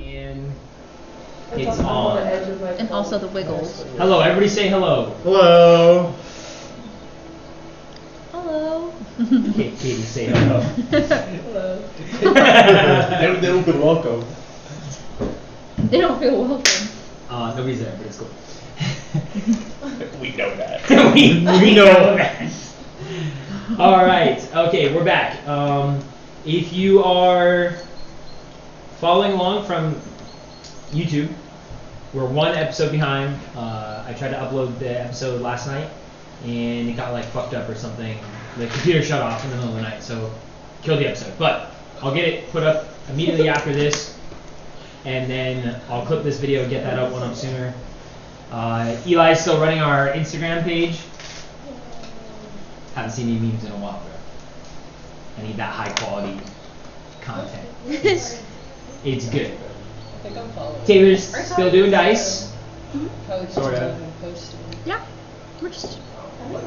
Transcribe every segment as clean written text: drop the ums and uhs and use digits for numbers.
And it's on. And also the wiggles. Hello, everybody say hello. Hello. Hello. Okay, Katie, say hello. Hello. They don't feel welcome. They don't feel welcome. Nobody's there, but it's cool. We know that. we know that. All right. Okay, we're back. If you are following along from YouTube, we're one episode behind. I tried to upload the episode last night, and it got like fucked up or something. The computer shut off in the middle of the night, so killed the episode. But I'll get it put up immediately after this, and then I'll clip this video and get that up one up sooner. Eli's still running our Instagram page. Haven't seen any memes in a while, bro. I need that high quality content. It's good. I think I'm following. Taylor's still doing dice. Sort of. Yeah. We're just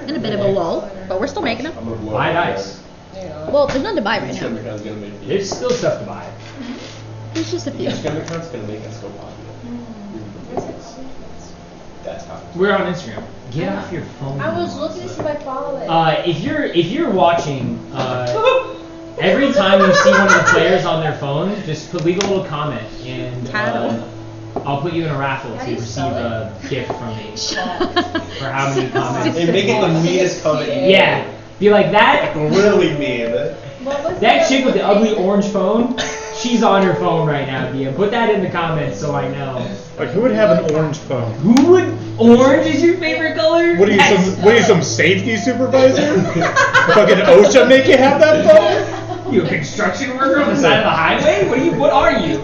in a bit of a lull, but we're still making them. Buy dice. Well, there's none to buy right now. There's still stuff to buy. There's just a few. Scammercon's gonna make us go popular. That's how. We're on Instagram. Get off your phone. I was looking to see if I follow it. If you're watching, every time you see one of the players on their phone, just leave a little comment, and I'll put you in a raffle to receive a gift from me for how many comments. And make it the meanest comment. Yeah, be like that. Really mean. That chick with the ugly orange phone, she's on her phone right now, Dia. Put that in the comments so I know. Like, who would have an orange phone? Who would? Orange is your favorite color? What are you, some safety supervisor? Fucking OSHA make you have that phone? You a construction worker on the side of the highway? What are you?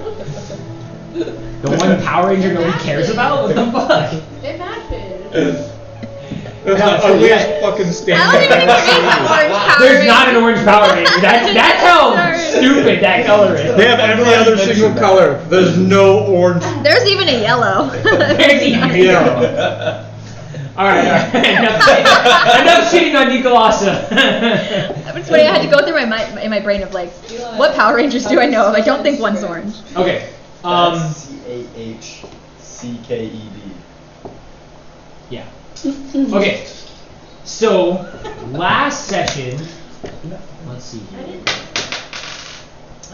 The one Power Ranger nobody cares about? What the fuck? It matches. That's the ugliest fucking stand. I don't even think there is an orange Power There's Ranger. not an orange Power Ranger. That's how stupid that color is. They have every other single color. There's no orange. There's even a yellow. There's even a yellow. Alright. Enough shitting on Nicolasa. It's funny, I had to go through in my brain of like, what Power Rangers do I know of? I don't think one's orange. Okay. CAHCKED. Yeah. Okay. So, last session, let's see here.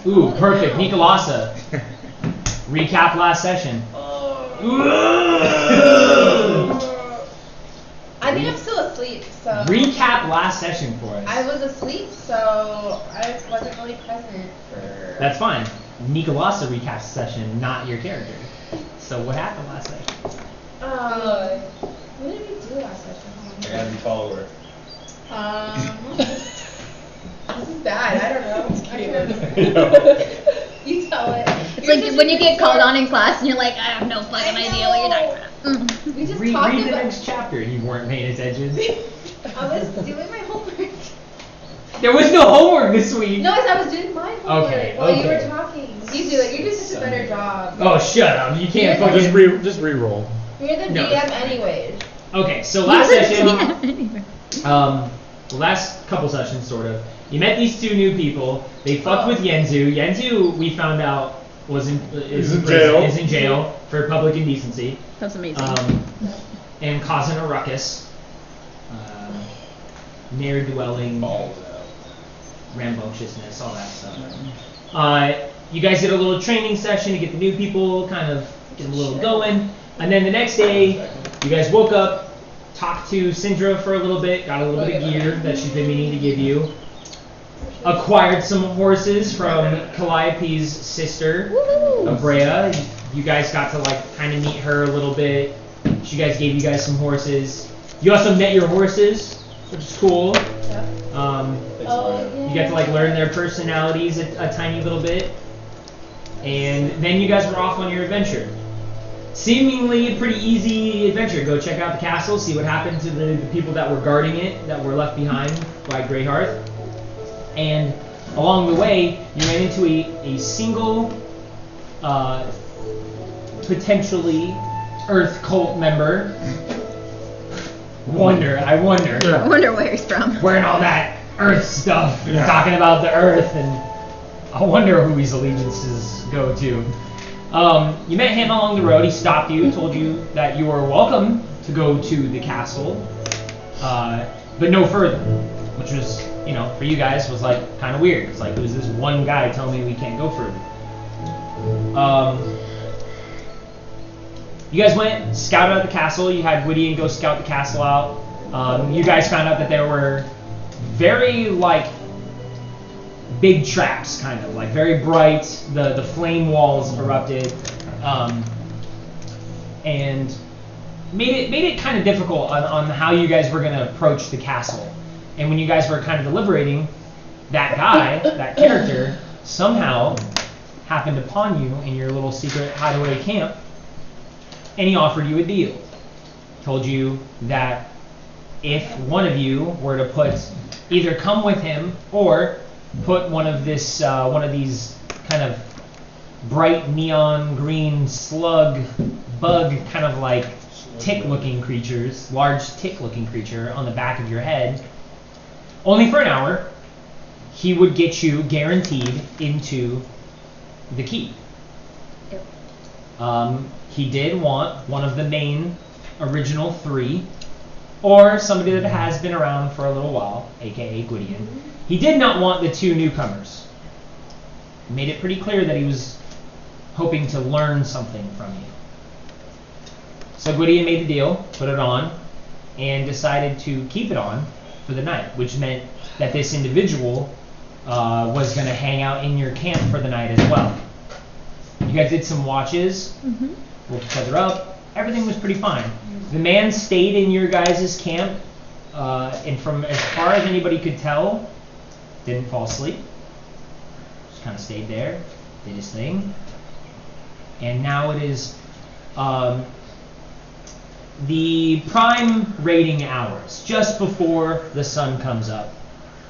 Ooh, perfect. Nicolasa. Recap last session. I think I'm still asleep, so. Recap last session for us. I was asleep, so I wasn't really present for. That's fine. Nicolasa recaps session, not your character. So what happened last session? What did we do last session? I gotta be follower. This is bad. I don't know. You tell it. It's like when you get called on in class and you're like, I have no fucking idea what you're talking about. We just Read talked the about. next chapter. You weren't paying attention. I was doing my homework. There was no homework this week. No, I was doing my homework Okay, while you were okay. talking. You do it. You do such a better job. Oh, shut up. You can't You're fucking... Just re-roll. You're the No. DM anyways. Okay, so last session... last couple sessions, sort of. You met these two new people. They fucked with Yenzu. Yenzu, we found out, is in jail for public indecency. That's amazing. And causing a ruckus. Ne'er-dwelling, rambunctiousness, all that stuff. You guys did a little training session to get the new people kind of get a little going. And then the next day, you guys woke up, talked to Syndra for a little bit, got a little bit of gear that she's been meaning to give you. Acquired some horses from Calliope's sister, Abrea. You guys got to like kind of meet her a little bit. She gave you guys some horses. You also met your horses, which is cool. You get to like learn their personalities a tiny little bit. And then you guys were off on your adventure. Seemingly a pretty easy adventure. Go check out the castle, see what happened to the people that were guarding it, that were left behind by Greyhearth. And along the way, you ran into a single, potentially Earth cult member. I wonder. I wonder where he's from. Wearing all that Earth stuff, and talking about the Earth, and I wonder who his allegiances go to. You met him along the road. He stopped you, told you that you were welcome to go to the castle, but no further, which was, for you guys was like kind of weird. It's like, who's this one guy telling me we can't go further? You guys went, scouted out the castle. You had Gwydion go scout the castle out. You guys found out that there were very, big traps, kind of, very bright. The flame walls erupted, and made it kind of difficult on how you guys were going to approach the castle. And when you guys were kind of deliberating, that guy, that character, somehow happened upon you in your little secret hideaway camp, and he offered you a deal. Told you that if one of you were to either come with him or put one of these kind of bright neon green slug bug kind of tick-looking creatures, large tick-looking creature on the back of your head, only for an hour, he would get you guaranteed into the keep. Yep. He did want one of the main original 3, or somebody that has been around for a little while, aka Gwydion. He did not want the 2 newcomers. He made it pretty clear that he was hoping to learn something from you. So Gwydion made the deal, put it on, and decided to keep it on for the night, which meant that this individual was going to hang out in your camp for the night as well. You guys did some watches, woke each other up. Everything was pretty fine. The man stayed in your guys' camp, and from as far as anybody could tell, didn't fall asleep. Just kind of stayed there, did his thing. And now it is the prime raiding hours, just before the sun comes up.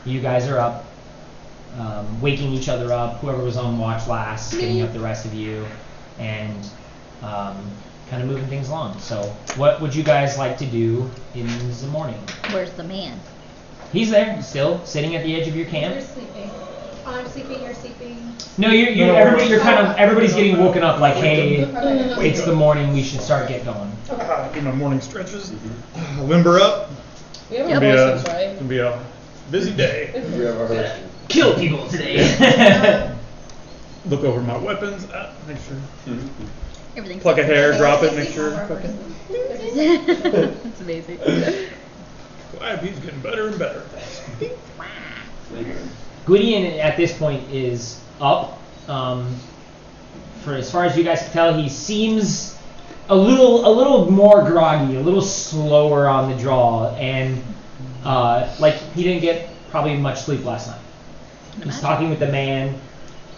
You guys are up, waking each other up, whoever was on watch last, getting up the rest of you, and kind of moving things along. So what would you guys like to do in the morning? Where's the man? He's there, still, sitting at the edge of your camp. You're sleeping. I'm sleeping, you're sleeping. No, everybody's getting woken up like, hey, it's the morning, we should start getting going. Do my morning stretches. Limber up. We have Yep. our horses, right? It's gonna be a busy day. We have our Kill people today. Look over my weapons. Make sure. Everything's Pluck a hair, drop it, make sure. That's amazing. Glad he's getting better and better. Gwydion at this point is up. For as far as you guys can tell, he seems a little more groggy, a little slower on the draw, and he didn't get probably much sleep last night. He's talking with the man,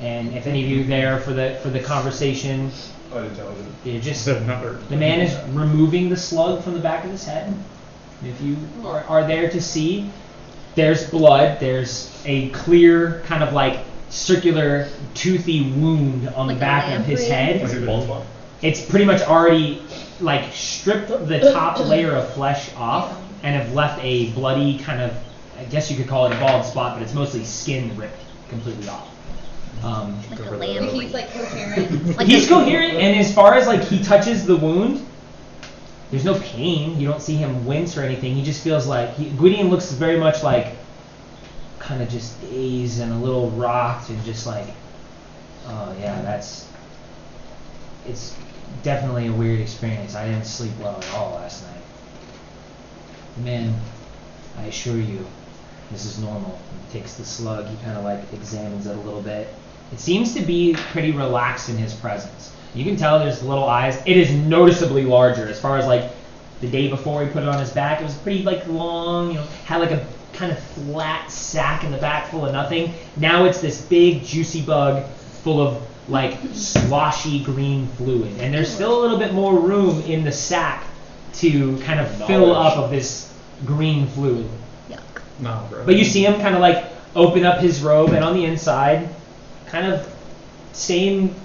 and if any of you there for the conversation, the man is removing the slug from the back of his head. If you are there to see, there's blood. There's a clear kind of circular toothy wound on the back of his head. It's pretty much already stripped the top layer of flesh off and have left a bloody kind of, I guess you could call it a bald spot, but it's mostly skin ripped completely off. Like a lamb. He's coherent. He's coherent, and as far as he touches the wound, there's no pain. You don't see him wince or anything. He just feels Gwydion looks very much kind of just dazed and a little rocked and just oh yeah, it's definitely a weird experience. I didn't sleep well at all last night. Man, I assure you, this is normal. He takes the slug, he kind of examines it a little bit. It seems to be pretty relaxed in his presence. You can tell there's little eyes. It is noticeably larger as far as the day before he put it on his back. It was pretty long, had a kind of flat sack in the back full of nothing. Now it's this big juicy bug full of sloshy green fluid. And there's still a little bit more room in the sack to kind of fill up of this green fluid. Yuck. Nah, bro. But you see him kind of open up his robe, and on the inside, kind of same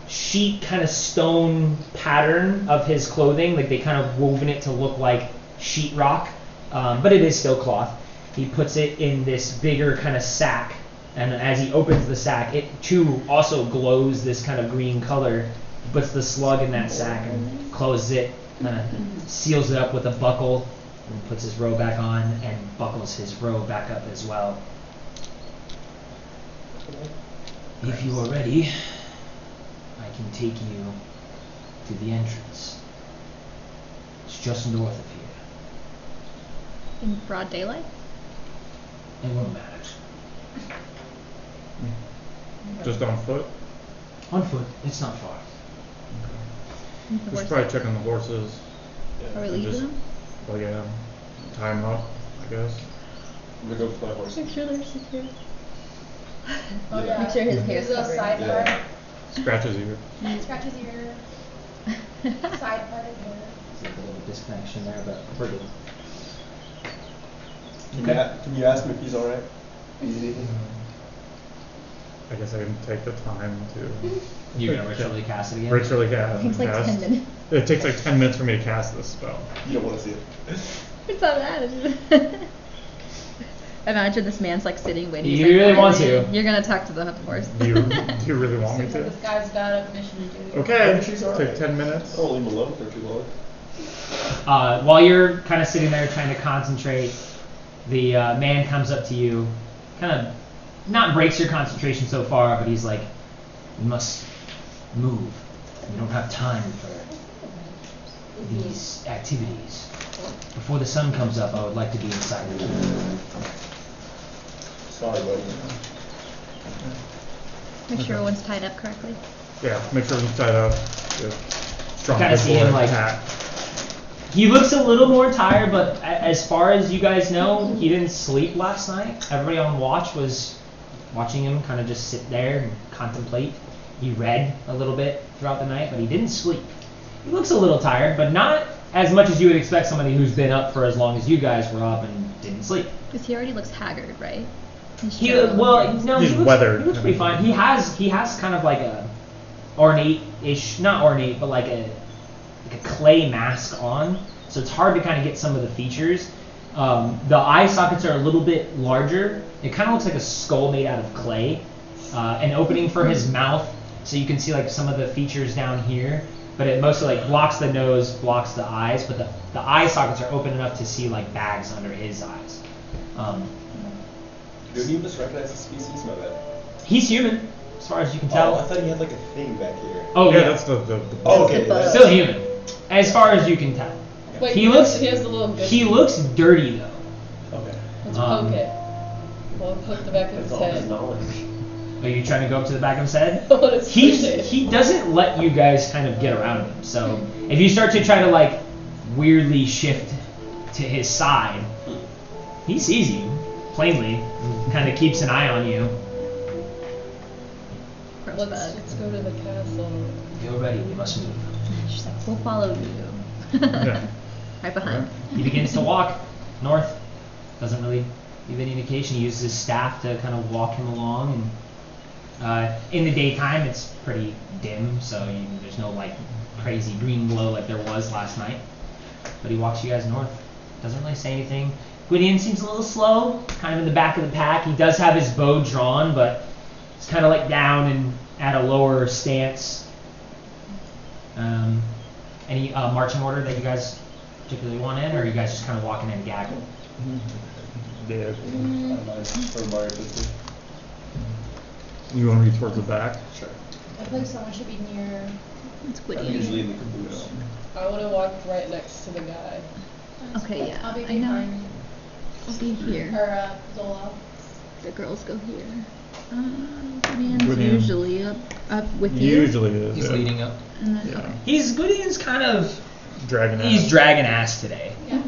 sheet kind of stone pattern of his clothing. They kind of woven it to look like sheetrock, but it is still cloth. He puts it in this bigger kind of sack And as he opens the sack, it too also glows this kind of green color, puts the slug in that sack and closes it, kind of seals it up with a buckle, and puts his robe back on and buckles his robe back up as well. If you are ready, I can take you to the entrance. It's just north of here. In broad daylight? It won't matter. Just on foot? On foot, it's not far. The We should horse- probably check on the horses. Are we and leaving just- them? Well, yeah. Tie them up, I guess. I'm gonna go with my horse. Make sure they're secure. Oh, yeah. Make sure his hair's There's a covered. side Yeah. part. Scratches you. Scratches your side part of your. There's like a little disconnection there, but we're good. Can you ask him if he's alright? I guess I can take the time to You're gonna ritually cast it again? ritually cast. Takes like 10 minutes. It takes like 10 minutes for me to cast this spell. You don't want to see it. It's not that. Imagine this man's like sitting waiting. He's You like, really want "Finally, to." You're gonna talk to the horse. Do you really want me Seems like to? this guy's got a mission to do. Okay, She's alright. take 10 minutes. I don't leave him alone for too long. While you're kind of sitting there trying to concentrate, the man comes up to you, kind of not breaks your concentration so far, but he's like, "We must move. We don't have time for these activities. Before the sun comes up, I would like to be inside the room." Sorry, buddy. Make sure everyone's tied up correctly. Yeah, make sure he's tied up. Good. Strong Kinda see him, like- attack. He looks a little more tired, but as far as you guys know, he didn't sleep last night. Everybody on watch was watching him kind of just sit there and contemplate. He read a little bit throughout the night, but he didn't sleep. He looks a little tired, but not as much as you would expect somebody who's been up for as long as you guys were up and didn't sleep. Because he already looks haggard, right? He's He showing well, things. no, He's he looks, weathered. He looks pretty fine. He has kind of like a ornate-ish, not ornate, but like a clay mask on. So it's hard to kind of get some of the features. The eye sockets are a little bit larger. It kind of looks like a skull made out of clay. An opening for his mouth, so you can see like some of the features down here. But it mostly like blocks the nose, blocks the eyes. But the eye sockets are open enough to see like bags under his eyes. Do any of us recognize the species? My bad. He's human, as far as you can Oh, tell. I thought he had like a thing back here. Oh yeah, yeah, that's the Oh, okay. the bug. still human, as far as you can tell. Wait, He looks- he has the little good. He looks dirty though. Okay. Let's um, poke it. We'll poke the back of his That's all his head. knowledge. Are you trying to go up to the back of his head? I wanna squish it. He doesn't let you guys kind of get around him. So if you start to try to like weirdly shift to his side, he sees you plainly, kind of keeps an eye on you. Gross Let's bug. go to the castle. You're ready. We must move. She's like, we'll follow you. Yeah. Right behind. He begins to walk north. Doesn't really give any indication. He uses his staff to kind of walk him along. And in the daytime, it's pretty dim, so there's no like crazy green glow like there was last night. But he walks you guys north. Doesn't really say anything. Gwydion seems a little slow, kind of in the back of the pack. He does have his bow drawn, but it's kind of like down and at a lower stance. Any marching order that you guys particularly want in, or are you guys just kind of walking in gagging? Yeah. I don't mind. For Mario 50. You want to be towards the back? Sure. I feel like someone should be near. It's I'm Gwydion. usually in the caboose. I want to walk right next to the guy. Okay, yeah. I'll be I know. behind. I'll be here. Or Zola. The girls go here. Gwydion's Gwydion. usually up with you. Usually is. He's yeah. leading up. And then, Yeah. okay. Gwydion's kind of Dragon he's ass. dragging ass today. Yeah.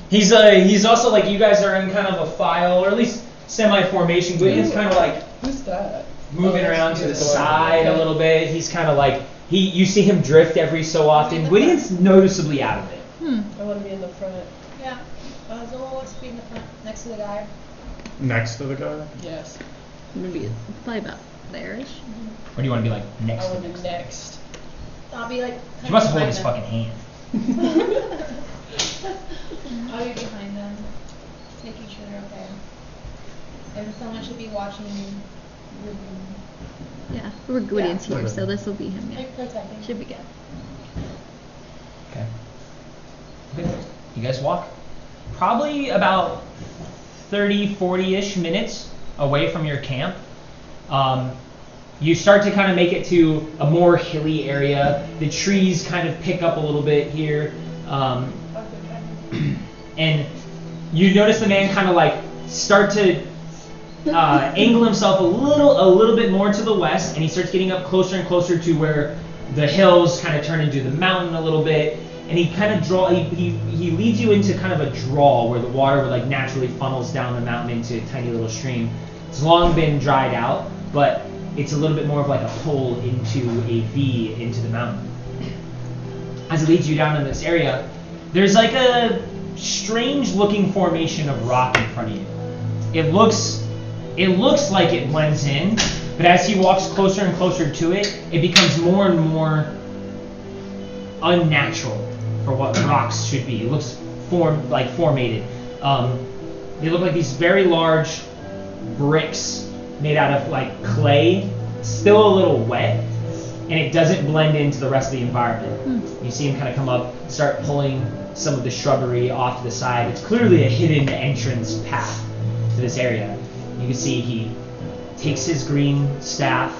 He's also like you guys are in kind of a file or at least semi-formation. Gwydion's kind of like Who's that? moving Oh, around to the he's side a okay. little bit. He's kind of like you see him drift every so often. Gwydion's noticeably out of it. I want to be in the front. Yeah. Zola wants to be in the front next to the guy. Next to the guy? Yes. Maybe probably about there-ish. Or do you want to be like next I to want to next? be next. I'll be like. He must hold behind his them. fucking hand. I'll be behind them, making sure they're okay. And someone should be watching Yeah, we're Gwydian's Yeah. here, so this will be him. Yeah. like protecting. Should be good. Okay. Okay. You guys walk probably about 30, 40-ish minutes away from your camp. You start to kind of make it to a more hilly area. The trees kind of pick up a little bit here. And you notice the man kind of like start to angle himself a little bit more to the west, and he starts getting up closer and closer to where the hills kind of turn into the mountain a little bit. And he kind of he leads you into kind of a draw where the water like naturally funnels down the mountain into a tiny little stream. It's long been dried out, but it's a little bit more of like a pull into a V into the mountain. As it leads you down in this area, there's like a strange looking formation of rock in front of you. It looks like it blends in, but as he walks closer and closer to it, it becomes more and more unnatural for what rocks should be. It looks formated. They look like these very large bricks made out of like clay, still a little wet, and it doesn't blend into the rest of the environment. You see him kind of come up, start pulling some of the shrubbery off to the side. It's clearly a hidden entrance path to this area. You can see he takes his green staff,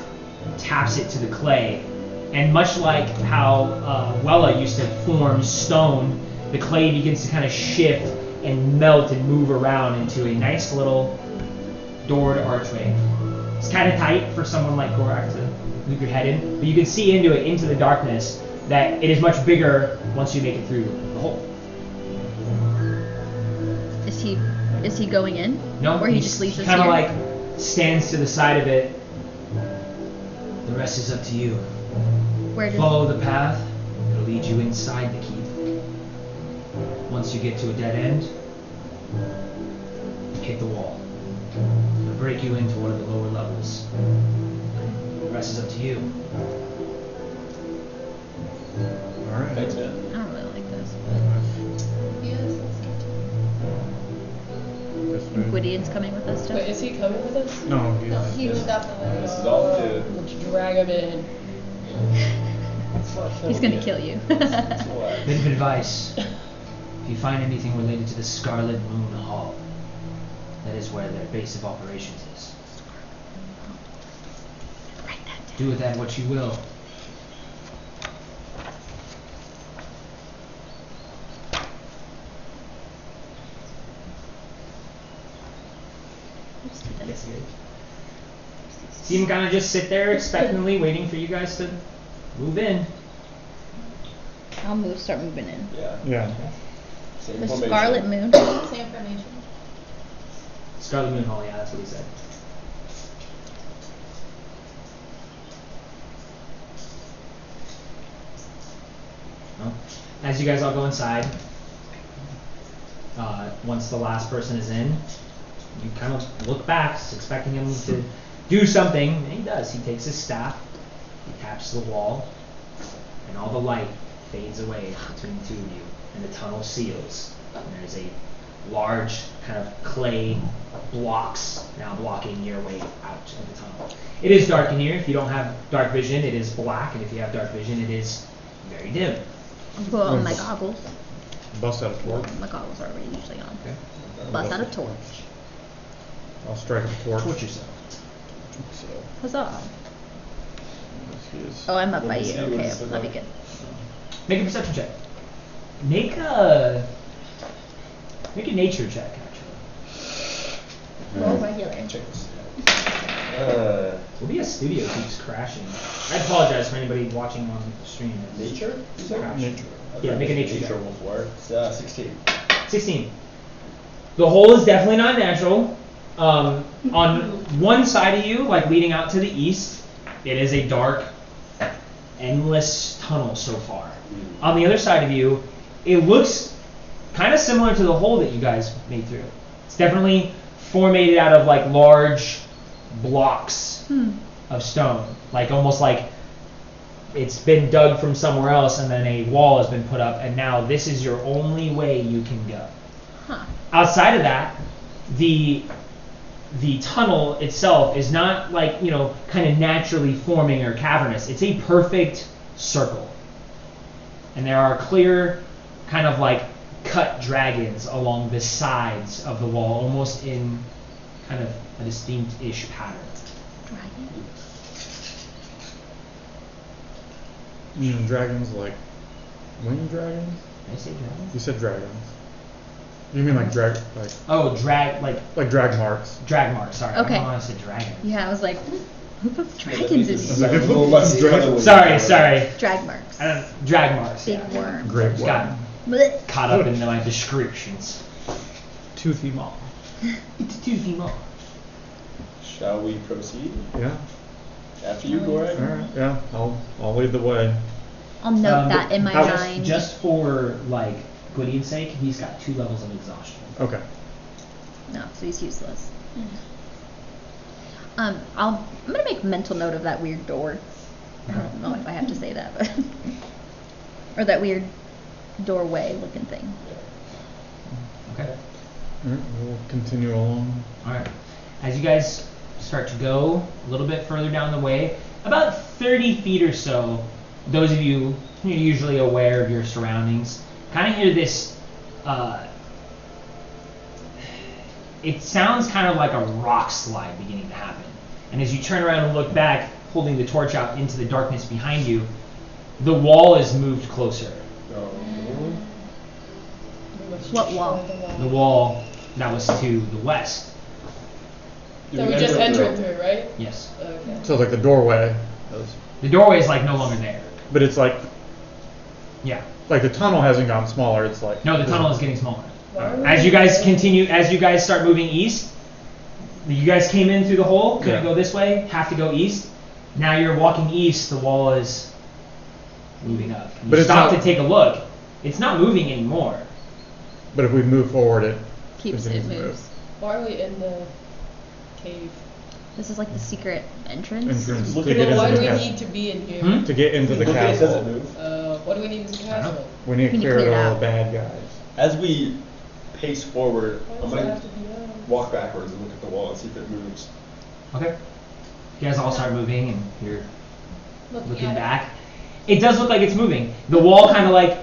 taps it to the clay, and much like how Wella used to form stone, the clay begins to kind of shift and melt and move around into a nice little doored archway. It's kind of tight for someone like Gorak to loop your head in, but you can see into it, into the darkness, that it is much bigger once you make it through the hole. Is he going in? No, Or he just leaves us kind of here? like stands to the side of it. The rest is up to you. Where does Follow the path. It'll lead you inside the keep. Once you get to a dead end, hit the wall. It'll break you into one of the lower levels. The rest is up to you. Alright. Thanks, man. I don't really like this. This But way. Gwydian's coming with us too. Wait, is he coming with us? No, No, he will This definitely. is all to. Let's drag him in. He's gonna kill you. Bit of advice. If you find anything related to the Scarlet Moon Hall, that is where their base of operations is. Write that down. Do with that what you will. Let's do that. Yes, good. See him kind of just sit there expectantly waiting for you guys to move in. I'll start moving in. Yeah. Yeah. Same The formation. Scarlet Moon. Same formation. Scarlet Moon Hall, yeah, that's what he said. Well, as you guys all go inside, once the last person is in, you kind of look back, expecting him to do something, and he does. He takes his staff, he taps the wall, and all the light fades away between the two of you, and the tunnel seals. And there's a large kind of clay blocks now blocking your way out of the tunnel. It is dark in here. If you don't have dark vision, it is black, and if you have dark vision, it is very dim. I'll put on my goggles. Bust out a torch. My goggles are already usually on. Okay. Bust out a torch. I'll strike a torch. Torch yourself. So, Huzzah. this is. Oh, I'm up by Let me you. see what Okay, it's that'd be about. good. Make a perception check. Make a nature check, actually. Roll regular. Check this. Maybe a studio keeps crashing. I apologize for anybody watching on the stream. Nature? You said? Crash. Nature. Yeah, make a nature Nature check. will work. It's 16. 16. The hole is definitely not natural. On one side of you, like leading out to the east, it is a dark, endless tunnel so far. On the other side of you, it looks kind of similar to the hole that you guys made through. It's definitely formated out of like large blocks of stone, like almost like it's been dug from somewhere else and then a wall has been put up, and now this is your only way you can go. Huh. Outside of that, the the tunnel itself is not like, you know, kind of naturally forming or cavernous. It's a perfect circle. And there are clear kind of like cut dragons along the sides of the wall, almost in kind of a distinct-ish pattern. Dragon? You know, dragons like winged dragons? Did I say dragon? You said dragons. You mean like drag, like drag marks? Drag marks, sorry. Okay. I don't know why I said dragon. Yeah, I was like, who puts dragons in It's here? a little less cuddly. Sorry. Drag marks. Drag marks. Big Yeah. worm. Great Got one. Blech. caught up in my descriptions. Toothy maw. It's a toothy maw. Shall we proceed? Yeah. After you, Goran? Alright, yeah. I'll lead the way. I'll note that in my mind. Just for like Gwydion's sake, he's got 2 levels of exhaustion. Okay. No, so he's useless. I'm gonna make mental note of that weird door. I don't know if I have to say that, but or that weird doorway looking thing. Okay. Alright, we'll continue along. Alright. As you guys start to go a little bit further down the way, about 30 feet or so, those of you who are usually aware of your surroundings, kind of hear this, it sounds kind of like a rock slide beginning to happen. And as you turn around and look back, holding the torch out into the darkness behind you, the wall is moved closer. What wall? The wall that was to the west. So we just entered through, right? Yes. Okay. So like the doorway is, The doorway is like no longer there. but it's like Yeah. the tunnel hasn't gotten smaller, it's like No, the tunnel is getting smaller. Why are we As you guys going- continue, as you guys start moving east, you guys came in through the hole, couldn't Yeah. go this way, have to go east. Now you're walking east, the wall is moving up. You But it's stop not- to take a look. It's not moving anymore. But if we move forward it Keeps it continues to move. moves. Why are we in the cave? This is like the secret entrance. Entrance Look to at get it. Well, why into do the we castle. need to be in here? Hmm? To get into the Look at it, does it castle. move? What do we need as a I don't know. castle? We need to We need to clear clear it all out. the bad guys. As we pace forward, Why I'm does it gonna have to be us? walk backwards and look at the wall and see if it moves. Okay. You guys all start moving and you're looking at it. back. It does look like it's moving. The wall kind of like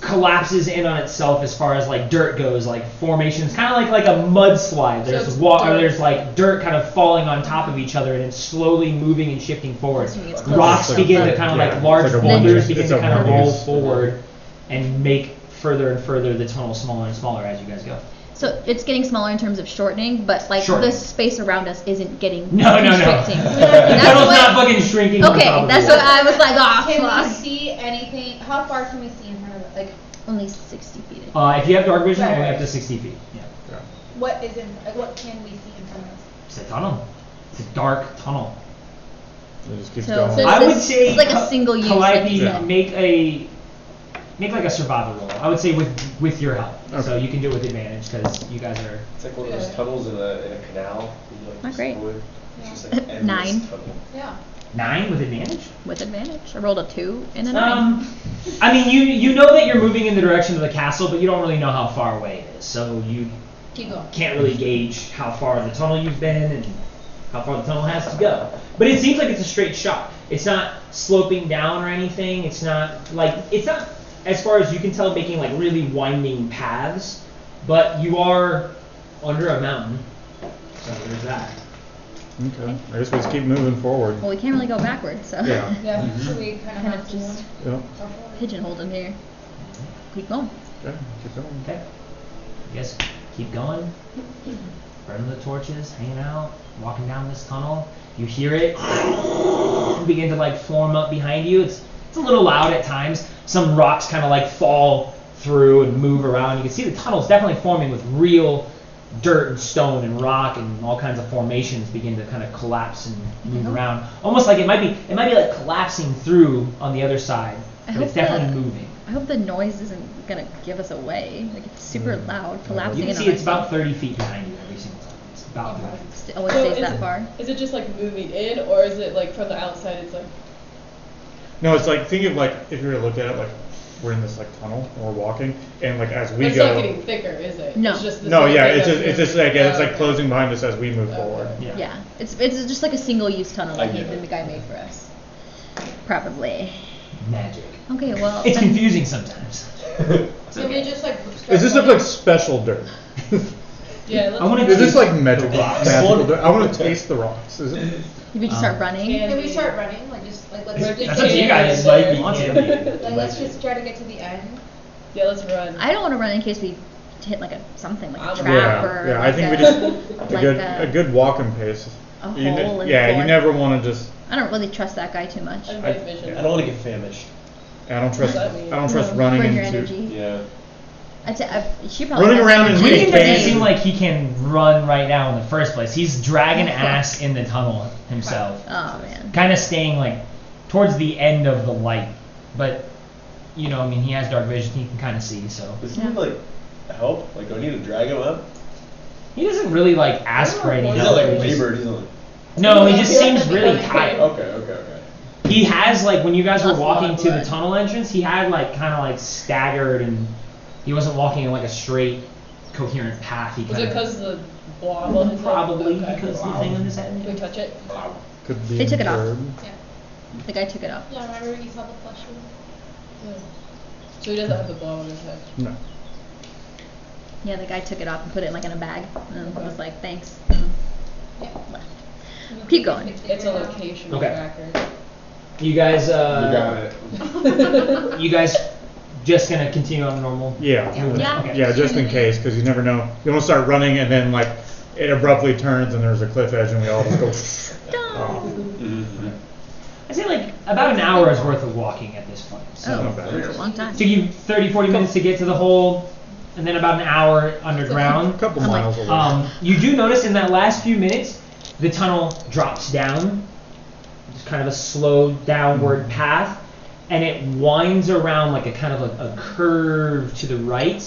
collapses in on itself as far as like dirt goes, like formations, kind of like a mudslide. So There's it's or dirt. there's like dirt kind of falling on top of each other and it's slowly moving and shifting forward. Assuming it's Rocks close. begin to It's kind of like- like large it's like a boulders Morbius. begin It's to a kind of roll Morbius. forward and make further and further the tunnel smaller and smaller as you guys go. So it's getting smaller in terms of shortening, but like Shortening. the space around us isn't getting No. constricting. The That's tunnel's what- not fucking shrinking. on Okay, top of that's you. what I was like. Oh, Can we fuck. see anything? How far can we see in front of it? Like, Only 60 feet. If you have dark vision, Right, only right. up to 60 feet. Yeah. Yeah. what is in? Like, what can we see in front of us? It's a tunnel. It's a dark tunnel. It just keeps So- going. so- I This would is- say it's like a single use, like Calliope, you said. make like a survival roll. I would say with your help. Okay. So you can do it with advantage because you guys are. It's like one of those tunnels in a canal. You, like, Not great. just go in. It's just like endless 9. tunnel. Yeah. 9 with advantage. With advantage. I rolled a 2 and a 9. I mean you know that you're moving in the direction of the castle, but you don't really know how far away it is. So you Keep going. can't really gauge how far the tunnel you've been and how far the tunnel has to go. But it seems like it's a straight shot. It's not sloping down or anything. It's not, as far as you can tell, making like really winding paths. But you are under a mountain. So there's that. Okay. I guess we just keep moving forward. Well, we can't really go backwards, so Yeah. Yeah. So we kind of kind have of to just Yep. pigeonholed in here. Keep going. Okay. Keep going. Okay. You guys keep going. Burning the torches, hanging out, walking down this tunnel. You hear it begin to like form up behind you. It's a little loud at times. Some rocks kind of like fall through and move around. You can see the tunnel's definitely forming with real dirt and stone and rock and all kinds of formations begin to kind of collapse and move around. Almost like it might be like collapsing through on the other side. I But it's hope definitely the- moving. I hope the noise isn't gonna give us away. Like it's super loud, collapsing You can in see on it's about itself. 30 feet behind you every single time. It's about 30. Always So stays is that it- far. Is it just like moving in, or is it like from the outside? It's like No, it's like think of like if you were to look at it like we're in this like tunnel and we're walking, and like as we It's go. not getting thicker, is it? No. It's just the No, same yeah, thing it's that's just moving. like it's like Okay. closing behind us as we move forward. Okay. Yeah. Yeah, it's just like a single-use tunnel I that get it. the guy made for us. Probably. Magic. Okay, well. It's then- confusing sometimes. Can we just like? Does this look like special dirt? Yeah, let's I wanna Is this like The magic rocks. magical dirt? I want to taste the rocks. Is it? If we just start running. Can Can we start running? Like just like let's. That's That's up to you guys. Like, you want to. Like let's just try to get to the end. Yeah, let's run. I don't want to run in case we hit like a something like a I'm- trap or Yeah, I like think a, we just like a good walking pace. a You ne- hole in the yeah, you floor. never want to just. I don't really trust that guy too much. I have night vision. I don't want to get famished. I don't trust. What does that mean? I don't trust No, running burn your into. energy. Yeah. She probably Running has around in energy. Green Hey, doesn't hey. seem like he can run right now in the first place. He's dragging ass in the tunnel himself. Oh man. Kind of staying like towards the end of the light. But, you know, I mean, he has dark vision. He can kind of see, so. Does he need like help? Like, do I need to drag him up? He doesn't really like ask for any He's help. not like He just- labored. He's not like. No, he just Yeah. seems really Okay. tired. Okay. He has like when you guys were Lost a lot walking of to the blood. tunnel entrance, he had like kind of like staggered and he wasn't walking in like a straight, coherent path. He Was kind it because the blob on his head? probably Okay. because the thing on his head. Can we touch it? Could be They took it off. injured. Yeah. The guy took it off. Yeah. Remember when you saw the flesh wound? Yeah. So he doesn't have the blob on his head. No. Yeah, the guy took it off and put it like in a bag and was like, thanks. Yeah. Left. Keep going. It's a location Okay. tracker. You guys, You got it. you guys, just gonna continue on normal. Yeah. Yeah. Okay. Yeah, just in case, because you never know. You want to start running and then like it abruptly turns and there's a cliff edge and we all just go. Mhm. I say like about an hour's worth of walking at this point. So Oh, not bad. that's a long time. took you 30-40 minutes to get to the hole, and then about an hour A underground. couple I'm like, miles away. You do notice in that last few minutes, the tunnel drops down. It's kind of a slow downward path, and it winds around like a kind of a curve to the right,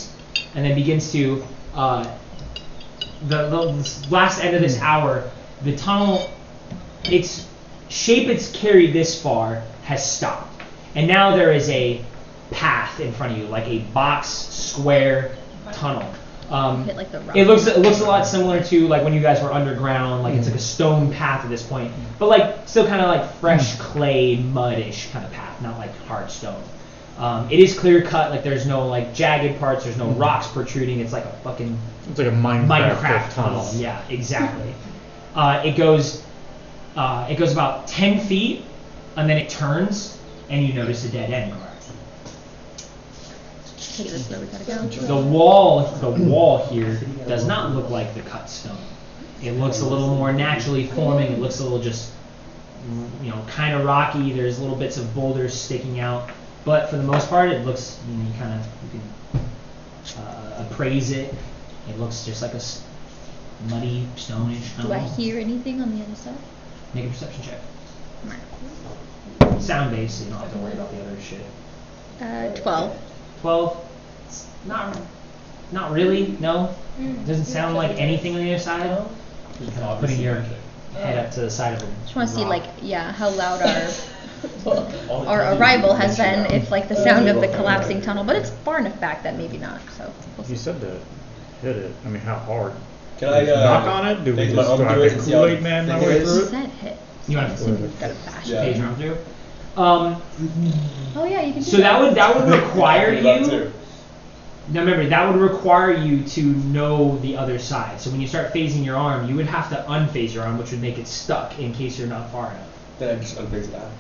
and then begins to the last end of this hour. The tunnel, its shape it's carried this far has stopped, and now there is a path in front of you, like a box square tunnel. Hit like the rock. It looks a lot similar to like when you guys were underground, like it's like a stone path at this point, but like still kind of like fresh clay, mud-ish kind of path, not like hard stone. It is clear cut, like there's no like jagged parts, there's no rocks protruding. It's like a fucking It's like a Minecraft Minecraft tunnel. tunnel. Yeah, exactly. It goes about 10 feet, and then it turns, and you notice a dead end. Hey, this is where we gotta go. The wall here does not look like the cut stone. It looks a little more naturally forming. It looks a little just, kind of rocky. There's little bits of boulders sticking out, but for the most part, it looks, you can appraise it. It looks just like a muddy, stonish tunnel. Do I hear anything on the other side? Make a perception check. Alright. Sound based, so you don't have to worry about the other shit. 12. 12. It's not really. No. Doesn't sound like anything on the other side. Just kind of putting your head up to the side of it. Just want to see how loud our arrival has been. If like the sound of the collapsing tunnel, but it's far enough back that maybe not. So we'll You see. said to hit it. I mean, how hard? Can I knock on it? Do we take just my do I arm have through it to and see how Kool-Aid Man my thick way it is? through He it? said hit. You want So to I'm assuming he's got a bash. Yeah. page run through? Oh yeah, you can do So that would require What about you. two? Now remember, that would require you to know the other side. So when you start phasing your arm, you would have to unphase your arm, which would make it stuck in case you're not far enough. Then I just unphase it out.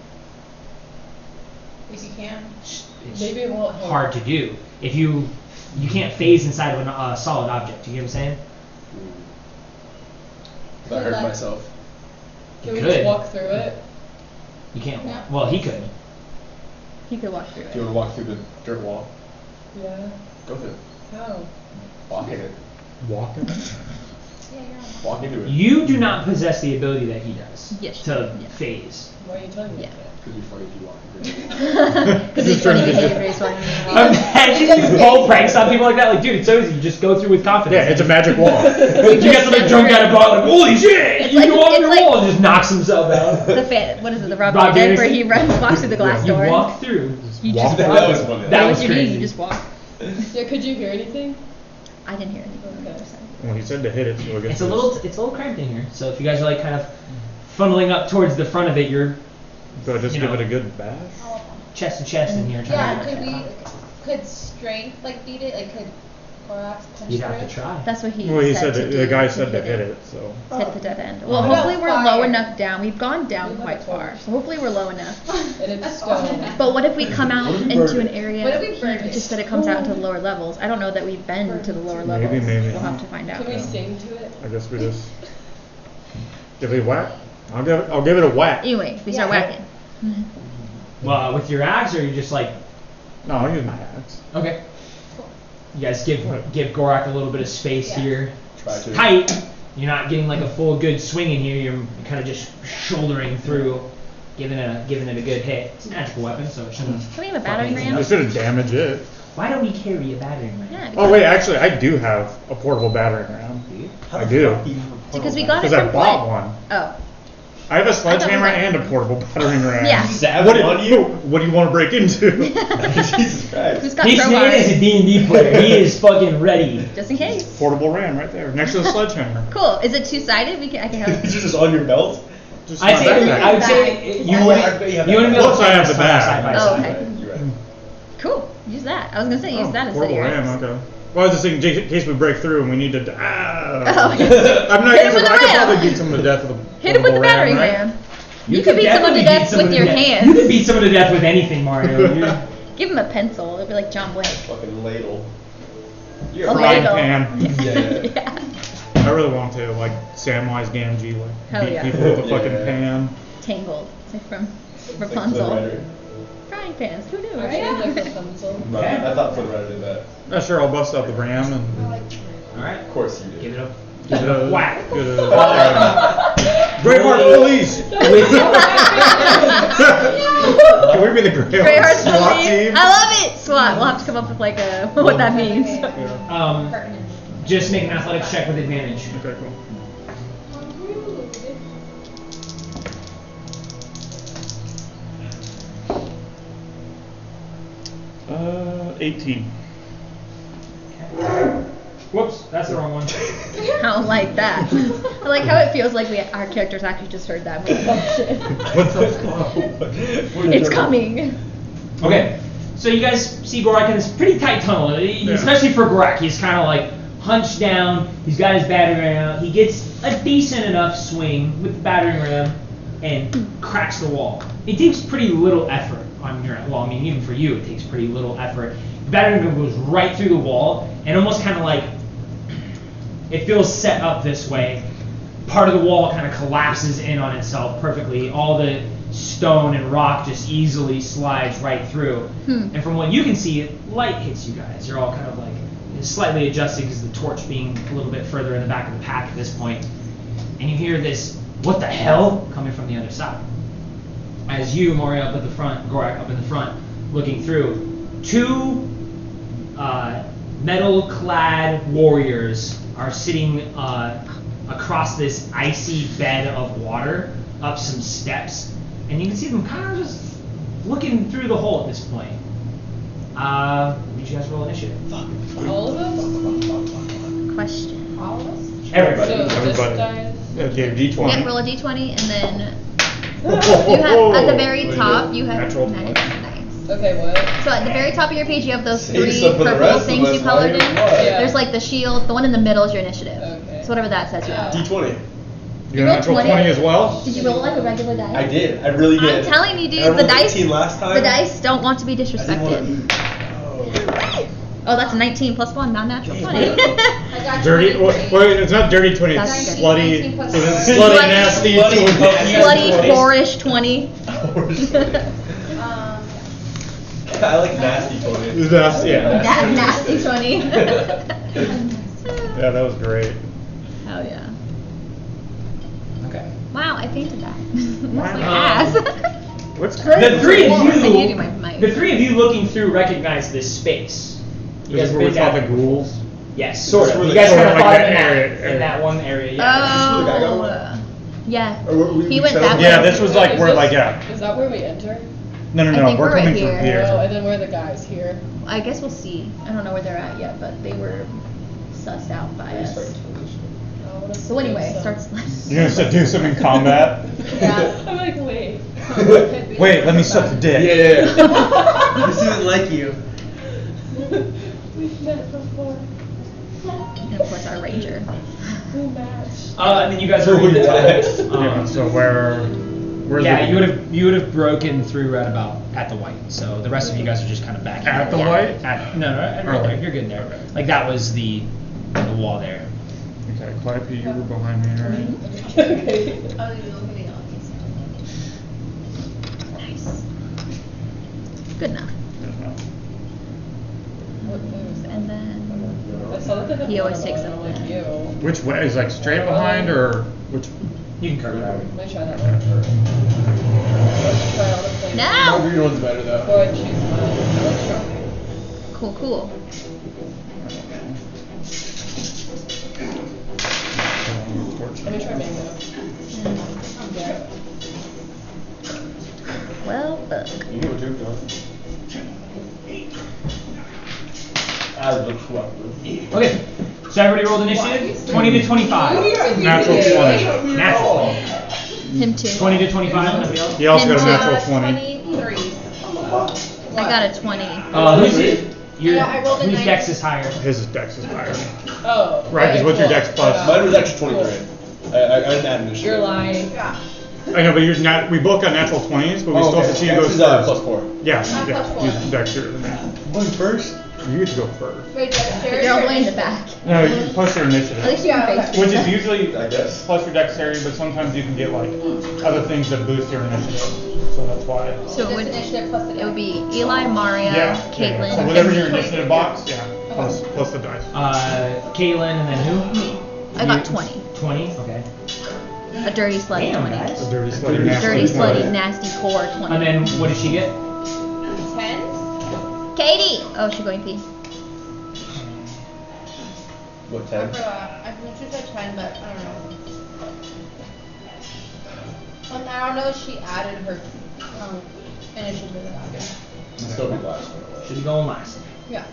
If you can. It's Maybe it won't hit. hard to do. If you can't phase inside of a solid object. You get what I'm saying? If I hurt myself. Can we Good. just walk through it? You can't. Yeah. Well, he could. He could walk through Do you it. want to walk through the dirt wall? Yeah. Go through it. How? Walk in it. Walking? Yeah, you're on. Walk into it. You do not possess the ability that he does Yes. to Yeah. phase. Why are you telling me Yeah. that? Could be funny if you walk into it. Because he's funny behavior. He's funny. Imagine you pull pranks on people like that. Like, dude, it's so easy. You just go through with confidence. Yeah, it's a magic wall. You get somebody drunk out of bar, like, holy shit! It's You like- go off it's your like- wall and just knocks himself out. What is it? The Rob Rob Dead where Dennison? he walks through the glass You door. walk through. You Walk just by? That was funny. That What was you do, crazy. You just walk. Yeah, could you hear anything? I didn't hear anything. Okay. 100%. Well, he said to hit it, so I guess It's a little cramped in here. So if you guys are like kind of funneling up towards the front of it, you're So just you give know. it a good bash. chest to chest in here. Yeah, Trying could to we, could strength like beat it? Like could Korax punch You'd through have to it? try. That's what he Well, he said said to the do, guy to said to hit it, so. Hit the dead end. Oh. Well, What hopefully about we're low fire? enough down. We've gone down We have quite a far, torch. so hopefully we're low enough. And it's That's stone. awesome. But what if we come out What if we into burn an it? area? What if we burn He it? just said it comes out into the lower levels. I don't know that we've been to the lower Maybe, levels. maybe We'll have not. to find out. Can we sing to it? I guess we just give it a whack. I'll give it a whack. Anyway, we start Yeah. whacking. Well, with your axe, or you just like No, I'll use my axe. okay. You guys give Gorak a little bit of space Yeah. here. Try It's to. tight. You're not getting like a full good swing in here. You're kind of just shouldering through, giving it a good hit. It's a magical weapon, so it shouldn't. Can we have a fuck battering anything ram? I up. shouldn't damage it. Why don't we carry a battering ram? Yeah. Oh wait, actually, I do have a portable battering ram. I do. Because we got it Because I from bought Flint. one. Oh. I have a sledgehammer that- and a portable battering ram. Yeah. Stab What, on you? what do you want to break into? Jesus Christ. Who's got This man is a crowbars? D&D player. He is fucking ready. Just in case. Portable ram right there, next to the sledgehammer. Cool. Is it two-sided? I can have. Is it just on your belt? Just I'd my say backpack. I would say you Oh, want I bet you have to be that. able to Plus I play have this the side bag. by Oh, side. okay. You're right. Cool. Use that. I was gonna say use that instead of portable your ram, axe. okay. Well, I was just thinking, in case we break through and we need to. Oh, I'm not. hit him with I the could ram. probably beat someone to death with a Hit him with the portable battering right? ram. You could beat someone to definitely death beat someone with to your death. hands. You could beat someone to death with anything, Mario. You're- Give him a pencil. It'll be like John Blake. Fucking ladle. A frying ladle. pan. Yeah. I really want to, like, Samwise Gamgee, like, Hell beat yeah. people with a Yeah. fucking pan. Tangled. It's like from It's like Rapunzel. Flynn Rider. Frying pans. Who knew, Actually, right? like Rapunzel. No, I thought Flynn Rider did that. Not sure, I'll bust out the ram and All right. Of course you did. Give it a give it a whack. Give it a Greatheart Police! Can we be the Great Greatheart Hearts SWAT Police. team? I love it. SWAT. We'll have to come up with like a what that means. Just make an athletics check with advantage. Okay, cool. 18. Whoops, that's the wrong one. I don't like that. I like how it feels like our characters actually just heard that. We're like, oh shit. What the fuck? It's coming. Okay, so you guys see Gorak in this pretty tight tunnel, especially for Gorak. He's kind of like hunched down. He's got his battering ram. He gets a decent enough swing with the battering ram and cracks the wall. It takes pretty little effort on your well, I mean, even for you, it takes pretty little effort. The battering ram goes right through the wall and almost kind of like it feels set up this way. Part of the wall kind of collapses in on itself perfectly. All the stone and rock just easily slides right through. And from what you can see, light hits you guys. You're all kind of like slightly adjusting because the torch being a little bit further in the back of the pack at this point. And you hear this, what the hell, coming from the other side. As you, Mario, up at the front, Gorak up in the front, looking through, two metal-clad warriors are sitting across this icy bed of water, up some steps, and you can see them kind of just looking through the hole at this point. Would you guys roll initiative? All of us? Question. All of us? Everybody. So this Everybody. dies. Okay, D20. Yep, roll a d20 and then you have at the very What do top you have Natural nice. 20. Nice. Okay, what? So at the very top of your page you have those Save three some for the purple rest of things us you while colored you're in. flying. Yeah. There's like the shield, the one in the middle is your initiative. Okay. So whatever that says you have. D20. You got a natural 20 as well? Did you roll like a regular dice? I did. I really did. I'm telling you, dude, And I the rolled dice 18 last time. The dice don't want to be I didn't disrespected. wanna- Oh, that's a 19 plus 1, not natural 20. I got Dirty. 23. Wait, it's not dirty 20. It's That's slutty. 19 plus It's one. slutty, Slutty. nasty. Slutty, 4-ish 20. I like nasty photos. That's, yeah. Nasty 20. Yeah, that was great. Hell yeah. Okay. Wow, I painted that. That's my Wow. ass. What's great? The three of I gave you my you, mic. the three of you looking through recognize this space. You This is guys where we been fought down the there ghouls. before. Yes, sort This is of. where You the- guys sort kind of of like fought that in area. that one area. Yeah. where the guy got Oh. one? Yeah. Or we He went chose- that Yeah, way. this was like Is where, this- like, yeah. Is that where we enter? No, I think we're we're right coming here. from here. Oh, and then where are the guys here? I guess we'll see. I don't know where they're at yet, but they were sussed out by us. Oh, what a So anyway, space, starts left. You're gonna do some in combat? Yeah. I'm like, wait. Wait, let me suck the dick. Yeah. This isn't like you. We've met before. And of course our ranger. We matched. And then you guys are in the tunnel. Yeah, so where's Yeah, the... you would have broken through right about at the white. So the rest of you guys are just kind of back At the Yeah. white? No, right Okay. there. You're good there. Like that was the wall there. Okay, Calliope, you were behind me, right? Okay. Oh, you're looking at all these. Nice. Good enough. And then I saw that they had He always watermelon, takes up I'm like, that. ew. Which way? Is like straight behind or which? You can curve it out. Let me try that one. Let's try all the things. My now. green one's better though. Before I choose mine. I like strawberry. Cool, cool. Let me try mango. Yeah. Well, fuck. You can go too, Phil. I look cooperative. Okay. So everybody rolled initiative. 20 to 25. Natural 20. Natural. Him too. 20 to 25. Nobody else? He also got a Him too. natural 20. 23. I got a 20. Who's it? Your Yeah, I rolled a whose 9. dex is higher? His dex is higher. Oh. Right, 'cause okay, what's your cool. dex plus? Mine was actually 23. I didn't add initiative. You're lying. Yeah. I know, but you're not. We both got natural 20s, but we Oh, still have okay. to see who Dex goes is, first. plus 4. Yeah, plus yeah. four. He's dexter than me. One first? You get to go first. Wait, dexterity. You're all or the way in the initiative? back. No, you plus your At least initiative. you can face Which it. is usually I guess. plus your dexterity, but sometimes you can get like other things that boost your initiative. So that's why. So Just it would, initiative plus the it would dex. be Eli, Mario, Yeah. Caitlin, So whatever and your me. initiative box, yeah. Plus the dice. Caitlin and then who? I got 20. 20. Okay. A dirty slutty Damn, 20. guys. A dirty slutty nasty Dirty 20. slutty nasty core 20. And then what did she get? 10? Katie! Oh, she's going pee. What, I 10? forgot. I think she said 10, but I don't know. And I don't know if she added her initiative. Still be last. Should be going last. Yeah.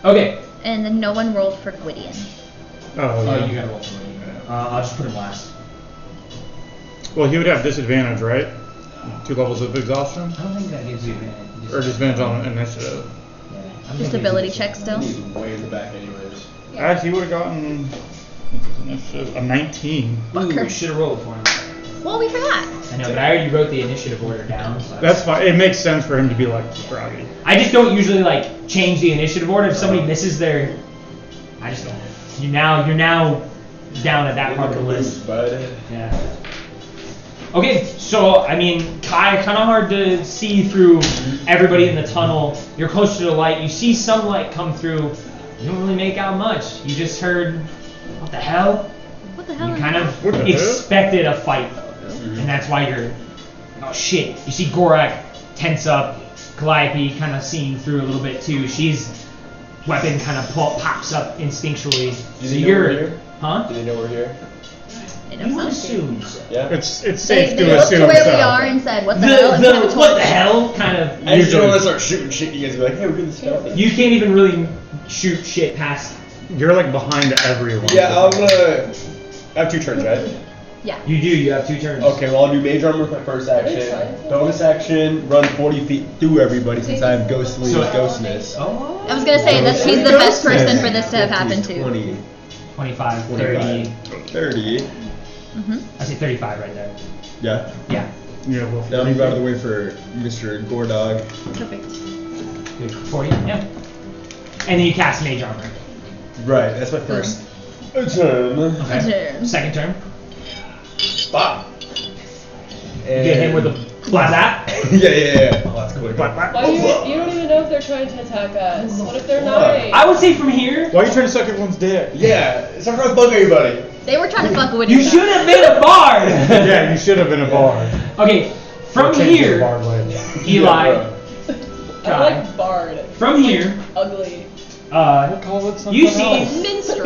Okay. And then no one rolled for Gwydion. Oh, Oh, yeah. you gotta roll for me. I'll just put him last. Well, he would have disadvantage, right? 2 levels of exhaustion? I don't think that gives you advantage. Or disadvantage on initiative. Yeah, I don't Just think it ability gives you- check still. He's way in the back anyways. He would have gotten what's his initiative? A 19. Ooh, should have rolled for him. Well, we forgot. I know, but I already wrote the initiative order down. So That's fine. It makes sense for him to be like groggy. I just don't usually like change the initiative order if somebody misses their. I just don't. You're now down at that part of the list. Bud. Yeah. Okay, so I mean, kind of hard to see through everybody in the tunnel. You're closer to the light. You see some light come through. You don't really make out much. You just heard, what the hell? What the hell? You is kind that? of What the hell? expected a fight, and that's why you're. Oh shit! You see Gorak tense up. Calliope kind of seeing through a little bit too. She's weapon kind of pops up instinctually. Do So they know you're, we're here? huh? Do they know we're here? It knows You something. assume so. Yeah? It's They, safe they to looked assume to where so. we are and said, what the hell? And kind of What told the us. hell kind of. I just Usually- don't want to start shooting shit. You guys be like, hey, we're doing this stuff. You can't even really shoot shit past. You're like behind everyone. Yeah, I'm gonna. I have 2 turns, right? Yeah. You do. You have 2 turns. Okay, well, I'll do Mage Armor with my first action. Bonus action, run 40 feet through everybody since I have Ghostly So- Ghostness. Oh. I was going to say, that he's the best person for this to have happened to. 20, 25, 30. 30. Mm-hmm. I say 35 right there. Yeah. Yeah. Yeah, well, Now move out of the way for Mr. Gordog. Perfect. Good. 40. Yeah. And then you cast Mage Armor. Right, that's my first turn. Okay. Turn. Second turn. Bop. You get hit with a blast. yeah. Oh, that's quick. But- Why you don't even know if they're trying to attack us. What if they're What? not? I would say from here. Why are you trying to suck everyone's dick? Yeah, stop trying to bug everybody. They were trying to fuck with You should have been a bard. Yeah, you should have been a bard. Okay, from Change your here, bard way. Eli. Yeah, I like Bard. From here, Ugly. Call it something you see, else. Minstrel.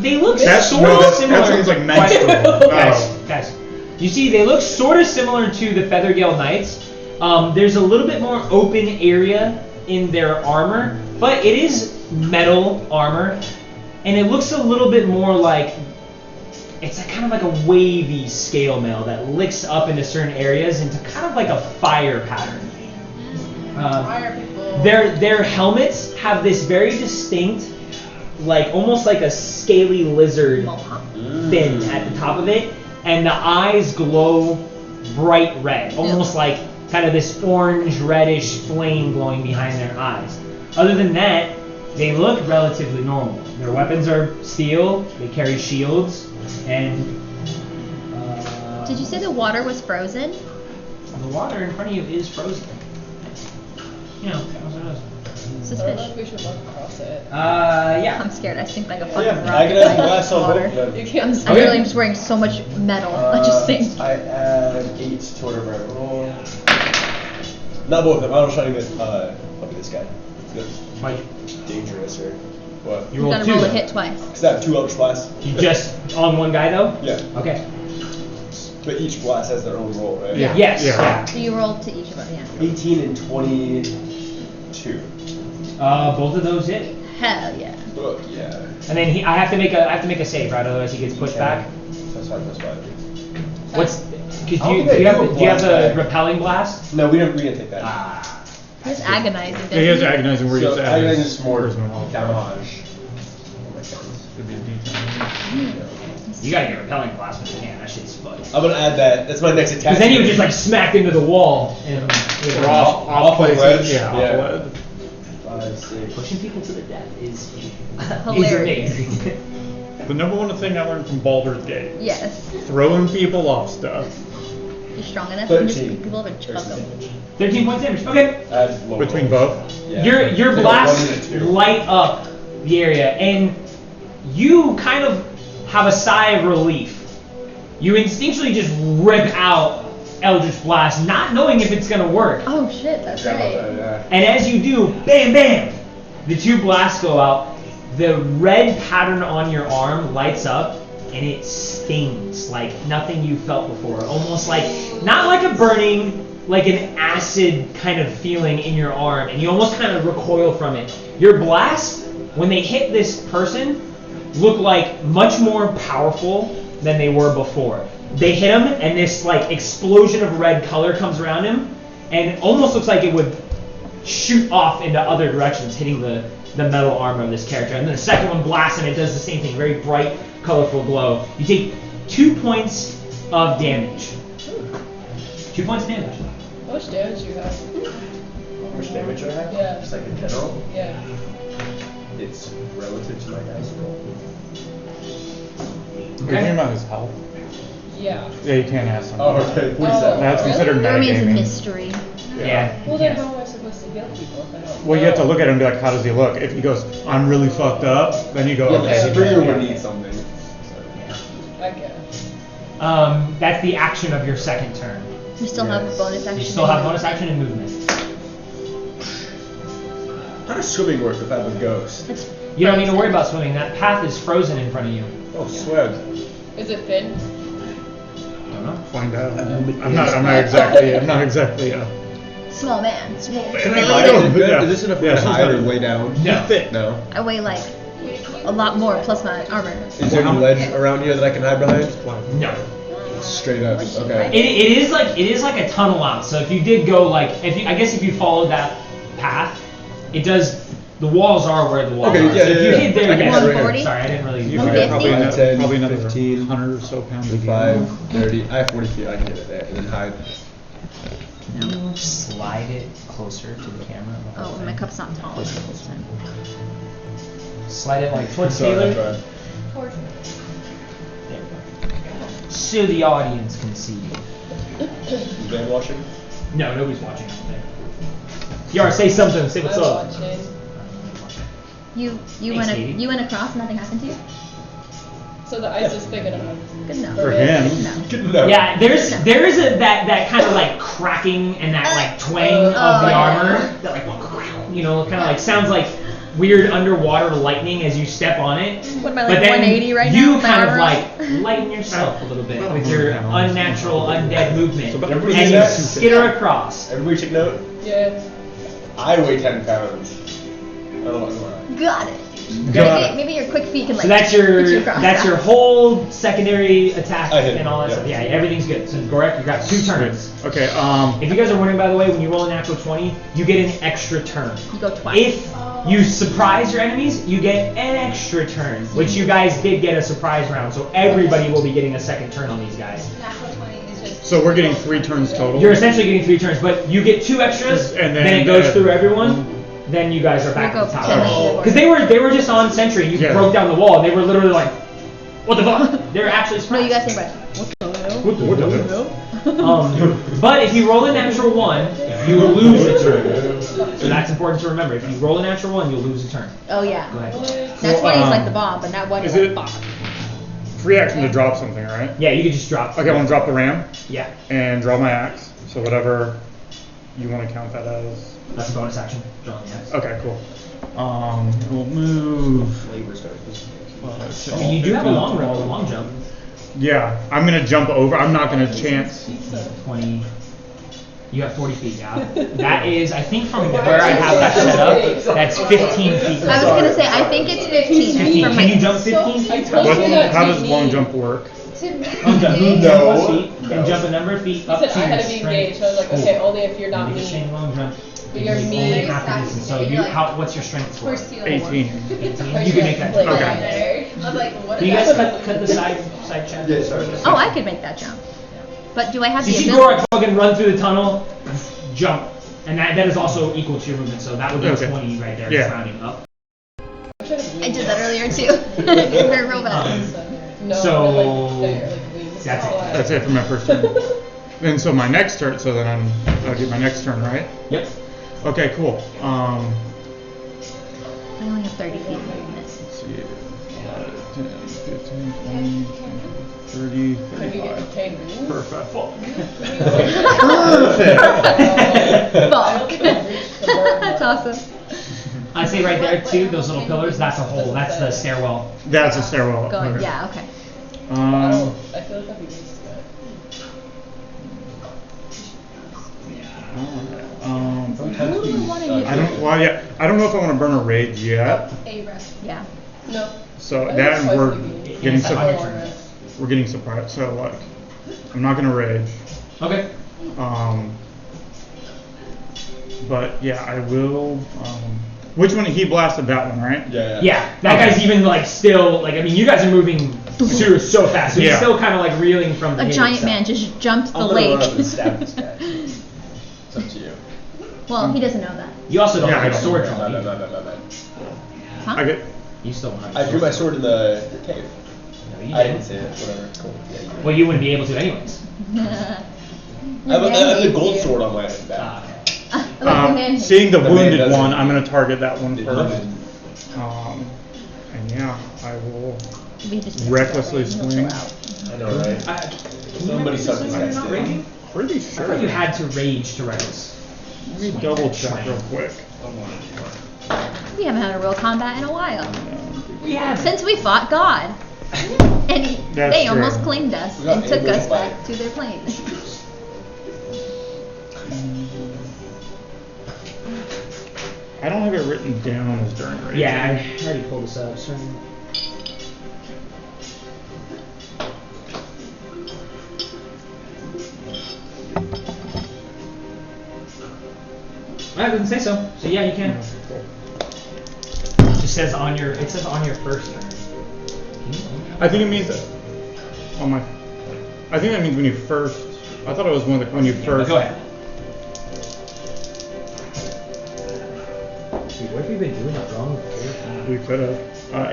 they look That's sort no, of that similar. sounds like menstrual. Guys, Oh. guys, you see, they look sort of similar to the Feathergale Knights, There's a little bit more open area in their armor, but it is metal armor, and it looks a little bit more like it's kind of like a wavy scale mail that licks up into certain areas into kind of like a fire pattern. Fire people. Their helmets have this very distinct, like almost like a scaly lizard fin at the top of it, and the eyes glow bright red, almost like kind of this orange reddish flame glowing behind their eyes. Other than that, they look relatively normal. Their weapons are steel, they carry shields, and Did you say the water was frozen? the water in front of you is frozen. You know, that's what it is. This I don't is know fish. if we should walk across it. Yeah. I'm scared. I stink like a Oh, fucking yeah, rock. I can add in glass on water. both of them. You can't. I'm literally just wearing so much metal. I just think. I add 8 to whatever I roll. Not both of them. I was trying to get, look at this guy. It's Mike, dangerous, or what? you You roll gotta 2. roll a though. hit twice. Because I have 2 eldritch blasts. You just on one guy though? Yeah. Okay. But each blast has their own roll, right? Yeah. Yes. Yeah. So you roll to each of them, yeah. 18 and 22. Both of those hit. Hell yeah. Oh, yeah. And then I have to make a save, right? Otherwise he gets pushed back. That's 5+5. What's? Cause I don't do think you I have do a do you have blast the back. repelling blast? No, we didn't take that. Ah. He's agonizing, doesn't Yeah, he has he? agonizing where he So has to add agonizing his is more charisma modifier. damage. Oh my goodness. Could be a D10. You gotta get repelling blast when you can. That shit's fun. I'm gonna add that. That's my next attack. Because then you would just like smack into the wall and Or off the places. ledge. Yeah, off Yeah. the ledge. 5, 6. pushing people to the death is Hilarious. amazing. The number one thing I learned from Baldur's Gate: Yes. throwing people off stuff. You're strong enough. You can just 13. pick people up and chuck them. 13 points damage. Okay. Add low Between rolls. both? Yeah. Your Like a blasts 1 and a 2. light up the area, and you kind of have a sigh of relief. You instinctually just rip out Eldritch Blast, not knowing if it's gonna work. Oh shit, that's Yeah, right. yeah. And as you do, bam, bam, the 2 blasts go out. The red pattern on your arm lights up, and it stings like nothing you felt before. Almost like, not like a burning, like an acid kind of feeling in your arm, and you almost kind of recoil from it. Your blasts, when they hit this person, look like much more powerful than they were before. They hit him, and this like explosion of red color comes around him, and it almost looks like it would shoot off into other directions, hitting the metal armor of this character. And then the second one blasts, and it does the same thing, very bright, colorful glow. You take 2 points of damage. 2 points of damage. How much damage do you have? How much damage I have? Yeah. Just like in general? Yeah. It's relative to my dice roll. You're talking about his health. Yeah. Yeah, you can't ask him. Oh, okay. 47. That's Really? considered That remains a metagaming. mystery. Yeah. Well, then yeah. how am I supposed to heal people if I don't Well, you have to know? look at him and be like, how does he look? If he goes, I'm really fucked up, then you go, Yeah, okay. the Springer would need something. I guess. That's the action of your second turn. You still have a bonus action. You still have bonus action and movement. How does swimming work if I have a ghost? It's You don't need to worry frozen. about swimming. That path is frozen in front of you. Oh, swim. Is it thin? I don't know. Find out. I'm not exactly, Small man. Small man. Can I Yeah. hide it? Yeah. Is this enough Yeah, to she's hide not- or lay down? No. No. I weigh like a lot more plus my armor. Is there any ledge around here that I can hide behind? No. Straight up. It Okay. It is like a tunnel out. So if you did go like if you followed that path, it does. The walls are where the walls Okay, are. yeah, so if yeah, you yeah. hid there, I can yes. hide right 140? here. Sorry, I didn't really. You Okay. figure probably, 10, probably another 15, 100 or so pounds a 25, game. 30. I have 40 feet. I can get it there and then hide. You slide it closer to the camera. Oh, my cup's not tall enough this time. Slide it like towards Sorry, Taylor. that's There we go. So the audience can see you. right. Van washing? No, nobody's watching out there. Yara, say something. Say what's I'm up. watching. You Thanks, Katie. you went across and nothing happened to you? So the ice is big enough. Good enough. For Good him. enough. Good enough. Yeah, there is that kind of like cracking and that like twang of the yeah. armor that like kind of like sounds like weird underwater lightning as you step on it. What am I, But like, then 180 right now you with my kind of armor like on? lighten yourself a little bit with your unnatural undead movement, So, everybody and do you that? skitter across. Everybody take note. Yeah. I weigh 10 pounds. I don't know why. Got it. Got Maybe, it. maybe your quick feet can like. So that's put you your across that's that. your whole secondary attack I hit and all that him, stuff. yeah. Yeah, everything's good. So Gorek, you got 2 turns. Okay. If you guys are wondering, by the way, when you roll a natural 20, you get an extra turn. You go twice. If you surprise your enemies, you get an extra turn, which you guys did get a surprise round. So everybody will be getting a second turn on these guys. Natural 20 is just. So we're getting 3 turns total. You're essentially getting 3 turns, but you get 2 extras, And then then it goes the- through everyone. Then you guys are back We'll at the go top. ten. Because they were just on sentry. You Yeah. broke down the wall, and they were literally like, "What the fuck?" They're actually No, surprised. you guys think about it. What the hell? What the hell? But if you roll a natural 1, you will lose a turn. So that's important to remember. If you roll a natural 1, you'll lose a turn. Oh yeah. Go ahead. That 20 is like um, the bomb, but that one is is it- like fuck. Free action to drop something, right? Yeah, you can just drop. Okay, I want to drop the ram Yeah, and draw my axe. So whatever you want to count that as. that's a bonus action. Drawing the axe. Okay, cool. We'll move. I mean, you do have a long jump. Yeah, I'm gonna jump over. I'm not gonna chance. 20. You have 40 feet, yeah. That is, I think, from where I have that set up, that's 15 feet. I was gonna say I think it's 15. 15. From Can you my- jump 15 feet? What, how does long jump work? Jump No. 10 feet and jump a number of feet He up said to I your had to be strength. engaged. I was like, okay, only if you're not You can me. chain long jump. But you're You me. only have to distance. So you, what's your strength score? 18. 18. You can make that. Okay. I was like, what Can is you guys that? cut the side chat? Yeah, sorry. Oh, I could make that jump. But do I have So you the see ability? Gorak fucking run through the tunnel, jump, and that is also equal to your movement. So that would be Okay. 20 right there, Yeah. just rounding up. I did that earlier too. They're real bad. No, So, like, wings. that's it. That's it for my first turn. Then so my next turn. So then I'll get my next turn, right? Yep. Okay, cool. I only have 30 feet of movement. Let's see. 10, 15, 20, 30, Have you get 35. the kangaroo? Perfect. Fuck. That's awesome. I'd say right there too, those little pillars, that's a hole, that's the stairwell. That's a stairwell. Going. Okay. Yeah. Okay. I feel like I'd be used to that. Sometimes we I don't. Well, yeah. I don't know if I want to burn a rage yet. A rest. Yeah. No. So I that was and we're twice thinking. getting Yes, I like surprised. it. We're getting surprised. So like, I'm not gonna rage. Okay. But yeah, I will. Which one? He blasted that one, right? Yeah. Yeah, that Okay. guy's even like still, like, I mean, you guys are moving so fast, so he's Yeah. still kind of like reeling from the A hit giant itself. man just jumped the I'm gonna run up lake. and stab this guy. It's up to you. Well, he doesn't know that. You also don't Yeah, have I a don't. sword No, drawn no, either. no. Huh? I get. You still don't have a I drew my drawn. sword in the cave. No, you I didn't. didn't see it. Whatever. Cool. Yeah, you did. Well, you wouldn't be able to anyways. I have a gold sword on my back. Ah, okay. Seeing the The man wounded doesn't- one, I'm gonna target that one It first. doesn't- And yeah, I will. We just Recklessly he'll swing. chill out. I know, right? Can you Somebody have suck this this when guy's you're not dick. raging? Pretty I sure. thought you had to rage to reckless. Let me double check real quick. We haven't had a real combat in a while. We have. Since we fought God. And That's they true. almost claimed us We got and took ambushed us by back to their plane. I don't have it written down as during rage. Yeah, I already pulled this up. So. Well, it doesn't say so. So yeah, you can. It just says on your. It says on your first turn. I think it means on my. I think that means when you first. I thought it was when you Yeah, first. but go ahead. Dude, what have you been doing wrong? We could have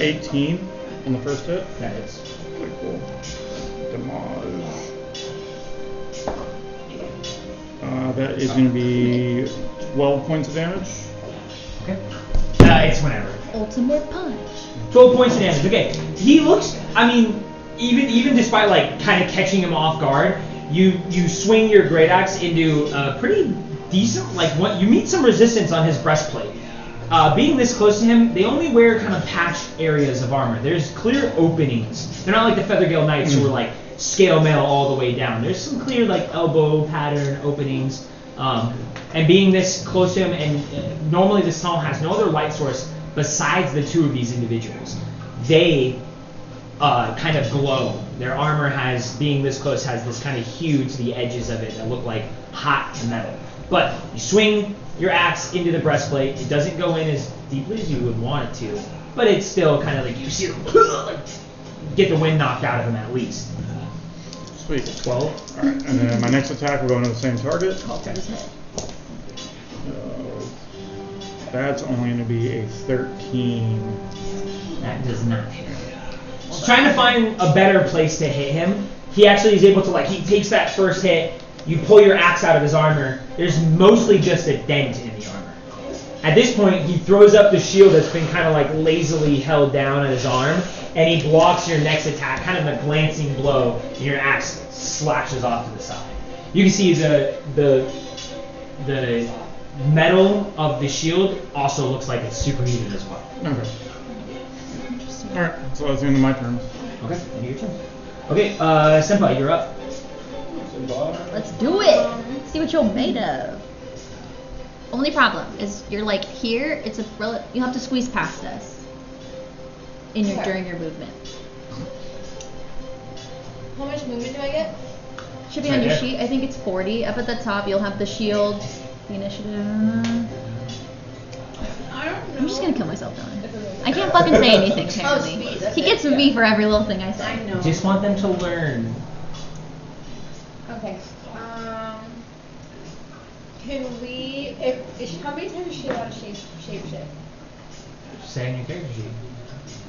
18 on the first hit. That is. Okay, cool. Damage. That is going to be 12 points of damage. Okay. It's whenever. Ultimate punch. 12 points of damage. Okay. He looks. I mean, even despite like kind of catching him off guard, you swing your great axe into pretty decent. Like what you meet some resistance on his breastplate. being this close to him, they only wear kind of patched areas of armor. There's clear openings. They're not like the Feathergale Knights who are like scale mail all the way down. There's some clear like elbow pattern openings. And being this close to him, and normally this tunnel has no other light source besides the two of these individuals. They kind of glow. Their armor being this close, has this kind of hue to the edges of it that look like hot metal. But you swing your axe into the breastplate. It doesn't go in as deeply as you would want it to, but it's still kind of like you see him get the wind knocked out of him at least. Sweet. 12. All right, and then my next attack will go into the same target. Okay. That's only going to be a 13. That does not hit. He's trying to find a better place to hit him. He actually is able to, like, he takes that first hit, you pull your axe out of his armor, there's mostly just a dent in the armor. At this point, he throws up the shield that's been kind of like lazily held down at his arm, and he blocks your next attack, kind of a glancing blow, and your axe slashes off to the side. You can see the metal of the shield also looks like it's superheated as well. Okay. Alright, so that's the end of my turn. Okay, end of your turn. Okay, Senpai, you're up. Let's do it. See what you're made of. Only problem is you're like here. It's you have to squeeze past us during your movement. How much movement do I get? Should be on your sheet. I think it's 40. Up at the top, you'll have the shield, the initiative. I don't know. I'm just gonna kill myself, Dylan. I can't fucking say anything. Apparently, speed, that's he gets it, me for every little thing I say. I know. Just want them to learn. Okay. Can we? How many times is she allowed to shape shift? Say on your character sheet.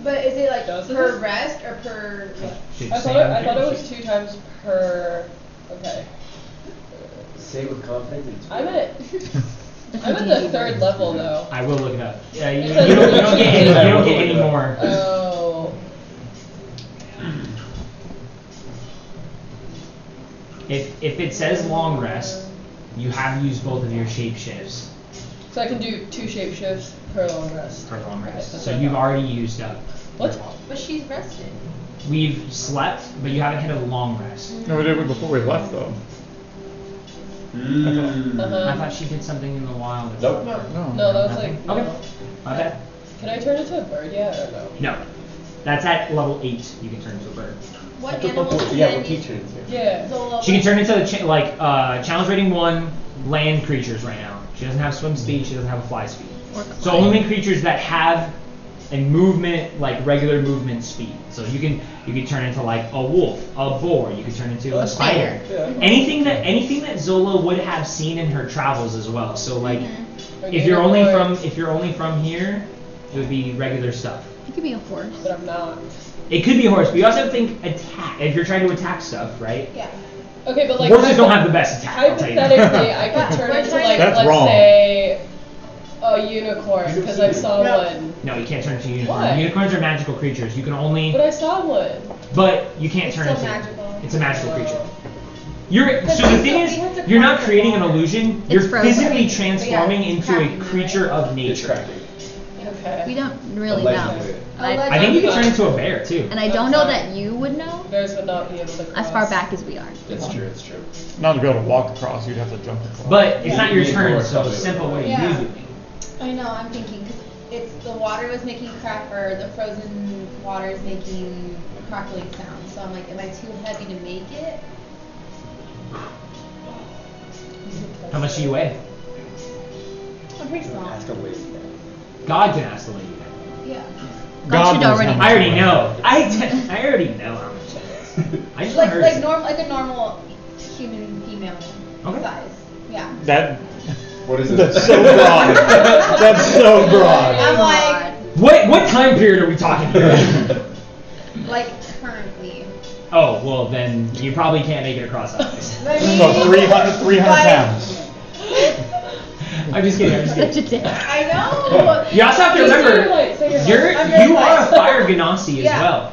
But is it like Does it? per rest or per what? Should I say thought on it, your I thought it character was sheet. 2 times per. Okay. Say with confidence. I'm at the 3rd level though. I will look it up. Yeah, you It says- don't get any more. Oh. If it says long rest, you have used both of your shape shifts So I can do 2 shape shifts per long rest. for long Okay, rest. that's So what I you've thought. already used up. What? But she's rested. We've slept, but you haven't hit a long rest. No, we did it before we left, though. I thought she did something in the wild. Nope. No. No, that was Nothing? like. Okay. My bad. Can I turn into a bird yet or no? No. That's at level 8. You can turn into a bird. What What the fuck animals was- yeah, can what teacher is here? Yeah. Zola? She can turn into challenge rating 1 land creatures right now. She doesn't have swim speed. She doesn't have a fly speed. So only creatures that have a movement, like regular movement speed. So you can turn into like a wolf, a boar. You could turn into a spider. Yeah. Anything that Zola would have seen in her travels as well. So like, Or if you're only unicorn. from here, it would be regular stuff. It could be a horse. But I'm not. It could be a horse, but you also have to think attack. If you're trying to attack stuff, right? Yeah. Okay, but like. Horses don't have the best attack. I'll tell you that. Hypothetically, I could turn We're into trying like, That's let's wrong. say, a unicorn because I saw No. one. No, you can't turn into a unicorn. Why? Unicorns are magical creatures. You can only, But I saw one. but you can't It's turn still into. magical. It's a magical Oh. creature. Because So the we thing have to is, you're not craft creating it. an illusion. You're frozen. physically But transforming yeah, it's into a cracking, creature right? of It's nature. cracking. Okay. We don't really Allegedly. know. And I think you can turn into a bear too. and I don't know that you would know Bears would not be able to cross. as far back as we are. It's true, it's true. Not to be able to walk across, you'd have to jump across. But it's not your Yeah. turn, so a simple way Yeah. to use it. I know. I'm thinking because it's the water was making crack, or the frozen water is making a crackling sound. So I'm like, am I too heavy to make it? How much do you weigh? I'm pretty small. Ask a lady. God can ask the lady. Yeah. God should knows already how much I already you weigh. know. I already know how much it is. I just want her to Like say- a normal human female Okay. size. Yeah. That. What is it? That's so broad. That's so broad. I'm like, What time period are we talking here? like currently. Oh, well then you probably can't make it across ice. I mean, So 300 but- pounds. I'm just kidding. I'm just Such a kidding. dick. I know. You also have to Just say your remember, height, say your height. I'm you very are a light. fire ganassi as Yeah. well.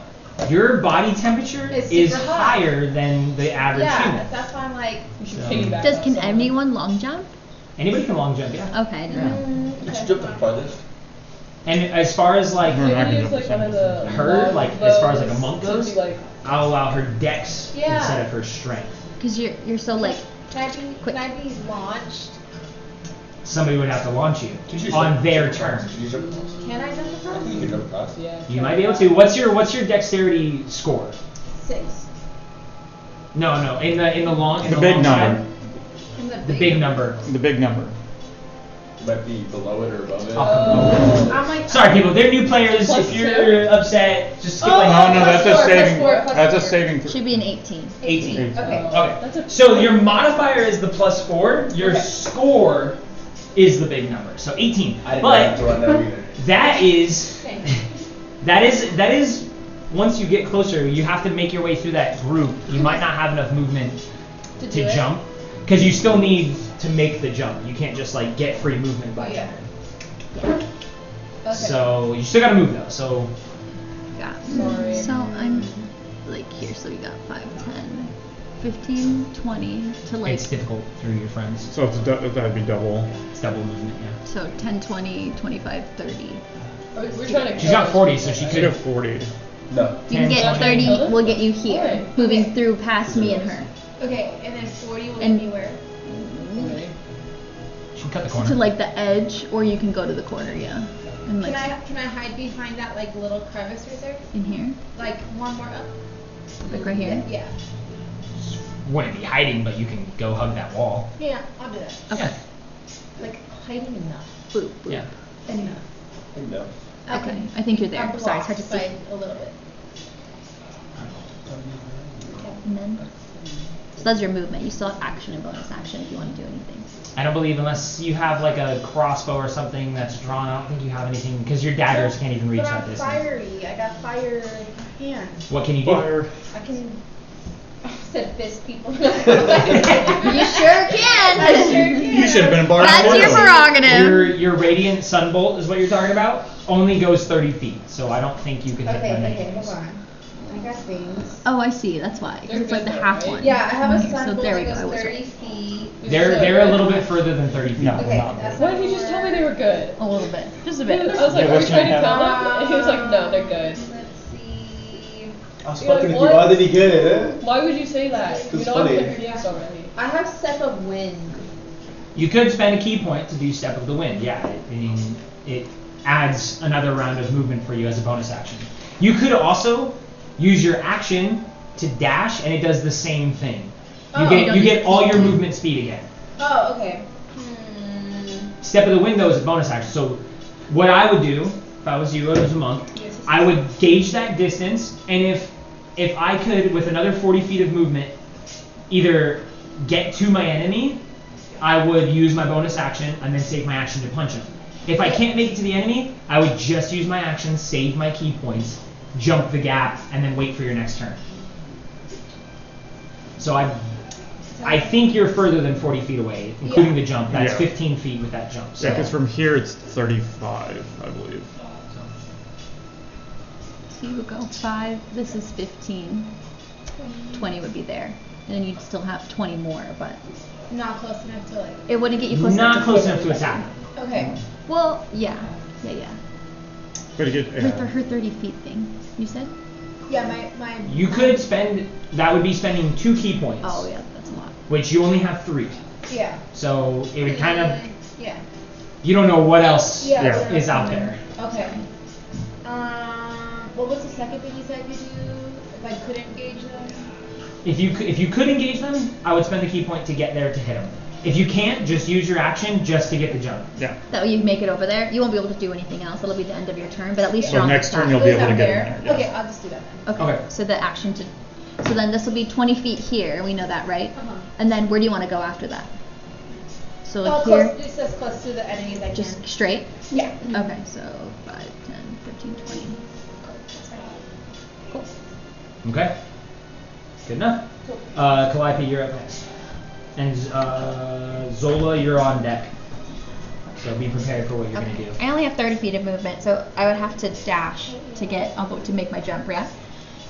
Your body temperature It's is super hot. higher than the average Yeah, human. that's why I'm like. You should So- piggyback Can off someone. anyone long jump? Anybody can long jump, yeah. Okay, I didn't know. Did you jump the farthest? And as far as like We're not Maybe gonna use like one of the her, long like as far as like a bows monk to goes, be like, I'll allow her dex Yeah. instead of her strength. Because you're so like, Can I be launched? Somebody would have to launch you Use your on jump- their jump turn. across. Use your jump across. Can I jump I across? think you can jump across. yeah. You might be able to. What's your dexterity score? 6. No, in the long in The the big long number. side, the big number. The big number. It might be below it or above it. Oh. I'm like. Sorry, people. They're new players. Plus If you're two? upset, just skip Oh, like No, plus that's a four, plus saving. four, plus That's a four. saving. should be an 18. 18. Okay. Okay. That's a So your modifier is the +4. Your Okay. score is the big number. So 18. I didn't know But to run down either. that is Okay. that is once you get closer, you have to make your way through that group. You might not have enough movement To to do it? jump because you still need to make the jump. You can't just like get free movement by Oh, yeah. jumping. Okay. So you still got to move though. So Yeah. Sorry. So I'm like here, so we got 5, 10, 15, 20 to like, it's difficult through your friends. So that'd be double. It's double movement. Yeah. so 10, 20, 25, 30. We're trying to. She's got 40, so she Should could. have 40. No. You can 10, get 20. 30, Total? we'll get you here, Okay. moving Okay. through past me and her. Okay, and then 40 will And- get me where? Okay. She can cut the corner. To like the edge, or you can go to the corner, yeah. And like Can I hide behind that like little crevice right there? in here, Like one more up? like right here. Yeah. Wouldn't be hiding, but you can go hug that wall. Yeah, I'll do that. Okay. Like hiding enough. Boop, boop. Yeah. Enough. No. Okay, I think you're there. I'm Sorry, it's hard to blocked see. by a little bit. And then, so that's your movement. You still have action and bonus action if you want to do anything. I don't believe unless you have like a crossbow or something that's drawn. I don't think you have anything because your daggers can't even reach But that I'm distance. fiery. I got fire hands. What can you do? Fire. I can. I said fist people. You sure can. I sure can. You should have been a bard. That's your prerogative. Your radiant sunbolt is what you're talking about. Only goes 30 feet, so I don't think you can hit Okay, them okay, anyways. hold on. I got things. Oh, I see. That's why. 'Cause They're it's like the good though, half right? one. Yeah, I have a Okay, so sunbolt there we go. that I goes was 30 right. feet. They're a little bit further than 30 feet. No. Okay, Not that's Why not did you just tell me they were good? A little bit, just a I bit. was like, Yeah, are you what's trying to gonna tell them? And he was like, no, they're good. Let's see. I was You're fucking like, with you. what? Why did he get it? Why would you say that? You It's know funny. I put your names already. I have step of wind. You could spend a key point to do Step of the Wind. Yeah, I mean, it adds another round of movement for you as a bonus action. You could also use your action to dash, and it does the same thing. Oh, You you get don't you use get the all key your point. movement speed again. Oh, okay. Step of the Wind though is a bonus action. So what I would do if I was you as a monk, Yes. I would gauge that distance, and if I could with another 40 feet of movement either get to my enemy, I would use my bonus action and then save my action to punch him. If I can't make it to the enemy, I would just use my action, save my key points, jump the gap, and then wait for your next turn. So I think you're further than 40 feet away, including Yeah. the jump. That's Yeah. 15 feet with that jump. So. Yeah, because from here it's 35, I believe. So you would go 5. This is 15. 20 would be there, and then you'd still have 20 more, but Not close enough to like. it wouldn't get you close Not enough close hit enough to anybody. attack. Okay. Well, yeah. But to get, For her 30 feet thing, you said? Yeah, my. You could spend, that would be spending 2 key points. Oh yeah, that's a lot. Which you only have 3. Yeah. So it would kind of, Yeah. you don't know what else Yeah. Yeah. whatever. is out there. Okay. What was the second thing you said you do if I couldn't gauge them? If you could engage them, I would spend the key point to get there to hit them. If you can't, just use your action just to get the jump. yeah. That way you make it over there. You won't be able to do anything else. It'll be the end of your turn, but at least So you're on next the turn side. you'll be Is able to that get fair? in there. Okay, Yeah. I'll just do that then. Okay. Okay. So the action to. So then this will be 20 feet here. We know that, right? Uh-huh. And then where do you want to go after that? So Oh, here, close. It says close to the enemies I just can. straight. Yeah. Okay. So 5, 10, 15, 20. Cool. Okay? Good enough. Cool. Calliope, you're up next. And Zola, you're on deck. So be prepared for what you're going to do. I only have 30 feet of movement, so I would have to dash to get to make my jump. Yeah.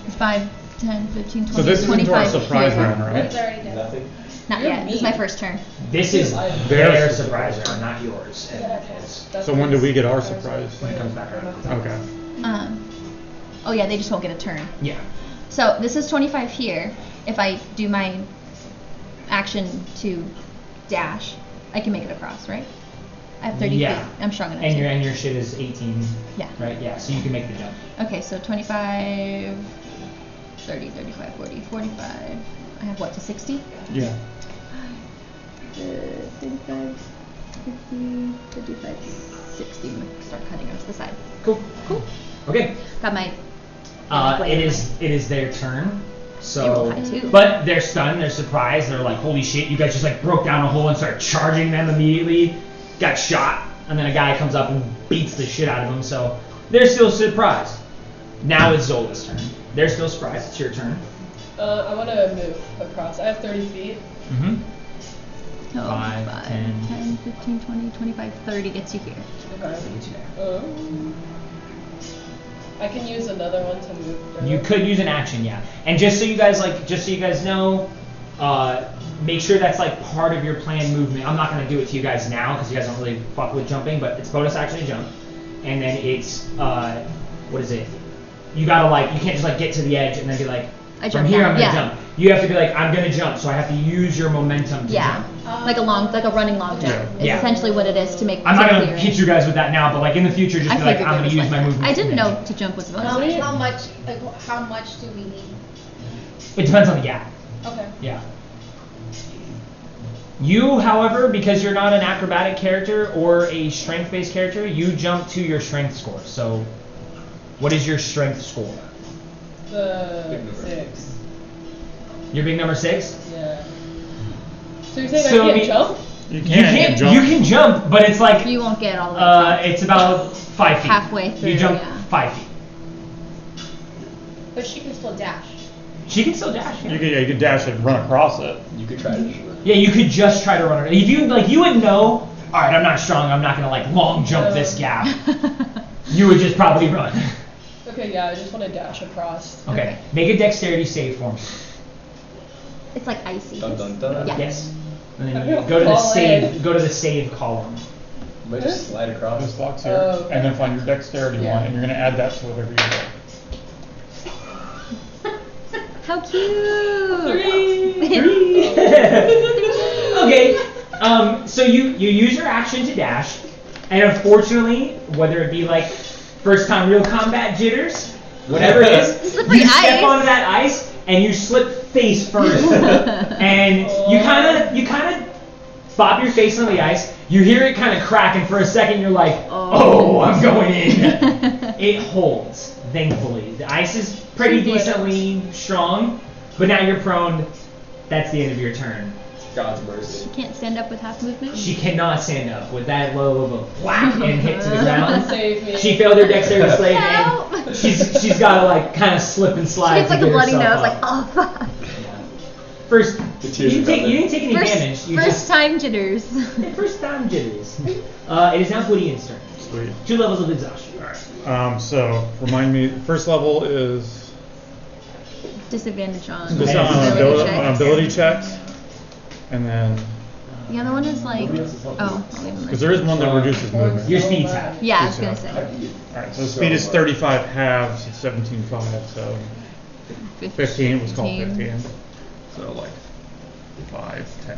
It's 5, 10, 15, 20, So this is into our 25 surprise here. round, right? It's already done. Nothing. Not You're yet. This is my mean. first turn. This is Their their surprise. surprise round, not yours. And his. So when do we get our surprise? When it comes back around. Okay. Oh yeah, they just won't get a turn. Yeah. So this is 25 here. If I do my action to dash, I can make it across, right? I have 30 Yeah. feet. I'm strong enough And to. your shit is 18. Yeah. Right. Yeah. So you can make the jump. Okay, so 25, 30, 35, 40, 45. I have what, to 60? Yeah. 35, 50, 55, 60. I'm gonna start cutting onto the side. Cool. Cool. Okay. Got my. It is their turn. They roll So, high too. but they're stunned, they're surprised, they're like, holy shit! You guys just like broke down a hole and started charging them immediately. Got shot, and then a guy comes up and beats the shit out of them. So they're still surprised. Now it's Zola's turn. They're still surprised. It's your turn. I want to move across. I have 30 feet. Mm-hmm. Oh, 5, 10. 10, 15, 20, 25, 30 gets you here. Okay. Get you there. I can use another one to move. You could use an action, yeah. And just so you guys know, make sure that's like part of your planned movement. I'm not gonna do it to you guys now because you guys don't really fuck with jumping, but it's bonus action to jump. And then it's what is it? You gotta like you can't just like get to the edge and then be like I from jump here down, I'm gonna yeah. jump. You have to be like I'm gonna jump, so I have to use your momentum to Yeah. jump. Like a running long jump. It's Yeah. essentially what it is to make. I'm not gonna clear. hit you guys with that now, but like in the future, just I be like figured I'm it gonna was use like my that. movement. I didn't and know then to jump was a bonus How action. much do we need? It depends on the gap. Okay. Yeah. You, however, because you're not an acrobatic character or a strength-based character, you jump to your strength score. So, what is your strength score? The 6. Your big number 6? Yeah. So you're saying So I can't we- jump? You can jump. You can jump, but it's like You won't get all the way across. it's about 5 feet. Halfway through, You jump yeah. 5 feet. But she can still dash. She can still dash. Yeah. You could dash and run across it. You could try to. Yeah, you could just try to run it. If you you would know. All right, I'm not strong. I'm not gonna like long jump this gap. You would just probably run. Okay, yeah, I just want to dash across. Okay. Make a dexterity save for me. It's like icy. Dun dun dun. Yeah. Yes. And I then feel you go to the fall save. in. Go to the save column. You might just slide across. This box here, Oh, okay. and then find your dexterity Yeah. one, and you're gonna add that to whatever you get. How cute! Okay. So you use your action to dash, and unfortunately, whether it be like first time real combat jitters, whatever it is, Slippery you step ice. onto that ice and you slip face first, and you kind of bop your face on the ice. You hear it kind of crack, and for a second you're like, "Oh, I'm going in." It holds, thankfully. The ice is pretty decently strong, but now you're prone. That's the end of your turn. God's mercy. You can't stand up with half movement? She cannot stand up with that low of a whack and hit to the ground. Save me. She failed her dexterity save, Help! and she's got to like kind of slip and She slide. gets like to a get bloody herself nose, like, up. oh fuck. First, The you tears didn't are take coming. any damage. You First just time jitters. first time jitters. It is now Gwydion's turn. Sweet. 2 levels of exhaustion. So remind me, first level is Disadvantage on this Okay. on ability ability, on checks. ability checks, and then The other one is like, oh, I'll leave them because there. there is one that reduces movement. Your speed's half. Yeah, I was gonna I'd say. be All right, so speed is 35 halves, it's 17.5, so 15 was called 15. So like 5, 10,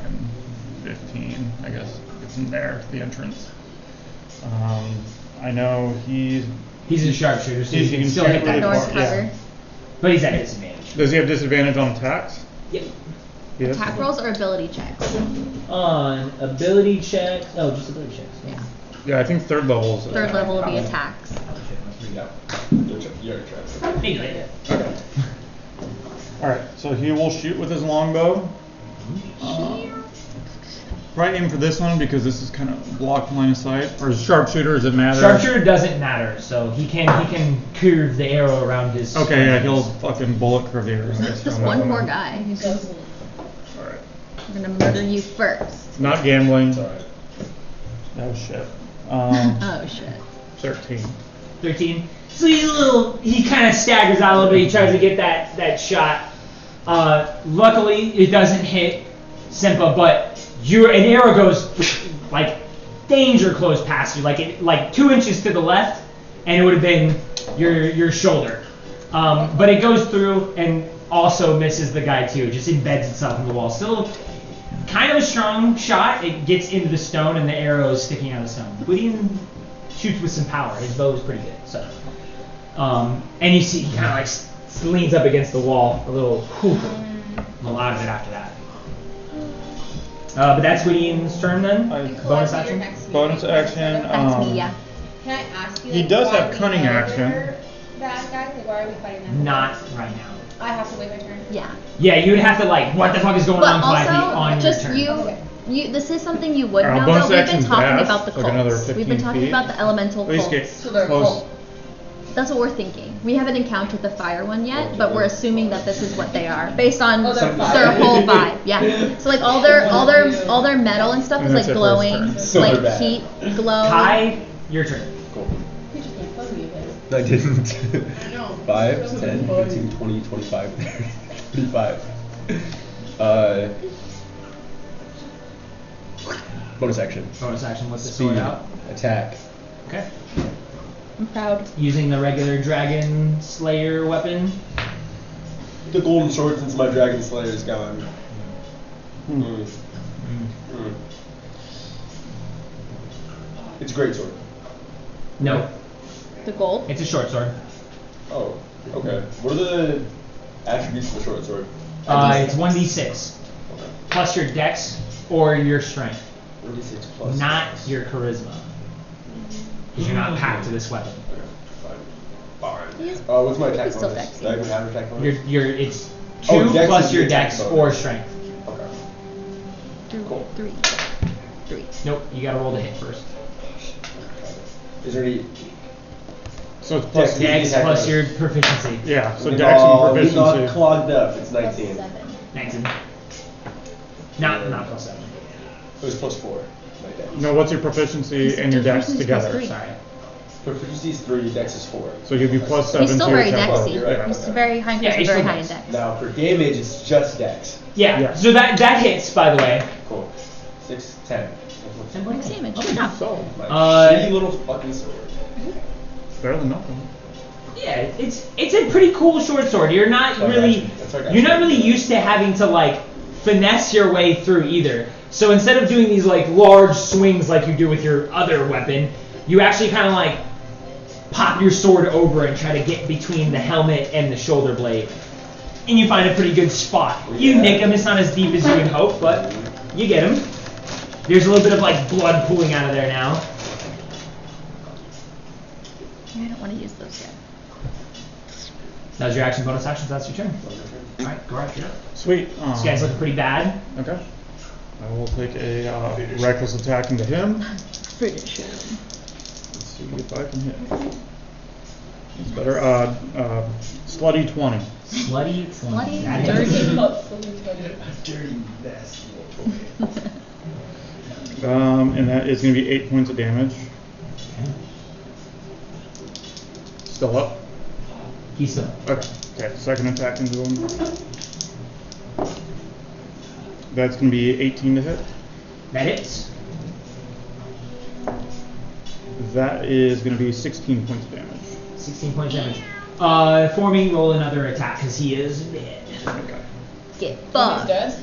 15, I guess it's in there, the entrance. I know he's He's a sharpshooter, so He he can can still shoot hit that. really Doors far, yeah. cover. But he's at disadvantage. does he have disadvantage on attacks? Yep. He does? Attack rolls or ability checks? On ability checks. Oh, just ability checks. Yeah. Yeah, I think third level is Third level will be attacks. Yeah. You're trapped. Maybe later. Okay. All right, so he will shoot with his longbow. Probably aim for this one because this is kind of blocked line of sight. Or is sharpshooter? Does it matter? Sharpshooter doesn't matter, so he can curve the arrow around his. Okay, yeah, he'll fucking bullet curve the arrow. Just one poor guy who's just All right. gonna murder you first. Not gambling. It's alright. Oh shit. Oh shit. 13. 13. So he kind of staggers out a little bit. He tries to get that shot. Luckily, it doesn't hit. Senpa, but an arrow goes like danger close past you, like 2 inches to the left, and it would have been your shoulder. But it goes through and also misses the guy too. It just embeds itself in the wall. Still kind of a strong shot. It gets into the stone, and the arrow is sticking out of the stone. Gwydion shoots with some power. His bow is pretty good. So, and you see he kind of like leans up against the wall a little. Whew, a lot of it after that. But that's Gwydion's turn then. Bonus action. Bonus action. That's me, yeah. Can I ask you? He like, does why have we cunning know action. they're bad guys? Like, why are we fighting them? Not right now. I have to wait my turn. Yeah. Yeah, you would have to like, what the fuck is going But on quietly on also, your just turn. you. This is something you would know. bonus Though we've been action's talking dash, about the like another cults. We've been 15 talking feet. about the elemental At least cults. get So they're close. cult. That's what we're thinking. We haven't encountered the fire one yet, but we're assuming that this is what they are based on Oh, they're their fire. whole vibe. Yeah. So like all their metal and stuff is And like that's their first glowing, turn. like Silverback. heat glow. Kai, your turn. Cool. You just been fuzzy again. No, I didn't. know. 5, 10, 15, 20, 25, 30, 35. Bonus action. Bonus action with the sword Speed. out. Attack. Okay. I'm proud. Using the regular dragon slayer weapon. The golden sword since my dragon slayer is gone. It's a great sword. No, The gold. it's a short sword. Oh, okay. What are the attributes of the short sword? It's 1d6 plus your dex or your strength, 1d6 plus. not your charisma, because you're not packed to this weapon. Okay, fine. He is- What's my attack he's still bonus? dexy. Do I even have an attack bonus? It's 2 Oh, dex plus is your the attack dex bonus. or strength. Okay. Cool. Three. Nope, you gotta roll the hit first. Is there any? So it's plus. Dex. Dex attack plus bonus. your proficiency. Yeah. So We dex got- and we got proficiency. clogged up. It's 19. 19. Not plus 7. It was plus 4. My dex. No, what's your proficiency and your dex Proficiency's plus together? 3. Sorry. Proficiency is 3. Dex is 4. So you'd be plus 7 He's still to your very attack roll. dexy. You're right. He's very high in Yeah, charisma, he's very still high in dex. dex. Now for damage, it's just dex. Yeah. Yeah. So that hits, by the way. Cool. 6, 10. 10 Max damage. Oh, Good job. solid. My Uh, shitty little fucking sword. Better than nothing. Yeah, it's a pretty cool short sword. You're not That's really what I got you're you. not really used to having to like finesse your way through either. So instead of doing these like large swings like you do with your other weapon, you actually kind of like pop your sword over and try to get between the helmet and the shoulder blade. And you find a pretty good spot. You Yeah. nick him. It's not as deep as you would hope, but you get him. There's a little bit of like blood pooling out of there now. I don't want to use those yet. That was your action, bonus action, so that's your turn. Alright, go right, you're up. Sweet. This guy's looking pretty bad. Okay. I will take a reckless attack into him. Finish him. Let's see if I can hit. It's better. Slutty 20. Slutty 20. Slutty, That dirty. hits. Dirty, nasty little boy. And that is going to be 8 points of damage. Still up. He's still. Okay. Okay. Second attack into him. That's going to be 18 to hit. That hits. That is going to be 16 points of damage. 16 points damage. For me, roll another attack because he is dead. Okay. Get He's fucked. dead?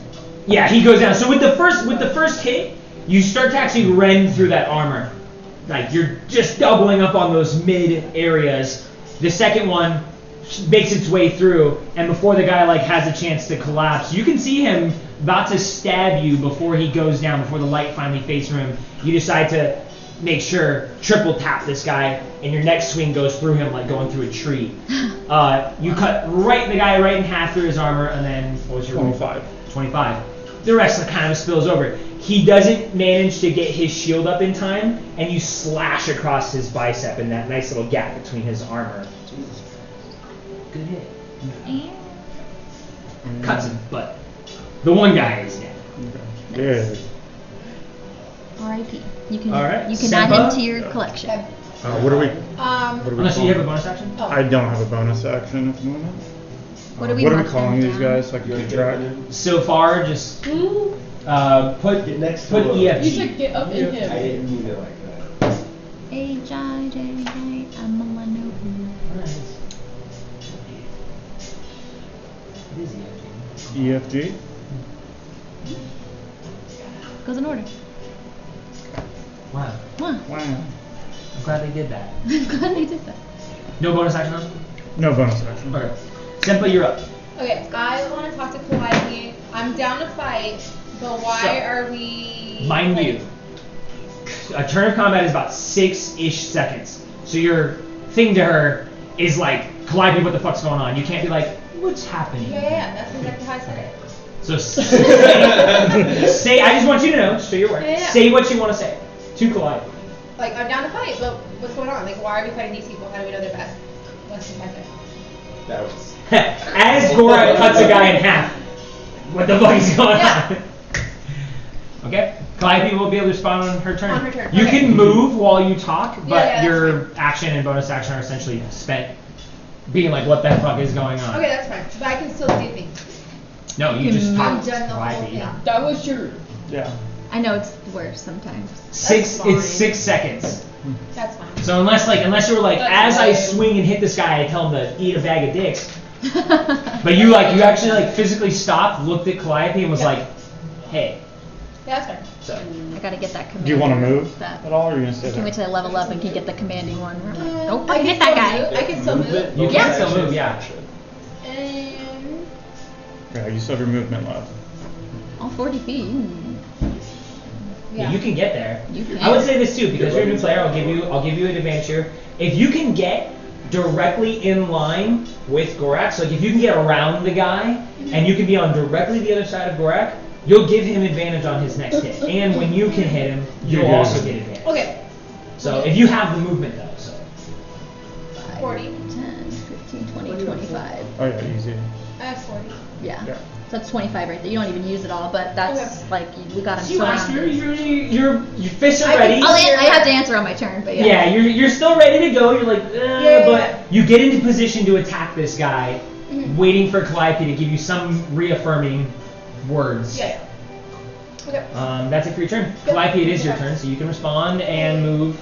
Yeah, he goes down. So with the first hit, you start to actually rend through that armor. Like you're just doubling up on those mid areas. The second one makes its way through, and before the guy like has a chance to collapse, you can see him about to stab you before he goes down. Before the light finally fades from him, you decide to make sure triple tap this guy, and your next swing goes through him like going through a tree. You cut the guy right in half through his armor, and then what was your 25. 25. The rest kind of spills over. He doesn't manage to get his shield up in time, and you slash across his bicep in that nice little gap between his armor. Good hit. Cuts him, but the one guy is dead. Okay. Yeah. R.I.P. You can All right, you can add Senpa? him to your collection. What are we? What are we Unless you have a calling- bonus action. I don't have a bonus action at the moment. What do we What are we mark calling them these down? guys so I can keep track? So far, just Get next put to him. EFG. You should get up in I him. didn't mean it like that. H-I-J-K, I'm a no. Nice. It is EFG. EFG. Goes in order. Wow. Wow. Wow. I'm glad they did that. I'm glad they did that. No bonus action on? No bonus action. Okay. Senpai, you're up. Okay, I want to talk to Calliope. I'm down to fight, but why So, are we? Mind like, you, a turn of combat is about 6-ish seconds. So your thing to her is like, Calliope, what the fuck's going on? You can't be like, what's happening? Yeah, that's exactly how I said it. So say, I just want you to know, so you're aware. Yeah. Say what you want to say to Calliope. Like, I'm down to fight, but what's going on? Like, why are we fighting these people? How do we know they're bad? What's the message? That was. As Gorak cuts a guy in half, what the fuck is going on? Okay? Calliope will be able to respond on her turn. On her turn, You okay. can move while you talk, but Yeah, that's your action and bonus action are essentially spent being like, what the fuck is going on? Okay, that's fine. But I can still do things. No, you just I've talk. done the whole Calliope, thing. yeah. That was your. Yeah. I know it's worse sometimes. It's fine. 6 seconds. That's fine. So unless you were like, That's as I fine. swing and hit this guy, I tell him to eat a bag of dicks. But you actually like physically stopped, looked at Calliope, and was Yeah. like, hey. Yeah, that's fine. So I gotta get that command. Do you want to move That. at all, or are you gonna stay Can wait there? till I level up and can get the commanding one. Where I'm like, I nope, can hit that guy. still move. I can still move. you can still move, yeah. Yeah, you still have your movement left. All 40 feet. Yeah, you can get there. You can. I would say this too, because you're a new player. I'll give you an advantage here. If you can get directly in line with Gorak, so like if you can get around the guy and you can be on directly the other side of Gorak, you'll give him advantage on his next hit. And when you can hit him, you'll You're also good. get advantage. Okay. So if you have the movement though, so 5, 40. 10, 15, 20, 25. Uh, Oh yeah, easy. I have 40. Yeah. Yeah. So that's 25 right there. You don't even use it all, but that's Okay. like, we got him you asked, surrounded. your fists are I can- ready. I have to answer on my turn, but yeah. Yeah, you're still ready to go. You're like, Yeah. but you get into position to attack this guy, Mhm. waiting for Calliope to give you some reaffirming words. Yeah. Okay. That's it for your turn. Calliope, it is your turn, so you can respond and move.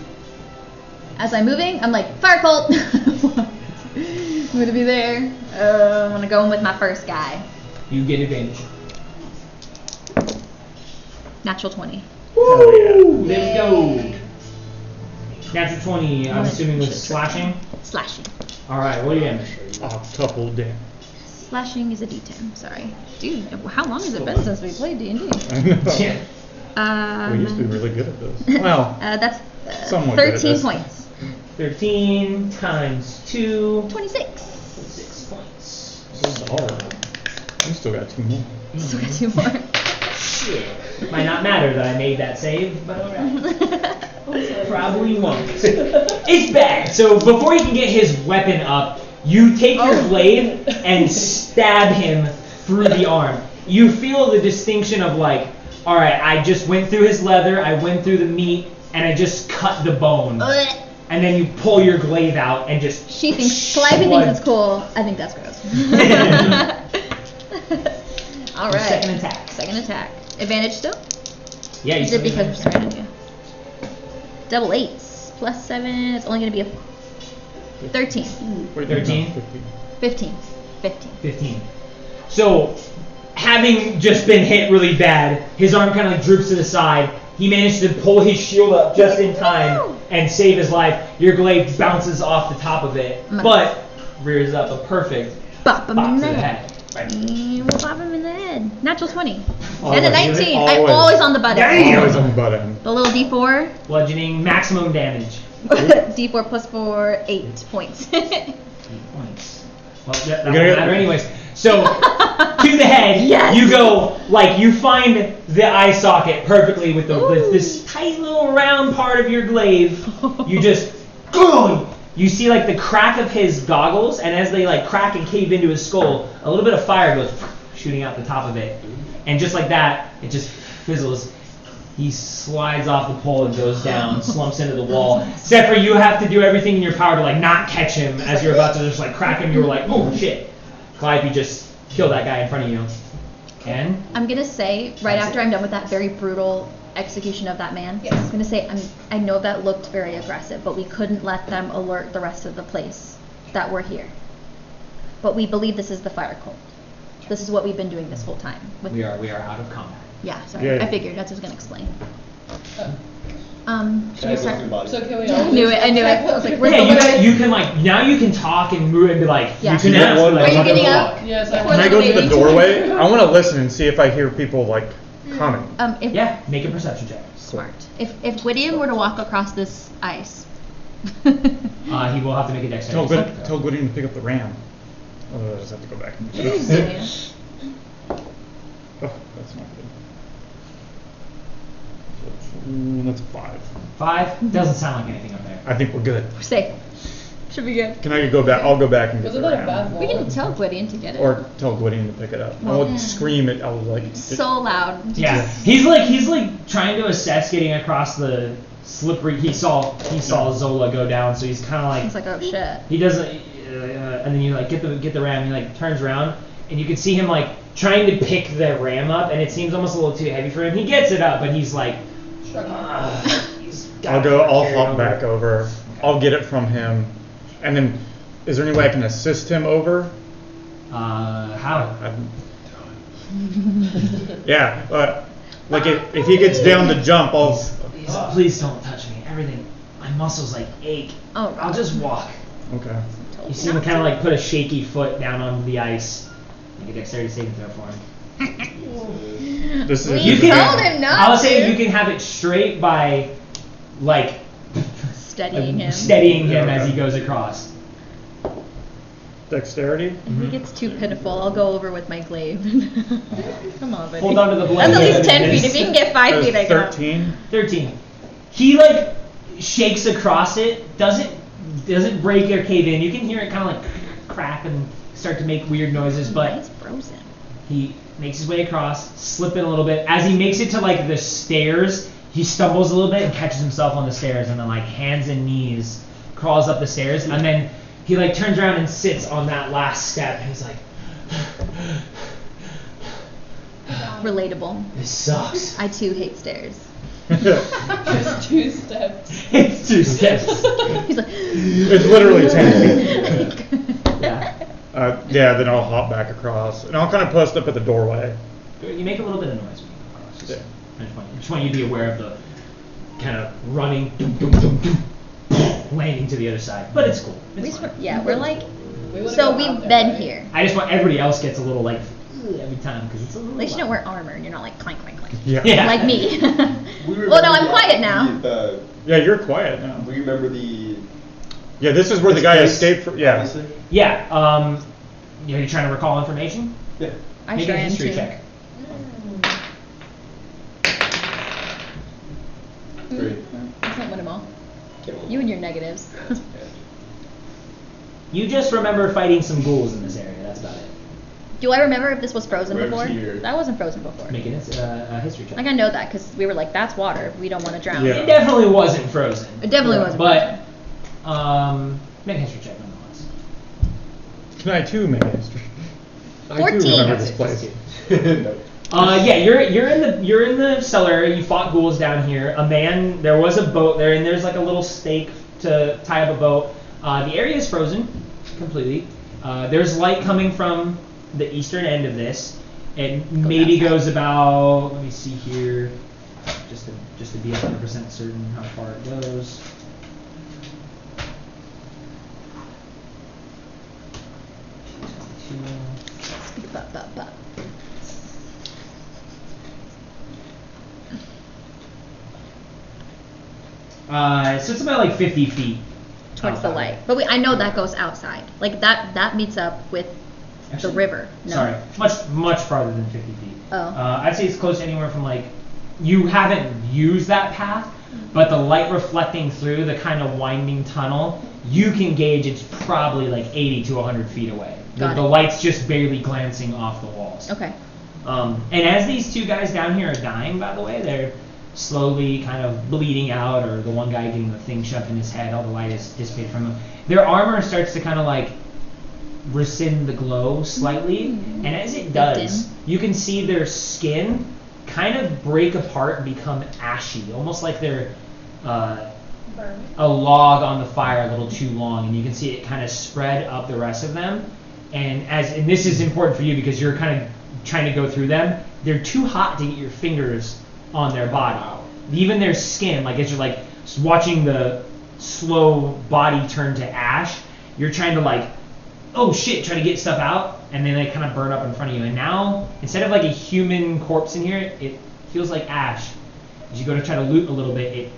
As I'm moving, I'm like, fire cult! I'm gonna be there. I'm gonna go in with my first guy. You get advantage. Natural 20. Hell yeah. There we go. Natural 20, I'm What? assuming with slashing. Slashing. Alright, what are you getting? Octuple damage. Slashing is a D10. Sorry. Dude, how long has it been since we played D&D? I know. Yeah. We used to be really good at this. Well, That's somewhat good at 13 this. points. 13 times 2. 26. 6 points. solid. You still got 2 more. Still got 2 more. Shit. Might not matter that I made that save, but alright. Probably won't. It's bad. So before you can get his weapon up, you take your blade and stab him through the arm. You feel the distinction of like, alright, I just went through his leather, I went through the meat, and I just cut the bone. And then you pull your glaive out and just She thinks, Calliope thinks it's cool. I think that's gross. All right. Second attack. Second attack. Advantage still? Yeah, you Is it still because get we're surrounded? Yeah. Double 8s. Plus 7. It's only going to be a 13. 13? 15. 15. 15. So, having just been hit really bad, his arm kind of like droops to the side. He managed to pull his shield up just in time and save his life. Your glaive bounces off the top of it, but rears up a perfect Bop him in to the the head. head. Right. And we'll bop him in the head. Natural 20. Always. And a 19. I'm Always. always on the button. Always on the butt end. The little D4. Bludgeoning, maximum damage. D4 plus 4, 8 points. 8 points. Well, that We're won't gonna matter anyways. So, to the head, Yes. you go, like, you find the eye socket perfectly with this tight little round part of your glaive. You just, boom! You see, like, the crack of his goggles, and as they, like, crack and cave into his skull, a little bit of fire goes shooting out the top of it. And just like that, it just fizzles. He slides off the pole and goes down, slumps into the wall. Except for you have to do everything in your power to, like, not catch him as you're about to just, like, crack him. You were like, oh, shit. Calliope just killed that guy in front of you. 10. I'm gonna say right That's after it. I'm done with that very brutal execution of that man. Yes. I'm gonna say I know that looked very aggressive, but we couldn't let them alert the rest of the place that we're here. But we believe this is the fire cult. This is what we've been doing this whole time. We are out of combat. Yeah, sorry. Yeah. I figured that's what I was gonna explain. Can Should I we go start? through body? So can we I all knew it. I knew it. I was like, where's Yeah, the you, list? you can like now you can talk and move and be like Yeah. you can You ask. get one- like, Are you what getting the up? fuck? Yes, I Before Can I go to the waiting. doorway? I want to listen and see if I hear people like coming. If Yeah, make a perception check. smart. If Gwydion were to walk across this ice. He will have to make a dexterity. saving throw. Tell Gwydion to pick up the ram. Oh, I just have to go back. Oh, that's not good. That's a 5. 5 doesn't sound like anything up there. I think we're good. We're safe. Should be good. Can I go back? I'll go back and get Wasn't the that a ram. bad We can roll? tell Gwydion to get it. Or tell Gwydion to pick it up. Well, I'll scream it. I'll like. so loud. Yeah, he's like trying to assess getting across the slippery. He saw Zola go down, so he's kind of like It's like, oh shit. he doesn't. And then you like get the ram. He like turns around, and you can see him like trying to pick the ram up, and it seems almost a little too heavy for him. He gets it up, but he's like. He's I'll got it carried hop over. back over. I'll get it from him, and then is there any way I can assist him over? How? Yeah, like if he gets down to jump, I'll. Please don't touch me. Everything, my muscles like ache. Oh, I'll just walk. Okay. You see him kind of like put a shaky foot down on the ice. Make a dexterity saving throw for him. This We is. You can. told him not I'll say to. you can have it straight by, like, Steadying him. steadying him Yeah, as okay. he goes across. Dexterity. If he gets too pitiful, I'll go over with my glaive. Come on, buddy. Hold on to the blade. That's at least Yeah, 10 it feet. is. If you can get 5 feet, I got 13. 13. He like shakes across it. Doesn't break or cave in. You can hear it kind of like crack and start to make weird noises, but It's frozen. he makes his way across, slipping a little bit. As he makes it to like the stairs, he stumbles a little bit and catches himself on the stairs, and then like hands and knees crawls up the stairs, and then he like turns around and sits on that last step, and he's like, Relatable. "This sucks." I too hate stairs. Just 2 steps. It's 2 steps. He's like. It's literally 10 feet. Yeah. Yeah, then I'll hop back across, and I'll kind of post up at the doorway. You make a little bit of noise when you go across. Just, Yeah. I just want you to be aware of the kind of running, dum, dum, dum, dum, landing to the other side. But it's cool. It's fine. Yeah, we're like. We would've So gone we've out there, been right? here. I just want everybody else gets a little like every time because it's a little. At least you don't loud. wear armor and you're not like clank, clank, clank. Yeah. Yeah. Like me. We Well, no, I'm remember quiet now. Yeah, you're quiet now. We remember the. Yeah, this is where the guy place, escaped from. Yeah. obviously? Yeah. Are you trying to recall information? Yeah. I Make sure a am history too. check. 3. That's not one of them all. Can't roll. You and your negatives. You just remember fighting some ghouls in this area. That's about it. Do I remember if this was frozen Right before? here. That wasn't frozen before. Make a history check. Like I know that because we were like, that's water. We don't want to drown. Yeah. It definitely wasn't frozen. It definitely wasn't But frozen. make a history check nonetheless. Can I too make a history? I 14. too remember That's this it, place. No. Yeah, you're in the cellar. You fought ghouls down here. A man. There was a boat there, and there's like a little stake to tie up a boat. The area is frozen completely. There's light coming from the eastern end of this. It maybe outside. goes about. Let me see here, just to be 100% certain how far it goes. Ba-ba-ba. So it's about like 50 feet Towards the outside. light. But I know that goes outside. Like that meets up with Actually, the river. No? Sorry, much farther than 50 feet. Oh. I'd say it's close to anywhere from like, you haven't used that path, but the light reflecting through the kind of winding tunnel, you can gauge it's probably like 80 to 100 feet away. Got The it. light's just barely glancing off the walls. Okay. And as these two guys down here are dying, by the way, they're slowly kind of bleeding out, or the one guy getting the thing shoved in his head, all the light is dissipated from him. Their armor starts to kind of like rescind the glow slightly, and as it does, you can see their skin kind of break apart and become ashy, almost like they're a log on the fire a little too long, and you can see it kind of spread up the rest of them. And this is important for you because you're kind of trying to go through them. They're too hot to get your fingers on their body. Even their skin, like as you're like watching the slow body turn to ash, you're trying to like, oh shit, try to get stuff out, and then they kind of burn up in front of you. And now, instead of like a human corpse in here, it feels like ash. As you go to try to loot a little bit, it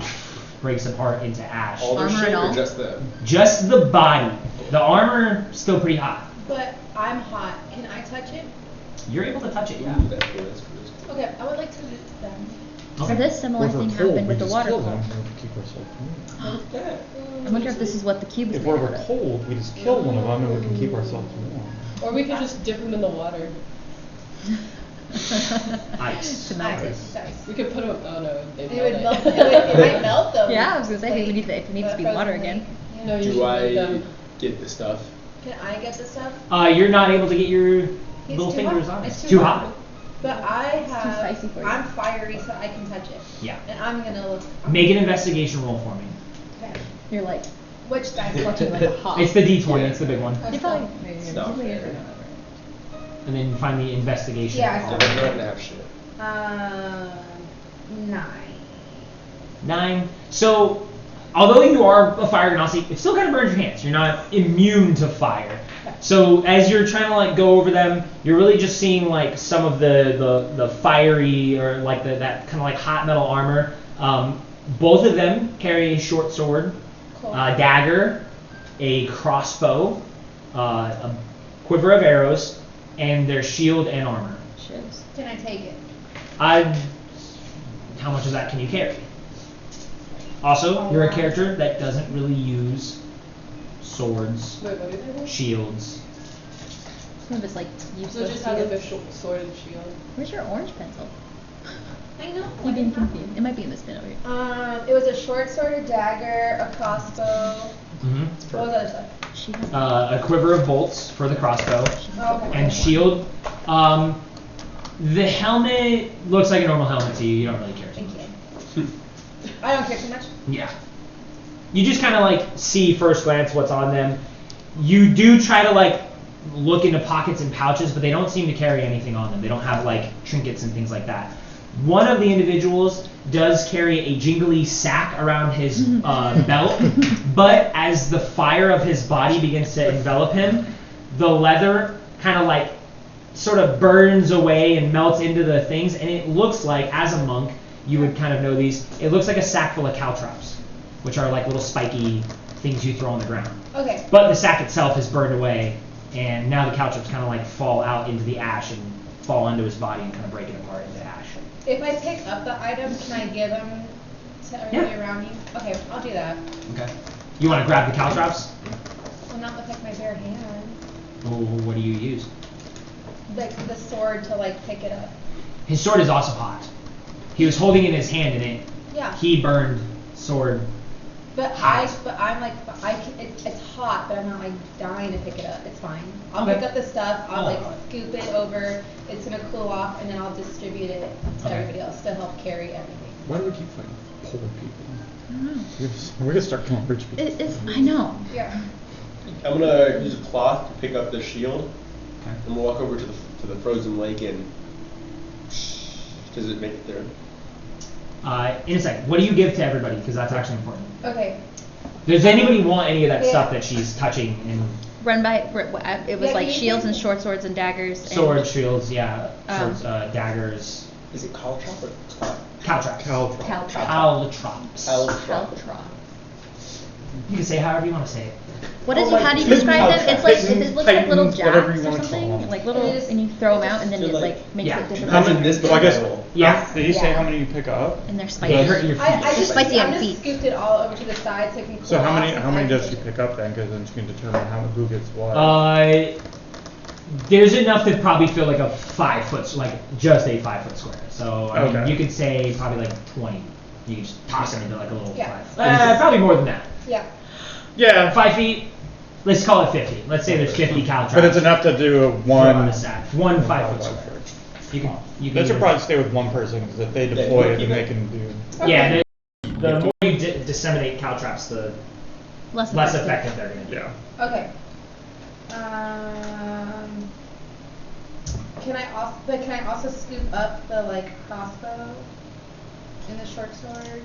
breaks apart into ash. All their Armor shit and all? or just them? Just the body. The armor still pretty hot. But I'm hot. Can I touch it? You're able to touch it, yeah. Ooh, that's good, that's good. Okay, I would like to loot them. So this similar thing happened with the waterfall. Keep ourselves warm. Yeah. I wonder if this is what the cube is If made we're out ever of. cold, we just kill one of them and we can keep ourselves warm. Or we could just dip them in the water. Ice. To melt it. Nice. We could put them. Oh no, they It would melt. It might melt them. Yeah, I was gonna say, if it needs to be water again. No, you Do should I leave them. get the stuff? Can I get the stuff? You're not able to get your It's little too fingers hot. on it. It's It's too too hot. hot. But I have. spicy for you. I'm fiery, so I can touch it. Yeah. And I'm gonna look. Make an investigation roll for me. Okay. You're like, Which dice? clutching like a hawk. It's the D20, it's the big one. You probably. It's not fair. And then find the investigation. Yeah, I I'm saw not gonna have shit. 9. 9. So, although you are a fire genasi, it still kind of burns your hands. You're not immune to fire. So as you're trying to like go over them, you're really just seeing like some of the fiery or like that kind of like hot metal armor. Both of them carry a short sword, Cool. dagger, a crossbow, a quiver of arrows, and their shield and armor. Ships. Can I take it? How much of that can you carry? Also, you're a character that doesn't really use swords, Wait, what did they do? shields. Some of it's like So useless just to have you. like a sword and shield. Where's your orange pencil? I know. You've been confused. It might be in this bin over here. It was a short sword, a dagger, a crossbow. Mm-hmm. What was the other stuff? She has A quiver of bolts for the crossbow, Oh, okay. and shield. The helmet looks like a normal helmet to you. You don't really care too Thank much. you. I don't care too much. Yeah. You just kind of like see first glance what's on them. You do try to like look into pockets and pouches, but they don't seem to carry anything on them. They don't have like trinkets and things like that. One of the individuals does carry a jingly sack around his belt, but as the fire of his body begins to envelop him, the leather kind of like sort of burns away and melts into the things, and it looks like, as a monk, you would kind of know these, it looks like a sack full of caltrops, which are like little spiky things you throw on the ground. Okay. But the sack itself is burned away, and now the caltrops kind of like fall out into the ash and fall onto his body and kind of break it apart into ash. If I pick up the items, can I give them to everybody Yeah. around me? Okay, I'll do that. Okay. You want to grab the caltrops? Well, not with like my bare hand. Or what do you use? Like the sword to like pick it up. His sword is also hot. He was holding it in his hand, and Yeah. he burned sword. But Hot. I'm like, it's hot, but I'm not like dying to pick it up. It's fine. I'll Okay. pick up the stuff. I'll like Alright. scoop it over. It's gonna cool off, and then I'll distribute it to Okay. everybody else to help carry everything. Why do we keep fighting poor people? I don't know. We're gonna start killing rich people. It's, I know. Yeah. I'm gonna use a cloth to pick up the shield, Okay. and we'll walk over to the frozen lake and. Does it make it there? In a second. What do you give to everybody? Because that's actually important. Okay. Does anybody want any of that Yeah. stuff that she's touching? And Run by. It was Yeah, like can you shields take- and short swords and daggers. And, sword, shields, yeah, Um, swords, daggers, Is it caltrop or cloth? caltrops. Caltrop. Caltrops. Caltrop. You can say however you want to say it. What is? Oh, How do you like describe them? It's like Titans, it looks like little Titans, whatever jacks you or wanna call something, them. like little, It is- and you throw them out, and then they're it like- like makes Yeah. it different. How Imagine many? this Well, I guess. big. Yeah. Did you say Yeah. how many you pick up? And they're They spicy. hurt your feet. I They're spicy I on just feet. scooped it all over to the side so it can cool So how off many? so How many I does can- she pick up then? Because then she can determine who gets what. There's enough to probably fill like a 5 foot, like just a 5 foot square. So I mean, Okay. you could say probably like 20. You could just toss them into like a little Yeah. 5. Probably more than that. Yeah. Yeah. 5 feet. let's call it 50. Let's say there's 50 caltrops. But it's enough to do on a sack. One 5 foot square. You can That should probably stay with one person because if they deploy it, then they can do. Yeah, the more you disseminate caltrops, the less effective they're going to be. Yeah. Okay. Can I also scoop up the like crossbow in the short sword?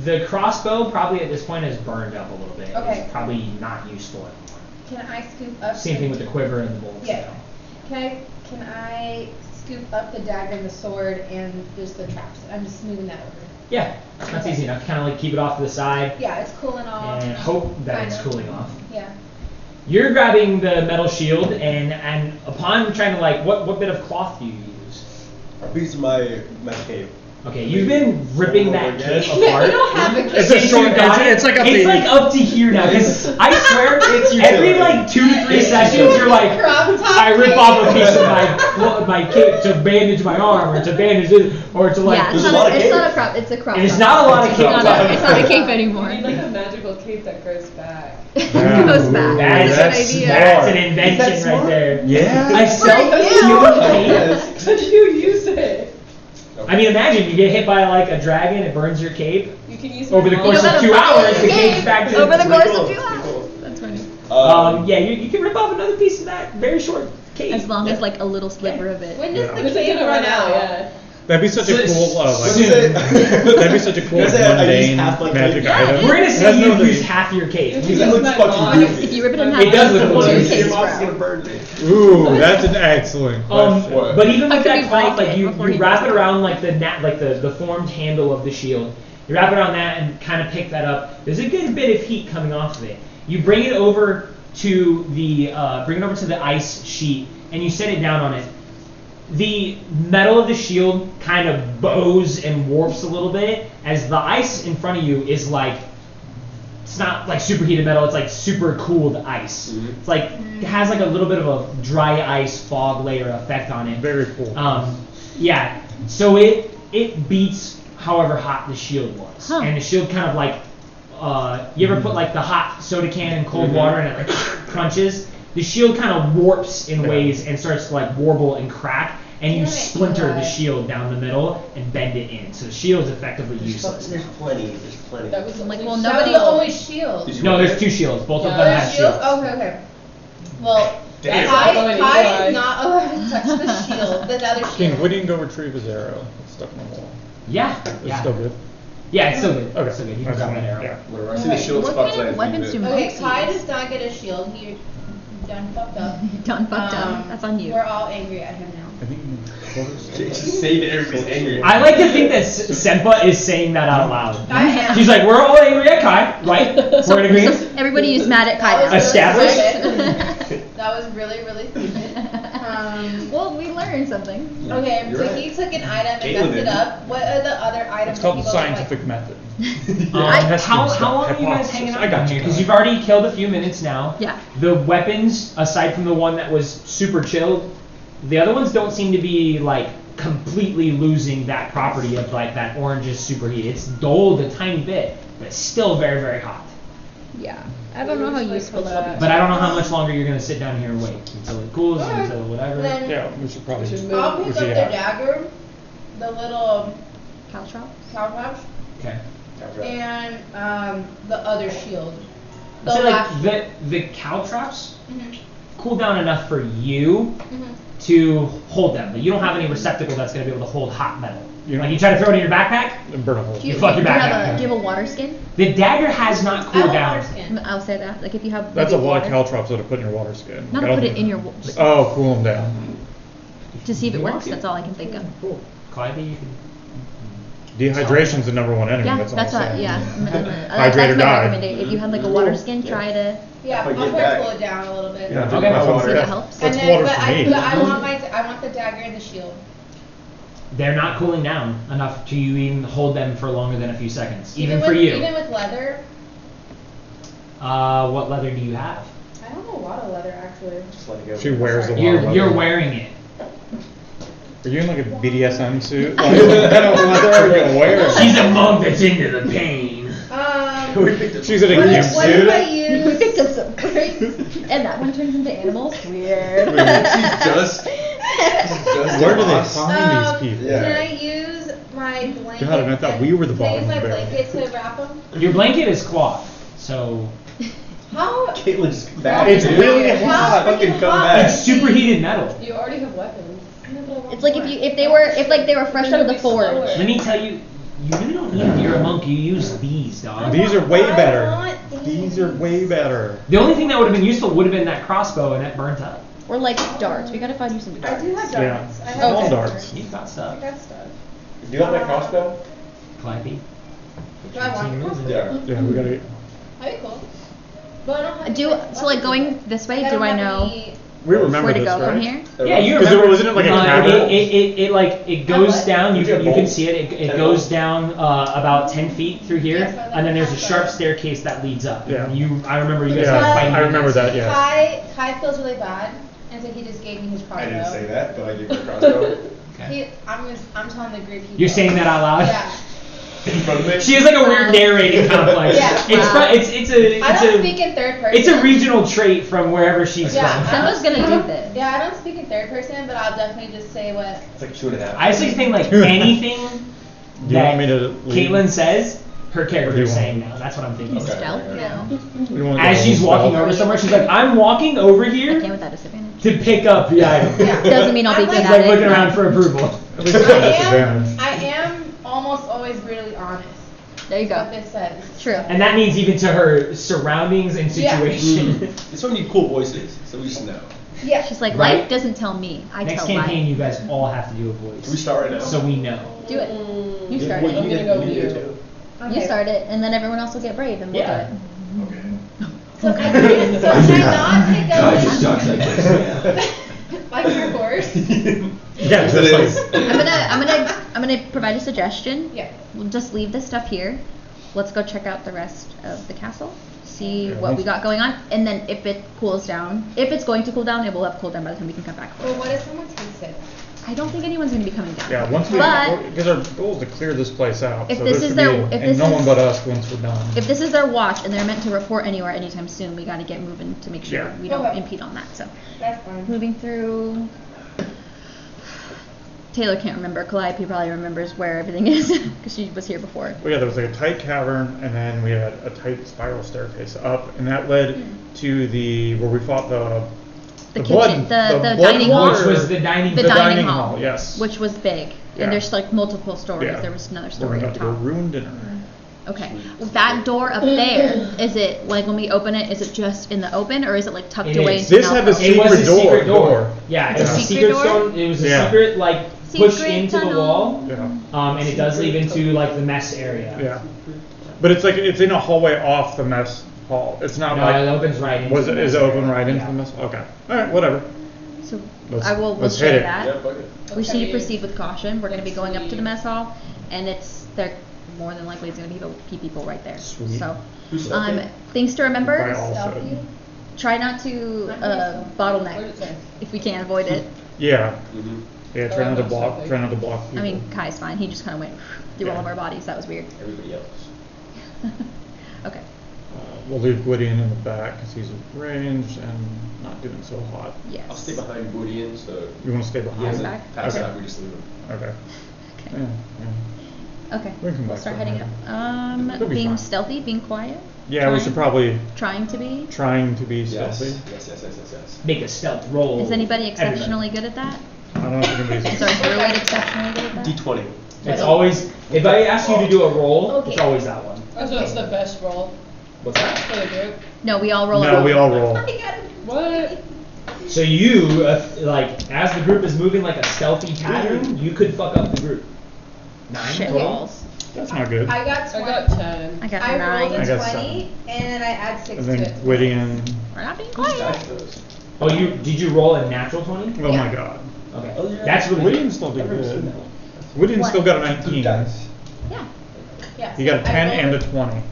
The crossbow probably at this point is burned up a little bit. Okay. It's probably not useful anymore. Can I scoop up? Same thing with the quiver and the bolts. Yeah. Can I scoop up the dagger and the sword and just the traps? I'm just moving that over. Yeah, that's easy enough. Kind of like keep it off to the side. Yeah, it's cooling off. And hope that it's Kind of. cooling off. Yeah. You're grabbing the metal shield, and upon trying to like, what bit of cloth do you use? A piece of my cape. Okay, you've been ripping that cape You apart. don't have a It's a short. It's like up to here now. Because I swear, It's every utility. like 2 to 3 sessions, you're like, Crop top I rip cape. off a piece of my cape to bandage my arm, or to bandage it, or to like. Yeah, it's There's a lot not of it's not a cape. crop. It's a crop. And it's top. not a lot of It's cape. It's not a cape anymore. You need like a magical cape that grows back. It goes back. That's That's an idea. That's an Is invention that right smart? there. Yeah. A self-healing cape. Yes. How do you use it? I mean, imagine you get hit by like a dragon, it burns your cape. You can use Over the it course You of know 2 about hours, the the cape's cape. back to Over the It's course pretty of cool. 2 It's pretty hours. cool. That's funny. Yeah, you can rip off another piece of that very short cape. As long as like a little sliver of it. When does Yeah. the It's like cape gonna run out? yeah. That'd be such a cool, What like, is it? that'd be such a cool Is it I used mundane half my magic cape? item. We're gonna It say has no you other- use half your cape. Because it looks My fucking mom. goofy. If you rip it in half, It does look two cool. capes, Your mom's bro. gonna burn me. Ooh, that's an excellent question. What? But even I with could that be cloth, breaking like you before he wrap does it it. around like the formed handle of the shield. You wrap it around that and kind of pick that up. There's a good bit of heat coming off of it. You bring it over to the ice sheet and you set it down on it. The metal of the shield kind of bows and warps a little bit as the ice in front of you is like, it's not like superheated metal, it's like super cooled ice. Mhm. It's like, it has like a little bit of a dry ice fog layer effect on it. Very cool. Yeah, so it beats however hot the shield was. Huh. And the shield kind of like, you ever put like the hot soda can in cold water and it like crunches? The shield kind of warps in ways and starts to like warble and crack, and you Right. splinter the shield down the middle and bend it in. So the shield is effectively useless. There's plenty. There's plenty. That was Like, only well, That nobody was the will- only shield. Did you No, want there's it? 2 shields. Both of Yeah. them There's have shields? shields. Okay. Well, Damn. Kai Going is inside. not allowed to touch the shield, the other King, shield. what do you go retrieve his arrow? It's stuck in the wall. Yeah, It's yeah. still good. Yeah, it's still good. Okay. It's still good. You can That's grab that fine. arrow. Yeah. Whatever. I see the shield's What fucked. kind of I weapons leave do it. Okay, monks Kai use? does not get a shield. He done fucked up. Done fucked up. That's on you. We're all angry at him now. I think Just say that everybody's angry. I like to think that Senpa is saying that out loud. I am. She's like, we're all angry at Kai, right? We're in agreement? So everybody is mad at That Kai. was now. Established? That was really, really stupid. Well, we learned something. Okay, You're so right. he took an item and Caitlin messed it did. up. What are the other items? it's called the people scientific like? method. How long are you guys hanging out I got down you. here? Because you've already killed a few minutes now. Yeah. The weapons, aside from the one that was super chilled, the other ones don't seem to be like completely losing that property of like that orange is superheat. It's dulled a tiny bit, but it's still very, very hot. Yeah. I don't know how useful that'll be. But I don't know how much longer you're gonna sit down here and wait until it cools, Alright. until whatever. Then Yeah, we should probably. We should I'll move. pick We up should the have- dagger, the little Caltrops? cow pouch, Okay. and the other shield. The I'd say last like the caltrops Mhm. cool down enough for you Mhm. to hold them, but you don't have any receptacle that's going to be able to hold hot metal. You Like you try to throw it in your backpack, And burn a hole. Do you, fuck your do you backpack. have a, do you have a water skin? the dagger has not I cooled have down. water skin. I'll say that. Like if you have. That's a maybe lot of water- caltrops that are put in your water skin. Not I to don't put it think- in your. Oh, cool them down. To see if it You want works. to. That's all I can think of. Cool. Clyde, you can. Dehydration's the number one enemy. Yeah, that's all that's I'm what. saying. Yeah. Hydrate That's or my die. recommendation. If you have like a water skin, try to. Yeah, If I I'll get try back. to cool it down a little bit. Yeah, Okay. drink my That's water. See if it helps. That's And then, water but for I, me. but I want the dagger and the shield. They're not cooling down enough to you even hold them for longer than a few seconds, even for with, you. Even with leather. What leather do you have? I don't know a lot of leather actually. Just let it go. She wears a lot of You're leather. wearing it. Are you in like a BDSM suit? Like, what kind of leather are you wearing? She's a monk that's into the pain. We picked it. She's at a What camp if, what if I soon. We use? picked up some brains, and that one turns into animals. Weird. She's just Where do they boss. find these people? Yeah. Can I use my blanket? God, and I thought we were the Can I use bottom my barrel. blanket to wrap them? Your blanket is cloth, so How? Caitlin, just back. It's dude. really Just hot. fucking come Hot. back. it's superheated metal. You already have weapons. It's like if they were fresh out of the forge. Let me tell you, you really don't need if you're a monk. You use these, dog. These are way I better. want These are way better. The only thing that would have been useful would have been that crossbow, and that burnt up. Or like darts. We gotta find you some I darts. do have Yeah. darts. I have Small darts. darts. You've got I stuff. got stuff. Do you want my crossbow? Clappy. Do I want your crossbow? Yeah. Yeah, we gotta. That'd be cool. But I don't have Do any so like going this way. I Do don't I have know any- We remember where to this, go right? from here? Yeah, you Because remember. wasn't it like a cavern? It goes what? down. You Would you have can bolts? see it. It 10 goes bolts? down about 10 feet through here, Yes, I like and then there's a that. sharp staircase that leads up. Yeah. And I remember you guys Yeah, were fighting. I remember against that, it. yeah. Kai feels really bad, and so he just gave me his crossbow. I didn't say that, but I gave her a crossbow. Okay. I'm telling the group. You're saying that out loud. Yeah. In front of me. She has like a weird narrating complex. Yeah. It's Wow. fun. It's I don't a speak in third person. it's a regional trait from wherever she's Yeah. from. Someone's gonna do this. Yeah, I don't speak in third person, but I'll definitely just say what. It's like 2.5. I actually think like anything Do you want me to leave? Caitlin says, her Or do character you is want- saying now. That's what I'm thinking. Okay. Stealth? No. We wanna As go she's walking stealth. over somewhere, she's like, I'm walking over I here can't with that disadvantage. to pick up the item. Yeah. Doesn't mean I'll be I'm good like- She's at like it. looking around for approval. At least it's not a disadvantage. I am almost always brutally honest. There you That's go. what this says. True. And that means even to her surroundings and Yeah. situation. This one need cool voices, so we just know. Yeah. She's like, Right. life doesn't tell me. I Next tell campaign, life. you guys all have to do a Can we voice. start right now? So we know. Do it. You start Wait, it. you I'm get- gonna go you get you. too. You start it, and then everyone else will get brave, and we'll Yeah. do it. Okay. So can I not pick up God, just talks like this. like your horse? Yeah, Yes, just it like- is. I'm gonna provide a suggestion. Yeah. We'll just leave this stuff here. Let's go check out the rest of the castle. See Yeah, what we once- got going on, and then if it cools down, if it's going to cool down, it will have cooled down by the time we can come back. Well, what if someone takes it? I don't think anyone's gonna be coming down. Yeah, once we, But because our goal is to clear this place out. If so this there is should their- be- if and this no one is- but us once we're done. if this is their watch and they're meant to report anywhere anytime soon, we gotta get moving to make sure Yeah. we don't Okay. impede on that. So, That's fine. moving through. Taylor can't remember. Calliope probably remembers where everything is because she was here before. Well, yeah, there was like a tight cavern, and then we had a tight spiral staircase up, and that led to where we fought the The blood, kitchen, the blood dining hall. Which was the dining The the hall. dining hall, yes. which was big, Yeah. and there's like multiple stories. Yeah. There was another We're story about up to go top. ruin dinner. Okay, that door up there, is it like when we open it? Is it just in the open, or is it like tucked It away? is. into This had the Malcolm? It was a Secret secret door. door. Yeah, It's it's a a secret secret door? stone. It was a Yeah. secret like push Secret into the tunnel. wall. Yeah. And it does lead into like the mess area. Yeah. But it's like it's in a hallway off the mess hall. It's not No, like it opens right into was the it mess is it open area. right into Yeah. the mess? Okay. All right, whatever. So Let's- we'll let's share hit it. that. Yeah, fuck it. We Okay. should proceed with caution. We're going to be going up to the mess hall, and they're more than likely it's going to be people right there. Sweet. So, Who's stealthy? things to By remember: all Stealth said. you? try not to Not myself. What bottleneck did it say? if we can avoid it. Yeah. Mhm. Yeah, Oh, try not to I'm block. stealthy. Try not to block people. I mean, Kai's fine. He just kind of went through all Yeah. of our bodies. That was weird. Everybody else. Okay. We'll leave Gwydion in the back because he's ranged and not doing so hot. Yes. I'll stay behind Gwydion, so You want to stay he behind? hasn't Back? passed Okay. out, we just leave him. Okay. Okay. Yeah, yeah. Okay. We can come We'll back start to heading that. up. It'll be Being fine. stealthy, being quiet. Yeah, we Trying? should probably Trying to be. trying to be Yes. stealthy. Yes. Make a stealth roll. Is anybody Everybody. exceptionally good at that? I don't know if anybody's. Is our druid exceptionally good at that? D20. It's always if I ask you to do a roll, it's Okay. always that one. Oh, so it's the best roll What's that? for the group. No, we all roll. No, we all roll. I got it. What? So you, like, as the group is moving like a stealthy pattern, you could fuck up the group. 9 Shit total? balls. That's not good. I got I 20. got 10. I got I 9. rolled I a got 20, and then I add 6 And to then it. Gwydion. We're not being Who's quiet. dice those? Oh, did you roll a natural 20? Oh my Yeah. god. Okay. Oh, yeah. That's really Gwydion still did I've never seen good. that one. Gwydion What? still got a Two 19. dice. Yeah. Yes. He got a 10 I and rolled, a 20.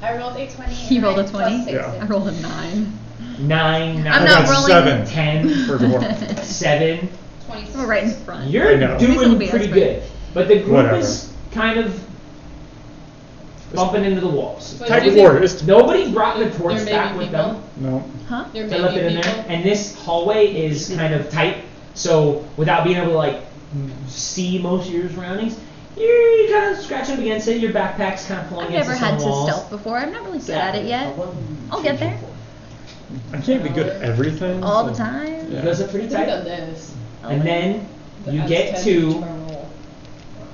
I rolled a 20. He and rolled a I plus 20? 6 Yeah. in. I rolled a 9. 9, I'm I not got rolling. 7 10, for dwarf. 7. 26. We're right in front. You're I know. Please don't doing be pretty desperate. good. But the group Whatever. is kind of bumping into the walls. But Type do you of think order. It's Nobody brought the torch there may back be with people? them. no. Huh? There They may left be it in people. there, and this hallway is kind of tight, so without being able to like see most of your surroundings, you're kind of scratching up against it. Your backpack's kind of pulling I've against never some had to walls. stealth before. I'm not really good Yeah. at it yet. I'll get there. I can't be good at everything. All the so- time. It goes up I pretty think tight, on this. and then the you get Aztec to terminal.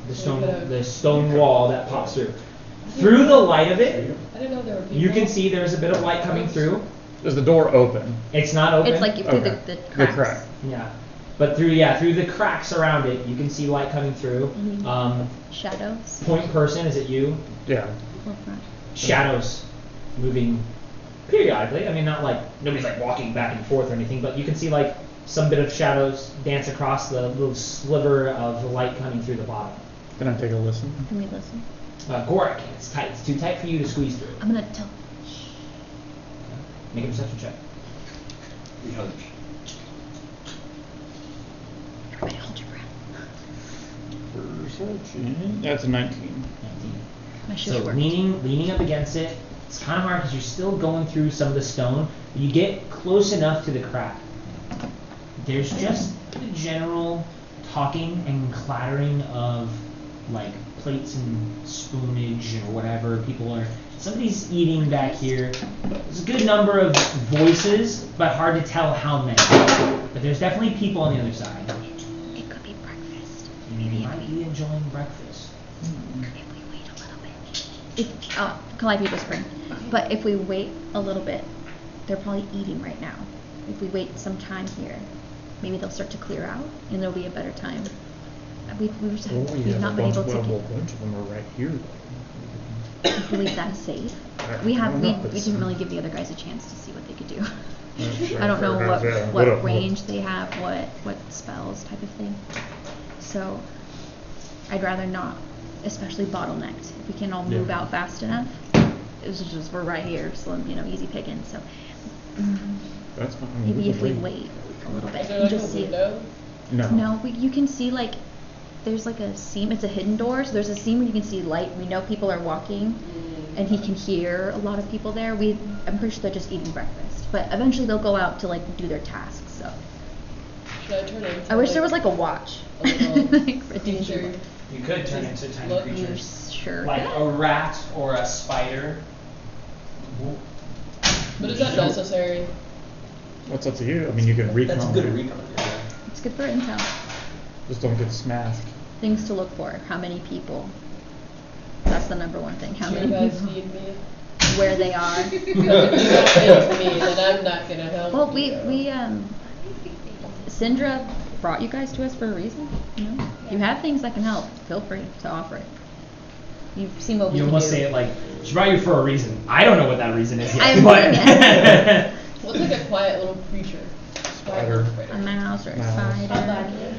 the stone wall that pops through. Through the light of it, I didn't know there were people. you can see there's a bit of light coming through. Is the door open? It's not open. It's like through Okay. the The cracks. crack. Yeah, but through the cracks around it, you can see light coming through. Shadows. Point person, is it you? Yeah. Look front. Shadows moving periodically. I mean, not like nobody's like walking back and forth or anything, but you can see like some bit of shadows dance across the little sliver of light coming through the bottom. Can I take a listen? Can we listen? Gorik, it's tight. It's too tight for you to squeeze through. I'm gonna tell. Make a perception check. Everybody hold your breath. Perception. That's a 19. 19. My shoes So worked. leaning up against it, it's kind of hard because you're still going through some of the stone. But you get close enough to the crack. There's just the general talking and clattering of like plates and spoonage or whatever. Somebody's eating back here. There's a good number of voices, but hard to tell how many. But there's definitely people on the other side. It could be breakfast. You might be enjoying breakfast. If we wait a little bit. Calliope whispering. But if we wait a little bit, they're probably eating right now. If we wait some time here, maybe they'll start to clear out, and there'll be a better time. We've not been able to a bunch of them are right here. believe that's safe. We didn't really give the other guys a chance to see what they could do. I don't know what range they have, what spells type of thing. So I'd rather not, especially bottlenecked. If we can all move out fast enough, it's just we're right here, so easy picking. So That's fine. maybe if we wait a little bit, Is there you like just a see. window? No. You can see there's like a seam. It's a hidden door, so there's a seam where you can see light. We know people are walking, and he can hear a lot of people there. I'm pretty sure they're just eating breakfast, but eventually they'll go out to do their tasks. So Should I turn into I wish there was a watch. a little Like for D&D. creature? You could turn into tiny Look, creatures. Sure. Like a rat or a spider. But is that necessary? What's up to you? I mean, you can recon. That's a good recon. Yeah. It's good for intel. Just don't get smashed. Things to look for. How many people? That's the number one thing. How You many guys people? feed me? Where they are. Because if you don't feed me, then I'm not gonna help Well, you. Syndra brought you guys to us for a reason. You have things that can help. Feel free to offer it. You've seen what we You can almost do. say it like, she brought you for a reason. I don't know what that reason is yet. I am but doing it. What's like a quiet little creature? Spider. A mouse or a Mouse. spider.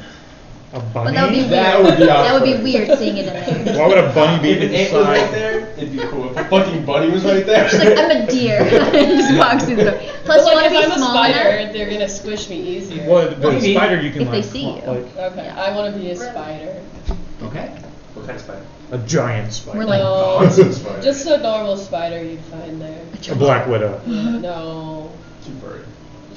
A But bunny? that would be weird. That would be That would be awkward. weird seeing it in there. Why would a bunny be If an ant was right inside? there, it'd be cool. If a fucking bunny was right there. She's like, I'm a deer. Just walks through the door. Plus, But you like want if to be I'm a small spider, enough. they're gonna squish me easier. Well, the Maybe. spider you can If they see you. Okay, Yeah. I want to be a spider. Okay. What kind of spider? a giant spider. We're like, No, Nonsense spider. just a normal spider you'd find there. a black widow. No. Too furry.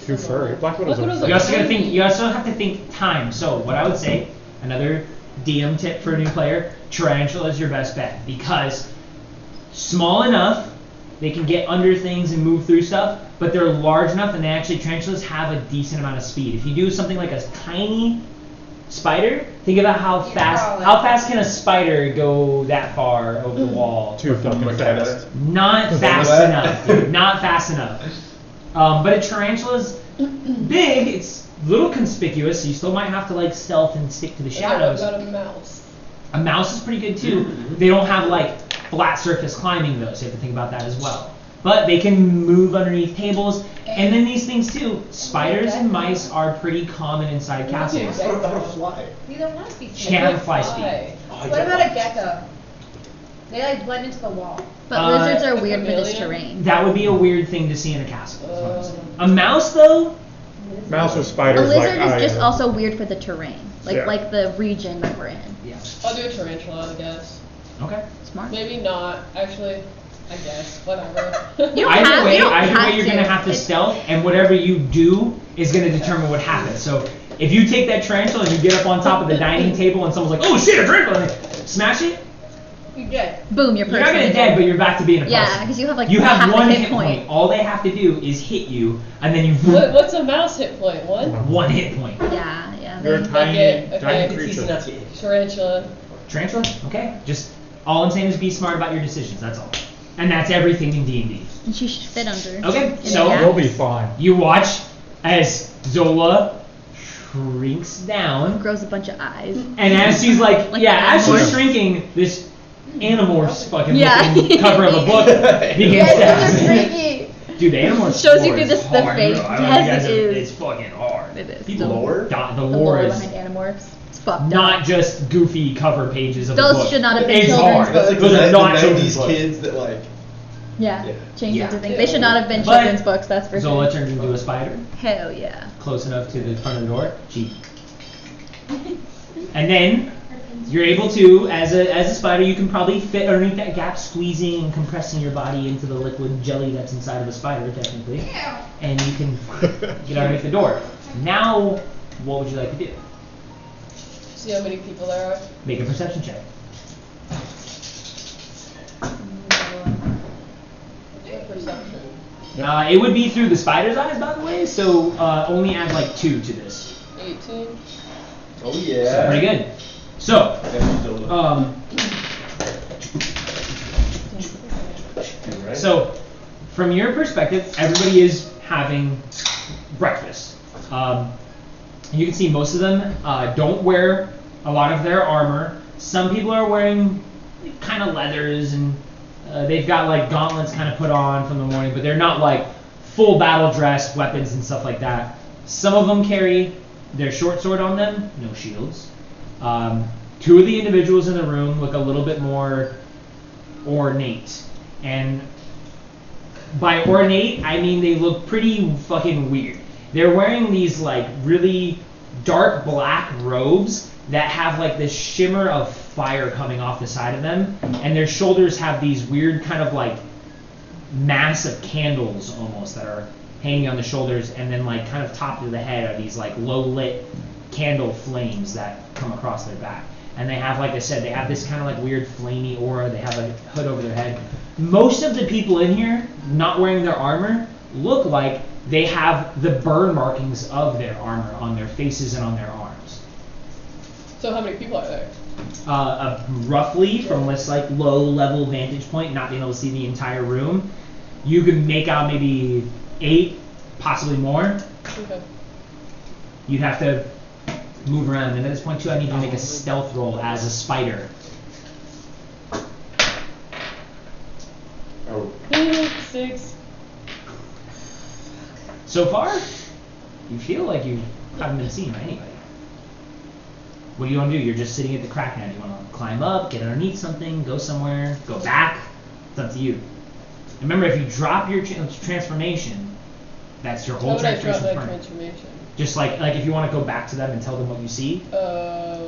Too furry. Black widow's Black widow's a You also gotta tiny. think. You also have to think time. So what I would say, another DM tip for a new player: tarantula is your best bet because small enough they can get under things and move through stuff, but they're large enough and tarantulas have a decent amount of speed. If you do something like a tiny spider, think about how fast can a spider go that far over the wall? Too fucking fast. Not fast enough, dude. Not fast enough. But a tarantula's big. It's a little conspicuous, so you still might have to stealth and stick to the shadows. What about a mouse? A mouse is pretty good too. They don't have flat surface climbing though, so you have to think about that as well. But they can move underneath tables, and then these things too. Spiders and mice are pretty common inside castles. How about a fly? We don't want to be Can't have a fly speed. What about a gecko? They blend into the wall. but lizards are weird for this chameleon? terrain. That would be a weird thing to see in a castle. is what I'm saying. A mouse though, Mouse or A spiders lizard like is just I also weird for the terrain, Yeah. like the region that we're in. yeah. I'll do a tarantula, I guess. Okay. Smart. Maybe not. Actually, I guess. Whatever. You don't Either have- way, you don't either way, have you're to. gonna have to It's- stealth, and whatever you do is gonna determine what happens. So if you take that tarantula and you get up on top of the dining table and someone's like, "Oh shit, a tarantula!" and they smash it, You're good. Boom, you're you're not gonna dead, but you're back to being a person. Yeah, 'cause you have, like, you have half a one hit hit point. All they have to do is hit you, and then you What's a mouse hit point? One? one hit point. Yeah. You're a they- tiny, Okay, tiny okay. It's easy creature. not to hit. Tarantula. Tarantula? Okay. Just all I'm saying is be smart about your decisions. That's all. And that's everything in D&D. And she should fit under. Okay, in so- the You'll gaps. be fine. You watch as Zola shrinks down. Grows a bunch of eyes. And as she's like, Like yeah, an as she's Animorphs. shrinking, this Animorphs fucking Yeah. looking cover of a book begins Yes, to it's happen. freaky. Dude, the Animorphs Shows you lore through is the hard, fake. bro. I don't know Yes, if you guys it have- is. It's fucking hard. It is. People Lore? The The lore lore is behind Animorphs. It's fucked not up. just goofy cover pages of a Those book. should not have been It's children's hard. That's like Those are the not children's 90s books. kids that like. Yeah. Yeah. Change Yeah. it to things. They should not have been But children's books, that's for Zola sure. turns into a spider, Hell yeah. close enough to the front of the door. She. And then you're able to, as a spider, you can probably fit underneath that gap, squeezing and compressing your body into the liquid jelly that's inside of a spider, technically. And you can get underneath the door. Now, what would you like to do? See how many people there are? Make a perception check. Perception. It would be through the spider's eyes, by the way, so only add like 2 to this. 18. Oh So yeah. pretty good. So, Right? So, from your perspective, everybody is having breakfast. You can see most of them don't wear a lot of their armor. Some people are wearing kind of leathers, and they've got like gauntlets kind of put on from the morning, but they're not like full battle dress, weapons and stuff like that. Some of them carry their short sword on them, no shields. 2 of the individuals in the room look a little bit more ornate. And by ornate, I mean they look pretty fucking weird. They're wearing these like really dark black robes that have like this shimmer of fire coming off the side of them, and their shoulders have these weird kind of like massive candles almost that are hanging on the shoulders, and then like kind of top of the head are these like low lit candle flames that come across their back. And they have, like I said, they have this kind of like weird flamey aura. They have a hood over their head. Most of the people in here not wearing their armor look like they have the burn markings of their armor on their faces and on their arms. So how many people are there? Roughly, from this like low level vantage point, not being able to see the entire room, you can make out maybe 8, possibly more. Okay. You'd have to move around, and at this point too, I need you to make a stealth roll as a spider. Oh. 6. So far, you feel like you haven't been seen by anybody. What do you want to do? You're just sitting at the crack now. Do you want to climb up, get underneath something, go somewhere, go back? It's up to you. Remember, if you drop your transformation, that's your How whole would I drop transformation. my permanent. transformation? Just like if you want to go back to them and tell them what you see,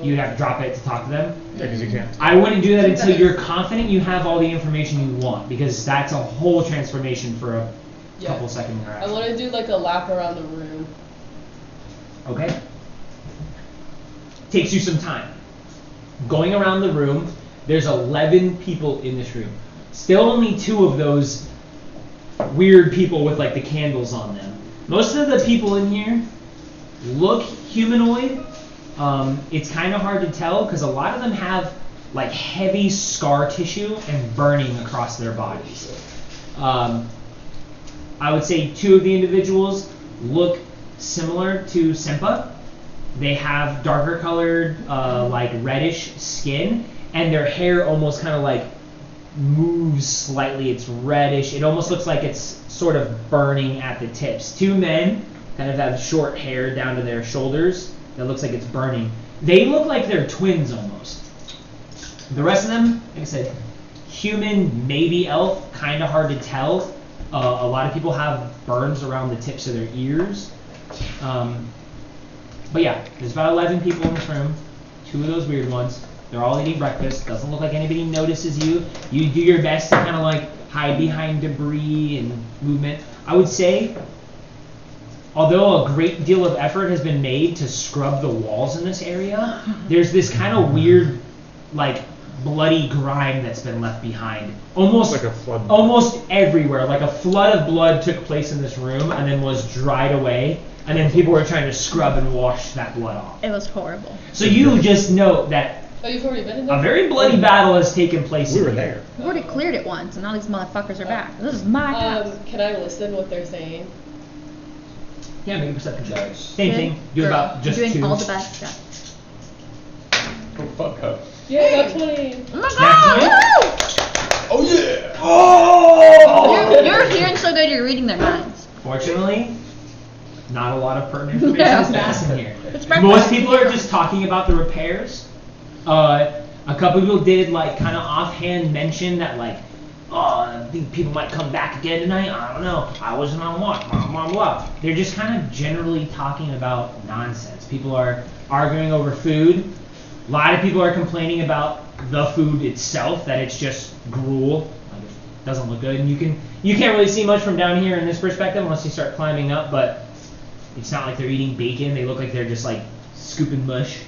you'd have to drop it to talk to them. Yeah, because you can't. I wouldn't do that until you're confident you have all the information you want, because that's a whole transformation for a couple second I interaction. want to do like a lap around the room. Okay. Takes you some time. Going around the room, there's 11 people in this room. Still only 2 of those weird people with like the candles on them. Most of the people in here look humanoid. It's kind of hard to tell because a lot of them have like heavy scar tissue and burning across their bodies. I would say 2 of the individuals look similar to Sempa. They have darker colored, like reddish skin, and their hair almost kind of like moves slightly. It's reddish. It almost looks like it's sort of burning at the tips. 2 men kind of have short hair down to their shoulders that looks like it's burning. They look like they're twins almost. The rest of them, like I said, human, maybe elf, kind of hard to tell. A lot of people have burns around the tips of their ears. But yeah, there's about 11 people in this room. 2 of those weird ones. They're all eating breakfast. Doesn't look like anybody notices you. You do your best to kind of like hide behind debris and movement. I would say, although a great deal of effort has been made to scrub the walls in this area, there's this kind of weird, like, bloody grime that's been left behind. Almost like a flood. Almost everywhere. Like a flood of blood took place in this room and then was dried away. And then people were trying to scrub and wash that blood off. It was horrible. So you just note that Oh, you've already been in there? a very bloody battle has taken place. We in were here. there. We've already cleared it once, and now these motherfuckers are back. This is my house. Can I listen what they're saying? Yeah, make a perception check. Nice. Same Good thing. Do girl. about just You're doing two. all the best stuff. Oh, fuck up. Yeah, I got 20. Oh my Snap god! Oh yeah! Oh! You're hearing so good, you're reading their minds. Fortunately, not a lot of pertinent information is passing here. It's breakfast. Most people are just talking about the repairs. A couple people did like kind of offhand mention that like, oh, I think people might come back again tonight. I don't know. I wasn't on watch. Blah blah blah. They're just kind of generally talking about nonsense. People are arguing over food. A lot of people are complaining about the food itself, that it's just gruel. Like, it doesn't look good, and you can't really see much from down here in this perspective unless you start climbing up. But it's not like they're eating bacon. They look like they're just like scooping mush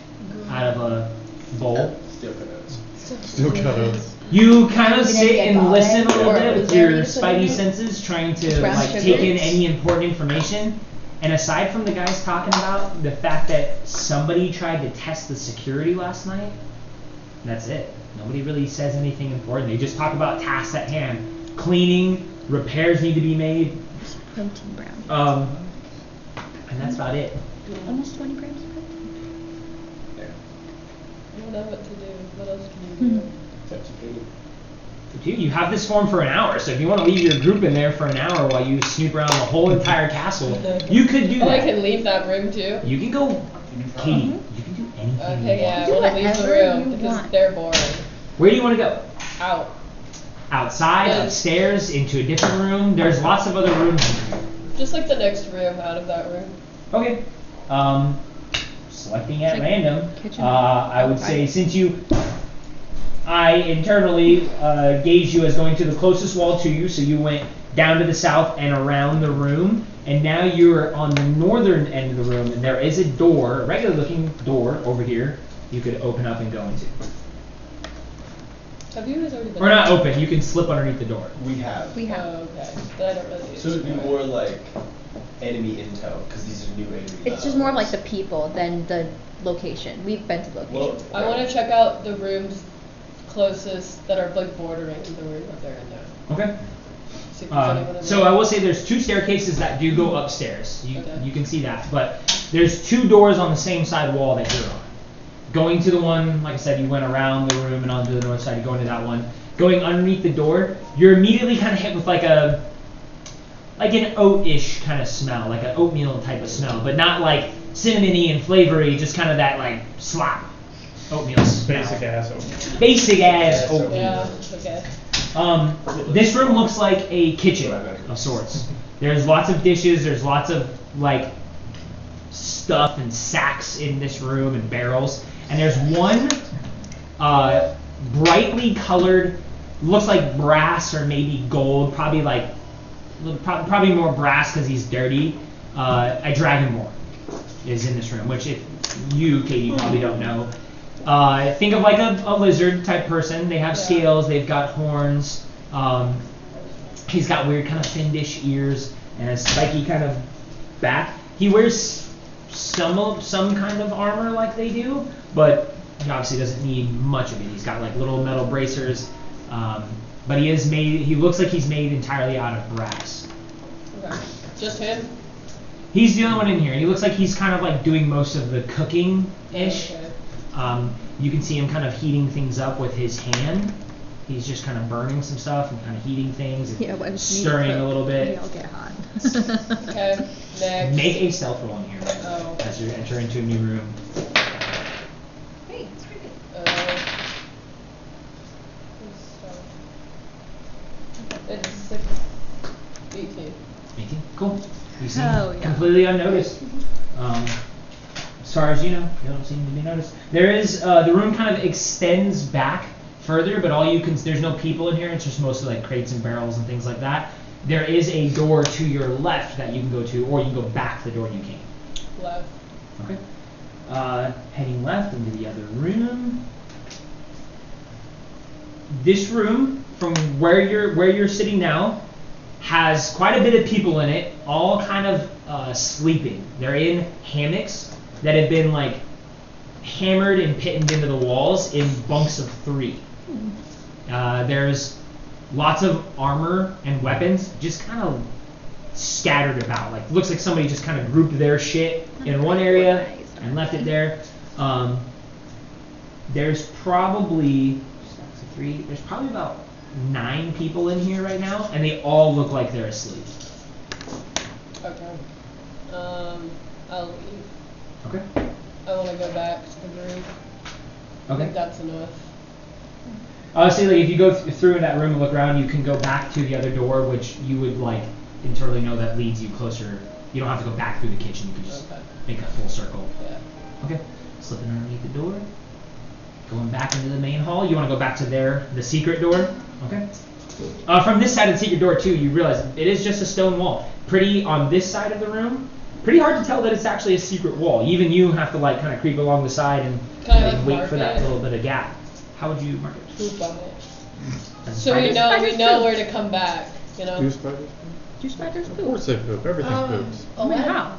out of a bowl. Still cutouts. Still cutouts. You kind of sit and get listen a bothered, little or bit was with there your any sort of spidey meat? senses, trying to Brown like sugar? take in any important information. And aside from the guys talking about the fact that somebody tried to test the security last night, that's it. Nobody really says anything important. They just talk about tasks at hand. Cleaning, repairs need to be made. Protein brown. And that's about it. Almost 20 grams of protein. Yeah. I don't know what to do. What else can you do? Touch the food. Dude, you have this form for an hour, so if you want to leave your group in there for an hour while you snoop around the whole entire castle, you could do Oh, I that. can leave that room too? You can go, Katie, you can do anything Okay, you yeah, I want. Do want to leave the whatever room you because want. they're boring. Where do you want to go? Out. Outside, Yeah. upstairs, into a different room? There's lots of other rooms in here. Just like the next room out of that room. Okay. Selecting at Like random. kitchen? I would say since I internally gauged you as going to the closest wall to you, so you went down to the south and around the room, and now you're on the northern end of the room, and there is a door, a regular looking door over here you could open up and go into. Have you guys already been Or not open, you can slip underneath the door. We have. We have. Oh, okay. But I don't really use So it'd be it. more like enemy intel, because these are new enemies. It's just more like the people than the location. We've been to the location. Well, before. I want to check out the rooms closest that are like bordering the room that they're in now. Okay. See if there's anyone in So there. I will say there's two staircases that do go upstairs. You Okay. you can see that, but there's two doors on the same side wall that you're on. Going to the one, like I said, you went around the room and onto the north side. You go into that one. Going underneath the door, you're immediately kind of hit with like an oat-ish kind of smell, like an oatmeal type of smell, but not like cinnamony and flavory, just kind of that like slop oatmeal smell. Basic ass oatmeal. Basic ass Yeah, oatmeal. Yeah, okay. This room looks like a kitchen of sorts. There's lots of dishes, there's lots of like stuff and sacks in this room and barrels. And there's one brightly colored, looks like brass or maybe gold, probably probably more brass because he's dirty. A dragonborn is in this room, which if you, Katie, probably don't know. Think of like a lizard type person. They have scales, they've got horns. He's got weird kind of fin-dish ears and a spiky kind of back. He wears some kind of armor like they do, but he obviously doesn't need much of it. He's got like little metal bracers, but he looks like he's made entirely out of brass. Okay. Just him? He's the only one in here. He looks like he's kind of like doing most of the cooking-ish. Okay. You can see him kind of heating things up with his hand. He's just kind of burning some stuff and kind of heating things and Yeah, well, stirring a little We bit. all get hot. Okay. Next. Make a stealth roll in here Oh. as you enter into a new room. Hey, it's pretty good. It's 6, 18. 18. Cool. You seem Oh, yeah. completely unnoticed. as far as you know, you don't seem to be noticed. There is the room kind of extends back further, but all you can there's no people in here. It's just mostly like crates and barrels and things like that. There is a door to your left that you can go to, or you can go back the door you came. Left. Okay. Heading left into the other room. This room, from where you're sitting now, has quite a bit of people in it, all kind of sleeping. They're in hammocks that have been like hammered and pitted into the walls in bunks of 3. There's lots of armor and weapons just kind of scattered about. Like looks like somebody just kind of grouped their shit in one area and left it there. There's probably there's probably about 9 people in here right now, and they all look like they're asleep. Okay. I'll leave. Okay. I want to go back to the room. I Okay. think that's enough. Honestly, like if you go through in that room and look around, you can go back to the other door, which you would like internally know that leads you closer. You don't have to go back through the kitchen. You can just make a full circle. Yeah. Okay. Slipping underneath the door. Going back into the main hall. You want to go back to the secret door. Okay. From this side of the secret door too, you realize it is just a stone wall. Pretty on this side of the room. Pretty hard to tell that it's actually a secret wall. Even you have to like kind of creep along the side and wait for that little bit of gap. How would you mark it? Poop on it. As a So we spider? know where to come back. You know. Do spiders? Do spiders Of poop? course they poop. Everything poops. Oh, how?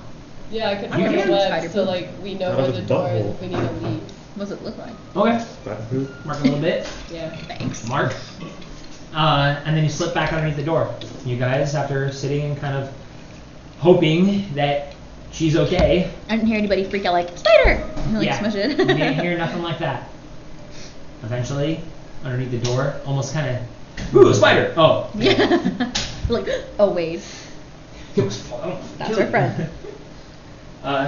Yeah, I could You put can- a web Spider so poop. like we know Out where of the his door is butthole. if we need to leave. What does it look like? Okay. Spider poop. Mark a little bit. Yeah. Thanks. Mark. And then you slip back underneath the door. You guys, after sitting and kind of hoping that she's okay. I didn't hear anybody freak out like, spider! And like Yeah. smush it. You didn't hear nothing like that. Eventually, underneath the door, almost kind of, ooh, a spider! Oh. Yeah. Like, oh wait. It was fun. That's our friend.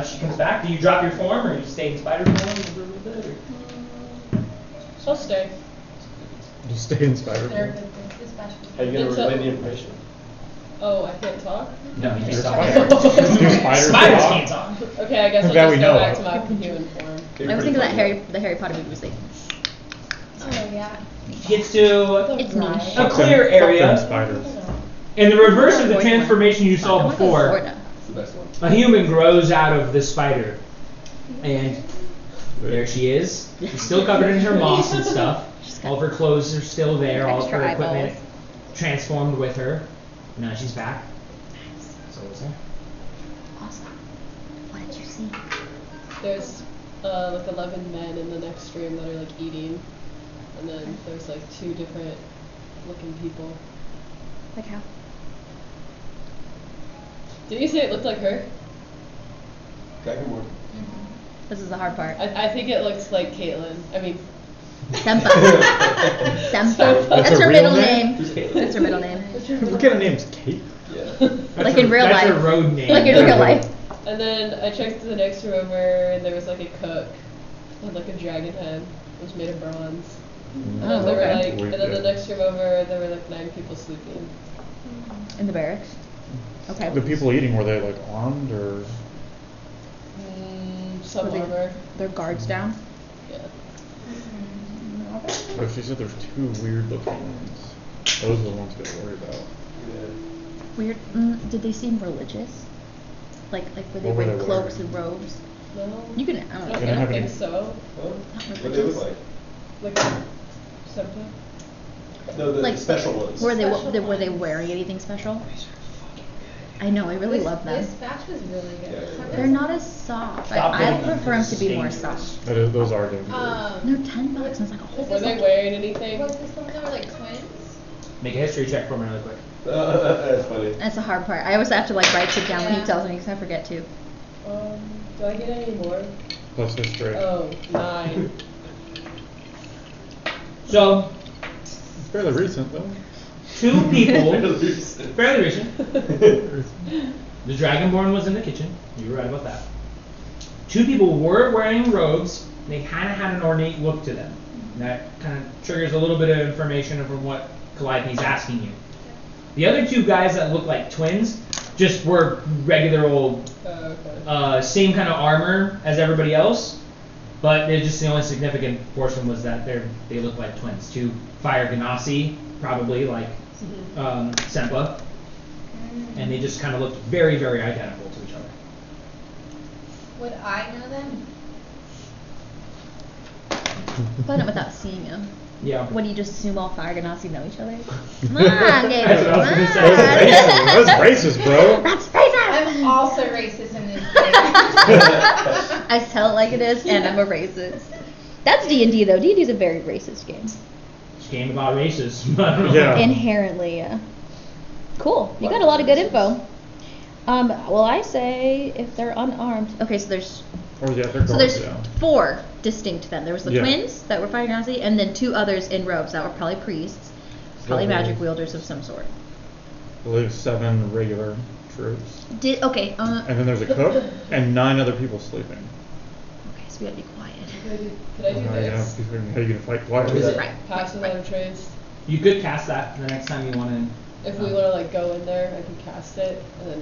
She comes back. Do you drop your form or you stay in spider form for a little bit? Or? I'll stay. Just stay in spider They're form. good. This special. How you gonna It's relay a- the information? Oh, I can't talk? No, you You're just a stop spider. there. Do spiders Spiders talk? can't talk. Okay, I guess I'll That just we go know back of. to my human form. They're I was pretty thinking that funny. the Harry Potter movie was like, Oh yeah. Gets to it's niche. a clear Fuck them area. spiders. In the reverse of the Voice one. transformation you I saw want the before, sword now. It's the best one. a human grows out of the spider. And there she is. She's still covered in her moss and stuff. All of her clothes are still there. All of her Extra equipment eyeballs. transformed with her. Now she's back. So is there. Awesome. What did you see? There's like 11 men in the next room that are like eating. And then there's like 2 different looking people. Like how? Did you say it looked like her? Dragonborn. This is the hard part. I think it looks like Caitlin. I mean, Sempa. Sempa. That's That's a her real middle name? name. Who's Caitlin? That's her middle name. What kind of name's Kate? Yeah. That's Like her- in real that's life. her road name. Like in real life. and then I checked the next room over and there was like a cook with like a dragon head. It was made of bronze. And then Oh, there were okay. like, and then the next room over there were like 9 people sleeping. In the barracks. Okay. The people eating, were they like armed or? Some Were they- armor. Their guards down. Yeah. But she said there's 2 weird looking ones. Those are the ones to worry about. Yeah. Weird. Did they seem religious? Like were they What were wearing they cloaks wearing? and robes? No. You can. I I don't don't, know. They I don't don't have think any- so. Huh? What do they look like? Like something. No, the Like special ones. Were they Special were they ones. wearing anything special? I know. I really love them. This batch was really good. Yeah, Some They're is- not as soft. Stop I doing prefer them to be more dangerous. soft. Those are dangerous. They're $10 and it's like a whole. Were they wearing anything? Was this the one that were like twins? Make a history check for me really quick. That's funny. That's the hard part. I always have to like write shit down when he Yeah. tells me because I forget to. Do I get any more? Plus history. Oh, 9. So, It's fairly recent though. 2 people, Recent. fairly recent. The Dragonborn was in the kitchen. You were right about that. 2 people were wearing robes. They kind of had an ornate look to them. And that kind of triggers a little bit of information from what Calliope's asking you. The other 2 guys that look like twins just were regular old, Okay. same kind of armor as everybody else, but it just the only significant portion was that they look like twins. Two fire Ganassi, probably like Sempa, and they just kind of looked very, very identical to each other. Would I know them? Find out without seeing him. Yeah. What do you just assume all fire Ganassi know each other? Come on, Gabriel. That's what I was gonna say. That's racist, bro. That's racist. I'm also racist in this game. I tell it like it is, and I'm a racist. That's D&D though. D&D is a very racist game. It's a game about races. Yeah. Inherently, yeah. Cool. You got a lot of good info. Well, I say if they're unarmed. Okay, so there's. Or yeah, they're So there's guards, 4 distinct then. There was the Yeah. twins that were fire Ganassi, and then 2 others in robes that were probably priests, probably So- magic wielders of some sort. I believe 7 regular troops. Okay. And then there's a cook and 9 other people sleeping. Okay, so we gotta be quiet. Could I do Yeah, this? how are you gonna fight quiet? Is it? Right. Pass without a trace. You could cast that the next time you want to. If we want to like go in there, I can cast it, and then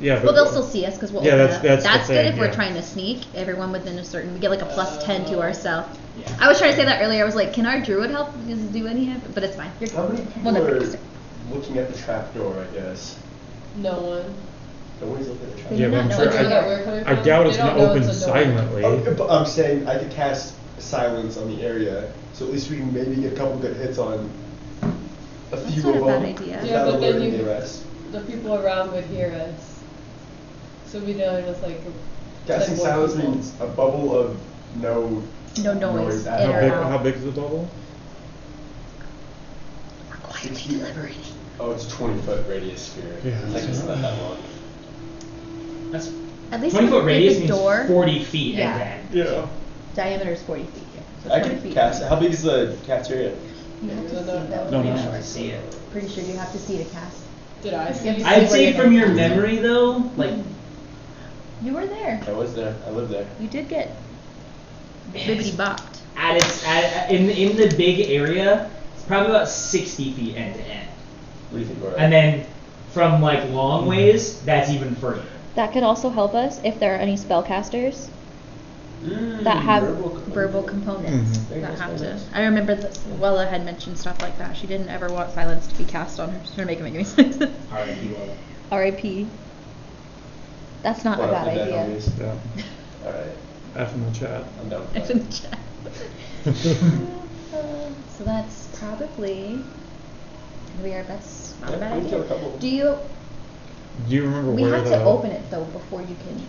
Yeah, but Well, they'll still see us because we'll Yeah, open that's- it that's up. the That's good thing, if we're yeah. trying to sneak everyone within a certain. We get like a plus 10 to our stealth. Yeah. I was trying to say that earlier. I was like, can our druid help us do any of it? But it's fine. You're How many Well, people no, are it's- looking at the trapdoor, I guess? no one. Nobody's looking at the trapdoor. They Yeah, do but not I'm know sure it's Where a that door. we're coming I from? doubt They it's don't gonna know open it's a door. silently. But I'm saying I could cast silence on the area, so at least we can maybe get a couple good hits on a That's few not of a bad them idea. Yeah, without but then alerting you- the rest. The people around would hear us. So we know it was like. Casting like more silence people. means a bubble of no No noise. at In all. or out. How big is the bubble? We're quietly 60. deliberating. Oh, it's a 20-foot radius sphere. Yeah. Like it's not that long. That's At least 20 if foot we radius the means door. 40 feet Yeah. end to end. Yeah. Diameter is 40 feet. Yeah. So I 20 could feet. cast. How big is the cafeteria? You have to see No, it though. no, pretty no. sure. I see it. Pretty sure you have to see to cast. Did I see? You have to I'd see say where from you're your gonna cast. memory though, like You were there. I was there. I lived there. You did get bibbity bopped. at its in the big area, it's probably about 60 feet end to end. What do you think, Laura? And then from like long ways, that's even further. That could also help us if there are any spellcasters that have verbal components Mhm. Very that nice, have very to. nice. I remember that Wella had mentioned stuff like that. She didn't ever want silence to be cast on her. She's trying to make it make any sense. R.I.P. Lola. R.I.P. That's not a What bad up with that, idea. homies? Yeah. Alright. F in the chat. I'm down It's with in that. the chat. So that's probably that's not a Yeah, bad we can kill a idea. couple. Do you? Do you remember We where have the to open it though before you can.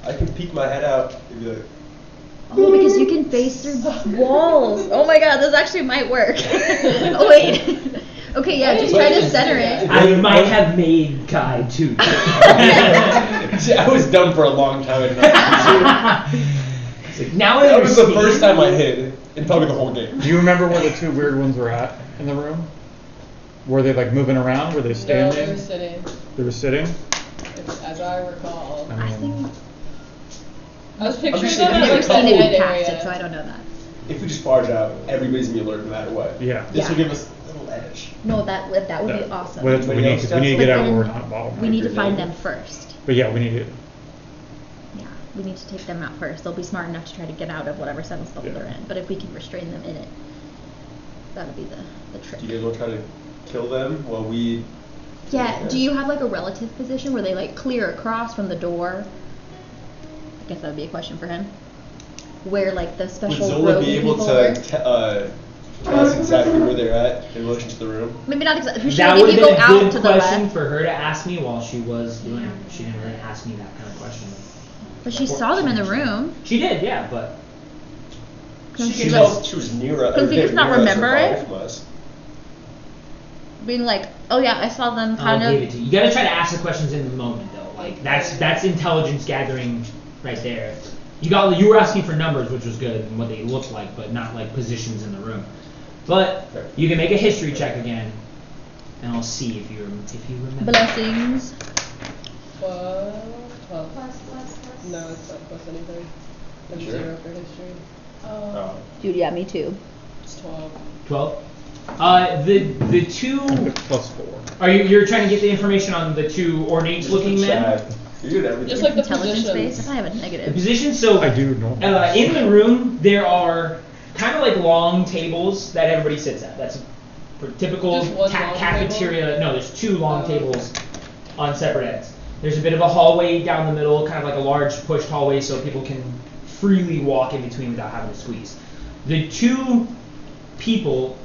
I can peek my head out and be like, Oh, because you can face through walls. Oh my god, this actually might work. Oh wait. Okay, yeah, just try to center it. I might have made Kai too. See, I was dumb for a long time. And It's like, now I that was the understand. first time I hid in probably the whole game. Do you remember where the 2 weird ones were at in the room? Were they like moving around? Were they No, standing? they were sitting, They were sitting? as I recall. I think I was I'm picturing just them saying, I've I've as never like like a seen a it couple- dead casted, area. so I don't know that. If we just barge out, everybody's gonna be alert no matter what. Yeah. This Yeah. will give us a little edge. No, that would be That- awesome. Well, that's what we need, 'cause we need to But get out where then we're not bottlenecked. we need to Your find name? them first. But yeah, we need to. Yeah, we need to take them out first. They'll be smart enough to try to get out of whatever 7th level Yeah. they're in. But if we can restrain them in it, that'll be the trick. Do you guys want to try to kill them while we? Yeah, do you have like a relative position where they like clear across from the door? I guess that would be a question for him. Where like the Would special Zola rogue be able people to were? tell us exactly where they're at in relation to the room? Maybe not exactly. That Sure, would if have you been go a out good to the question left. for her to ask me while she was doing it. She never asked me that kind of question. But she saw them in the room. She did, yeah, but Can She she was, just she was near us. Can she just not remember it? From us. being like, oh yeah, I saw them kind I'll give it of. to you. You gotta try to ask the questions in the moment though. Like that's intelligence gathering right there. You were asking for numbers, which was good, and what they looked like, but not like positions in the room. But Fair. you can make a history check again, and I'll see if you remember. Blessings. 12. Plus. No, it's not plus anything. I'm Sure. 0 for history. Oh. Dude, yeah, me too. It's 12. 12. The two. Plus 4. Are you're trying to get the information on the two ornate looking men? Sad. You're good at everything. Just like the Intelligence positions. base. If I have a The negative. positions. So I do know. in the room there are kind of like long tables that everybody sits at. That's for typical Just one long cafeteria. No, there's two long tables on separate ends. There's a bit of a hallway down the middle, kind of like a large pushed hallway, so people can freely walk in between without having to squeeze. The two people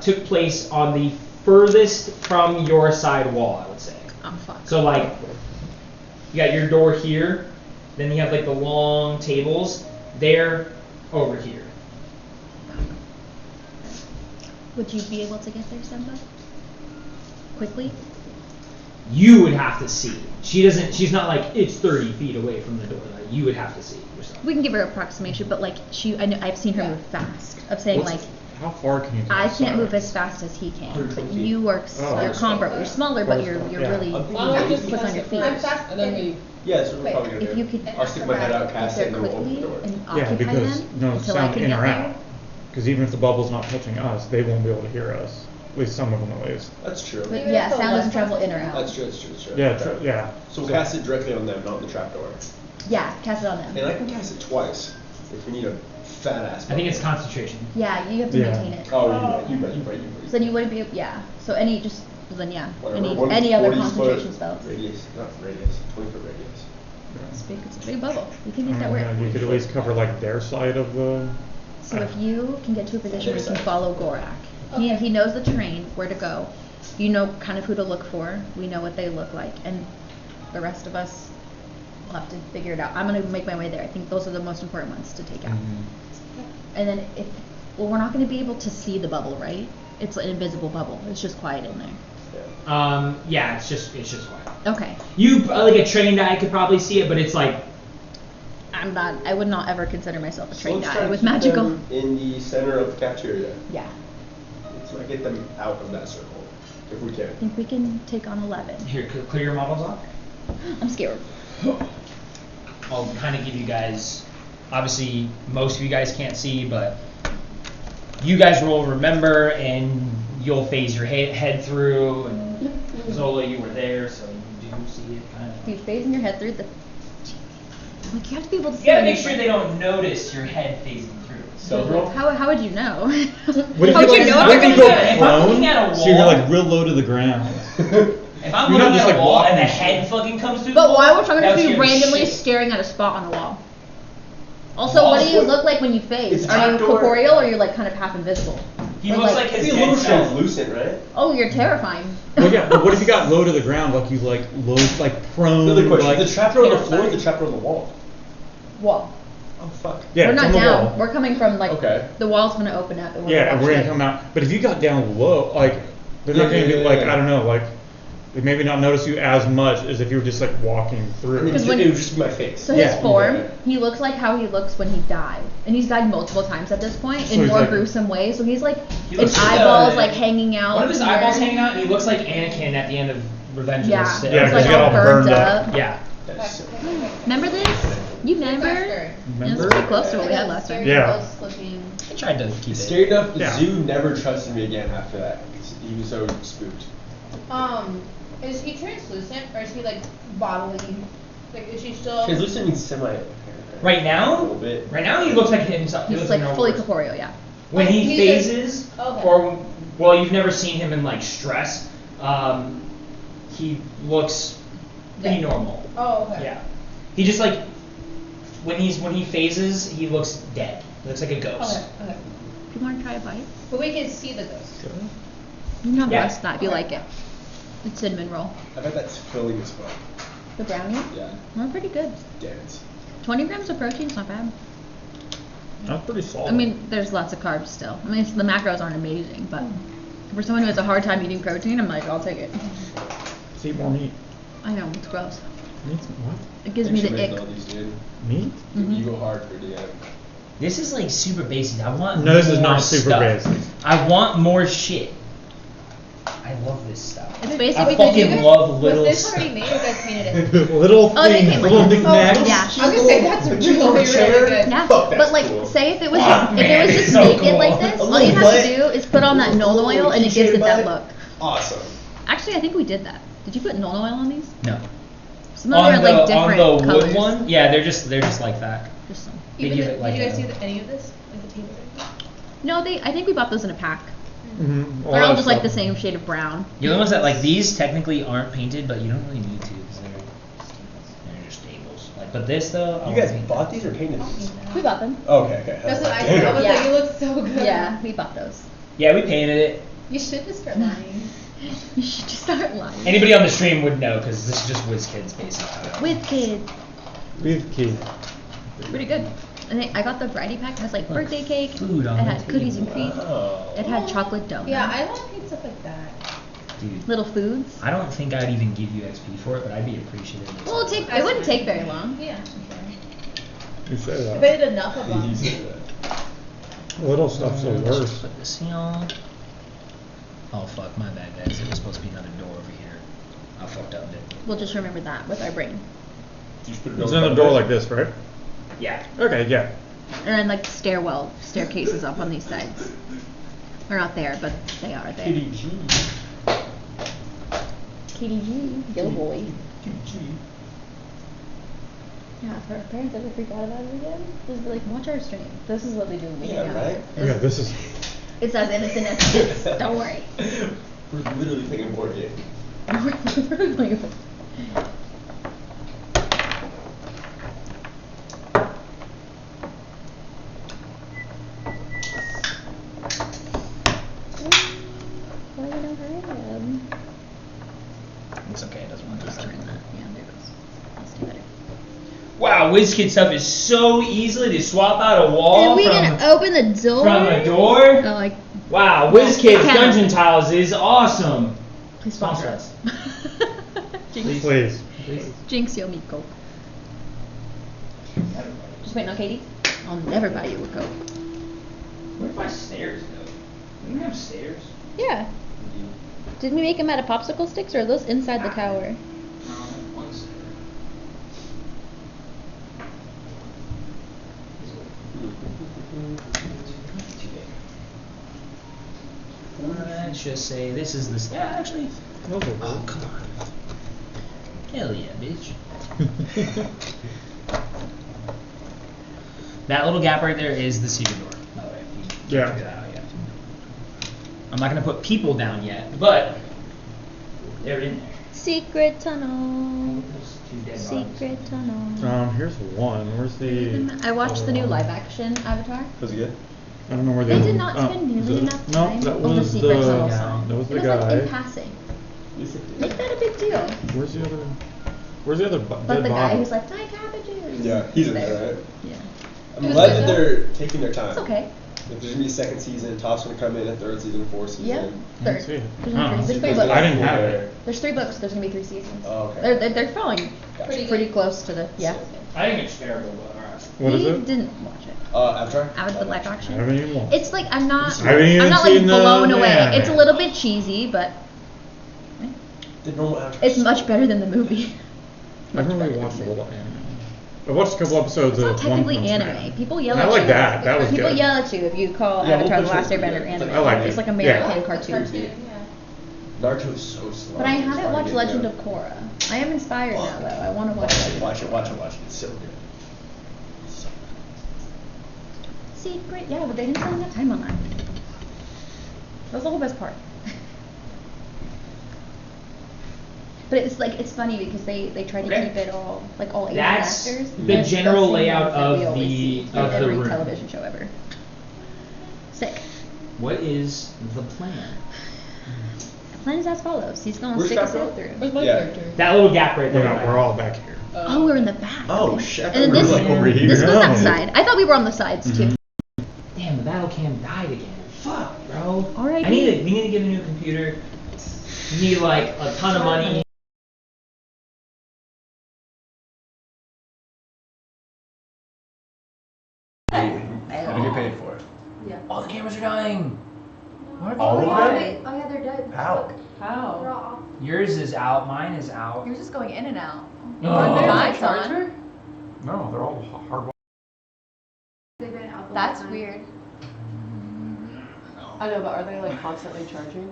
took place on the furthest from your side wall, I would say. Oh fuck. So like, you got your door here, then you have like the long tables. They're over here. Would you be able to get there, Simba? Quickly? You would have to see. She doesn't. She's not like it's 30 feet away from the door. Like, you would have to see yourself. We can give her approximation, but like I know, I've seen her move fast. I'm saying What's- like How far can you do I this can't move side? as fast as he can. 120 But feet. you work. Oh. You're comparable. You're smaller, but you're Yeah. really. Why don't we just Quick on cast your it feet. I'm first, fast and then and- we... Yeah, that's what we're probably gonna If do. you could I'll stick my head out, get cast there it, and then we'll open quickly the door. and Yeah, occupy because them no until I sound can in get or there. out. Because even if the bubble's not touching us, they won't be able to hear us. At least some of them, at least. That's true. But Even yeah, if the sound doesn't left travel side in or is out. That's true, that's true, that's true. Yeah, Okay. yeah. So we'll cast it directly on them, not on the trapdoor. Yeah, cast it on them. And I can cast it twice if we need a fat ass. I think it's bubble. concentration. Yeah, you have to Yeah. maintain it. Oh, you're right. So then you wouldn't be. Yeah. So any just then yeah. Whatever. Any other 40 concentration foot spells. Radius, not radius, 20 foot radius. It's big. It's a big bubble. You can make that work. You could at least cover like their side of the. So if you can get to a position where you can Their side. follow Gorak, he knows the terrain, where to go. You know kind of who to look for. We know what they look like, and the rest of us will have to figure it out. I'm gonna make my way there. I think those are the most important ones to take out. And then we're not gonna be able to see the bubble, right? It's an invisible bubble. It's just quiet in there. Yeah, it's just quiet. Okay. You like a trained eye could probably see it, but it's like I would not ever consider myself a So trained let's try eye to with keep magical. them in the center of the cafeteria. Yeah. Let's not get them out of that circle, if we can. I think we can take on 11. here. Clear your models off. I'm scared. I'll kind of give you guys. Obviously, most of you guys can't see, but you guys will remember, and you'll phase your head through. And Zola, you were there, so you do see it kind of. You're phasing your head through the. Like you have to be able to see. You gotta make anything. sure they don't notice your head phasing through. Stealth roll? How would you know? What if How would you you know? what if if you you're go gonna do it? If I'm looking at a prone, so you're wall- like real low to the ground? If I'm You're not looking just, at a like, wall and the walking head fucking comes through, But the why wall, would someone that just would be scare the randomly shit. staring at a spot on the wall? Also, what do you Walls- look like when you phase? It's Are you trapdoor. corporeal or are you like kind of half invisible? He Or, looks like- like his Be a dead little self. translucent, right? Oh, you're terrifying. Well, yeah, but what if you got low to the ground, like you like low, like prone, Another question, like is the trapdoor on the floor or terrifying. the trapdoor on the wall? Wall. Oh, fuck. yeah, we're it's not on the down. wall. We're coming from like Okay. the wall's gonna open up. And Yeah, and we're gonna straight. come out. But if you got down low, like they're not Yeah, gonna be yeah, like yeah. I don't know, like they maybe not notice you as much as if you were just like walking through. It Because would when- just be my face. So his Yeah. form, Yeah. he looks like how he looks when he died, and he's died multiple times at this point So in he's more like- gruesome ways. So he's like He his looks like eyeballs a- like hanging out. One of his here. eyeballs hanging out, and he looks like Anakin at the end of Revenge Yeah, of the Sith. Yeah, it's 'cause like he got all all burned burned up. up. Yeah. That's so Remember this? You remember? Faster. It's Remember? pretty close to what we had last time. Scary Yeah. ghost looking. I tried to keep Scary enough, Yeah. Zoo never trusted me again after that. He was so spooked. Is he translucent or is he like bodily? Like, is he still? Translucent means semi. Right A now, little bit. right now he looks like himself. He He's looks like normal fully person. corporeal, yeah. When he He's phases, okay. or well, you've never seen him in like stress. He looks pretty Yeah. normal. Oh, okay. Yeah. He just like when he phases, he looks dead. He looks like a ghost. Okay. Okay. Do you want to try a bite? But we can see the ghost. You can Yeah. roast that if you like it. It's cinnamon roll. I bet that's filling as fuck. The brownie? Yeah. They're pretty good. Dense. 20 grams of protein's not bad. That's pretty solid. I mean, there's lots of carbs still. I mean, the macros aren't amazing, but for someone who has a hard time eating protein, I'm like, I'll take it. let's eat more meat. I know, it's gross. Meat? What? It gives me Thanks the for making ick. all these, dude. Meat? Mhm. You go hard for DM. This is like super basic. I want No, this is more not super stuff. basic. I want more shit. I love this stuff. It's I basically fucking love little Was this stuff. already made or you guys painted it? Little Oh, they things, came with little it. knickknacks. Yeah. I was gonna say that's really good. Yeah, Fuck, that's but like, cool. say if it was Fuck, if man, it was it's just so naked cool. like this, A all you little have butt. to do is put on that A Nol little oil and it keychain gives it that butt. look. Awesome. Actually, I think we did that. Did you put Nol oil on these? No. Some of them are like different on the colors. wood one, yeah, they're just like that. Just some. They Even give the, it like did you guys a- do any of this? Like the table or anything? No, I think we bought those in a pack. Mm-hmm. They're all just like the same shade of brown. The other ones that like these technically aren't painted, but you don't really need to because they're just staples. Like, but this though, I You wanna guys paint bought that. these or painted these? We bought them. Okay. That's what I said. I was Yeah. like, you look so good. Yeah, we bought those. Yeah, we painted it. You should just start lying. You should just start lying. Anybody on the stream would know because this is just WizKids basically. With kids. With key. Pretty good. And I got the variety pack. It has like birthday cake. Food on it the had cookies and table. cream. Oh. It had chocolate donuts. Yeah, I love paint stuff like that. Dude, Little foods. I don't think I'd even give you XP for it, but I'd be appreciative. of Well, something. it wouldn't take very long. Yeah. You say If I that. did enough of them. You said that. Little stuff's the Let's worst. put this on. Oh fuck, my bad guys. It was supposed to be another door over here. I fucked up, didn't We'll just remember that with our brain. You just put it It's over another door there? like this, right? Yeah. Okay, yeah. And then like staircases up on these sides. They're not there, but they are there. KDG. KDG, yo boy. KDG. Yeah, if our parents ever freak out about it again, just be like, watch our stream. This is what they do when we Yeah, hang out. right? Yeah, this is. It's as innocent as it is. Don't worry. We're literally playing a board game. Why you don't hurry him? It's okay. It doesn't want to Just turn turn that. Yeah, there it goes. That's stay better. Wow, WizKid stuff is so easily to swap out a wall Are we from, gonna open the door? from a door. Oh, like, Wow, Well, WizKids it can. Dungeon Tiles is awesome. please sponsor us. Jinx. Please. Jinx yo Miko. Just waiting on Katie. I'll never buy you a Coke. Where'd my stairs go? We don't have stairs. Yeah. Did we make them out of popsicle sticks or are those inside the tower? One stair. Let's just say this is the stair. Actually, oh come on. Hell yeah, bitch. That little gap right there is the secret door. By the way, if you can't Yeah. figure that out yet. I'm not gonna put people down yet, but they're in there. Secret tunnel. Those two dead bodies. Secret tunnel. Here's one. Where's the? I watched the new live action Avatar. Was it good? I don't know where the. They other did one- not spend nearly the- enough No, time that on the was secret the. tunnel guy. song. That was the it guy. was like in passing. Yes, it did. Make that a big deal. Where's the other? Where's the other? But dead the guy body? who's like, my cabbages. Yeah, he's in there, right? Yeah. I'm It was glad good that though? they're taking their time. It's okay. If there's gonna be a second season, Top's gonna come in, a third season, fourth season. Yeah. I didn't Third. see it. There's, Oh. only three. There's three There's books. I didn't four have there. it. There's 3 books. There's gonna be 3 seasons. Oh, okay. They're following Gotcha. pretty close to the yeah. I think it's terrible, but alright. What is We it? didn't watch it. Avatar? Out of the live action. I haven't even watched. It's like I'm not. I haven't even I'm not like seen the blown away. anime. It's a little bit cheesy, but The normal Avatar. it's much better than the movie. I haven't really watched a lot of anime. I watched a couple episodes It's not of technically One Punch anime. Man. People yell I at like you. that. That was People good. yell at you if you call Yeah, Avatar: One The Punch Last Man's Airbender good. anime. I like It's it. like American Yeah. cartoon. Yeah. Naruto is so slow. But I It's haven't hard to watched get Legend through. of Korra. I am inspired now, though. I want to watch Legend Watch of it, watch it, watch it. It's so good. So Secret. Yeah, but they didn't spend enough time on that. That was the whole best part. But it's like it's funny because they try to Okay. keep it all like all Asian That's actors. the They're general same layout ones that we of always the- see in of the every room. television show ever. Sick. What is the plan? The plan is as follows. He's gonna Where's stick us Scott out through. Where's my Yeah. character? That little gap right We're there. not. We're all back here. Oh, we're in the back. Oh, Okay. shit, I And then thought we this were, like, over here. this goes No. outside. I thought we were on the sides too. Damn, the battle cam died again. Fuck, bro. R.I.P. We need to get a new computer. We need like a ton of money. What do you get paid for? Yeah. All the cameras are dying. All of them? Oh yeah, they're dead. How? How? Yours is out. Mine is out. Yours is going in and out. Oh. Are they on Mine's the charger? No, they're all hard. That's weird. I know, but are they like constantly charging?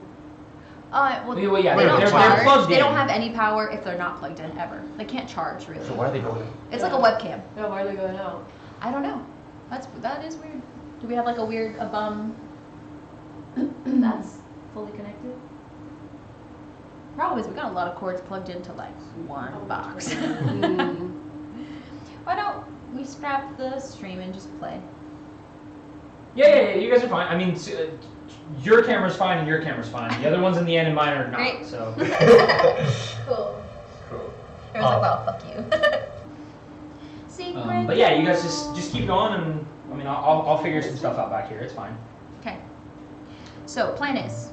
Well, Well, yeah, they don't they're charge. plugged They in. don't have any power if they're not plugged in ever. They can't charge really. So why are they going? It's like a webcam. No, why are they going out? I don't know. That is weird. Do we have like a bum that's fully connected? Problem is we got a lot of cords plugged into like one box. Why don't we scrap the stream and just play? Yeah, you guys are fine. I mean, your camera's fine and your camera's fine. The other ones in the end and mine are not. Great. So. Cool. It was like, well, fuck you. Secret. But yeah, you guys just keep going, and I mean, I'll figure some stuff out back here. It's fine. Okay. So plan is,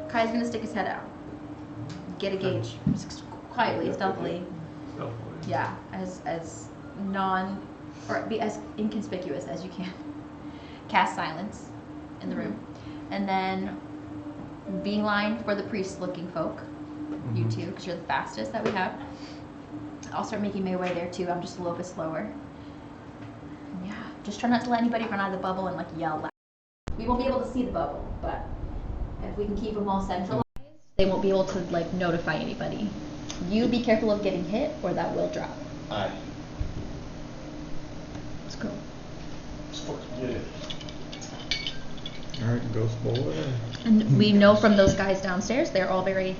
Kai's gonna stick his head out, get a gauge, just quietly, stealthily. Yeah, as non, or be as inconspicuous as you can. Cast silence in the room, and then beeline for the priest-looking folk. You two, because you're the fastest that we have. I'll start making my way there too. I'm just a little bit slower. And yeah, just try not to let anybody run out of the bubble and like yell loud. We won't be able to see the bubble, but if we can keep them all centralized, they won't be able to like notify anybody. You be careful of getting hit, or that will drop. Aye. Let's go. Yeah. Alright, ghost boy. And we know from those guys downstairs, they're all very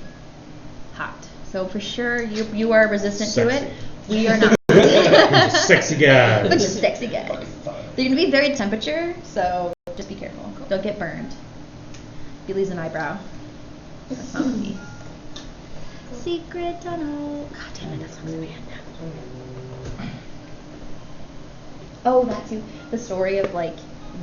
hot. So for sure, you are resistant to it. We are not. Sexy guy. Bunch of sexy guys. They're gonna be very temperature, so just be careful. Don't get burned. If you lose an eyebrow, that's not me. Secret tunnel. God damn it, that song's in my head now. Oh, that's you. The story of like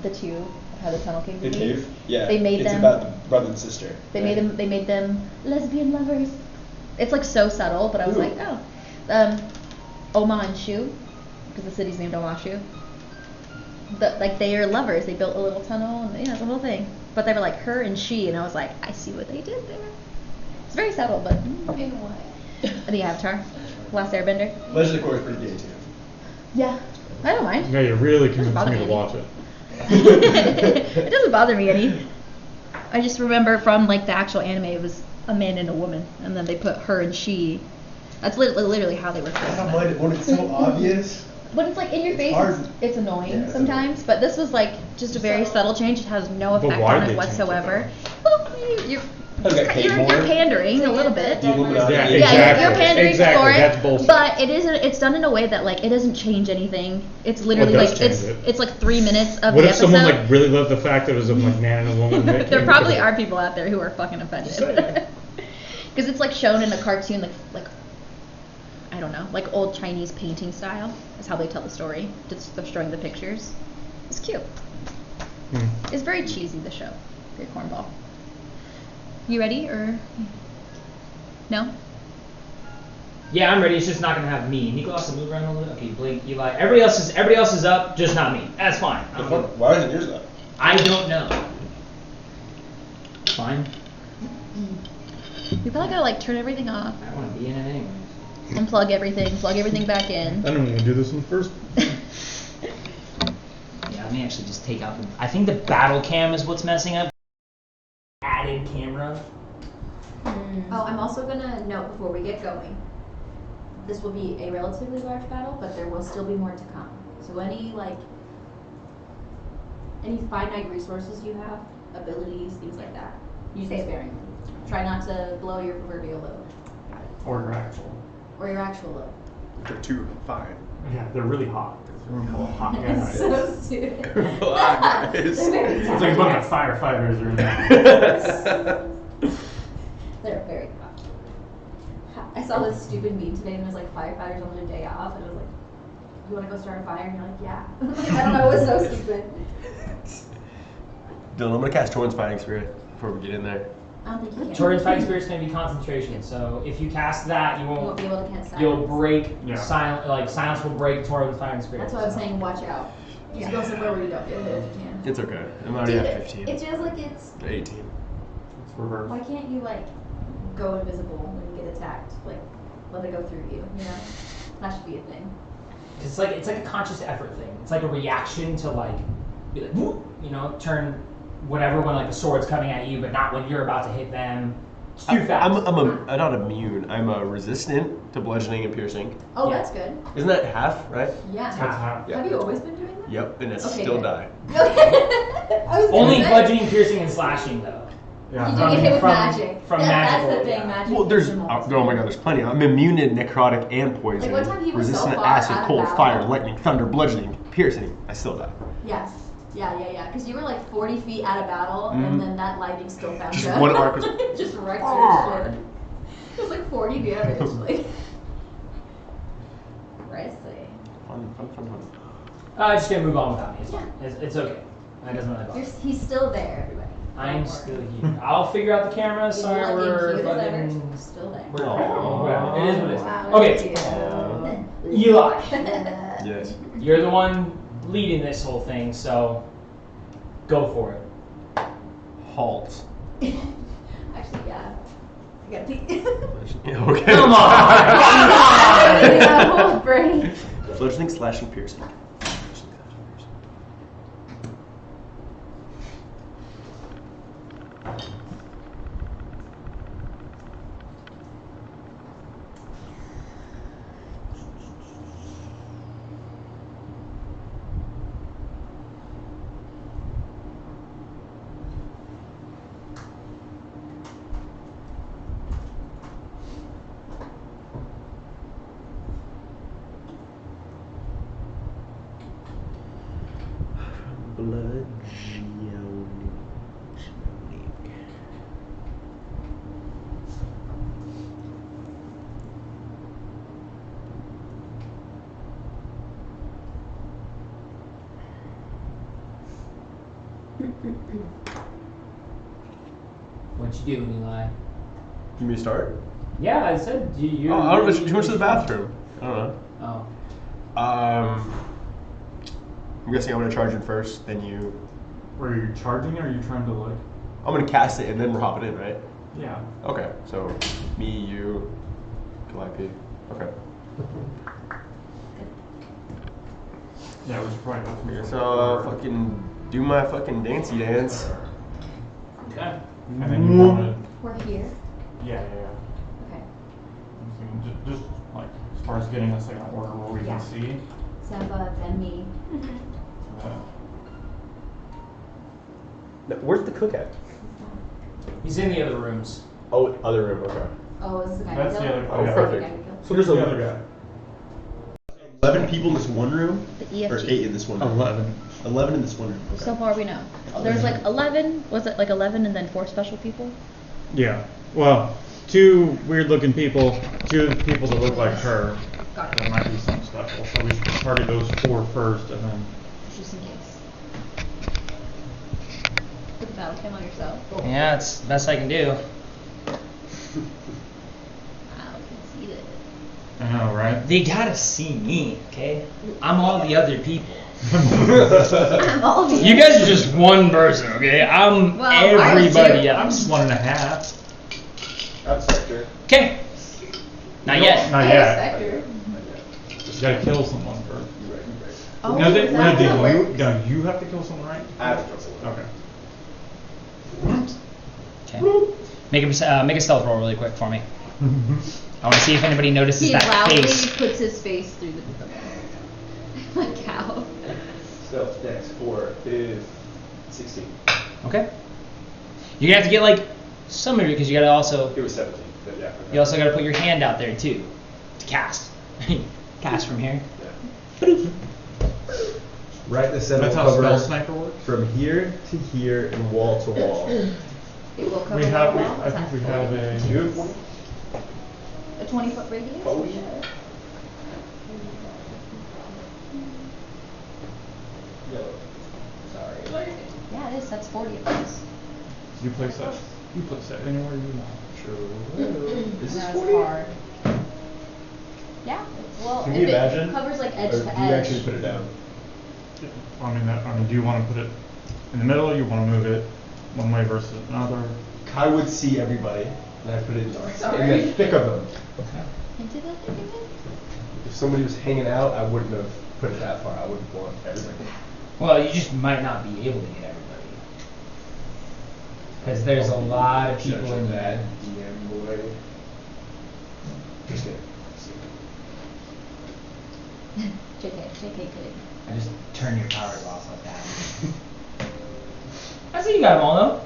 the two, how the tunnel came to The be. cave? Yeah. They made it's them. about the brother and sister. They right? made them lesbian lovers. It's like so subtle, but I was Ooh. like, oh, Oma and Shu, because the city's named Omashu. Like they are lovers. They built a little tunnel, and it's a whole thing. But they were like her and she, and I was like, I see what they did there. It's very subtle, but In what? the Avatar, Last Airbender. Legend of Korra is pretty gay too. Yeah, I don't mind. Yeah, you really Doesn't convinced bother me to me. watch it. It doesn't bother me any. I just remember from like the actual anime, it was a man and a woman, and then they put her and she. That's literally how they were I filmed. don't mind it when it's so obvious. But it's like in your It's face, hard. it's annoying Yeah, it's sometimes. But this was like just a very subtle change. It has no But effect why on did it they change it, whatsoever. Well, you're, Does it get paid more? you're pandering a little bit. The Illuminati. Yeah, Yeah, exactly. you're pandering Exactly, for it, that's bullshit. but it isn't. It's done in a way that like it doesn't change anything. It's literally does like change it's it. it's like 3 minutes of What the if episode. someone like really loved the fact that it was a like man and a woman? There probably are people out there who are fucking offended. Because it's like shown in a cartoon, like I don't know, like old Chinese painting style is how they tell the story. Just they're showing the pictures. It's cute. It's very cheesy, the show. Very cornball. You ready or no? Yeah, I'm ready. It's just not gonna have me. Nico has to move around a little bit. Okay, Blake, Eli. Everybody else is up, just not me. That's fine. I'm good. Why isn't yours up? I don't know. Fine. We probably gotta like turn everything off, I don't want to be in it anyways. unplug everything, plug everything back in. I don't want to do this one first. Yeah, let me actually just take out the. I think the battle cam is what's messing up. Added camera. Oh, I'm also gonna note before we get going. This will be a relatively large battle, but there will still be more to come. So any finite resources you have, abilities, things like that, use them sparingly. Try not to blow your proverbial load. Or your actual. Or your actual load. They're too fine. Yeah, they're really hot. It's a room full of hot guys. So stupid. Guys. They're very It's like a tough. bunch of firefighters are in there. They're very hot. I saw this stupid meme today and it was like firefighters on their day off and it was like, you want to go start a fire? And you're like, yeah. I don't know, it was so stupid. Dylan, I'm gonna cast Torrent's Fighting Spirit before we get in there. I don't think you can. Torrent's Fighting Spirit's gonna be concentration, so if you cast that, you You won't won't. be able to cast silence. You'll break Yeah. silence will break Torrent's Fighting Spirit. That's why I'm so. saying watch out. Just go somewhere where you don't get hit if you can. It's okay. I'm already Dude, at 15. it feels like it's. 18. It's reversed. Why can't you like go invisible when you get attacked. Like, let it go through you, you know? That should be a thing. It's like a conscious effort thing. It's like a reaction to like, be like, whoop, you know, turn whatever when like the sword's coming at you, but not when you're about to hit them. It's too fast. I'm not immune. I'm resistant to bludgeoning and piercing. Oh, Yeah. that's good. Isn't that half, right? Yeah. That's half. Yeah. Have you always been doing that? Yep, and it's Okay, still good. die. I was Only gonna say, bludgeoning, piercing, and slashing though. Yeah. You do get hit with From- magic. from That's magical, the thing, yeah. magic. Well, there's is the most. oh my god, there's plenty. I'm immune to necrotic and poison. Like, one time he was so resistant to far acid, out of cold, battle. fire, lightning, thunder, bludgeoning, piercing. I still die. Yes. Yeah. Because you were like 40 feet out of battle, Mhm. and then that lightning still found Just you. one arc was- Just wrecked your Arr. shit. It was like 40 damage. Like. Crazy. Fun. Just gonna move on without me. It's Yeah. fine. It's okay. That doesn't really bother me. He's still there, everybody. I'm Don't still worry. here. I'll figure out the camera. He's Sorry, looking we're cute as ever. fucking. Still there. We're Aw. whatever. It is what it is. Wow, Okay, that's Eli, cute. Yes. you're the one leading this whole thing, so go for it. Halt. Actually, yeah. I gotta pee. Yeah, okay. Come on! Yeah, whole brain. Bludgeoning, slashing, piercing. What you doing, Eli? You mean to start? Yeah, I said you. Oh, I don't know. She went to the bathroom. I don't know. Oh. I'm guessing I'm gonna charge in first, then you. Were you charging, or are you trying to like? I'm gonna cast it and then we're hopping in, right? Yeah. Okay, so me, you, Calliope. Okay. Yeah, we should probably go through. So fucking do my fucking dancey dance. Okay. And then you want to. We're here. Yeah. Okay. Just like as far as getting us like an order where we Yeah. can see. Zamba, then me. Uh, Now, where's the cook at? He's in the other rooms. Oh, other room. Okay. Oh, is this the guy That's we the killed? other- Oh, yeah. perfect. So there's the other guy. 11 people in this one room, The or EFG. 8 in this one room. 11. 11 in this one room. Okay. So far we know. There's like 11, was it like 11 and then 4 special people? Yeah. Well, 2 weird-looking people, 2 people that look like her. Got it. There might be something special, so we should target those 4 first, and then. Just in case. Put the battle cam on yourself. Yeah, it's the best I can do. Wow, conceited. I know, right? They gotta see me, okay? I'm all the other people. I'm all the You guys are just one person, okay? I'm Well, I was everybody too. I'm else. just 1.5. That's Sector. Okay. Not yet. Not I yet. respect her. You gotta kill someone first. You're right. Oh, no, is that how that you, works? no, you have to kill someone, right? I have to kill someone. Okay. Okay. Make a stealth roll really quick for me. I want to see if anybody notices He that loudly face. puts his face through the like how? Stealth dex 4 is 16. Okay. You're gonna have to get like some of it because you gotta also It was 17. But yeah. Okay. you also gotta put your hand out there too to cast. Cast from here. Yeah. Right, the 7 That's will how cover spell sniper works. from here to here and wall to wall. It will cover We have. the wall. I think we have a. You have one? A 20-foot radius? Oh, Yeah. yeah. Sorry. Yeah, it is. That's 40 of those. You place that. You place that anywhere you want. True. Is this That's 40? hard. Yeah. Well, Can if you it imagine? covers like edge Or to do edge. you actually put it down? I mean, do you want to put it in the middle? Or you want to move it one way versus another? I would see everybody. and I put it in the Sorry. thick of them. Into the thick of it? If somebody was hanging out, I wouldn't have put it that far. I would want everybody. Well, you just might not be able to get everybody. Because there's a lot of people in that that. DM boy. Just kidding. JK good. I just turn your powers off like that. I see you got them all though.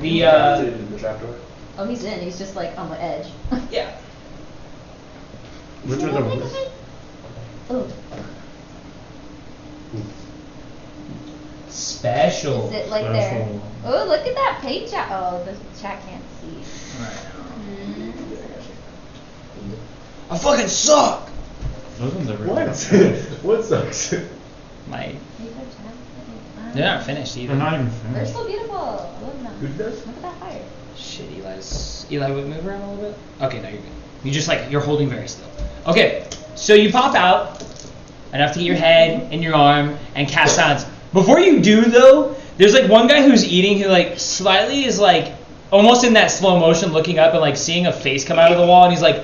The In the trapdoor. Oh, he's in. He's just like on the edge. yeah. Which are the worst? Oh, Special. is it like there? Special. Oh, look at that page. Oh, the chat can't see. I fucking suck. Those ones are really What? good. What sucks? My, They're they're not finished either. They're not even They're finished. so beautiful. I love them. Who does? Look at that fire. Shit, Eli, would move around a little bit. Okay, no, you're good. You just like you're holding very still. Okay, so you pop out enough to get your head and your arm and cast silence. Before you do though, there's like one guy who's eating who like slightly is like almost in that slow motion looking up and like seeing a face come out of the wall and he's like,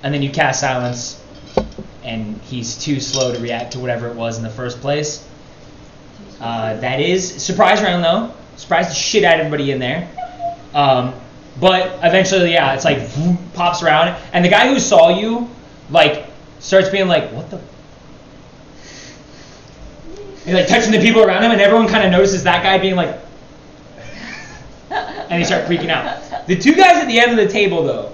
and then you cast silence and he's too slow to react to whatever it was in the first place. That is surprise round though. Surprise the shit out of everybody in there. But eventually, yeah, it's like whoop, pops around, and the guy who saw you, like, starts being like, "What the?" He's like touching the people around him, and everyone kind of notices that guy being like, and they start freaking out. The two guys at the end of the table, though,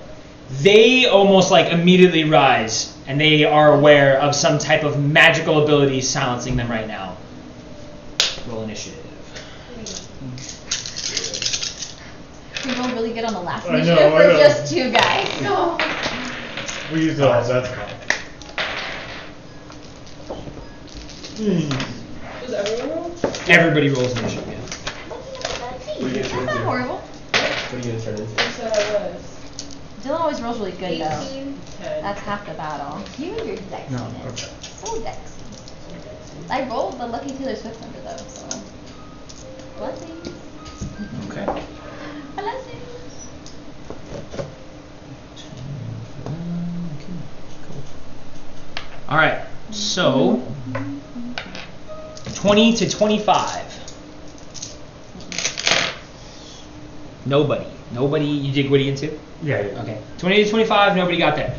they almost like immediately rise, and they are aware of some type of magical ability silencing them right now. Roll initiative. We rolled really good on the last I know, initiative I for know. just two guys. No. We used it all, that's fine. Does everyone roll? Everybody rolls initiative. Yeah. What are you gonna That's turn not into? horrible. What are you gonna turn into? You said I was. Dylan always rolls really good though. 18. 10. That's half the battle. You and your dexiness. No, okay. So dexy. I rolled the Lucky Taylor Swift number though, so. Blessings. Okay. Blessings. All right. So 20 to 25. Nobody. You did what are you into? Yeah, yeah. Okay. 20 to 25. Nobody got there.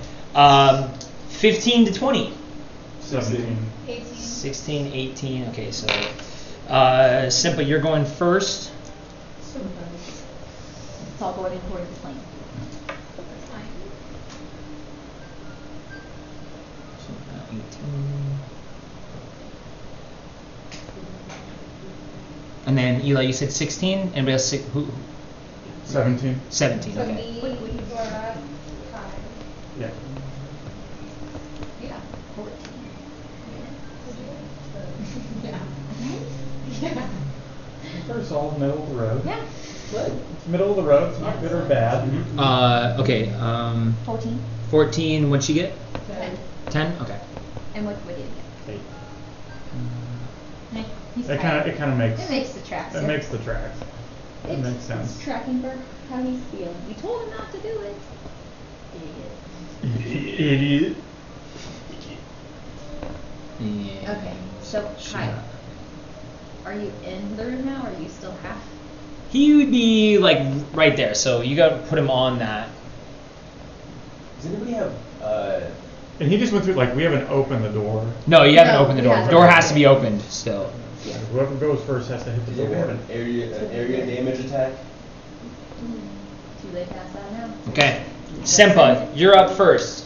15 to 20. 17. 18. 16, 18. Okay. So Simpa, you're going first. It's all going according to plan. That's fine. So 18. And then Eli, you said 16. Anybody else? Who? 17. 17. So Okay. me, Laura, Kai. Yeah. Yeah. 14. Yeah. Yeah. Pretty solid, middle of the road. Yeah. What? It's middle of the road, it's not good or bad. Okay. 14. 14. What'd she get? 10. 10. Okay. And what did you get? 8. Eh, he's It tired. kind of makes. It makes the tracks. It makes the tracks. It makes sense. It's tracking for how he's feeling. We told him not to do it. Idiot. Idiot. Yeah. Okay, so Kai, are you in the room now, or are you still half? He would be like right there, so you gotta put him on that. Does anybody have And he just went through, like, we haven't opened the door. No, you haven't No, opened the he door. The hasn't. door has to be opened still. Yeah. Whoever goes first has to hit the does anybody door. have an area damage attack? Too late to pass out now. Okay. Simpa, you're up first.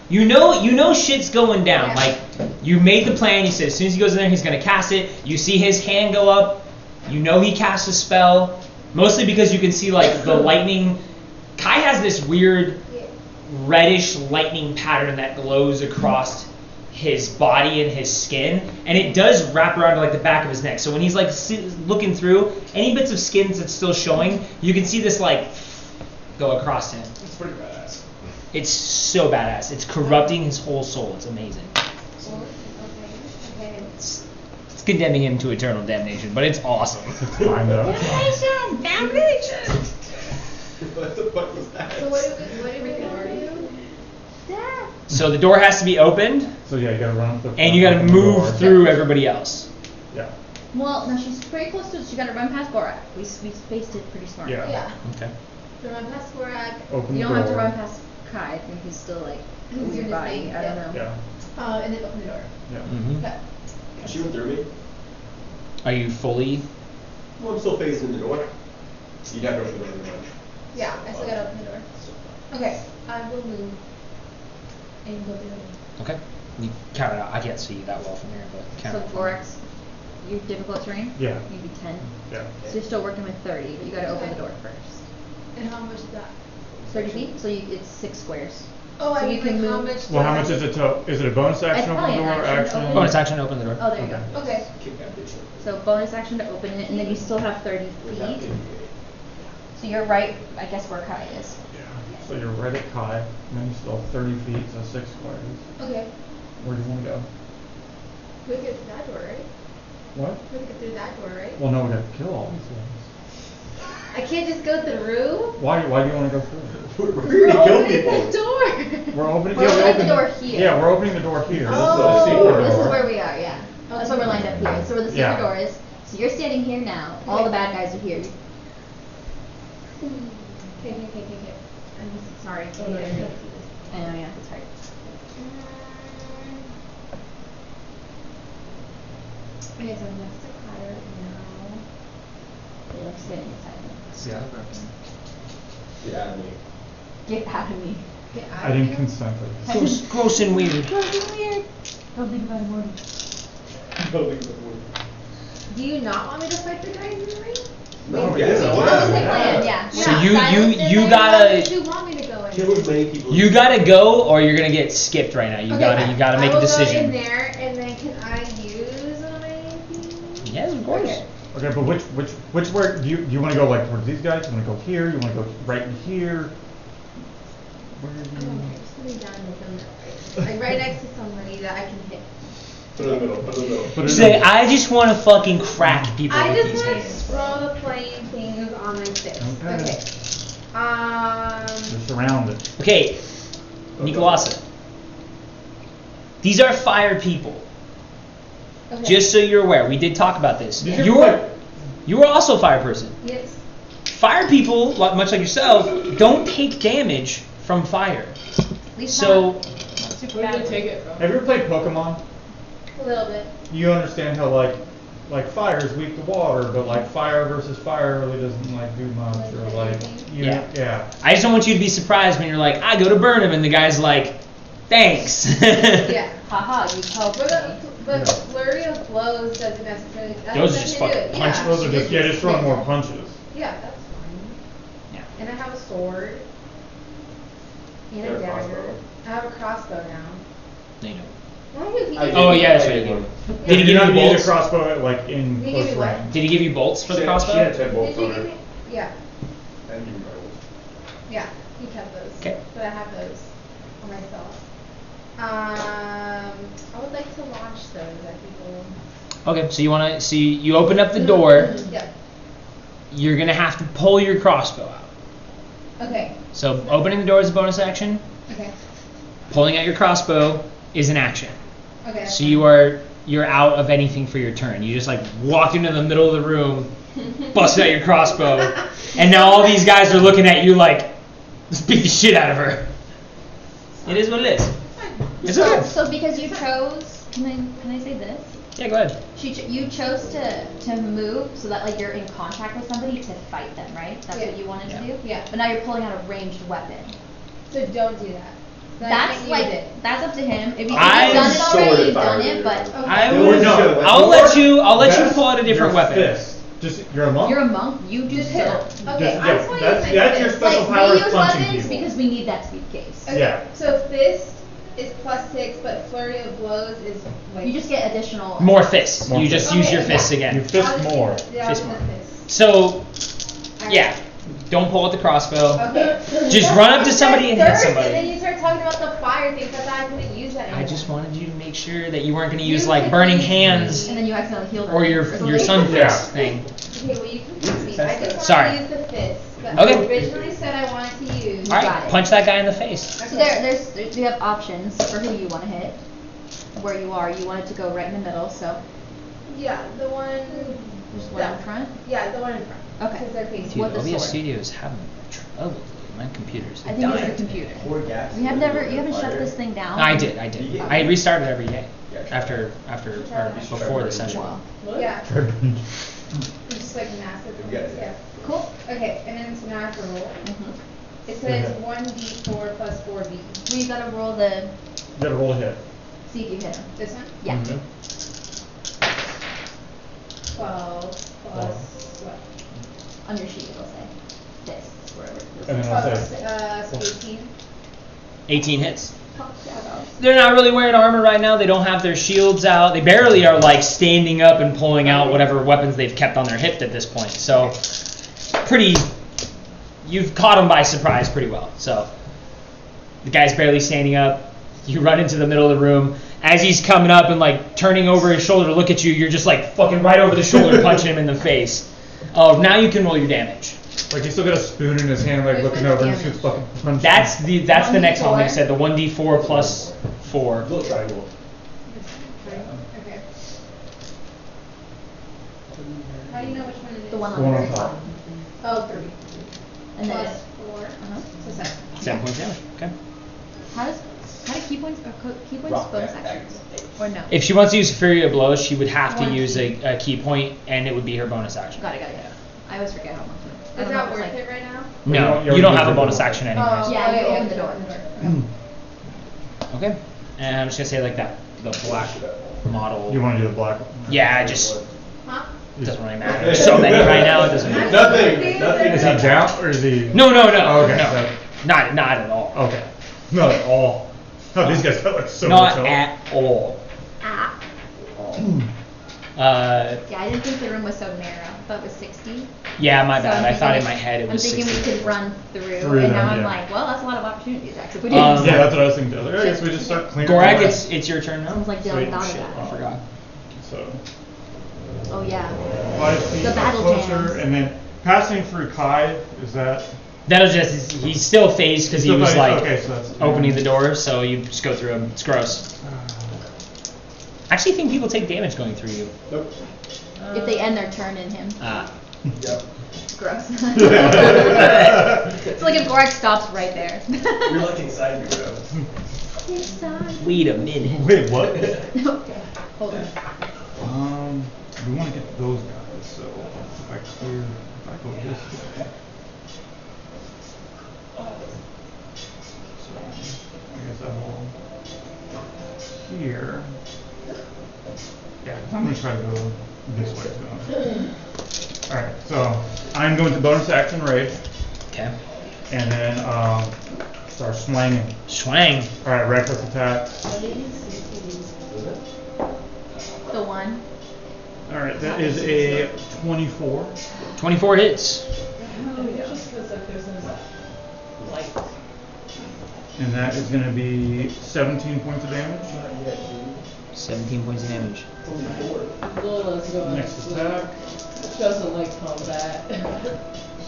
You know shit's going down. Yeah. Like, you made the plan, you said as soon as he goes in there, he's gonna cast it. You see his hand go up. You know he cast a spell. Mostly because you can see, like, the lightning. Kai has this weird reddish lightning pattern that glows across his body and his skin, and it does wrap around to like the back of his neck. So when he's like looking through, any bits of skin that's still showing, you can see this like go across him. It's pretty badass. It's so badass. It's corrupting his whole soul. It's amazing. Okay. It's It's condemning him to eternal damnation, but it's awesome. It's fine though. Damnation! What the fuck was that? So what do we do? So the door has to be opened, So yeah, you gotta run up the. and you gotta open the move door. through everybody else. Yeah. Well, no, she's pretty close to it. She got to run past Borak. We spaced it pretty smart. Yeah. Yeah. Okay. So run past Borak. Open You the don't have to door. run past Kai. I think he's still like He's in doing your his body. thing, I don't yeah. know. Yeah. And then open the door. Yeah. Mm-hmm. Okay. She went through me. Are you fully? Well, I'm still facing the door. You'd have to open the door. Yeah, I still gotta open the door. Okay, I will move and go through the door. Okay. You count it out. I can't see that well from here, but count So it. Borak's your difficult terrain? Yeah. Maybe 10. Yeah. So you're still working with 30, but you got to open Okay. the door first. And how much is that? 30 feet? So it's 6 squares. Oh, So I you mean, can like how move- much? Well, how much is it to? Is it a bonus action It's open the probably door? an action, Action. open- Bonus action, open the door. Oh, there you Okay. go. Okay. Kick that bitch over. So bonus action to open it, and then you still have 30 Without feet. getting So you're right, I guess, where Kai is. Yeah. So you're right at Kai, and then you still have 30 feet, so 6 squares. Okay. Where do you want to go? We get through that door, right? What? We get through that door, right? Well, no, we gotta kill all these ones. I can't just go through. Why do you want to go through? We're gonna kill people. the door. We're opening. We're yeah, we opening the opened- door here. Yeah, we're opening the door here. Oh, This is the secret This door. is where we are, yeah. That's where we're lined up here. So where the secret Yeah. door is. So you're standing here now. All Okay. the bad guys are here. Okay. I'm just sorry. Oh, no, you're good. I know, yeah, it's hard. Okay, so next to Kai right now. They love sitting inside me. Yeah. Get out of me. Get out of me. Get out I of didn't here. consent to this. Gross, gross and weird. Weird. Don't think about it more. Do you not want me to fight the guys in the ring? No, Yes. yeah, That was the plan, yeah. So Yeah, you silence in there. gotta- Why would you want me to go in? Kill as many people. You gotta go, or you're gonna get skipped right now. You gotta make a I will decision. go in there, and then can I use anything? Yes, of course. Okay. Okay, but which where do you want to go? Like towards these guys? You want to go here? You want to go right in here? Where I'm do you? okay, just put me down with them. Like right next to somebody that I can hit. Put it in the middle. Put it in the middle. Put it She's in- like, I just want to fucking crack people I with just these want to hands. throw the playing things on my fist. Okay. Okay. You're surrounded. Okay, Nicolasa. These are fire people. Okay. Just so you're aware, we did talk about this. Did you You were, play- you were also a fire person. Yes. Fire people, much like yourself, don't take damage from fire. At least So, not super Where did bad. they take it from? Have you ever played Pokemon? A little bit. You understand how like fire is weak to water, but like fire versus fire really doesn't like do much, or like you yeah. I just don't want you to be surprised when you're like, I go to burn him, and the guy's like, thanks. Yeah. Haha, you helped But, me. but No. flurry of blows doesn't necessarily. that Those are doesn't just do fucking it. punch- Yeah. Those are just It's just throwing more hit. punches. Yeah, that's fine. Yeah. And I have a sword. And You a have a dagger. crossbow? I have a crossbow now. No, you don't. Why do you I keep Oh, did. yeah, that's I right. did one. Did he give you not you need a bolts? crossbow like in Did he give close me what? range? Did he give you bolts for the She crossbow? had 10 bolts Did you on give her. me? Yeah. And you rolled. Yeah. He kept those. 'Kay. But I have those for myself. I would like to launch those at people. Okay, so you want to see, you open up the door, Yep. you're going to have to pull your crossbow out. Okay. So opening the door is a bonus action, Okay. pulling out your crossbow is an action. Okay. So you're out of anything for your turn. You just like walked into the middle of the room, busted out your crossbow, and now all these guys are looking at you like, let's beat the shit out of her. It is what it is. It's okay. So because you chose, can I say this? Yeah, go ahead. You chose to move so that like you're in contact with somebody to fight them, right? That's Yeah. what you wanted Yeah. to do? Yeah. But now you're pulling out a ranged weapon. So don't do that. Then I That's can't like use it. that's up to him. If you've I'm done it already, sort of you've done fine it, with but it. I Okay. would. No, I'll let you That's pull out a different your weapon. Fist. Just you're a monk. you're a monk, you do Just so. hit him. Okay, Just- I yeah, just want to that's- use my that's your fist. special Like power we is use punching weapons people. because we need that to be the case. Okay, Yeah. so fist is +6, but flurry of blows is like. You just get additional. More fists. More You just fists. use your Okay, fists yeah. again. You fist I'll just more. use- Yeah, Fist I'll more. do the fist. So, Alright. yeah. Don't pull out the crossbow. Okay. Just run up to somebody and hit Thirst, somebody. And then you start talking about the fire things. I thought I couldn't use that anymore. I just wanted you to make sure that you weren't going to use You like could burning use- hands And then you accidentally healed or your sun Yeah. fist thing. Okay, well you confused me. I just Sorry. wanted to use the fist. But Okay. I originally said I wanted to use. All right, got it. punch that guy in the face. So there's we have options for who you want to hit. Where you are, you want it to go right in the middle, so Yeah, the one. there's one in front. Yeah, the one in front. Okay. Because they're facing. Dude, What the OBS sword? Studios having trouble. My computer's I think it's dying. the computer. Or gas. You haven't shut this thing down. I did. I restarted every day Yeah, try after or before the session. Wow. What? Yeah. Turban. It's just like massive. You got it. Yeah. Cool. Okay, and then so now I have to roll. Mhm. It says 1d4 plus 4b. Well, you gotta roll the. You gotta roll a hit. See if you hit him. This one? Yeah. Mhm. 12 plus what? On your sheet, it'll say this. Wherever. And then I'll say. So 18. 18 hits. They're not really wearing armor right now. They don't have their shields out. They barely are like standing up and pulling out whatever weapons they've kept on their hip at this point. So, pretty. You've caught them by surprise pretty well. So, the guy's barely standing up. You run into the middle of the room. As he's coming up and like turning over his shoulder to look at you, you're just like fucking right over the shoulder, punching him in the face. Now you can roll your damage. Like he's still got a spoon in his hand, like looking over and shoots fucking punch. That's the next one. They 1d4. said the 1d4 plus 4. Little triangle. Okay. How do you know which one it is? The one The one on on the top. Oh, 3. And then Plus 4. So 7. 7 points damage. Okay. how do key points Rock bonus that actions or no? If she wants to use Fury of Blows, she would have to One use key. a key point, and it would be her bonus action. Got it. I always forget how much. I Is don't know that if it's worth like- it right now? No, You you don't have a already bonus used it. action anyways. Oh, Yeah, you okay, open the door. Okay. And I'm just gonna say like that, the black model. You want to do the black one? Yeah, just Huh? doesn't really matter. There's so many right now. It doesn't. Matter. Nothing. Is he down or is he? No. Oh, okay. No. so- Not at all. Okay. Not at all. Oh, these guys got like so Not much health. at all. Ah. Yeah, I didn't think the room was so narrow. I thought it was 60. Yeah, my So bad. I'm I thought in thinking my head it was I'm thinking 60. we could run through Through and them, now I'm yeah. like, well, that's a lot of opportunities actually. If we Um, didn't. Yeah, that's what I was thinking. I was like, I guess we just start clearing. Gorak, the way. it's your turn now. Sounds like Dylan Sweet. thought of Shit, I that. forgot. So Oh yeah. 5 feet The up battle closer, jams. and then passing through Kai. Is that? That'll just, he's still phased because he Still was phased? like Okay, so that's- opening the door, so you just go through him. It's gross. I actually think people take damage going through you. Nope. If they end their turn in him. Yep. Gross. It's like if Gorak stops right there. You're like inside me, bro. Inside. Wait a minute. Wait, what? Okay. Hold on. We want to get those guys. So if I go this way. So I guess I'll here. Yeah, 'cause I'm gonna try to go this way too. All right, so I'm going to bonus action raid, Okay. and then start swinging. Swang. All right, reckless attack. The one. All right, that is a 24. 24 hits. Just because like there's this light. And that is going to be 17 points of damage. 17 points of damage. Lola's going. Next attack. She doesn't like combat.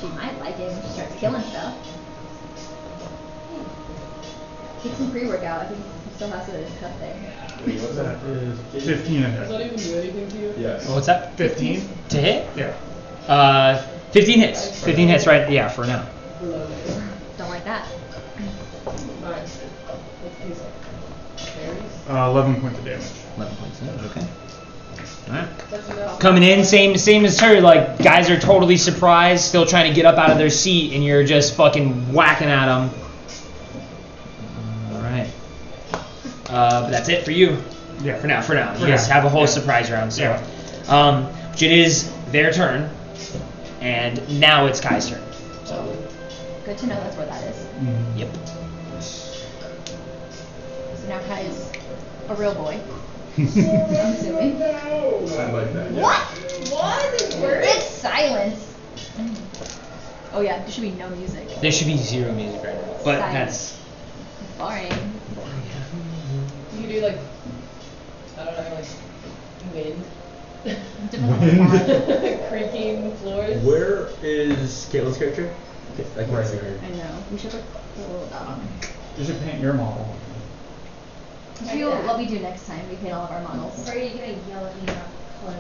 She might like it when she starts killing stuff. Take some pre-workout. I think he still has a cut there. What's That is 15 Does that ahead. even do anything to you? Yes. What's that? 15? To hit? Yeah. 15 hits. 15 hits right, yeah, for now. Below there. Don't like that. Alright. Let's do some. Berries. 11 points of damage. 11 points of damage, okay. Alright. That's enough. Coming in, same as her, like, guys are totally surprised, still trying to get up out of their seat, and you're just fucking whacking at them. Alright. But that's it for you. Yeah. For now. For You guys now. have a whole Yeah. surprise round, so. Yeah. Which it is their turn, and now it's Kai's turn. So, Good to know that's where that is. Mhm. yep. So now Kai is a real boy. I'm assuming. I like that. Yeah. What? What? It works? It's silence. Oh yeah, there should be no music. There should be 0 music right now. But Silence. that's Boring. You could do like, I don't know, like wind. Creaking floors. Where is Caitlin's character? I can't Right see there. her. I know. We should put a little dot on it. You should paint your model. Let's do what we do next time. We paint all of our models. Or are you gonna yell at me about color?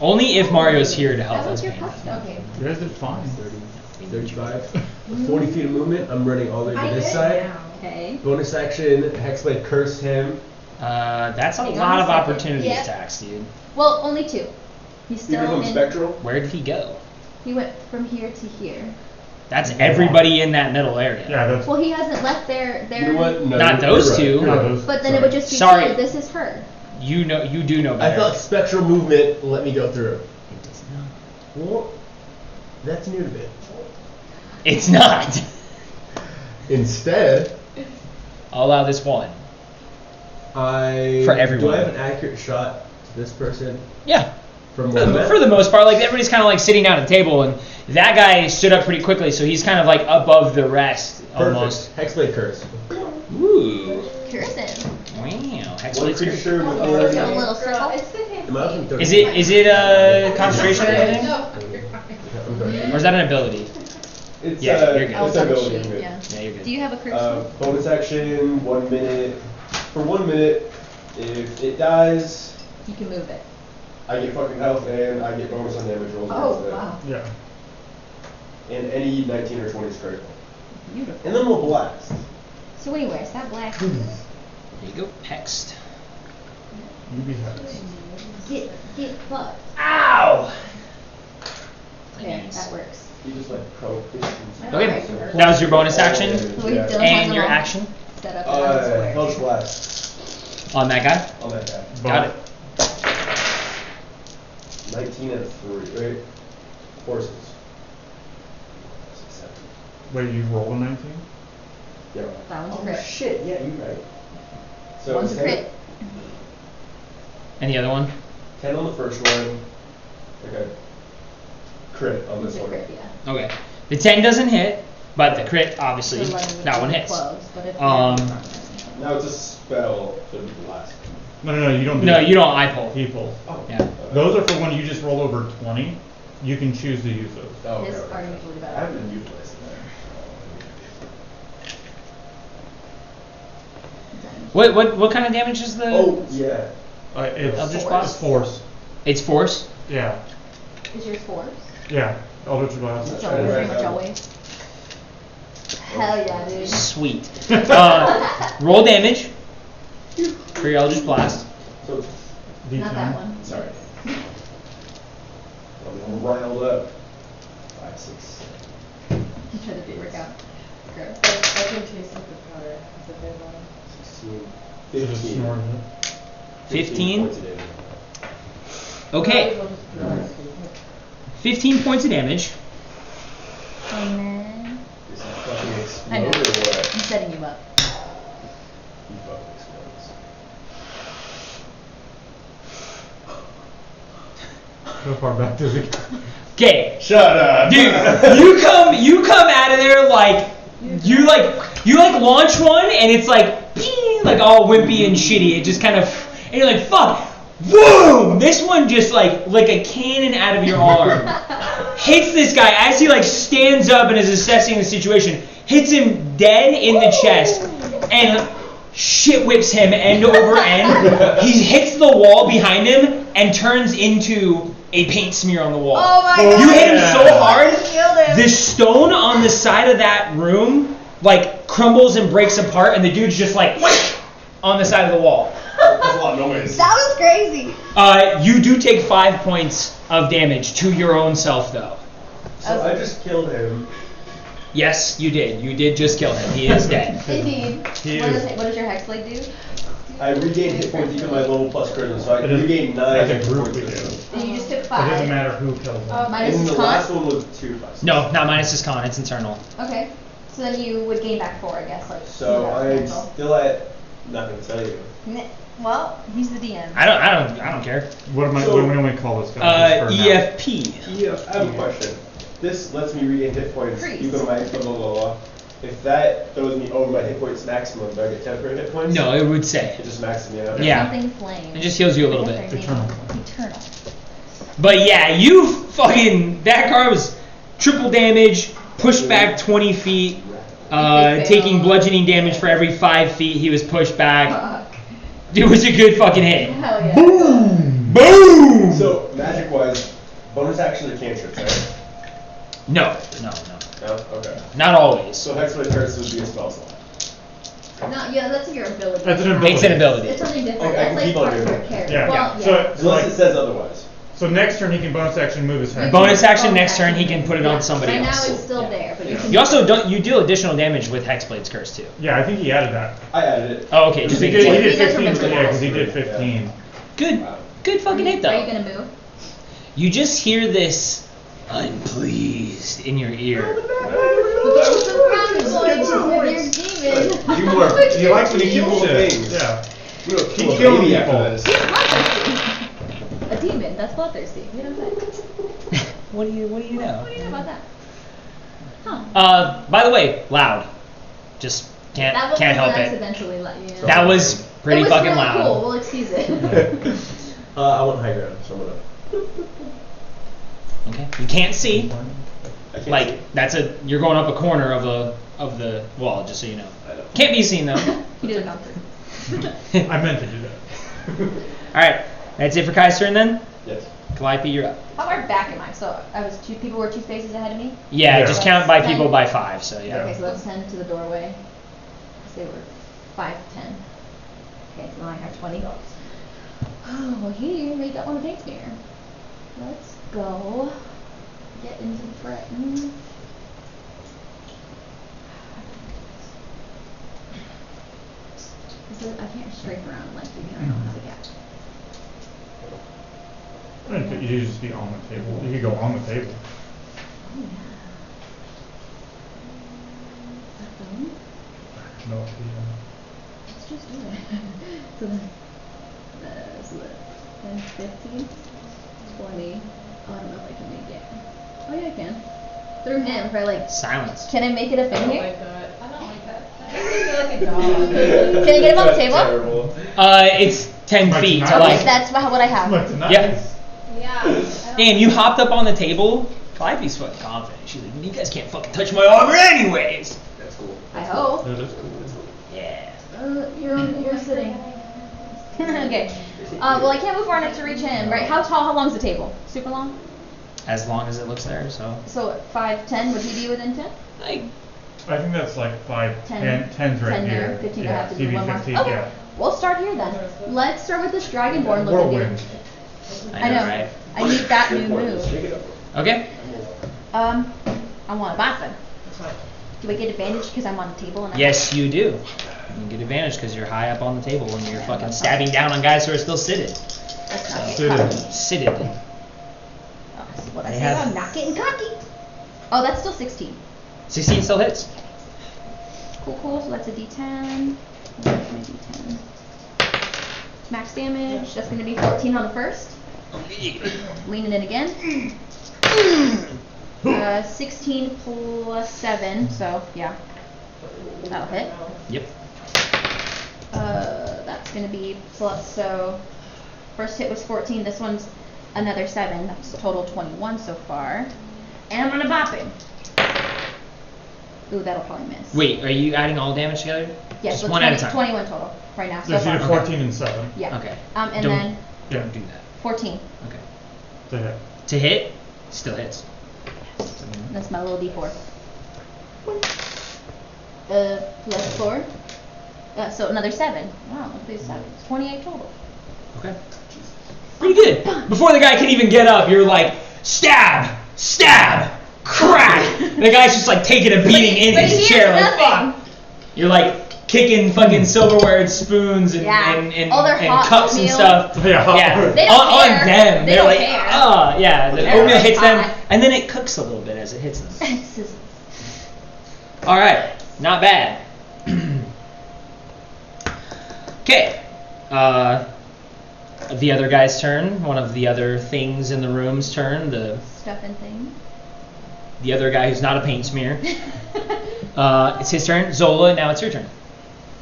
only if Mario's here to help That us was your paint. custom. Okay. You guys did fine. 35. 40 feet of movement. I'm running all the way to I this get it side. now. Okay. Bonus action, Hexblade curse him. That's a Hang on lot a of second. opportunity Yeah. attacks, dude. Well, only 2. He's He still becomes in. spectral. Where did he go? He went from here to here. That's everybody in that middle area. Yeah, that's. Well, he hasn't left their. You know what? No, Not you're those right. two. You're No, right. those- But then it would just be Sorry. 2. This is her. You know, you do know I better. thought spectral movement let me go through. It does not. Well, that's new to me. It's not. Instead, I'll allow this one. For everyone. Do I have an accurate shot to this person Yeah. from For where I'm the, at? for the most part, like everybody's kind of like sitting down at the table, and that guy stood up pretty quickly, so he's kind of like above the rest almost. Perfect. Hexblade curse. Ooh. Cursive. Wow. One Hexblade's here. creature So a within. little circle. It's the fancy. Am I up in 30? Is it concentration or anything? No, you're fine. I'm sorry. Or is that an ability? It's Yeah, you're good. Oh, It's it's on the ability. sheet. I'm good. Yeah. Yeah, you're good. Do you have a cursive? Bonus action, 1 minute. For 1 minute, if it dies, You can move it. I get fucking health and I get bonus on damage rolls. Oh, against it. wow. Yeah. And any 19 or 20 is critical. Beautiful. And then we'll blast. So anyway, is that black? There you go. Hexed. You be happy. Get fucked. Ow! There, Nice. that works. You just like pro distance. Okay. That was your bonus action? So we Yeah. Dylan And has your all action? Set up on the square. Hellish blast On that guy? on that guy. Got it. 19 and a 3, right? Horses. 6, 7. Wait, you roll a 19? Yeah. That one's a Oh crit. shit, yeah, you're right. So One's a 10 crit. And the other one? 10 on the first one. Okay. Crit on this It's a one. crit, yeah. Okay. The 10 doesn't hit, but the crit, obviously, The 11 would that be one hits. Close, but if Now it's a spell, so it'd be blast. No, you don't do No, that. you don't eye pull. People. Oh. Yeah. Those are for when you just roll over 20. You can choose to use those. Oh, okay, His okay. are usually better. I haven't been utilizing that. What kind of damage is the? Oh, yeah. It's Eldritch it's Blast? force. It's force. Yeah. Is yours force? Yeah. Eldritch Blast. It's Right, always right, pretty much right. always. Hell yeah, dude. Sweet. Roll damage for your Eldritch Blast. So, D10. Not that one. sorry. I'm riled up. 5, 6, 7, You try to work out. Gross. I can taste like the powder. It's a good one. 16, You just 15. snort it. 15? points of damage. Okay. 15 points of damage. And then Does he fucking I know. explode or what? I'm setting you up. He fucking explodes. How far back does it go? Okay. Shut up! Dude, you come out of there like you launch one and it's like ping, like all wimpy and shitty. It just kind of and you're like fuck, boom! This one just like a cannon out of your arm hits this guy as he like stands up and is assessing the situation. Hits him dead in the chest and shit whips him end over end. He hits the wall behind him and turns into a paint smear on the wall. Oh my Oh, god. You hit him so hard, Killed him. the stone on the side of that room like crumbles and breaks apart, and the dude's just like on the side of the wall. That's a lot of noise. That was crazy. You do take 5 points of damage to your own self, though. So I just killed him. Yes, you did. You did just kill him. He is dead. Indeed. He What is- does your hexblade do? I regained hit points even my level plus charisma, so I It is- regained 9 as a hit group points. we do. Then you just took It 5. doesn't matter who kills them. Minus And his the last con. one was 2 5. No, not minus his con. It's internal. Okay. So then you would gain back 4, I guess. Like. So that's I'm mental. still at. Not gonna tell you. Well, he's the DM. I don't care. What am I? So- what do we call this guy? Just for now. EFP. Yeah, I have a question. this lets me regain hit points, Priest. you go to my blah blah blah blah. If that throws me over my hit points maximum, do I get temporary hit points? No, it would say. It just maxes me out. Yeah. Something flame. It just heals you a little Forget bit. their name. Eternal. Eternal. But yeah, you fucking, that card was triple damage, pushed back 20 feet, taking bludgeoning damage for every 5 feet he was pushed back. Fuck. It was a good fucking hit. Hell yeah. Boom! Boom! So magic wise, bonus action or cantrips, right? No. No? Okay. Not always. So Hexblade Curse would be a spell slot. No, yeah, that's your ability. That's an ability. It's an ability. It's something different. Okay, I That's can like keep on part of doing your it. character. Yeah. Well, So, yeah. so, Unless it says otherwise. so next turn he can bonus action move his hex. Bonus action next turn, he can put it on somebody right else. Right now it's still there, but you can. You also you deal additional damage with Hexblade's Curse too. Yeah, I think he added that. I added it. Oh, okay. He Just did, making he sure. did does 15. remember Yeah, that. because he did 15. Good. Good fucking hit Are you though. gonna move? You just hear this unpleased in your ear. Do more. He likes when you kill cool Shit. things. Yeah. We'll Keep kill a killing baby people. after this. He's bloodthirsty. A demon, that's bloodthirsty. You know what I'm saying? What do you know? What do you know about that? Huh. By the way, loud. Just can't That was help it. accidentally yeah. That was pretty it was fucking really loud. Cool. We'll excuse it. I want high ground, so I'm gonna. Okay. You can't see. I can't Like see. you're going up a corner of the wall, just so you know. I know. Can't be seen though. He did it on purpose. I meant to do that. All right. That's it for Kai's turn then. Yes. Calliope, you're up. How far back am I? So people were 2 spaces ahead of me? Yeah, Yeah. just count by 10. people by 5. So yeah. Okay, so that's 10 to the doorway. So they were 5, 10. Okay, so now I have 20. Oh, well, here they got one of takes me here. Let's go. Get into the threaten. I can't strafe around like you can. I don't have a gap. I think you just be on the table. You could go on the table. Oh, yeah. Is that done? No, Let's just do it. so the 10, 15, 20. Oh, I don't know if I can make it. Oh yeah, I can. Through him, if I like. Silence. Can I make it a I thing don't here? like that. I don't like that. That makes me feel like a dog. Can I get him on the table? Terrible. It's 10 Like feet to tonight? like. Okay, that's what I have. Like tonight. Yep. Yeah. I don't And you hopped up on the table. Calliope's fucking confident. She's like, you guys can't fucking touch my armor anyways. That's cool. I hope. That is cool. Yeah. You're sitting. Okay. Well, I can't move far enough to reach him, right? How long is the table? Super long? As long as it looks there, so. So 5, 10, would he be within 10? I think that's like 5, 10, 10's right 10 here. there, 15 I Yeah, have to do CB one more. 15, Okay, yeah. we'll start here then. Let's start with this Dragonborn looking Whirlwind. dude. I know, right? I need that new Just move. pick it up. Okay. I want to bop him. Do I get advantage because I'm on the table? And Yes, you do. You get advantage because you're high up on the table and you're fucking stabbing down on guys who are still seated. Let's not get Seated. cocky. Seated. Oh, that's what I They say. have- I'm not getting cocky. Oh, that's still 16. 16 still hits. Cool. So that's a D10. Where's my D10? Max damage. That's going to be 14 on the first. Leaning in again. 16 plus 7. So yeah, that'll hit. Yep. That's going to be plus. So first hit was 14. This one's another 7. That's total 21 so far. And I'm going to bop him. Ooh, that'll probably miss. Wait, are you adding all damage together? Yeah, Just so one 20, at a time. 21 total right now. So There's far. either 14 and 7. Yeah. Okay. And Don't- then Yeah. Don't do that. 14. Okay. To hit. To hit, still hits. That's my little D4. Plus 4. So another 7. Wow, look at these 7. 28 total. Okay. Pretty good. Before the guy can even get up, you're like, stab, crack. And the guy's just like taking a beating in But his he chair, hears like nothing. fuck. You're like kicking fucking silverware and spoons and Yeah. and All their hot cups and oatmeal. stuff. Yeah. Yeah. They don't on care. them. They They're don't like, care. yeah. The They're oatmeal really hits them, hot. and then it cooks a little bit as it hits them. It's just- All right, not bad. Okay, the other guy's turn. One of the other things in the room's turn. The Stuff and thing. the other guy who's not a paint smear. It's his turn. Zola, now it's your turn.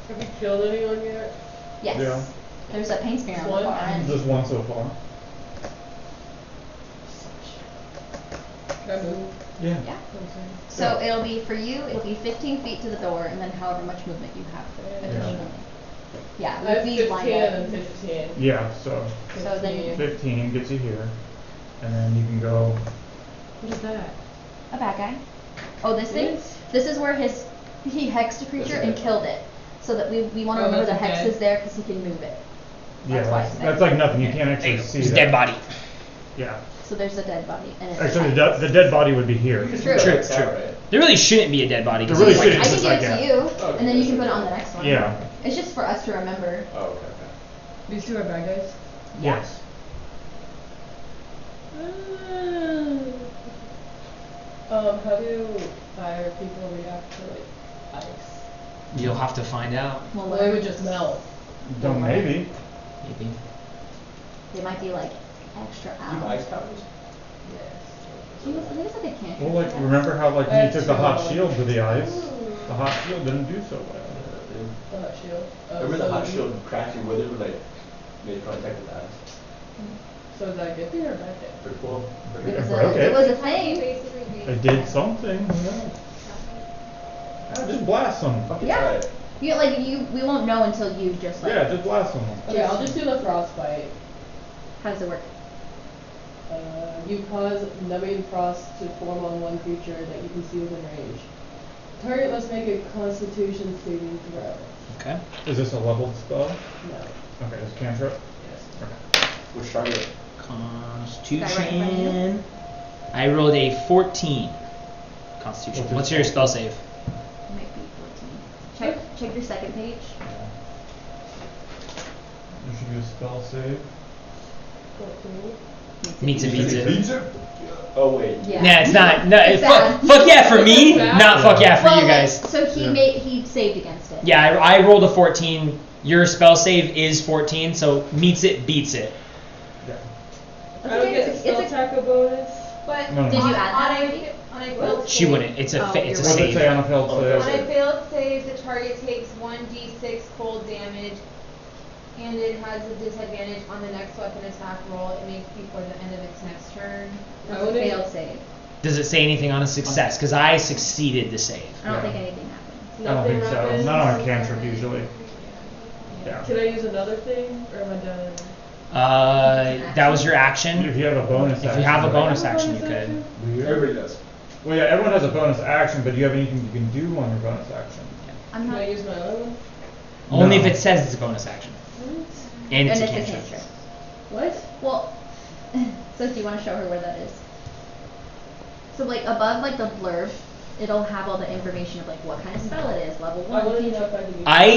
Have we killed anyone yet? Yes. Yeah. There's a paint smear on One? the far end. Just one so far. Can I move? Yeah. Yeah. Okay. So it'll be for you. It'll be 15 feet to the door, and then however much movement you have additionally. Yeah. I have We'll be 15 lined and up. 15. Yeah, so So then 15 gets you here. And then you can go. What is that? a bad guy. Oh, this thing. Yes. This is where he hexed a creature and killed it. So that we want to Oh, remember the that's hex okay. is there because he can move it. Yeah, That's why it's there. that's like nothing. You can't actually see It's a that. dead body. Yeah. So there's a dead body. And it's Actually, hexed. the dead body would be here. True. True, That's true. out, right? There really shouldn't be a dead body. 'cause There really it's shouldn't. I can Just give like it that. to you, Oh, and then you can okay. put it on the next one. Yeah. It's just for us to remember. Oh, okay. These two are bad guys? Yes. How do fire people react to like ice? You'll have to find out. Well, Well, they would just melt. Don't maybe. Maybe. They might be like extra You have out. ice powers? Yes. I think it's like a cantrip. Well, like remember how like I when you have took the two hot of them. shield to the ice, the hot shield didn't do so well. The hot shield. Remember so the hot you- shield crashed your wither when like made contact with ice? So is that a good thing or a bad thing? Pretty cool. It was, Okay. it was a thing. It did something. Who knows? Ah, just blast them. Fucking Yeah. try it. We won't know until you just like. Yeah, just blast them. Okay, I'll just do the frostbite. How does it work? You cause numbing frost to form on one creature that you can see within range. Target must make a Constitution saving throw. Okay. Is this a leveled spell? No. Okay, it's cantrip. Yes. Okay. Which target? Constitution. I rolled a 14. Constitution. What's What's your your spell save? It might be 14. Check your second page. You should do a spell save. 14. Meets it, beats it. Beats it? Oh wait. Yeah. Nah, it's not. No, It's fuck, bad. fuck yeah for me, Bad. not fuck yeah for Well, you guys. So he Yeah. he saved against it. Yeah, I rolled a 14. Your spell save is 14, so meets it, beats it. Yeah. I don't get It's spell a- attack bonus. But No, no. Did you on- add on that a- already? On a failed She save- wouldn't. It's a Oh, it's a you're What does it save. say on a failed Oh, save? On a failed save, the target takes 1d6 cold damage, and it has a disadvantage on the next weapon attack roll it makes before the end of its next turn. I That's a wouldn't- failed save. Does it say anything on a success? Because I succeeded the save. I don't Yeah. think anything happens. I don't think so. happens. Not on a cantrip usually. Yeah. Can I use another thing, or am I done? That was your If action. you have a bonus If action. you have a right? bonus action, you could. Everybody does. Well, yeah, everyone has a bonus action, but do you have anything you can do on your bonus action? I'm Can not. I use my other one? Only No. if it says it's a bonus action. And it's a cantrip. What? Well, so do you want to show her where that is? So like above like the blurb, it'll have all the information of like what kind of spell it is, level I 1. want to know if I can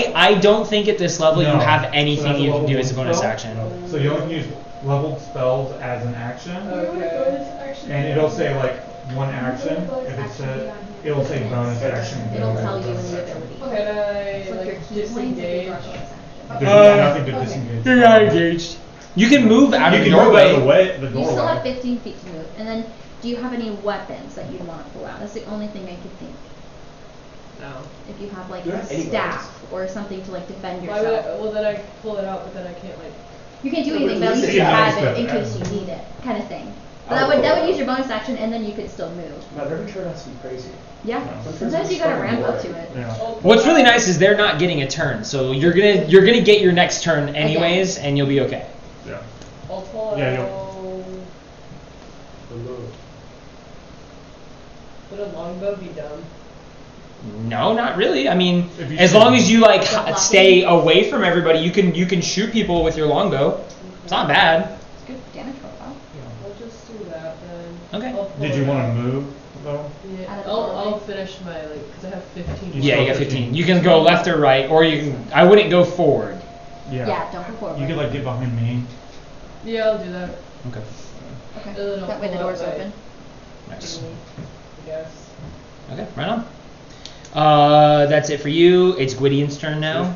use I don't think at this level you No. have So anything that's you can level do as a one bonus spell? action. No. So you only can use leveled spells as an action, Okay. and it'll say like one action. If it says, it'll say bonus action. It'll tell you in bonus the action. ability. Can I It's like your like key points if you disengage? draw a bonus action. There's nothing to disengage. You're not engaged. You can move out You of the can move out of the doorway. way, the You still have doorway. 15 feet to move. And then, do you have any weapons that you'd want to pull out? That's the only thing I could think. No. If you have like Do you a have any staff or something to like defend Why would I, yourself. well then I pull it out, but then I can't like. You can't do No, but anything, but at you least can you use have it it in as- case you need it, kind of thing. But I that would would pull it use out. your bonus action, and then you could still move. Not every turn has to be crazy. Yeah. No. Sometimes you gotta ramp up to it. Yeah. I'll pull What's really out- nice is they're not getting a turn, so you're gonna get your next turn anyways, and you'll be okay. Yeah. I'll pull Yeah, out. Remove. Would a longbow be dumb? No, not really. I mean, If you as shoot- long as you like Blocking. stay away from everybody, you can shoot people with your longbow. It's not bad. It's good damage profile. I'll just do that then. Okay. I'll pull Did you it want out. to move though? Yeah, Out of the I'll doorway? finish my like, cause I have 15. You Yeah, still you got 15. 15. You can go left or right, or you can. I wouldn't go forward. Yeah, don't go forward. You could like get behind me. Yeah, I'll do that. Okay. Okay. And then I'll That way the pull out door's my- open. Nice. I guess. Okay, right on. That's it for you. It's Gwydion's turn now.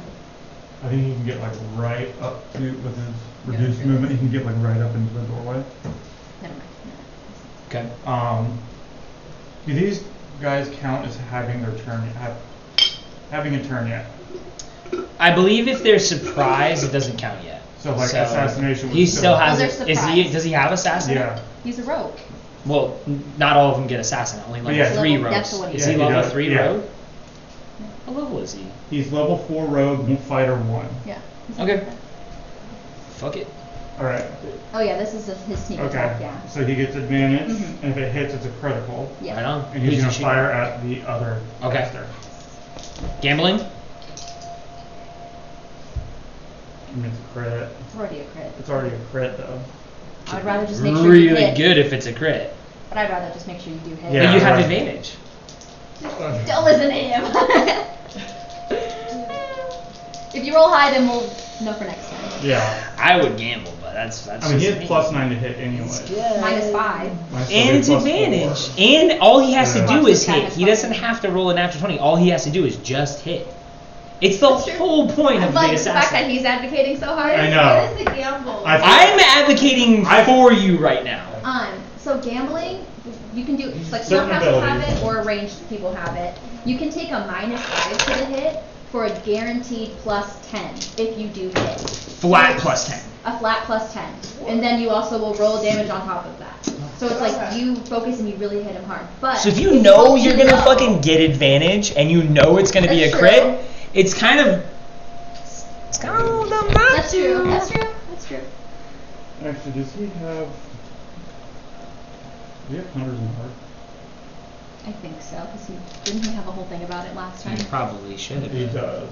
I think he can get like right up to with his reduced movement. He can get like right up into the doorway. Never mind. Okay. Do these guys count as having their turn? Having a turn yet? I believe if they're surprised, it doesn't count yet. So like assassination. He still has. they're Is he? surprised. Does he have assassin? Yeah. He's a rogue. Well, not all of them get assassin. Only level Yeah. 3 Level- that's rogues. the one he Is Yeah, he he level does. 3 Yeah. rogue? What level is he? He's level 4 rogue, fighter 1. Yeah. Okay. Fuck it. All right. Oh yeah, this is his sneak Okay. attack. Yeah. So he gets advantage, Mhm. and if it hits, it's a critical. Yeah. Right on. And he's Who's gonna he shooting? fire at the other Okay. caster. Gambling. I mean, it's a crit. It's already a crit. It's already a crit though. I'd rather just make sure you Really hit. good if it's a crit. But I'd rather just make sure you do hit. Yeah. But you have right. advantage. Don't listen to him. If you roll high, then we'll know for next time. Yeah. I would gamble, but that's. I mean, he just has me. +9 to hit anyway. -5. And it's advantage. And all he has to Yeah. do is Watch this hit. guy He doesn't have to roll a natural 20. All he has to do is just hit. It's the That's true. whole point I of like the the fact that assassin. he's advocating so hard. I know. What is the gamble? I'm advocating for you right now. So gambling, you can do like Certain spellcasters have abilities. it or ranged people have it. You can take a -5 to the hit for a guaranteed +10 if you do hit. Flat +10. A flat +10, and then you also will roll damage on top of that. So it's like you focus and you really hit him hard. But So if you know roll you're too gonna low- fucking get advantage and you know it's gonna be a That's crit, true. it's kind of. It's kind of a little dumb not That's to. true. That's true. That's true. Actually, does he have? Do you have Hunter's Mark? I think so, because didn't he have a whole thing about it last time? You probably should. He does.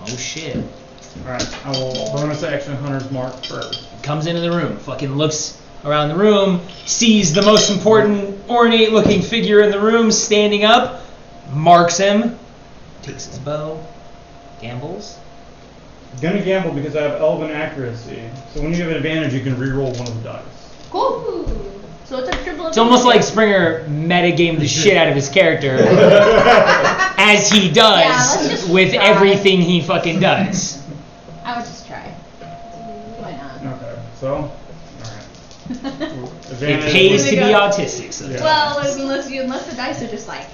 Oh shit. Alright, I will bonus action Hunter's Mark first. Comes into the room, fucking looks around the room, sees the most important, ornate looking figure in the room standing up, marks him, takes his bow, gambles. Gonna gamble because I have Elven accuracy. So when you have an advantage, you can reroll one of the dice. Cool. So it's a triple. It's almost like Springer metagamed the shit out of his character, as he Yeah, does let's just with try. everything he fucking does. I would just try. Why not? Okay, so, alright. It pays to be autistic. So Yeah. Well, unless the dice are just like.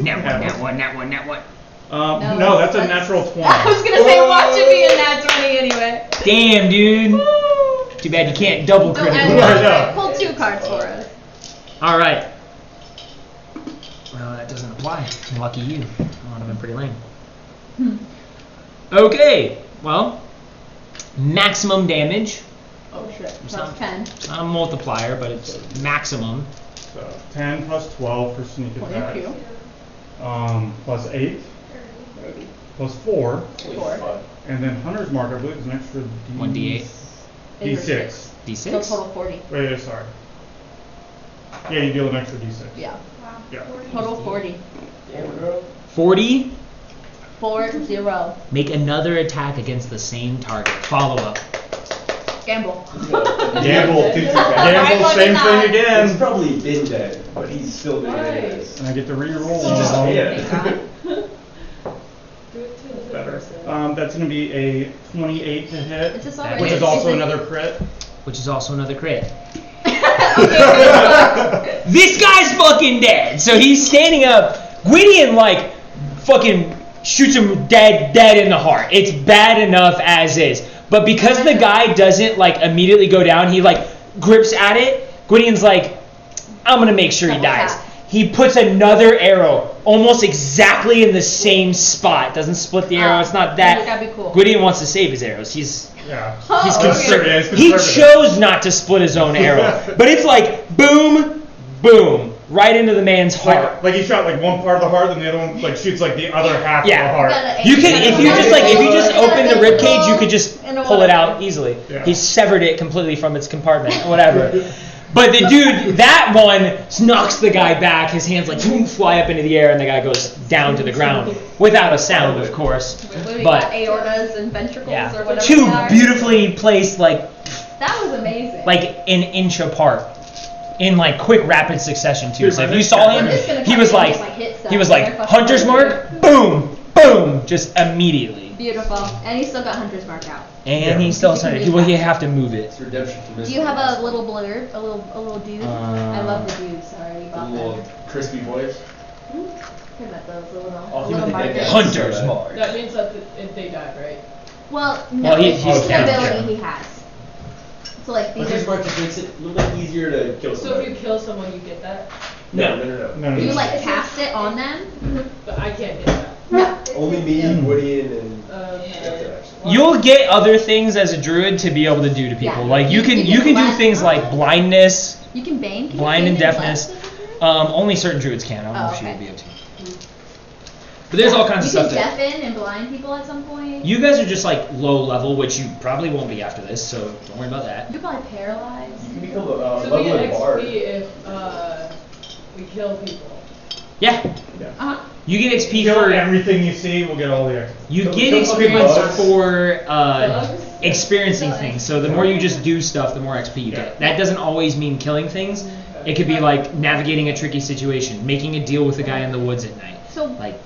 Net one. No, that's a natural 20. I was gonna say, watch it be a nat 20 anyway. Damn, dude. Too bad you can't double Don't critical. Yeah. pull 2 cards for us. All right. Well, that doesn't apply. Lucky you. That would have been pretty lame. Okay. Well, maximum damage. Oh shit. It's Plus not- 10. It's not a multiplier, but it's maximum. So 10 plus 12 for sneak attack. Thank you. Plus 8. Plus 4. 4. And then Hunter's Mark, I believe, is an extra 1d8. D6. D6. So total 40. Wait, sorry. Yeah, you deal an extra D6. Yeah. Yeah. Total 40. 40. 4-0. Make another attack against the same target. Follow up. Gamble. Gamble. Gamble, same thing He's again. probably been dead, but he's still been dead. And I get to re-roll. Thank God. Do it to the Better. person. That's going to be a 28 to hit, It's just Which already. which is also another crit. Which is also another crit. Okay. This guy's fucking dead. So he's standing up. Gwydion, like, fucking shoots him dead in the heart. It's bad enough as is. But because the guy doesn't, like, immediately go down, he, like, grips at it. Gwydion's like, I'm going to make sure he Double dies. tap. He puts another arrow almost exactly in the same spot. Doesn't split the arrow. It's not that. That'd be cool. Gwydion wants to save his arrows. He's Yeah. He's Oh, conservative. Yeah, he's He conservative. chose not to split his own arrow, but it's like boom, boom, right into the man's heart. Like he shot like one part of the heart, and the other one like shoots like the other half of the Yeah. heart. You can, if you just open the rib cage, you could just pull it out easily. Yeah. He severed it completely from its compartment, or whatever. But the dude, that one knocks the guy back. His hands like boom, fly up into the air, and the guy goes down to the ground without a sound, of course. We But got aortas and ventricles or yeah, whatever. two they are. beautifully placed, like That was amazing. an inch apart, in like quick rapid succession too. Dude, So if my you next saw guy- him, I'm just gonna he try was and like, just, like, hit stuff he was and like they're fucking hunter's weird. mark, boom, boom, boom, just immediately. Beautiful. And he's still got Hunter's Mark out. And he still signed it. Well, you have to move it. It's redemption from this. Do you have a little blurb? A little dude? I love the dudes, sorry, The about little them. crispy boys? Could met those, a I'll little keep it markers. together. Hunter's Mark. That means that if they die, right? Well, no, Well, it's just he's an counted, ability yeah. he has. So like these Hunter's are, Mark just makes it a little bit easier to kill So somebody. if you kill someone, you get that? No. No. you like cast it on them? But I can't get that. No. Only me, Woody, and Okay. that's it actually. You'll get other things as a druid to be able to do to people. Yeah. Like you can do blast- things like blindness, You can bane. Can blind you and bane deafness. bless as a druid? Only certain druids can. I don't know Oh, if she okay. would be able to. But there's all kinds of stuff You that. can deafen and blind people at some point. You guys are just like low level, which you probably won't be after this, so don't worry about that. You're probably paralyzed. You can become a So we level get of bard. XP if we kill people. Yeah, Uh-huh. you get XP Kill for everything you see, we'll get all the extra. you Kill- get kill fucking experience bugs. for Bugs? experiencing things. So the more you just do stuff, the more XP you get. That doesn't always mean killing things. It could be like navigating a tricky situation, making a deal with a guy in the woods at night, So, like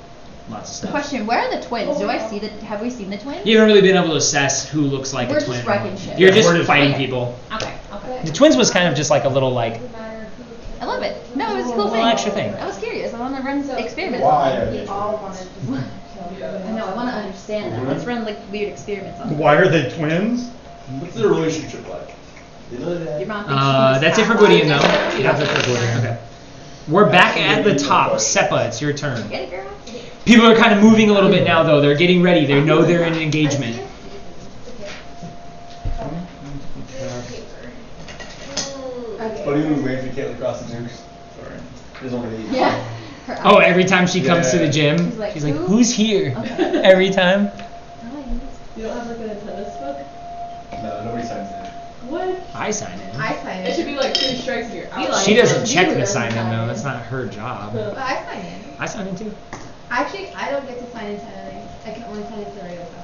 lots of stuff. question: where are the twins? Do I see the? Have we seen the twins? You haven't really been able to assess who looks like We're a just twin. wrecking shit. You're Yeah, just we're just fighting wrecking. people. Okay. Okay. The twins was kind of just like a little like Doesn't matter who. I love it. No, it was a cool little thing. extra thing. I was curious. I want to run So- experiments Why on are them. they We all wanted to kill everybody I know. I want to understand that. Let's run like weird experiments on them. Why are they twins? What's their relationship like? You know that? Your mom thinks she's That's it for hot. Gwydion though. That's it for Gwydion. Okay. We're back at the top. Seppa, it's your turn. Get it, girl? People are kind of moving a little bit now though. They're getting ready. They know they're in an engagement. It's funny when we wait for Caitlin across the dukes. Sorry. There's only 8. Yeah. Her Oh, eyes. every time she comes to the Yeah. gym, She's like, "Who?" "Who's here?" Okay. Every time. You don't have like an attendance book? No, nobody signs in. What? I sign in. I sign It should in. be like 3 strikes and you're out. like- She doesn't You check the doesn't sign in sign though. in. That's not her job. But I sign in. I sign in too. Actually, I don't get to sign into anything. I can only sign into regular stuff.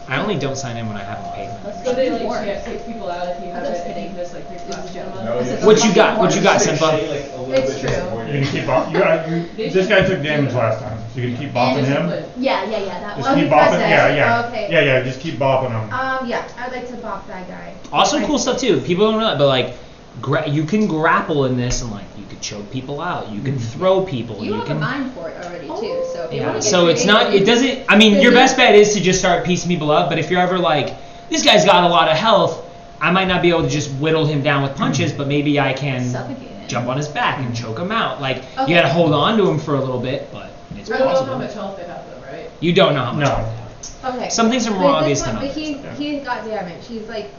I only don't sign in when I haven't paid. So they like More. take people out if you have I'm just it, if you kidding. miss like 3 classes in a month. No, you- What you got? What you got, Just make Senpa? Shay, like, a little It's bit true. disappointed. You can keep bop. This guy took damage last time, so you can keep bopping him. Yeah. That Just one. keep he pressed bopping. it. Yeah. Oh, okay. Yeah. Just keep bopping him. Yeah, I'd like to bop that guy. Also Right. cool stuff too. People don't know that, but like, you can grapple in this, and like, you could choke people out. You can throw people. You have a can. mind for it already too. So if you Yeah. want to get So it's not. It doesn't. I mean, your best bet is to just start piecing people up. But if you're ever like, this guy's got a lot of health, I might not be able to just whittle him down with punches, but maybe I can Suffocate him. jump on his back and choke him out. Like, Okay. you gotta hold on to him for a little bit, but it's We don't know how possible. much health they have though, right? You don't know how much. No. health they have. Okay. Some things are more But obvious this than one, others. But he got damage. He's like.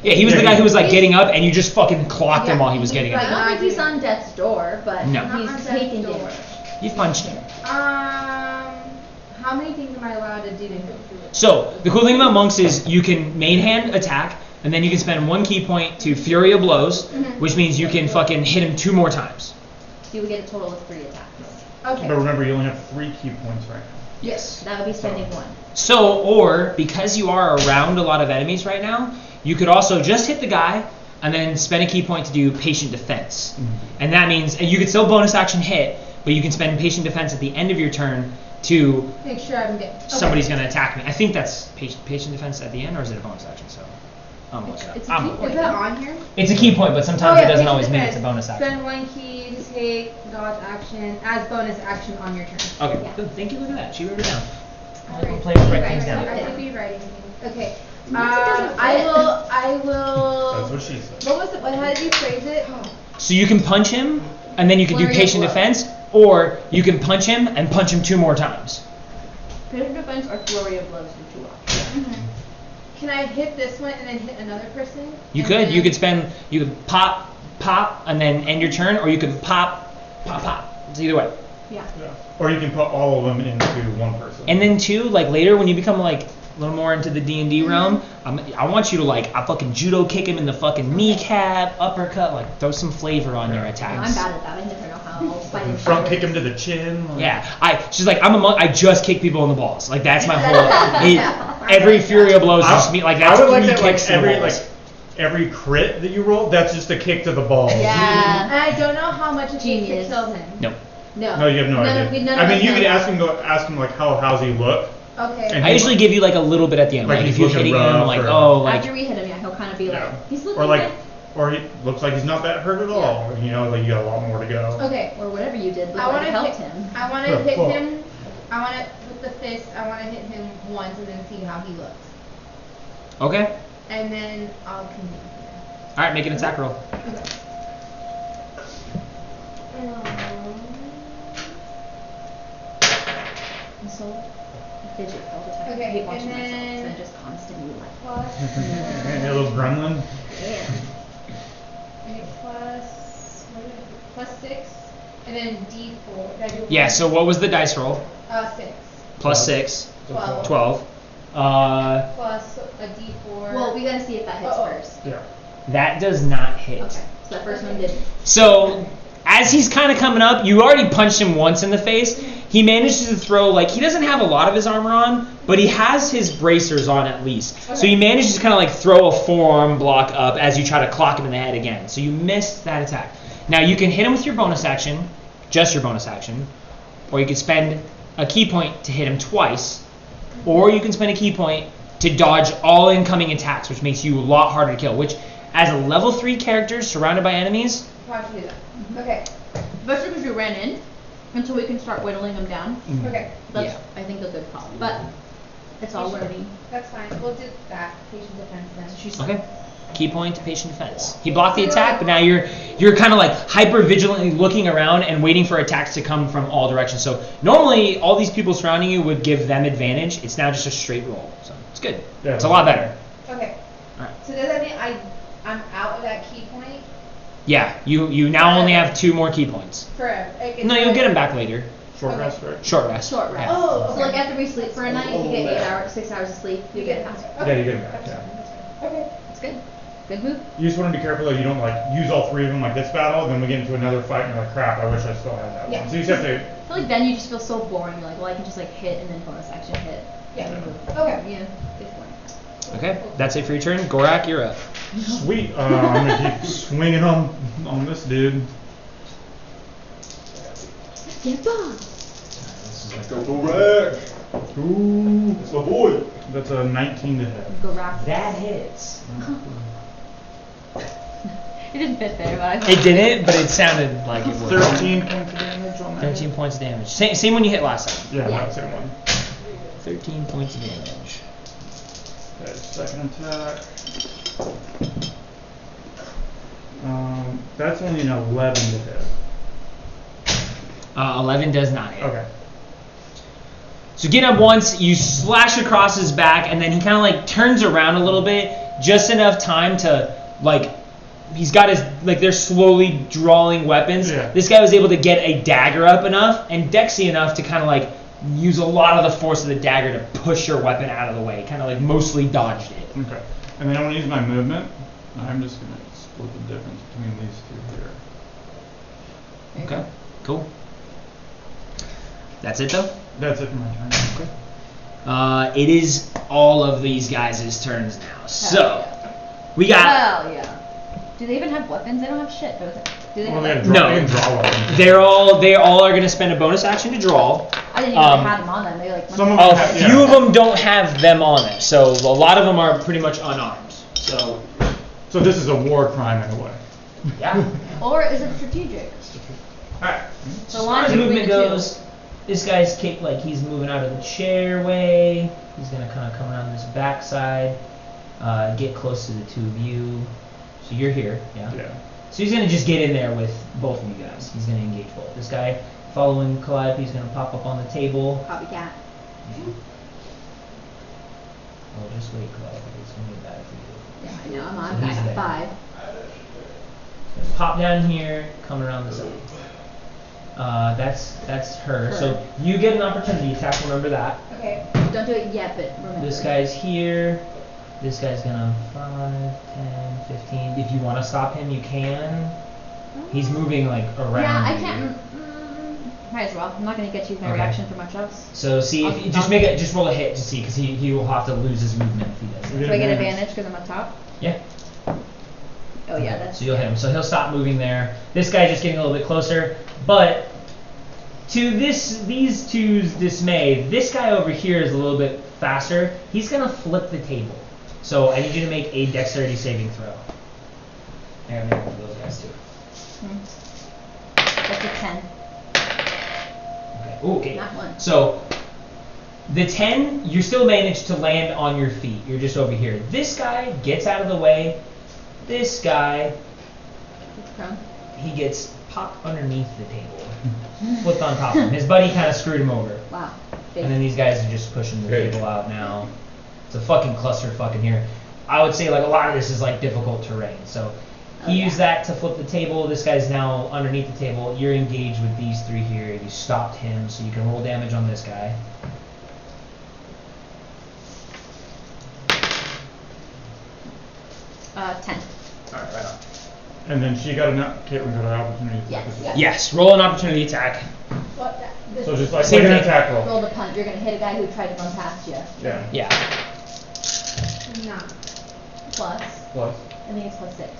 Yeah, he was the Yeah, guy who was like he's- getting up, and you just fucking clocked him Yeah, while he was he's getting like- I up. don't think he's on death's door, but No. Not on he's death's taking door. damage. You punched him. How many things am I allowed to do to him? So the cool thing about monks is you can main hand attack, and then you can spend 1 key point to Fury of Blows, which means you can fucking hit him 2 more times. You would get a total of 3 attacks. Okay. But remember, you only have 3 key points right now. Yes. That would be spending 1. So, or because you are around a lot of enemies right now, you could also just hit the guy and then spend a key point to do patient defense. And that means, and you could still bonus action hit, but you can spend patient defense at the end of your turn to Make sure I'm good. somebody's going to attack me. I think that's patient defense at the end, or is it a bonus action? So, I'm looking it up. It's a I'm key looking Is it that up. on here? It's a key point, but sometimes Oh, yeah, it doesn't patient always mean defense. it's a bonus action. Spend 1 key to take dodge action as bonus action on your turn. Okay, Yeah. good. Thank you. Look at that. She wrote it down. Alright. We'll play with write Right, things down. I think we writing things. Okay. Once it doesn't I fit. will. That's what she said. What was it? How did you phrase it? So you can punch him, and then you can do Flurry of patient blows. defense, or you can punch him and punch him 2 more times. Patient defense or flurry of blows are 2 options. Can I hit this one and then hit another person? You And could. then- You could spend. You could pop, and then end your turn, or you could pop. It's either way. Yeah. Or you can put all of them into one person. And then too, like later when you become like a little more into the D&D realm, I want you to like, I fucking judo kick him in the fucking kneecap, uppercut, like throw some flavor on your No, attacks. I'm bad at that. I never know how fighting. Front kick him to the chin. Like, Yeah, she's like, I'm a monk. I just kick people in the balls. Like that's my whole. Every Fury of Blows is just me. Like that's I would like 3 that. Like kicks in the balls. every crit that you roll, that's just a kick to the balls. Yeah. And I don't know how much it takes to Genius. kill him. Nope. No. No, you have no None idea. of- none I of mean, us you know could that. ask him like how's he look, Okay. And I usually give you like a little bit at the end. Like Like, he's if you're looking hitting him, rough like, or- oh, like. After we hit him, yeah, he'll kind of be like, he's looking or like, good. or he looks like he's not that hurt at all. You know, like you got a lot more to go. Okay. Or whatever you did, I but want like to helped hit him. I want to Yeah, hit fuck. him. I want to with the fist. I want to hit him once and then see how he looks, Okay. and then I'll continue. All right, make an attack roll. Okay. I'm so fidget all the time. Okay, I hate watching and myself then- because I just constantly like. Plus. A little gremlin. Yeah. Okay, plus 6, and then D4. Did I do Yeah, one? so what was the dice roll? 6. Plus 6. 12. 12. Plus a D4. Well, we gotta see if that hits Oh. first. Yeah. That does not hit. Okay, so that first one didn't. So, as he's kind of coming up, you already punched him once in the face. He manages to throw, like, he doesn't have a lot of his armor on, but he has his bracers on at least. So he manages to kind of like throw a forearm block up as you try to clock him in the head again. So you missed that attack. Now you can hit him with your bonus action, just your bonus action, or you can spend a key point to hit him twice, or you can spend a key point to dodge all incoming attacks, which makes you a lot harder to kill, which as a level 3 character surrounded by enemies, Probably should do that. Okay. Especially because you ran in, until we can start whittling them down. Okay. That's, Yeah. I think, a good call. But it's all learning. That's fine. We'll do that. Patient defense then. She's okay. Key point to patient defense. He blocked the attack, but now you're kind of like hyper vigilantly looking around and waiting for attacks to come from all directions. So normally all these people surrounding you would give them advantage. It's now just a straight roll. So it's good. Yeah. It's a lot better. Okay. Alright. So does that mean I'm out of that key point Yeah, you now only have 2 more key points. forever? Like, it's No, you'll get them back later. Short Okay. rest, right? Short rest. short rest. Yeah. Oh, So okay. like after we sleep for a night, if you get 6 hours of sleep, you get it back. Yeah, you get it back. Yeah. Okay. It's good. Good move. You just want to be careful that you don't like use all 3 of them like this battle, then we get into another fight and you're like, crap, I wish I still had that Yeah. one. So you just have to. I feel like then you just feel so boring. You're like, well, I can just like hit and then bonus action hit. Yeah. And move. Okay. Yeah. Good point. Okay, that's it for your turn. Gorak, you're up. Sweet. I'm gonna keep swinging on this dude. Get ball. Let's go Gorak. Ooh, That's my boy. that's a 19 to hit. Go rock. That hits. It didn't fit there, but I thought It didn't, but it sounded like it would. 13 points of damage on that. 13 points of damage. Same one you hit last time. Yeah, Yeah. that's the same one. 13 points of damage. Okay, second attack. That's only an 11 to hit. 11 does not hit. Okay. So get up once, you slash across his back, and then he kind of like turns around a little bit, just enough time to like, he's got his, like they're slowly drawing weapons. Yeah. This guy was able to get a dagger up enough and dexy enough to kind of like use a lot of the force of the dagger to push your weapon out of the way, kind of like mostly dodged it. Okay. And then I want to use my movement. I'm just going to split the difference between these 2 here. Okay, cool. That's it though? That's it for my turn. It is all of these guys' turns now. So, we got... Hell yeah. Do they even have weapons? They don't have shit, do they? Do they Well, have they, weapons? draw, No. they can draw weapons. They all are going to spend a bonus action to draw. I didn't even know they had them on them. They like Some of A them have, few yeah. of them don't have them on them, so a lot of them are pretty much unarmed. So, So this is a war crime in a way. yeah. Or is it strategic? Alright. The As line far as between movement the two. goes, this guy's kick like he's moving out of the chair way. He's going to kind of come around this backside, get close to the 2 of you. So you're here, yeah? Yeah. So he's going to just get in there with both of you guys. He's going to engage both. This guy following Calliope is going to pop up on the table. Copycat. Oh, just wait, Calliope. It's going to get bad for you. Yeah, I know. I'm So on he's back there. 5. Gonna pop down here, coming around the side. That's her. So you get an opportunity attack. Remember that. Okay. Don't do it yet, but remember. This guy's here. This guy's gonna 5, 10, 15. If you want to stop him, you can. He's moving like around. Yeah, I you. can't. Might as well. I'm not gonna get to use my Okay. reaction for much else. So see, if you just roll a hit to see, because he will have to lose his movement if he does that. Do I get advantage because I'm up top? Yeah. Oh yeah, that's. So you'll hit him. So he'll stop moving there. This guy's just getting a little bit closer, but to these two's dismay, this guy over here is a little bit faster. He's gonna flip the table. So I need you to make a dexterity saving throw. I gotta make one for those guys too. That's a 10. Okay. Ooh, okay. Not one. So the 10, you still manage to land on your feet. You're just over here. This guy gets out of the way. This guy, It's prone. he gets popped underneath the table, flipped on top of him. His buddy kind of screwed him over. Wow. Big. And then these guys are just pushing the table out now. It's a fucking clusterfuck in here. I would say like a lot of this is like difficult terrain. So he used that to flip the table. This guy's now underneath the table. You're engaged with these three here. You stopped him, so you can roll damage on this guy. Uh, 10. All right, right on. And then she got Caitlin got an opportunity. to Yes. attack. Yeah. Yes, roll an opportunity attack. What? This So just like Same an thing. attack roll. Roll the punch. You're gonna hit a guy who tried to run past you. Yeah. Yeah. Nah. Plus, Plus. I think it's plus 6.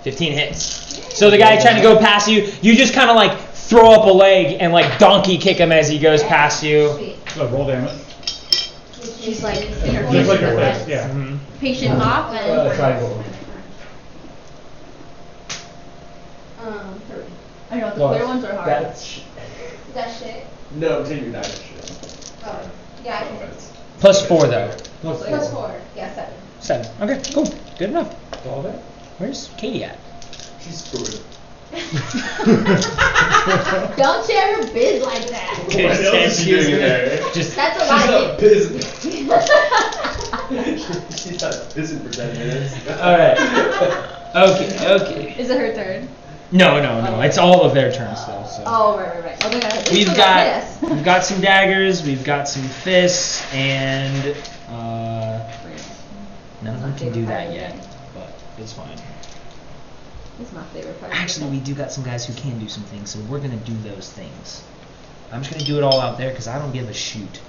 15 hits. So the guy trying to go past you, you just kind of like throw up a leg and like donkey kick him as he goes past you. Sweet. So roll damage. She's like in her Just like your patient fist. Yeah. Mhm. patient off and Triangle. 3. I know the Well, clear ones are hard. That's Is that shit? no, I'm saying you're not shit. Oh. Yeah, I can. Plus 4 though. Plus 4. Yeah, 7. 7. Okay, cool. Good enough. All that? Where's Katie at? She's screwed. Don't share your biz like that. What else is she doing there? Just That's a She's lie. not busy. She's not busy for 10 minutes. Alright. Okay. Is it her turn? No. It's all of their turns still. So. Oh, right. Oh, they got We've got some daggers, we've got some fists, and none of them can do that yet, but it's fine. This is my favorite part. Actually, we do got some guys who can do some things, so we're gonna do those things. I'm just gonna do it all out there because I don't give a shoot.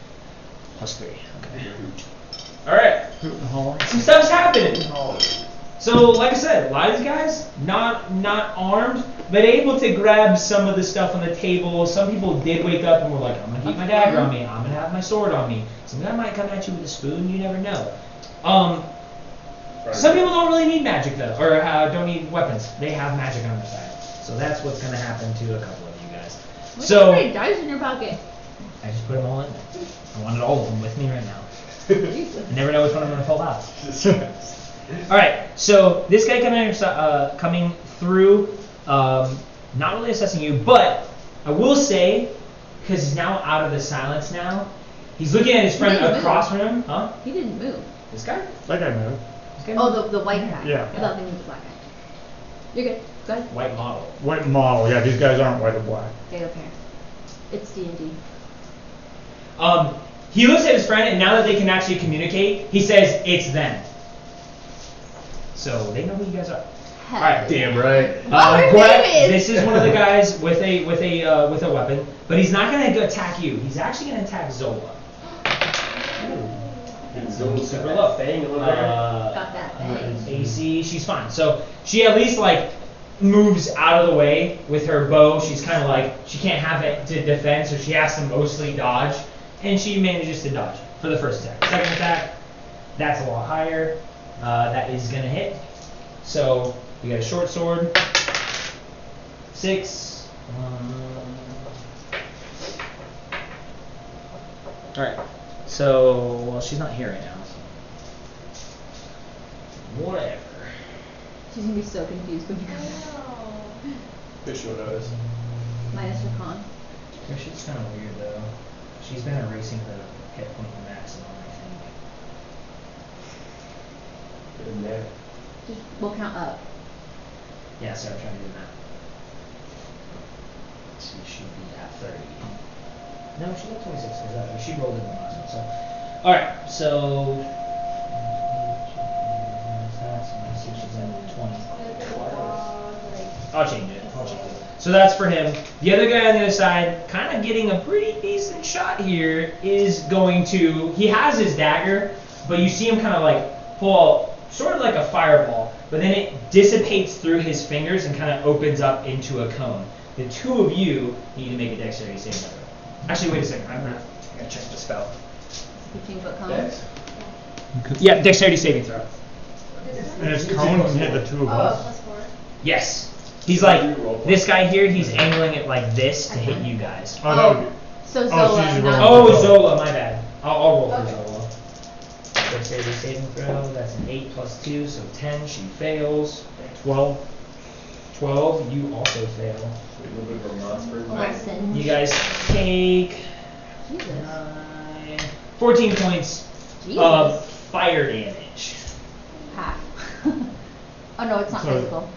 Plus 3. Okay. All right. Some stuff's happening. So, like I said, a lot of these guys not armed, but able to grab some of the stuff on the table. Some people did wake up and were like, "I'm gonna keep my dagger on me. I'm gonna have my sword on me." Some guy might come at you with a spoon. You never know. Some people don't really need magic though, or don't need weapons. They have magic on their side. So that's what's gonna happen to a couple of you guys. What's So so many dice in your pocket? I just put them all in there. I wanted all of them with me right now. I never know which one I'm gonna pull out. All right. So this guy coming through, not really assessing you, but I will say, because he's now out of the silence now, he's looking at his friend across from him. Huh? He didn't move. This guy? That guy moved. Oh, the white guy. Yeah. I thought he was the black guy. You're good. Go ahead. White model. White model. Yeah, these guys aren't white or black. They don't care. It's D&D. He looks at his friend, and now that they can actually communicate, he says, "It's them." So they know who you guys are. Hell Alright, yeah. Damn right. What her Gweb, name is? this is one of the guys with a weapon, but he's not gonna attack you. He's actually gonna attack Zola. Super low. Got that bang. AC, she's fine. So she at least like moves out of the way with her bow. She's kind of like she can't have it to defend, so she has to mostly dodge, and she manages to dodge for the first attack. Second attack, that's a lot higher. That is gonna hit. So we got a short sword. 6. All right. So well, she's not here right now. So. Whatever. She's gonna be so confused when you come back. Fish will notice. Minus her con. Her shit's kind of weird though. She's been erasing her hit point maximum, I think. In there. Just, we'll count up. Yeah, so I'm trying to do that. She should be at 30. No, she's at 26 because she rolled in the last one. So, all right. So she's at 20. I'll change it. So that's for him. The other guy on the other side, kind of getting a pretty decent shot here, is going to. He has his dagger, but you see him kind of like pull sort of like a fireball, but then it dissipates through his fingers and kind of opens up into a cone. The two of you need to make a dexterity saving throw. Actually, wait a second. I gotta check the spell. 15 foot cone. Dex? Yeah, dexterity saving throw. And his cone can hit the two of us. +4. Yes. He's like, this guy here, he's angling it like this to hit you guys. Oh, no. So Oh, Zola. she's not- rolling. Oh, Zola, my bad. I'll roll for Okay. Zola. Dexterity saving throw, that's an 8 plus 2, so 10, she fails. 12. 12, you also fail. A little bit of a monster. Lesson. You guys take Jesus. 14 points Jesus. of fire damage. Half. Oh no, it's not So- physical.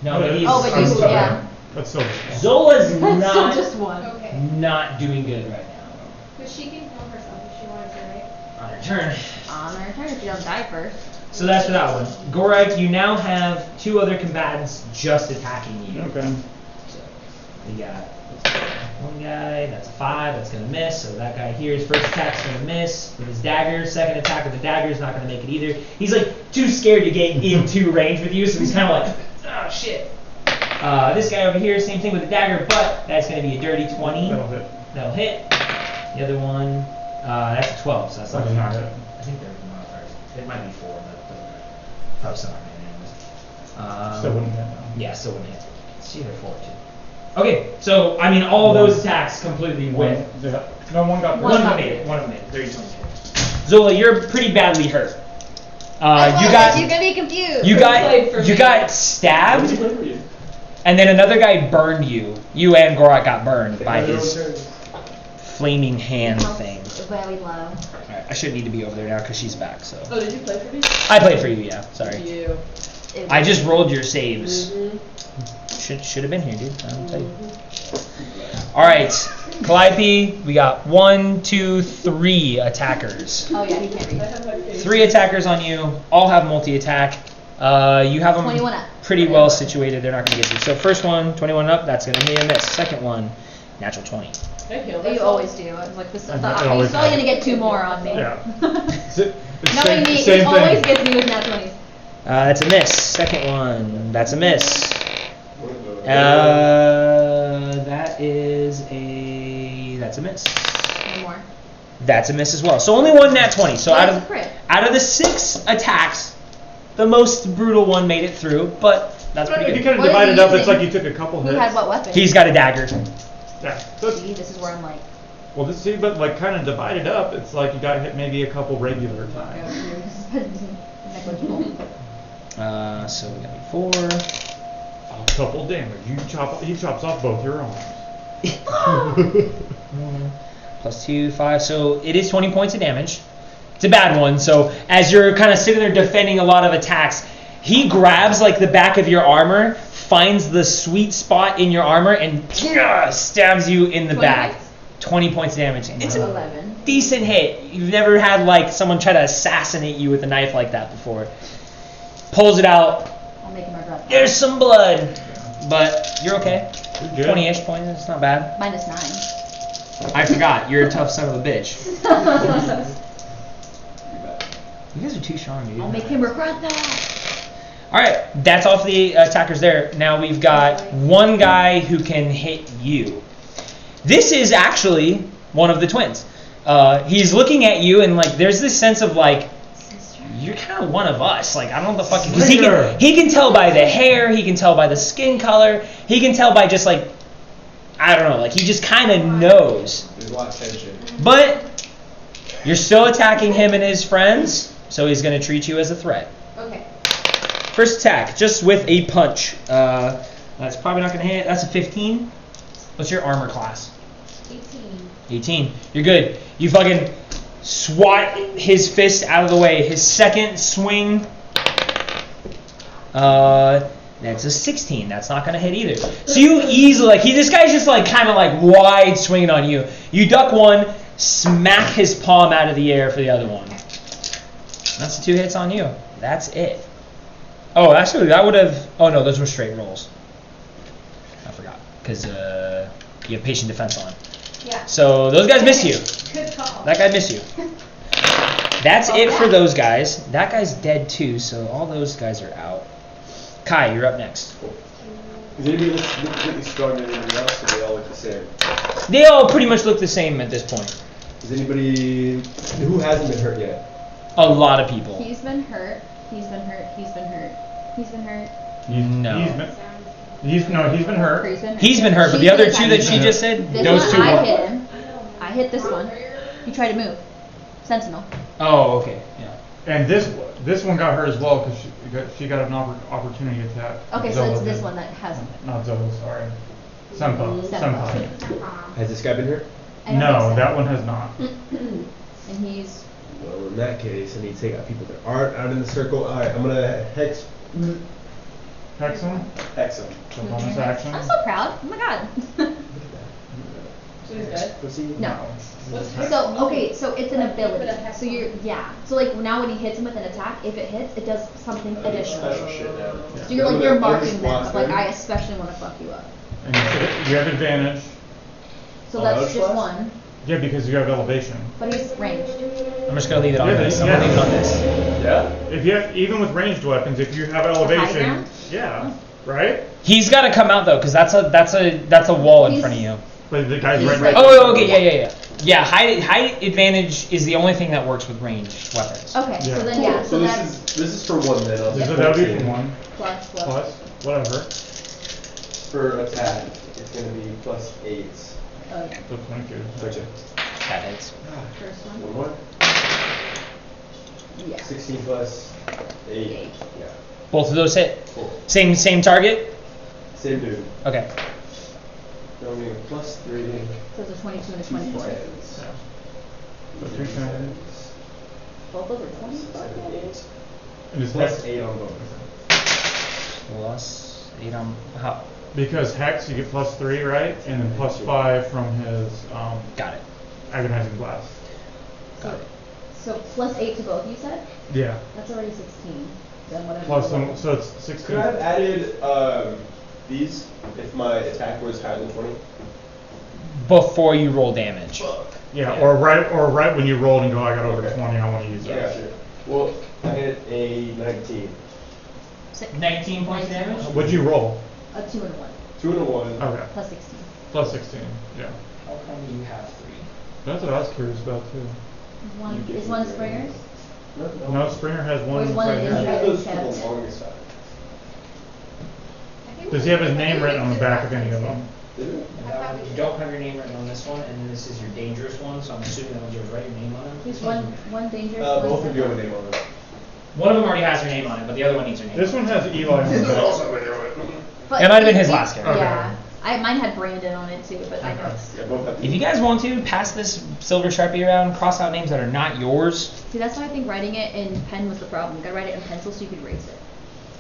No, but he's Oh, but you, still- yeah. That's still. Zola's That's still not just one. Okay. not doing good right now. But she can heal herself if she wanted to, right? On her turn. On our turn if you don't die first. So that's for that one. Gorek, you now have 2 other combatants just attacking you. Okay. So we got one guy, that's a 5, that's gonna miss. So that guy here's first attack's gonna miss with his dagger. Second attack with the dagger is not gonna make it either. He's like too scared to get into range with you, so he's kind of like, oh shit. This guy over here, same thing with the dagger, but that's gonna be a dirty 20. That'll hit. That'll hit. The other one, that's a 12, so that's not Doesn't gonna hit. hit. I think they're modifiers. It might be 4, but it doesn't matter. Probably still not gonna hit anyways. Still wouldn't hit now. Yeah, still wouldn't hit. It's either 4 or 2. Okay, so I mean all those attacks completely went. Yeah. No, one got One of them made it. One of them made it. 30 20 hit. Zola, you're pretty badly hurt. You got You're gonna be confused. you Played for got you me. got stabbed, and then another guy burned you. You and Gorak got burned by his flaming hand thing. Very low. Alright, I shouldn't need to be over there now because she's back. So Oh, did you play for me? I played for you, yeah. Sorry. You. I just rolled your saves. Mm-hmm. Should have been here, dude. I'll tell you. All right, Calliope. We got 1, 2, 3 attackers. Oh yeah, he can't I read. have my face. 3 attackers on you. All have multi-attack. You have them 21 up. pretty well situated. They're not gonna get you. So first one, 21 up. That's gonna be a miss. Second one, natural 20. I healed You myself. always do. It's like this. I You're always probably have. gonna get 2 more on me. Yeah. It's Knowing me, he same always thing. gets me with nat 20s. That's a miss. Second one, that's a miss. That's a miss. No more. That's a miss as well. So only one nat 20. So Well, out it's a of crit. out of the 6 attacks, the most brutal one made it through, but that's If pretty you good. kind of What is divide he it up, it's using? like you took a couple Who hits. had what weapon? He's got a dagger. Yeah. So, See, this is where I'm like. well, this see, but like kind of divided up, it's like you got hit maybe a couple regular times. Negligible. So we got 4. A couple damage. He chops off both your arms. Plus 2, 5. So it is 20 points of damage. It's a bad one. So as you're kind of sitting there defending a lot of attacks, he grabs like the back of your armor, finds the sweet spot in your armor, and stabs you in the 20 back. points? 20 points of damage. It's a 11. decent hit. You've never had like someone try to assassinate you with a knife like that before. Pulls it out. I'll make him regret that. There's some blood, but you're okay. You're good. 20-ish points. It's not bad. -9. I forgot. You're a tough son of a bitch. You guys are too strong, dude. I'll make him regret that. All right, that's all for the attackers there. Now we've got one guy who can hit you. This is actually one of the twins. He's looking at you, and like, there's this sense of like, you're kind of one of us. Like, I don't know what the fuck. Because he can tell by the hair. He can tell by the skin color. He can tell by just like, I don't know. Like, he just kind of knows. There's a lot of tension. But you're still attacking him and his friends, so he's going to treat you as a threat. Okay. First attack, just with a punch. That's probably not going to hit. That's a 15. What's your armor class? 18. 18. You're good. You fucking swat his fist out of the way. His second swing, that's a 16. That's not going to hit either. So you easily, like, this guy's just like kind of like wide swinging on you. You duck one, smack his palm out of the air for the other one. That's the 2 hits on you. That's it. Oh, actually, that would have... Oh, no, those were straight rolls. I forgot. Because you have patient defense on. Yeah. So those guys miss you. Good call. That guy missed you. That's it for those guys. That guy's dead too, so all those guys are out. Kai, you're up next. Does anybody look completely stronger than anybody else, or they all look the same? They all pretty much look the same at this point. Does anybody who hasn't been hurt yet? A lot of people. He's been hurt. He's been hurt. He's been hurt. He's been hurt. No. He's been hurt. He's been hurt, but the other two that she just said, This those one, two. I hit him. I hit this one. He tried to move. Sentinel. Oh, okay. Yeah. And this one got hurt as well because she got an opportunity attack. Okay, so it's this one that hasn't. Not Zoe, sorry. Senpai. Has this guy been hurt? I don't No, think so. that one has not. And he's. Well, in that case, I need to take out people that aren't out in the circle. All right, I'm gonna hex Hexam? him. The bonus action? I'm so proud. Oh my god. So he's dead? Pussy. No. What's hex? So okay, so it's an ability. So So like now when he hits him with an attack, if it hits, it does something additional. Special shit now. So you're marking them. Like I especially want to fuck you up. And you have advantage. So Oh, that's that's just plus? one. Yeah, because you have elevation. But he's ranged. I'm just gonna leave it on Yeah, this. I'm yeah. gonna leave it on this. Yeah. If you have, even with ranged weapons, if you have elevation, ground? yeah, right? He's got to come out though, because that's a wall in front of you. But the guy's He's right right- next Oh, okay, yeah. Yeah, height advantage is the only thing that works with ranged weapons. Okay, Yeah. so then So that's this is for one then. I'll So take that would be 14. for one. plus. Plus, whatever. For attack, it's gonna be +8. Oh yeah. So 22. Gotcha. That hits. First one. One more. Yeah. 16 plus 8. Eight. Yeah. Both of those hit. Cool. Same target. Same dude. Okay. Throwing me a +3. So it's a 22 and a 24. So 3 times. Both those are 24. 7, 8. And it's Plus hex. 8 on both. Plus 8 on how? Because hex, you get +3, right? And then +5 from his Got it. agonizing blast. Got it. So plus 8 to both, you said? Yeah. That's already 16. Then whatever. Plus some, so it's 16. Could I have added these if my attack was higher than 20? Before you roll damage. Yeah, or right when you rolled and go, I got over Okay. 20, I want to use Yeah. that. Gotcha. Well, I hit a 19. 19 points of damage? What'd you roll? A 2 and a 1. 2 and a 1. Okay. Plus 16. Plus 16, yeah. How come you have 3? That's what I was curious about too. Is one Springer's? No, Springer has Or one is one right an I here. had injury? those for the longest time. Does he have his name written on the back of any of them? Did it? You don't have your name written on this one, and then this is your dangerous one, so I'm assuming that means you write your name on them. There's one dangerous. Both of you have a name on them. One of them already has your name on it, but the other one needs your name. This one has Eli on the back. But It might have been his last character. Yeah. Mine had Brandon on it too, but I know it's. Yeah, both have If you guys want to, pass this silver Sharpie around, cross out names that are not yours. See, that's why I think writing it in pen was the problem. You gotta write it in pencil so you could erase it.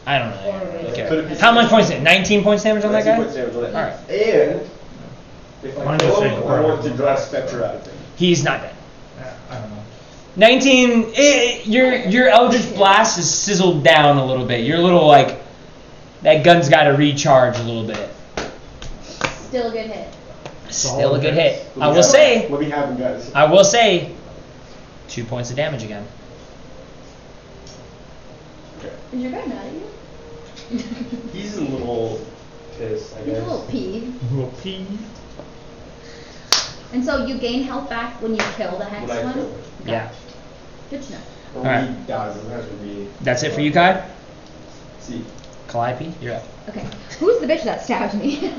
I don't really Could care. it be- How much points is it? 19 points damage on that 19 guy? points damage on it. Alright. And if I Mine kill just him, say I want to crap. draw Spectre out of him. He's not dead. Yeah, I don't know. 19, your Eldritch Blast is sizzled down a little bit. You're a little like, that gun's got to recharge a little bit. Still a good hit. Still a good hit. Let I me will have- say, Let me have him, guys. 2 points of damage again. Okay. Is your guy mad at you? He's a little pissed, I He's guess. a little peeved. Little P. And so you gain health back when you kill the hex When I one? kill him. Yeah. Good to know. Or Alright. when he dies, it doesn't have to be. That's it for you, Kai? See. Calliope, you're up. Okay. Who's the bitch that stabbed me?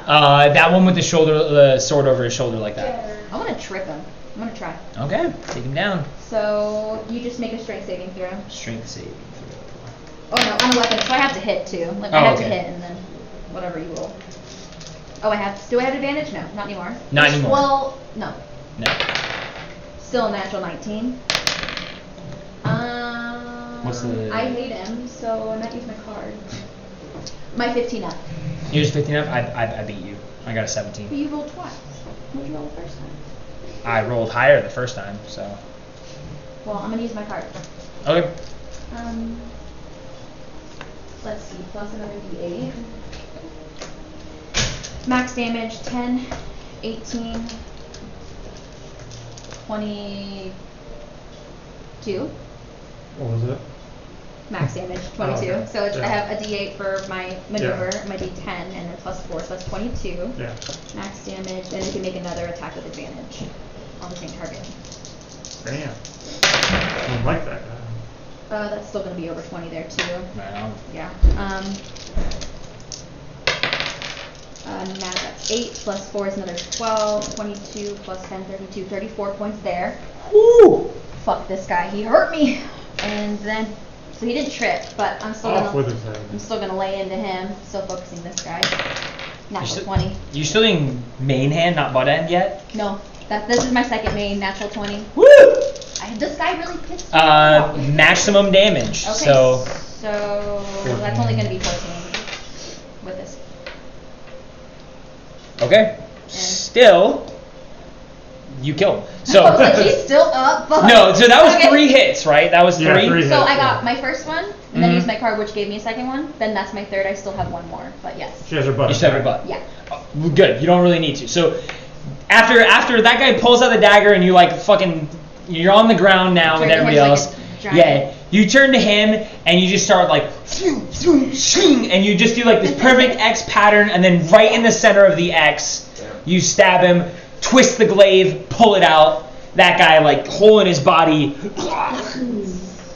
That one with the sword over his shoulder like that. I want to trick him. I'm gonna try. Okay, take him down. So you just make a strength saving throw. Strength saving throw. Oh no, on a weapon, so I have to hit too. Like I Oh, have to okay. hit and then whatever you roll. Oh, do I have advantage? No, not anymore. Not anymore. Well, no. No. Still a natural 19. What's the- I hate him, so I might use my card. My 15 up. You just 15 up? I beat you. I got a 17. But you rolled twice. What did you roll the first time? I rolled higher the first time, so. Well, I'm gonna use my card. Okay. Let's see, plus another D8. Max damage 10, 18, 22. What was it? Max damage, 22. okay. So it's, I Yeah. have a D8 for my maneuver, my D10, and then +4, so that's 22. Yeah. Max damage, and you can make another attack with advantage on the same target. Damn. I don't like that guy. That's still going to be over 20 there too. Wow. Yeah. Now that's 8 plus 4 is another 12, 22 plus 10, 32, 34 points there. Woo! Fuck this guy, he hurt me. And then, so he didn't trip, but I'm still Off with gonna, his head. I'm still gonna lay into him. Still focusing this guy. Natural still- 20. You still doing main hand, not butt end yet? No, this is my second main, natural 20. Woo! This guy really pissed me off. Maximum damage. Okay, So that's only gonna be 14 with this. okay. Still, you kill him. So I was like, he's still up. But no. So that was okay. 3 hits, right? That was Yeah, 3. three. So hits, I got yeah. my first one, and then Mhm. used my card, which gave me a second one. Then that's my third. I still have one more, but yes. She has her butt. You still have your butt. Yeah. Oh, good. You don't really need to. So after that guy pulls out the dagger and you like fucking, you're on the ground now with Turn to everybody him like else. a giant- Yeah. You turn to him and you just start like, and you just do like this perfect X pattern, and then right in the center of the X, you stab him, twist the glaive, pull it out. That guy like hole in his body.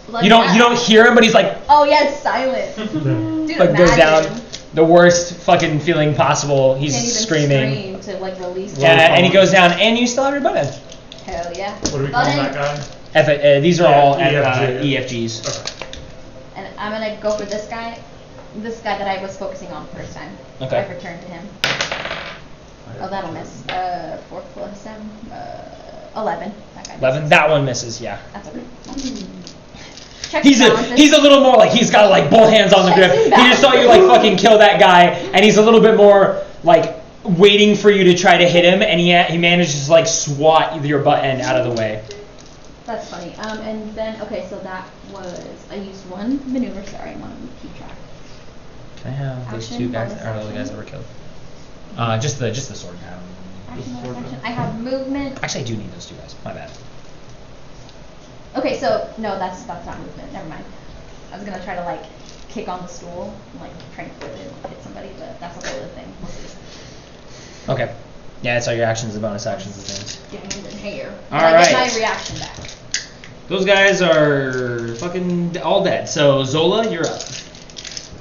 Like You don't hear him, but he's like Oh yeah, it's silent. Dude, like goes down. imagine. The worst fucking feeling possible. He's Can't even screaming. scream to like release. Yeah, it. and he goes down, and you still have your butt end. Hell yeah. What do we But call then- that guy? These are Yeah, all EFG. EFGs. Okay. And I'm gonna go for this guy that I was focusing on first time. Okay. I return to him. Oh, that'll miss. 4 plus 7, 11. That guy 11. misses. That one misses. Yeah. That's okay. Check He's the a balances. little more like he's got like both hands on the grip. Checks and He just saw you like fucking kill that guy, and he's a little bit more like waiting for you to try to hit him, and he manages to like swat your butt end out of the way. That's funny. And then, okay, so that was, I used one maneuver, sorry, I want to keep track. Can I have those Action, 2 guys bonus that are the guys action. that were killed? Just the sword guy. Action, bonus action. I have movement. Actually, I do need those 2 guys. My bad. Okay, so, no, that's not movement, never mind. I was gonna try to, like, kick on the stool, and, like, try and flip it and hit somebody, but that's a whole other thing. We'll see. Okay. Yeah, it's all your actions, the bonus actions, and things. Getting into hair. All I get right. my reaction back. Those guys are fucking all dead. So Zola, you're up.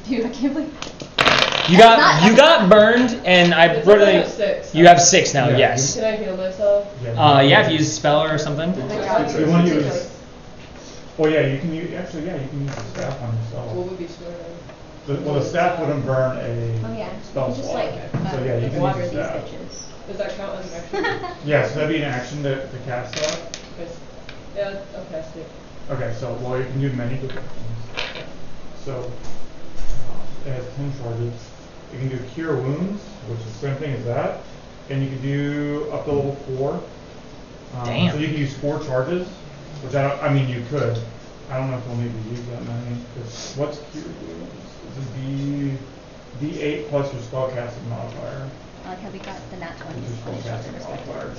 Dude, I can't believe. You got burned, and I It's really. only 6. You have 6 now. Yeah. Yes. Can I heal myself? Yeah, if you use a spell or something. You want to use? Oh yeah, you can use. Actually, yeah, you can use the staff on yourself. What would be square? Well, the staff wouldn't burn a Oh yeah. spell Just slot. like So yeah, you can water use these the staff. bitches. Does that count as an action? Yeah, so that'd be an action to cast that. Okay. Yeah, I'll cast it. Okay, so well you can do many different things. So it has 10 charges. You can do cure wounds, which is the same thing as that, and you can do up to level 4. Damn. So you can use 4 charges, which I mean you could. I don't know if we'll need to use that many. Because what's cure wounds? Is it D8 plus your spellcasting modifier? I like how we got the nat 20s. Which is spellcasting modifier.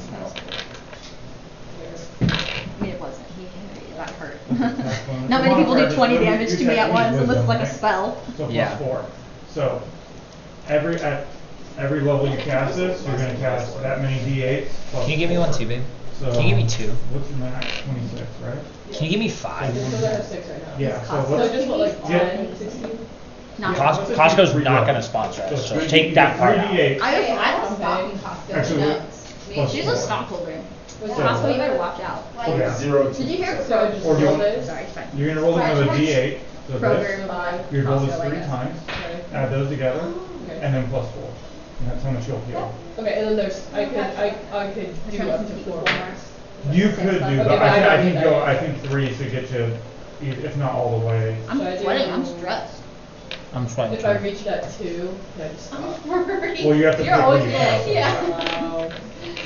I mean, it wasn't. He got hurt. one. Not many people do Modifier, 20 just- damage you to me at use once unless it's wisdom, like a right? spell. So Yeah. plus 4. So at every level you cast this, you're going to cast that many D8s. Plus Can you give me 1 too, babe? So Can you give me 2? What's your max? 26, right? Can you give me 5? Because I have 6 right now. Yeah. So Cost. So what's just what, like Yeah. 10, 16? Not Yeah. Costco's Three not levels. going to sponsor us, so three- take that part out. 3D8. I don't stop in Costco. Actually, No. plus She's 4. a stockholder. Was So- Costco, you better watch out. Oh, yeah. 0 Did you hear? So I just Or do you roll want- this? Sorry, it's fine. You're going to roll another D8. So Kroger this. and buy You roll this Costco, I 3 guess. times. Okay. Add those together. Okay. And then plus 4. And that's how much you'll heal. Okay, and then there's, I could do Turn up it to into 4 equal more. You could do, Okay, but but I I don't think need go. that. I think 3 to get you, if not all the way. I'm So I do- sweating. I'm stressed. I'm sweating. If I reach that 2, can I just stop? Well, you have to You're pick always when you like, cast it. yeah. Wow.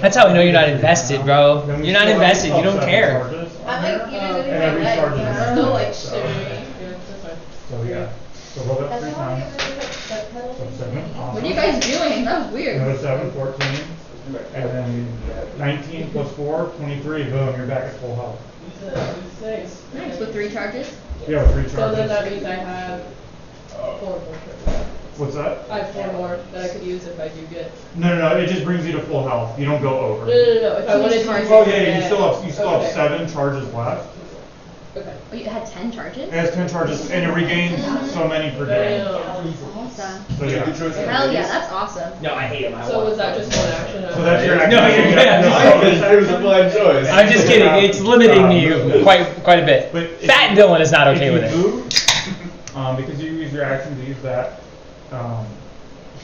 That's how we know you're not invested, bro. Then we You're not still have invested. You don't 7 care. charges on I'm here. like, even And doing every my legs, charge is I'm an still action, like so- shivering. Yeah, that's fine. So yeah. So roll that 3 times. That pedal So 7. Awesome. What are you guys doing? That was weird. Another 7, 14. And then 19 plus 4, 23. Boom, you're back at full health. Nice. Nice. With 3 charges? You have 3 So charges. then that means I have 4 more turns. What's that? I have 4 more that I could use if I do get. No, it just brings you to full health. You don't go over. No. If I wanted to use Oh it yeah, again. you still have Okay. 7 charges left. Okay. Oh, you had 10 charges? It has 10 charges, and it regains so many per day. Awesome. So yeah. Hell yeah, that's awesome. No, I hate him. So was that just one action? So that's your No, action. yeah. It was a blind choice. I'm just kidding. It's limiting you quite a bit. But if Fat you- Dylan is not okay if with you it. Move, because you use your action to use that,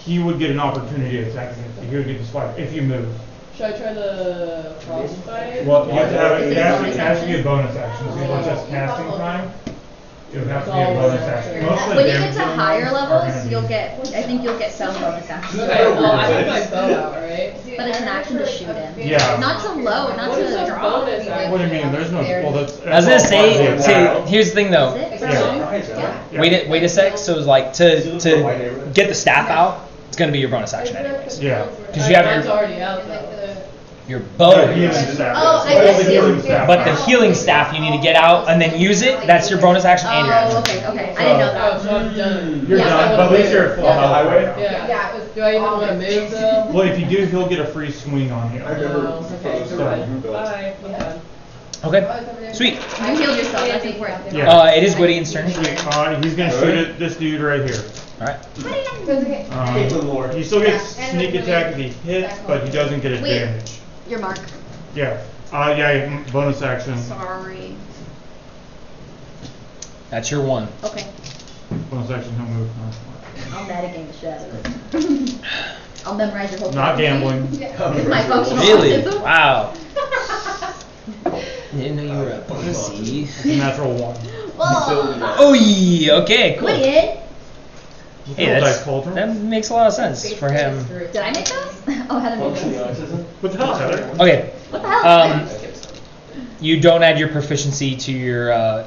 he would get an opportunity to attack against you. He would get to swipe if you move. Should I try the frostbite? Well, you have to have it. Is It it has, bonus it has to be a action? bonus action. So it's just casting time. It would have to be a Oh, bonus bonus action. action. Most of the When you get damage to dealers higher are levels, gonna you'll be- get, I think you'll get some bonus actions. Okay, well, I have my bow out, right? But it's an action to shoot him. Yeah. Not to low, not What is to a draw. bonus action? What do you mean? There's no. Well, that's. I was gonna that's all part of the say, attack. here's the thing though. Is it? Yeah. Yeah. Wait a sec. So it's like to get the staff out, it's gonna be your bonus action anyways. Yeah. Because you have Mine's your already out though. bow. The healing staff. Oh, I Well, guess the you- healing staff. But the healing staff you need to get out and then use it. That's your bonus action and your Oh, action. okay. I didn't know Oh, that. so I'm done. You're Yeah. done, but at least you're at full Yeah. health. Highway? right now. Yeah. Do I even want to move though? Well, if you do, he'll get a free swing on you. I remember. Oh, okay. Bye. I'm done. Okay. Sweet. You healed yourself, that's important. Yeah. It is Witty and Stern. He's gonna shoot at this dude right here. All right. He still gets sneak attack if he hits, but he doesn't get Wait. advantage. Your mark. Yeah. Bonus action. Sorry. That's your one. Okay. Bonus action, he'll move. I'll metagame the shit out of this. I'll memorize your whole Not policy. gambling. It's my functional Really? autism. Wow. Didn't know you were a pussy. Natural 1. Whoa. Oh, yeah. Okay, cool. Wait, Hey, Roll that's, dice cauldron. that makes a lot of sense for him. did I make those? Oh, Heather made Functioning those. autism? What the hell, Heather? Okay. What the hell? You don't add your proficiency to your.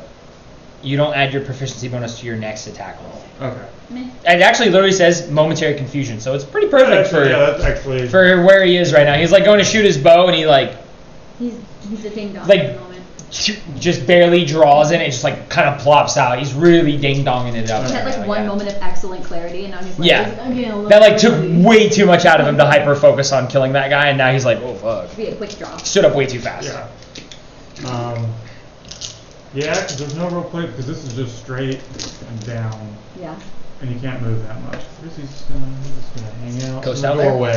You don't add your proficiency bonus to your next attack roll. Okay. Meh. It actually literally says momentary confusion, so it's pretty perfect That's actually. for where he is right now. He's like going to shoot his bow, and he like He's a ding dong Like- at the moment. just barely draws in, it just like kind of plops out. He's really ding donging it up. He had right like now, one yeah. moment of excellent clarity, and now he's like, Yeah. I'm getting a little That like took crazy. way too much out of him to hyper focus on killing that guy, and now he's like, oh fuck. Be a quick draw. Stood up way too fast. Yeah. Yeah, because there's no real quick, because this is just straight and down, Yeah. and you can't move that much. He's just gonna hang out Coast in out the there? doorway.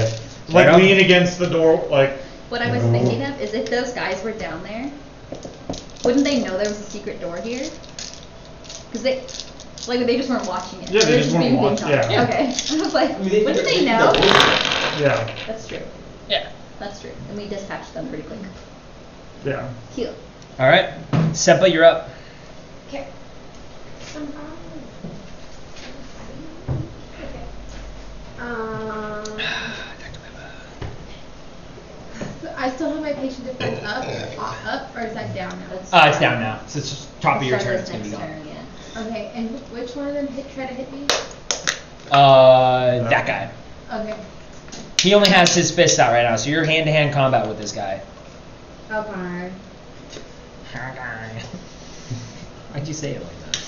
Right Like on. lean against the door, like. What I was thinking of is if those guys were down there, wouldn't they know there was a secret door here? Because they just weren't watching it. Yeah, they were just weren't being watching- ding-dong. yeah. Okay. I was like, I mean, they wouldn't think they they're- know? Yeah, That's true. Yeah. That's true. And we dispatched them pretty quick. yeah. Cute. All right, Seppa, you're up. Okay. So I still have my patient defense up, or is that down now? It's down now. So it's just top of your turn. Let's It's start gonna be this gone. next turn, yeah. Okay, and which one of them try to hit me? That guy. Okay. He only has his fists out right now, so you're hand-to-hand combat with this guy. Okay. Why'd you say it like that?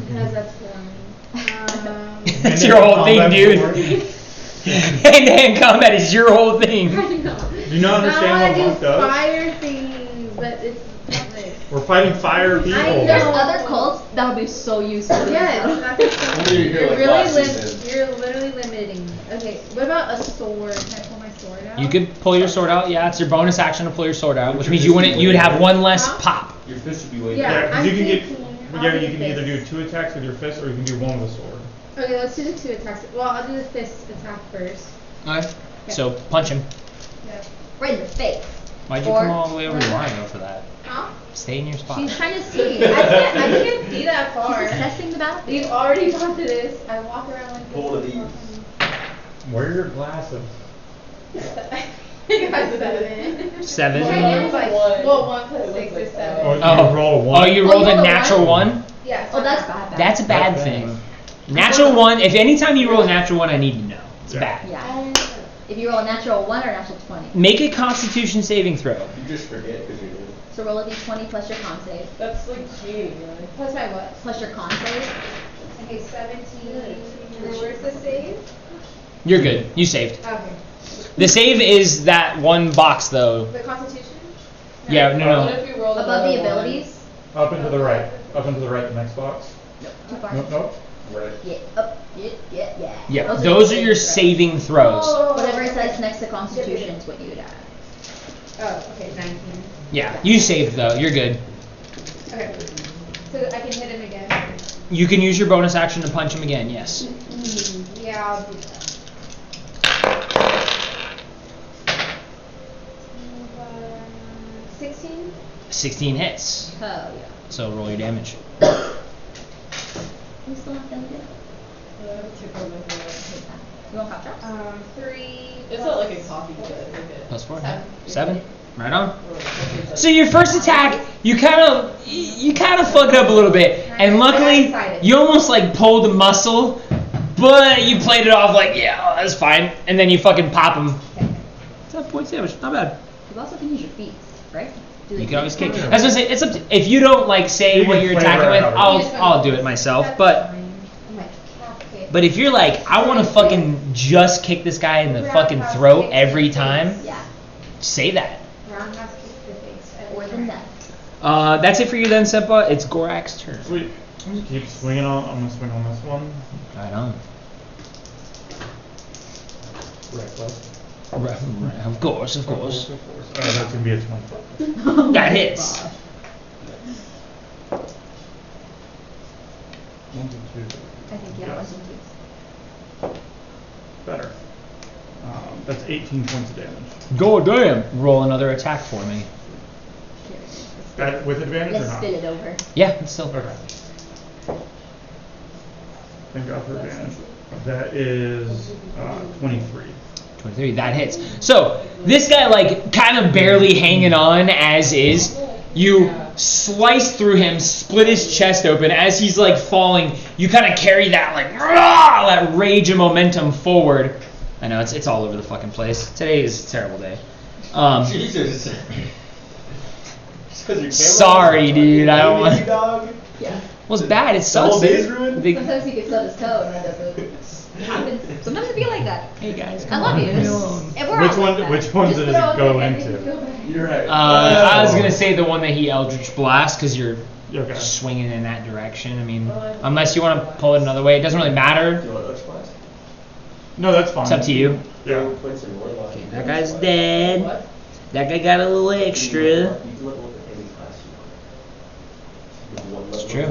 Because that's funny. It's your whole thing, dude. Hand-to-hand combat is your whole thing. I know. Do you not understand what monk does? Fire things, but it's not this. We're fighting fire people. I know. There's other cults that would be so useful. to Yes, this, though. that's Only you hear, you're like, really last season. you're literally limiting me. Okay, what about a sword? Can I pull my sword out? You could pull your sword out. Yeah, it's your bonus action to pull your sword out, which means you would have one less pop. Your fist would be way Yeah. Yeah, because I'm you can get. thinking I'll Yeah, do you can either do fist. 2 attacks with your fist, or you can do 1 with a sword. Okay, let's do the 2 attacks. Well, I'll do the fist attack first. Okay. So punch him. Yep. Right in the face. Why'd you Or- come all the way over the line though for that? Huh? Stay in your spot. She's trying to see. I can't see that far. She's assessing the battlefield. We've already gone through this. I walk around like this. Pull one of these. Wear your glasses. You guys are better than 7. Well, 1 plus 6 is 7. Or you Oh. roll a 1. Oh, you Oh, rolled you a rolled a natural one? 1? Yeah. Oh, that's bad. That's a bad thing. Natural 1. If anytime you roll a natural 1, I need to know. It's Yeah. bad. Yeah. If you roll a natural 1 or a natural 20. Make a Constitution saving throw. You just forget because you're new. So roll a d20 plus your con save. That's like cheating, right? Plus my what? Plus your con save. Okay, 17. And then where's the save? You're good. You saved. Okay. The save is that one box though. The Constitution? Yeah, no, What no. if you rolled Above the another one? abilities. Up and to the right. Up and to the right, the next box. Too far. Nope, nope. Right. Yeah, up, yeah. Yeah, those are your saving throws. Whatever it says next to Constitution is what you would add. Oh, okay, 19. Yeah, you saved though. You're good. Okay. So I can hit him again? You can use your bonus action to punch him again. Yes. Yeah, I'll do that. 16? 16 hits. Oh, yeah. So roll your damage. You still not gonna do it? You want pop drops? 3. It's not like a coffee cut, is it? Plus 4. 7. 7. Right on. So your first attack, you kind of fucked up a little bit, and luckily you almost like pulled a muscle, but you played it off like, yeah, that's fine, and then you fucking pop him. Okay. 7 points damage, not bad. You also can use your feet, right? Do You the can always feet. kick. I was gonna say it's up to, if you don't like say You what can you're flavor attacking it with, however. I'll do it myself. But but if you're like, I want to fucking just kick this guy in the fucking throat every time, Yeah. say that. Roundhouse kick to the face. Or the neck. That's it for you then, Senpa. It's Gorak's turn. Sweet. Keep swinging on. I'm gonna swing on this one. Right on. Reckless. Right, of course. That's gonna be a 20. That hits. 1, 2, 2. I think you Yes. have one, two. Better. That's 18 points of damage. Go damn. Roll another attack for me. That with advantage or Let's not? spit it over. Yeah, it's still. Okay. Thank God for advantage. That is 23. 23, that hits. So, this guy, like, kind of barely hanging on as is. You slice through him, split his chest open. As he's, like, falling, you kind of carry that, like, rah, that rage and momentum forward. I know, it's all over the fucking place. Today is a terrible day. Jesus. Just 'cause your camera Sorry, dude, I don't want- Dog. Yeah. Well, it's bad. It The sucks. whole day's ruined? The- Sometimes he gets on his toe and it doesn't. Happens. Sometimes it be like that. Hey, guys. I love you. leave me alone. And we're Which all one? like that. Which one Just does put it on go like everything into? feel better. You're right. I was gonna say the one that he Eldritch Blast because you're Okay. swinging in that direction. I mean, unless you want to pull it another way, it doesn't really matter. You want to blast? No, that's fine. It's up to you. Yeah. Points in Warlock. Okay, that guy's dead. That guy got a little extra. You can level up at any class you want. It's true.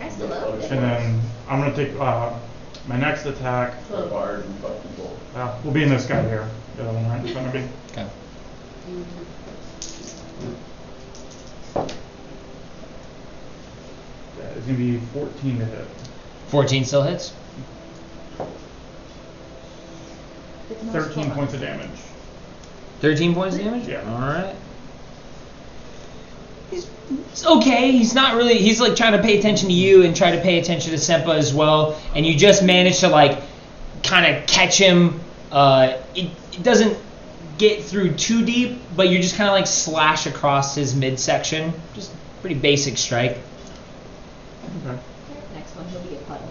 I still love it. And then I'm gonna take my next attack. For a bard and fuck people. Will be in this guy here. The other one right in front of me. Okay. Yeah, it's gonna be 14 to hit. 14 still hits. 13 points of damage. 13 points of damage? Yeah. Alright. It's okay. He's not really, he's like trying to pay attention to you and try to pay attention to Senpa as well. And you just manage to like kind of catch him. It doesn't get through too deep, but you just kind of like slash across his midsection. Just pretty basic strike. Okay. Next one, he'll be a puddle.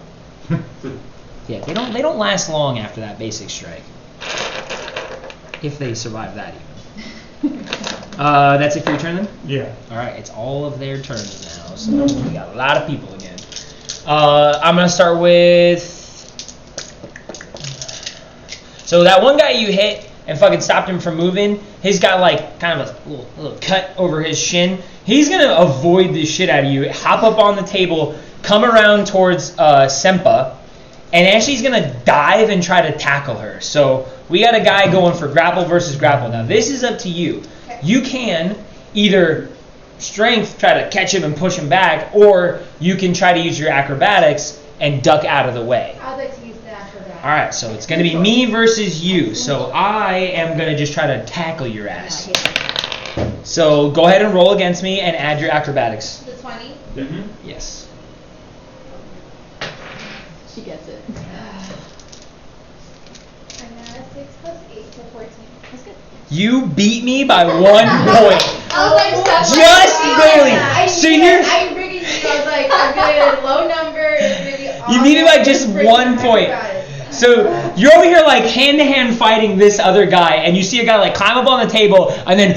Yeah, they don't last long after that basic strike. If they survive that even. That's it for your turn then? Yeah. Alright, it's all of their turns now, so we got a lot of people again. I'm gonna start with... So that one guy you hit and fucking stopped him from moving, he's got like kind of a little cut over his shin. He's gonna avoid the shit out of you, hop up on the table, come around towards Senpa, and actually he's gonna dive and try to tackle her. So we got a guy going for grapple versus grapple. Now this is up to you. You can either strength try to catch him and push him back, or you can try to use your acrobatics and duck out of the way. I'd like to use the acrobat. Alright, so it's going to be me versus you. So I am going to just try to tackle your ass. So go ahead and roll against me and add your acrobatics. The 20. Mm-hmm. Yes. She gets it. And 6 plus 8, so 14. You beat me by 1 point. Just barely. So I'm bringing you. I was like, I'm gonna get a low number. It's gonna be You beat me by just 1 point. So you're over here like hand-to-hand fighting this other guy, and you see a guy like climb up on the table, and then,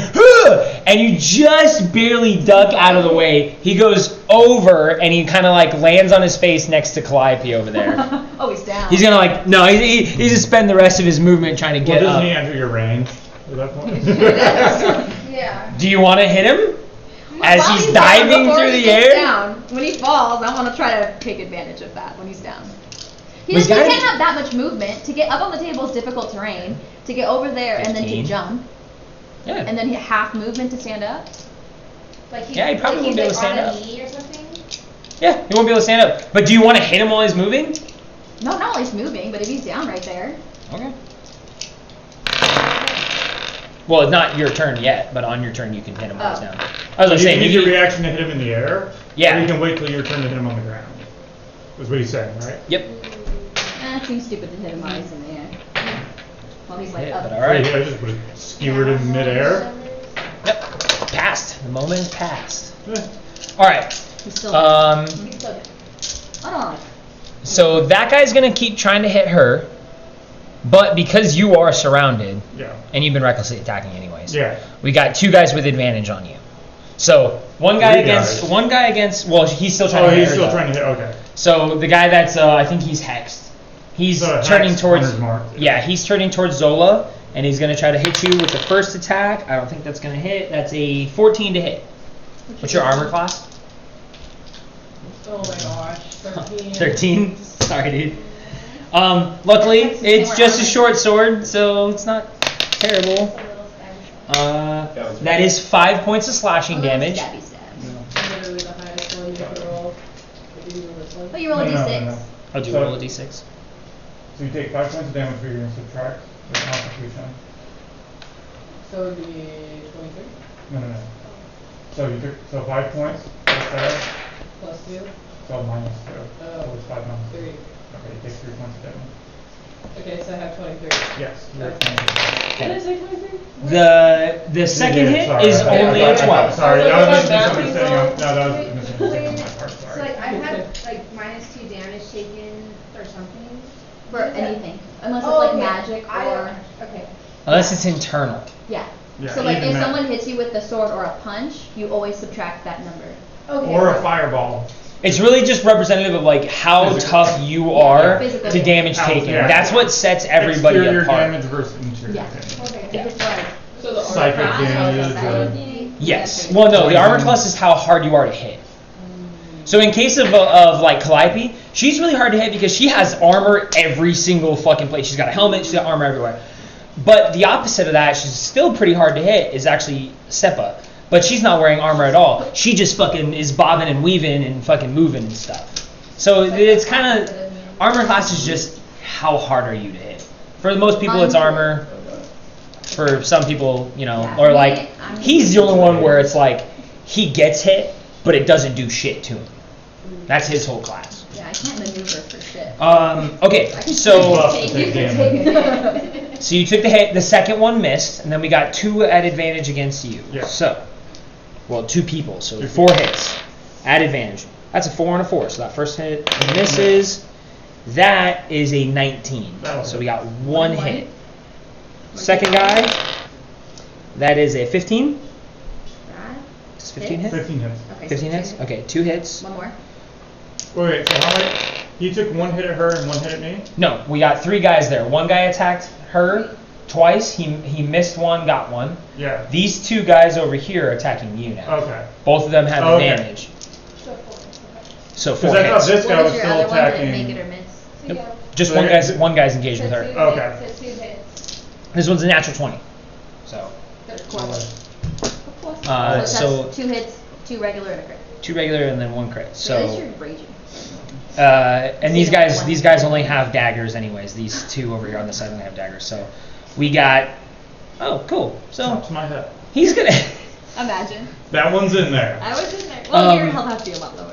and you just barely duck out of the way. He goes over, and he kind of like lands on his face next to Calliope over there. Oh, he's down. He's gonna like, no, he's just spend the rest of his movement trying to get Well, doesn't up. he enter your range at that point? Yeah. Do you want to hit him as While he's down, diving before through he the gets air? Down, when he falls, I want to try to take advantage of that when he's down. He Well, can't he's have that much movement. To get up on the table is difficult terrain. To get over there and then to 15. jump, Yeah. and then half movement to stand up. Like he's, Yeah, he probably like won't be able he's to like stand on up. a knee or something. Yeah, he won't be able to stand up. But do you want to hit him while he's moving? No, not while he's moving, but if he's down right there. Okay. Well, it's not your turn yet, but on your turn you can hit him while he's Oh. down. I was So you saying, can you use your can, reaction to hit him in the air. Yeah. Or you can wait till your turn to hit him on the ground. Is what he's saying, right? Yep. It seems stupid to hit him while he's in the air. While he's like Yeah, up. but all right. I just would have skewered him midair. Yep. Passed. The moment is passed. Eh. All right. He's still He's still down. Hold on. So that guy's gonna keep trying to hit her, but because you are surrounded Yeah. and you've been recklessly attacking anyways, Yeah. we got 2 guys with advantage on you. So one guy 3 against guys. one guy against. Well, he's still trying Oh, to hit he's her, still though. trying to hit. Okay. So the guy that's I think he's hexed. He's So turning hex, towards. hunter's mark. Yeah, he's turning towards Zola, and he's gonna try to hit you with the first attack. I don't think that's gonna hit. That's a 14 to hit. What's your armor class? Oh my gosh, 13. 13. Sorry, dude. Luckily, it's just a short sword, so it's not terrible. That is 5 points of slashing damage. Stabby stab. Literally the highest one you can roll. But you do this one. But you roll a No, d6. no, no. I'll do So- roll a d6. So you take 5 points of damage, but you're going to subtract the constitution. So it would be 23 No. So you took 5 points plus that, plus 2. so minus 2. Oh. So it's 5 minus 2. 3. Okay, you take 3 points of damage. Okay, so I have 23. Yes, you're at Did I 23. say 23? The second You did, hit sorry. is I only thought- a I thought- 12. Sorry, I that was was like, just mathing misunderstanding. rolls. No, that was a misunderstanding on my part. So Sorry. like I had like -2 damage taken or something. For What is that? anything. Unless it's Oh, like okay. magic I or. don't. Okay. Unless it's internal. Yeah. Yeah, So like even if that. someone hits you with the sword or a punch, you always subtract that number. Okay. Or a fireball. It's really just representative of like how Physical. tough you are Physical to damage How- taken. yeah. That's what sets everybody Exterior apart. damage versus interior Yeah. damage. Okay. Yeah. If it's like. So the Psychic armor class damage, has a Yes. Well, no, the armor class is how hard you are to hit. So in case of like Calliope, she's really hard to hit because she has armor every single fucking place. She's got a helmet, she's got armor everywhere. But the opposite of that, she's still pretty hard to hit, is actually Seppa. But she's not wearing armor at all. She just fucking is bobbing and weaving and fucking moving and stuff. So it's kind of, armor class is just how hard are you to hit. For most people it's armor. For some people, you know, Yeah, or for like, me, I'm- he's the only one where it's like, he gets hit, but it doesn't do shit to him. That's his whole class. Yeah, I can't maneuver for shit. Okay, I can so Take take damage. it. so you took the hit, the second one missed, and then we got 2 at advantage against you. Yeah. So, well, 2 people, so 2 4 hits at advantage. That's a 4 and a 4, so that first hit misses. That is a 19. That'll So hit. we got 1 hit. Second guy, that is a 15. Does 15 hit? 15 hits. Okay, 15 so hits? two Okay, 2 hits. One more. Wait, so how many? You took 1 hit at her and 1 hit at me? No, we got 3 guys there. One guy attacked her twice. He missed one, got one. Yeah. These 2 guys over here are attacking you now. Okay. Both of them have Okay. advantage. So 4. So 4 Because I thought hits. this guy What was was your still other one? Did it attacking. make it or miss? So Nope. yeah. Just So one guy's engaged with her. So 2 Okay. hits, so 2 hits. This one's a natural 20. So, So that's 2 hits, 2 regular and a crit. 2 regular and then 1 crit. At least So, you're raging. and these guys only have daggers anyways. These 2 over here on the side only have daggers. So, we got. Oh, cool. So Chops my head. he's gonna. Imagine. That one's in there. I was in there. Well, your Um, health has to be a lot lower.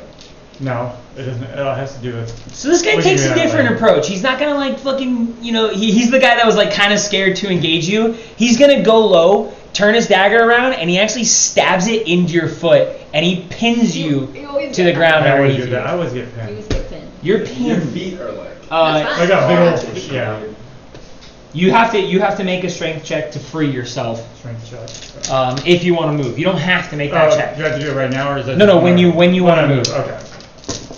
No, it doesn't. It has to do with. So this guy What takes do you a mean, different like- approach. He's not gonna like fucking, you know, he's the guy that was like kind of scared to engage you. He's gonna go low, turn his dagger around, and he actually stabs it into your foot, and he pins you to the ground I always underneath do that. I you. always get You pinned. always get pinned. You're Your pinned. feet are like. I got big old. Yeah. You have to make a strength check to free yourself Strength check. if you want to move. You don't have to make that Oh, check. do you have to do it right now, or is it? No, when you want to I move. Okay.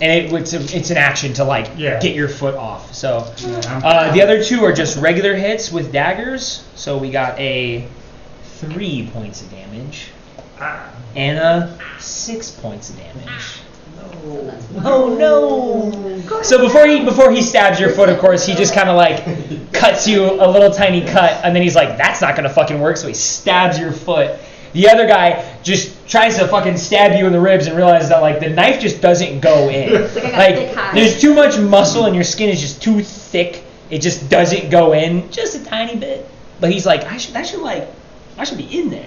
And it's an action to like Yeah. get your foot off. So Yeah, the other two are just regular hits with daggers. So we got a 3 points of damage and a 6 points of damage. Oh no! So before he stabs your foot, of course, he just kind of like cuts you a little tiny cut, and then he's like, "That's not gonna fucking work." So he stabs your foot. The other guy just tries to fucking stab you in the ribs and realizes that like the knife just doesn't go in. Like I got thick hide. There's too much muscle and your skin is just too thick. It just doesn't go in, just a tiny bit. But he's like, I should be in there.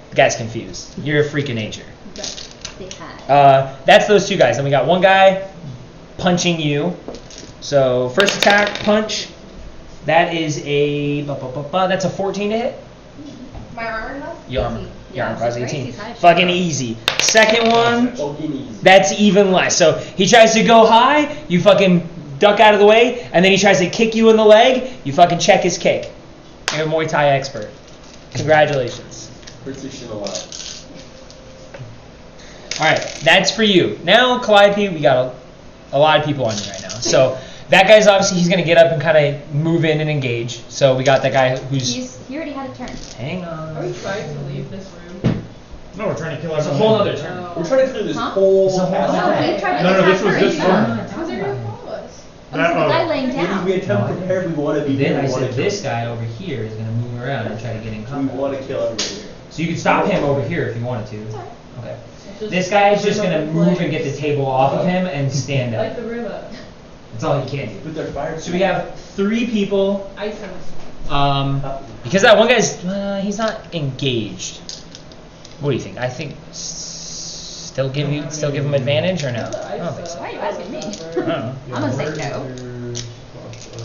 The guy's confused. You're a freak of nature. Thick hide. That's those two guys. Then we got one guy punching you. So first attack, punch. That is that's a 14 to hit. My armor class? Your armor 18. Yeah, class so 18. Gracie's high. Fucking easy. Second one, Fucking easy. that's even less. So he tries to go high, you fucking duck out of the way, and then he tries to kick you in the leg, you fucking check his kick. You're a Muay Thai expert. Congratulations. Precision a lot. Alright, that's for you. Now, Calliope, we got a lot of people on you right now. So that guy's obviously, he's going to get up and kind of move in and engage. So we got that guy who's... He already had a turn. Hang Are on. we trying to leave this room? No, we're trying to kill It's a everyone. whole other turn. We're trying to clear this Huh? whole It's a whole passage. other- No, we tried to No, attack this was her. this Yeah. room. How's it gonna follow us? Oh, so the guy laying We down. attempt to prepare if we want to be Then here. I We want said to this guy over here is going to move around and try to get in We combat. want to kill everybody here. So you can stop him over here if you wanted to. Sorry. Okay. Just This guy is just bring going up to the move and get the flames. table off of him and stand Light up. the room up. That's all he can do. With their fire. So we have 3 people. Ice him. Because that one guy's, he's not engaged. What do you think? I think still give him advantage or no? I don't think so. Why are you asking me? I don't know. I'm gonna say no.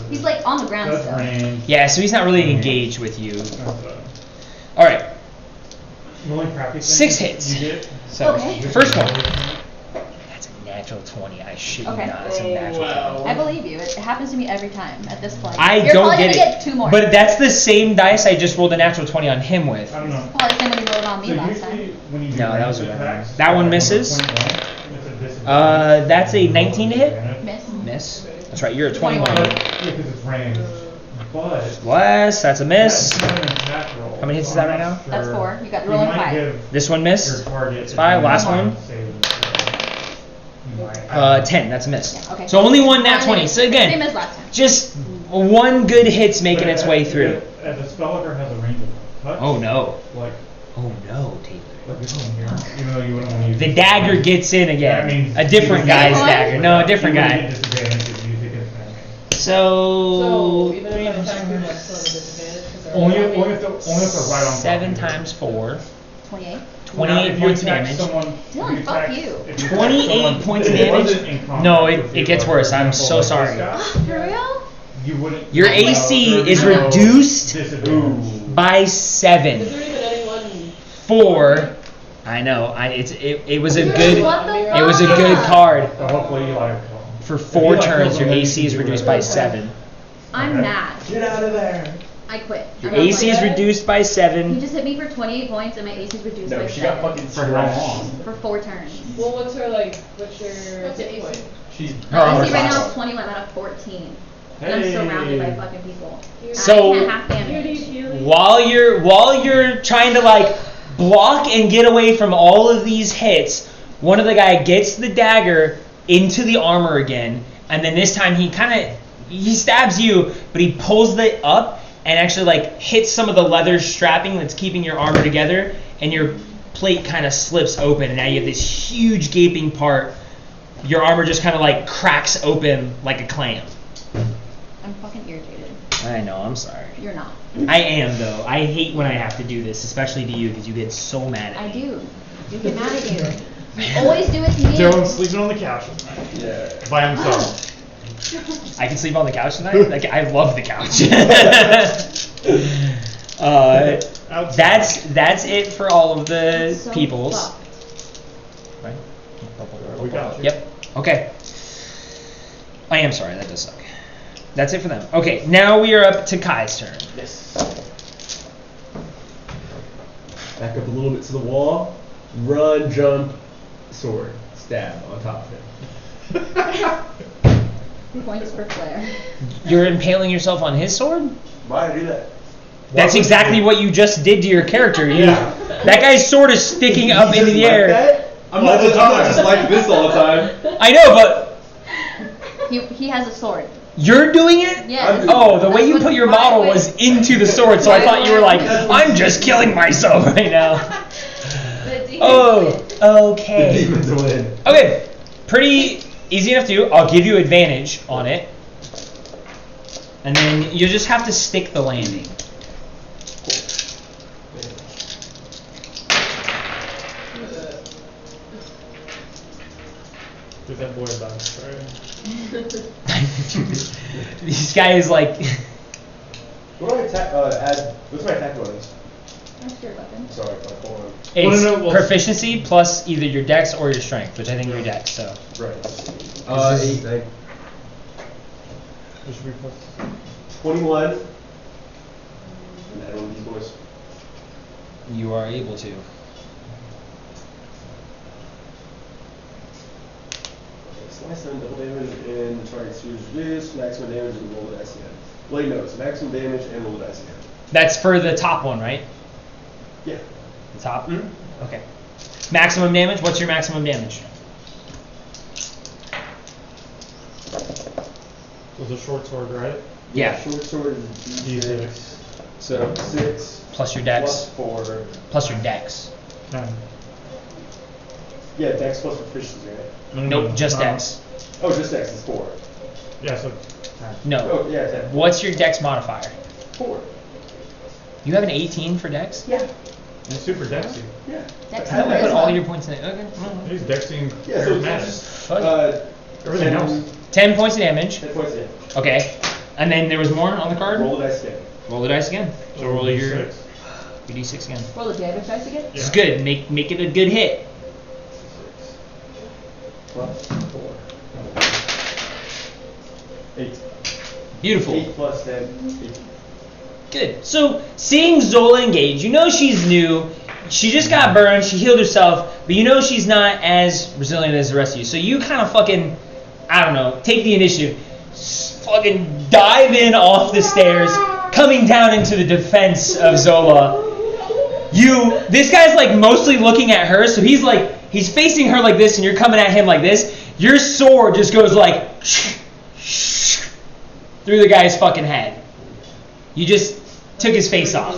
He's like on the ground That's still. range. Yeah, so he's not really engaged with you. That's All right. the only crappy thing 6 hits. You get. So Okay. first one. That's a natural 20. I shit you Okay. not. It's a natural 20. I believe you. It happens to me every time at this point. I You're don't probably get gonna it. get 2 more. But that's the same dice I just rolled a natural 20 on him with. I don't know. Probably the same when you rolled on me So last usually time. when you do No, that was ranged a regular. attacks, That one like misses. 21, it's a disadvantage. That's a 19 to hit. Miss. Miss. That's right. You're a 21. 21. Yeah, because it's ranged. But. Less. That's a miss. That's not an attack roll, How many hits so is that I'm right not now? That's sure. 4. You got You rolling might 5. give This one your miss. target It's 5. Last advantage one. saving throw. You might- 10. That's a miss. Yeah, okay. So only one nat Only- 20. So Same again, as last time. just one good hit's making its way through. If a spellworker has a range of touch. Oh no. Like, Oh no, Taylor. like this one here, even though you wouldn't want to use The it. dagger gets in That again. means A different you guy's Same dagger. one? No, a different you guy. wouldn't get disadvantage if you use it against an enemy. So. So, even if I attack you, I'm still at a disadvantage because they're Only around me? if they're right on. 7 top of you. times 4. 28. 28 If you points of attack damage. someone- Dylan, if you fuck attack- you. if you attack 28 someone points of that damage? wasn't in combat No, with it you, gets like, worse. for I'm example, so like sorry. this guy, For real? You wouldn't. Your you know, AC there's is no reduced disadvantage. by Is 7. there even anyone? For. I know. It was a good. What the It was a fuck? good card. So hopefully you like. For 4 If you like turns, kills your them, AC you is can do reduced it. by 7. I'm Okay. mad. Get out of there. I quit. Your I'm not AC is playing. reduced by He 7. just hit me for 28 points and my AC is reduced No, by she 7. got fucking For how smashed. long? For 4 turns. Well, what's your hit What's point? your AC? She's. Her armor My AC right class. now is 21 out of 14. And I'm Hey. surrounded by fucking people. So- I can't half damage. While you're trying to like block and get away from all of these hits, one of the guy gets the dagger into the armor again, and then this time he stabs you, but he pulls it up and actually like hits some of the leather strapping that's keeping your armor together, and your plate kind of slips open, and now you have this huge gaping part. Your armor just kind of like cracks open like a clam. I'm fucking irritated. I know, I'm sorry. You're not. I am though. I hate when I have to do this, especially to you, because you get so mad at I me. do. You get mad at you. You always do it to me. Dylan's sleeping on the couch Yeah. by himself. I can sleep on the couch tonight. Like I love the couch. That's it for all of the So peoples. fucked. Right? We got you. Yep. Okay. I am sorry. That does suck. That's it for them. Okay. Now we are up to Kai's turn. Yes. Back up a little bit to the wall. Run, jump, sword, stab on top of him. Points for Claire. You're impaling yourself on his sword? Why do that? That's exactly what you just did to your character. Yeah. That guy's sword is sticking up into the air. I'm not just like this all the time. I know, but He has a sword. you're doing it? Yes. Oh, the way That's you what put your my model way- was into the sword, so I my thought you were way- like, I'm just killing myself right now. The demons Oh, The okay. demons win. Okay, pretty easy enough to do. I'll give you advantage on it. And then you just have to stick the landing. Give that boy a bounce, right? This guy is like, What do I add? What's my attack bonus? That's your weapon. Sorry, hold on. it's no, well- proficiency plus either your dex or your strength, which I think your dex, so. Right. This is- 8, 9, What should we put? 21. And add one of these boys. You are able to. Slice and double damage and the target's used this, maximum damage and roll the dice again. Blade notes, maximum damage and roll the dice again. That's for the top one, right? Yeah. The top? Mhm. Okay. Maximum damage? What's your maximum damage? Was a short sword, right? Yeah. Short sword is D6. So 6 Plus your dex. plus 4. Plus your dex. 10. Yeah, dex plus proficiency, right? Nope, just dex. Oh, just dex is 4. Yeah, so 10. No. Oh, yeah, 10. What's your dex modifier? 4. You have an 18 for dex? Yeah. He's super dexy. Yeah. Dex I Put had all that. your points in it. Okay. He's dexy and Yeah, so it's charismatic. just, Fuck. Everything 10 else. 10 points of damage. 10 points in. Okay. And then there was more on the card? Roll the dice again. Roll the dice again. So roll your D6. d6 again. Roll the damage dice again? It's good. Make it a good hit. 6 plus 4. 8. Beautiful. 8 plus 10. 18. Good. So, seeing Zola engage, you know she's new. She just got burned. She healed herself. But you know she's not as resilient as the rest of you. So you kind of fucking, I don't know, take the initiative. Fucking dive in off the stairs, coming down into the defense of Zola. This guy's like mostly looking at her. So he's facing her like this and you're coming at him like this. Your sword just goes like through the guy's fucking head. You just took his face off.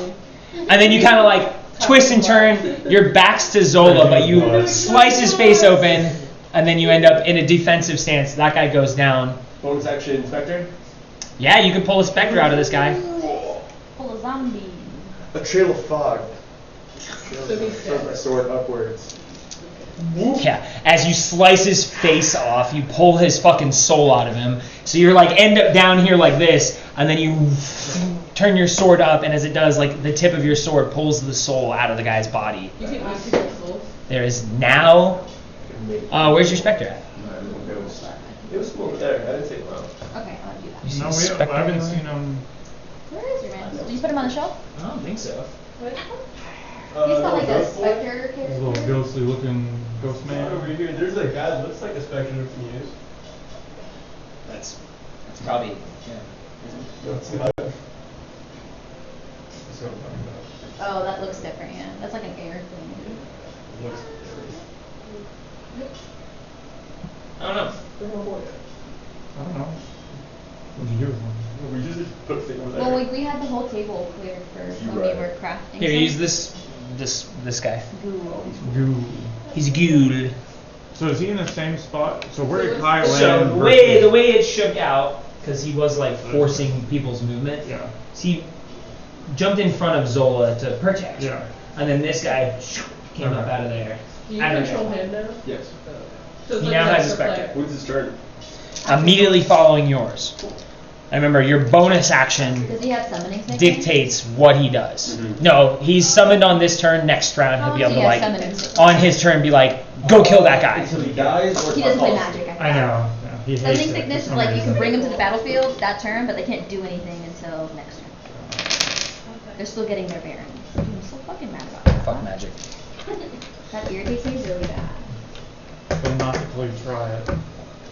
And then you kind of like twist and turn your backs to Zola, but you slice his face open, and then you end up in a defensive stance. That guy goes down. Bonus action, Inspector. Yeah, you can pull a specter out of this guy. Full of zombies. A trail of fog. So he's Throws my sword upwards. Yeah, as you slice his face off, you pull his fucking soul out of him. So you're like end up down here like this, and then you turn your sword up, and as it does, like the tip of your sword pulls the soul out of the guy's body. You take my two souls. There is now. Where's your specter at? It was over there. I didn't take it out. Okay, I'll do that. You see No, the I specter haven't anywhere? seen him. Where is your man? Did you put him on the shelf? I don't think so. What? He's got like a ghost boy? specter His character. little ghostly looking ghost Over man. here, there's a guy that looks like a Spectre we can use. That's probably. Yeah. That's what I'm talking Oh, that looks different, yeah. That's like an air thing. about. Looks I don't know. pretty. I don't know. What'd you do with him? We just put things over there. Well, we had the whole table cleared for when Right. we were crafting. Here, some. use this guy. Ghoul. Goo. He's a ghoul. So is he in the same spot? So where did Kai land? So the versus- way it shook out, because he was like forcing people's movement. Yeah. So he jumped in front of Zola to protect her. Yeah. And then this guy came up Okay. out of there. Do you I don't control know. him now? Yes. Oh, okay. So it's He like now an has a extra spectre. player. When's it start? Immediately following yours. And remember, your bonus action Does he have summoning snake? dictates what he does. No, he's summoned on this turn. Next round, he'll be able to Yeah, like summoning snake. on his turn be like, go kill that guy. Until he dies or He doesn't play falls magic. I know. He hates Summoning it for sickness is some like you can reason. bring them to the battlefield that turn, but they can't do anything until next turn. They're still getting their bearings. I'm so fucking mad about that. Fuck magic. That irritates me really bad. But not until you try it.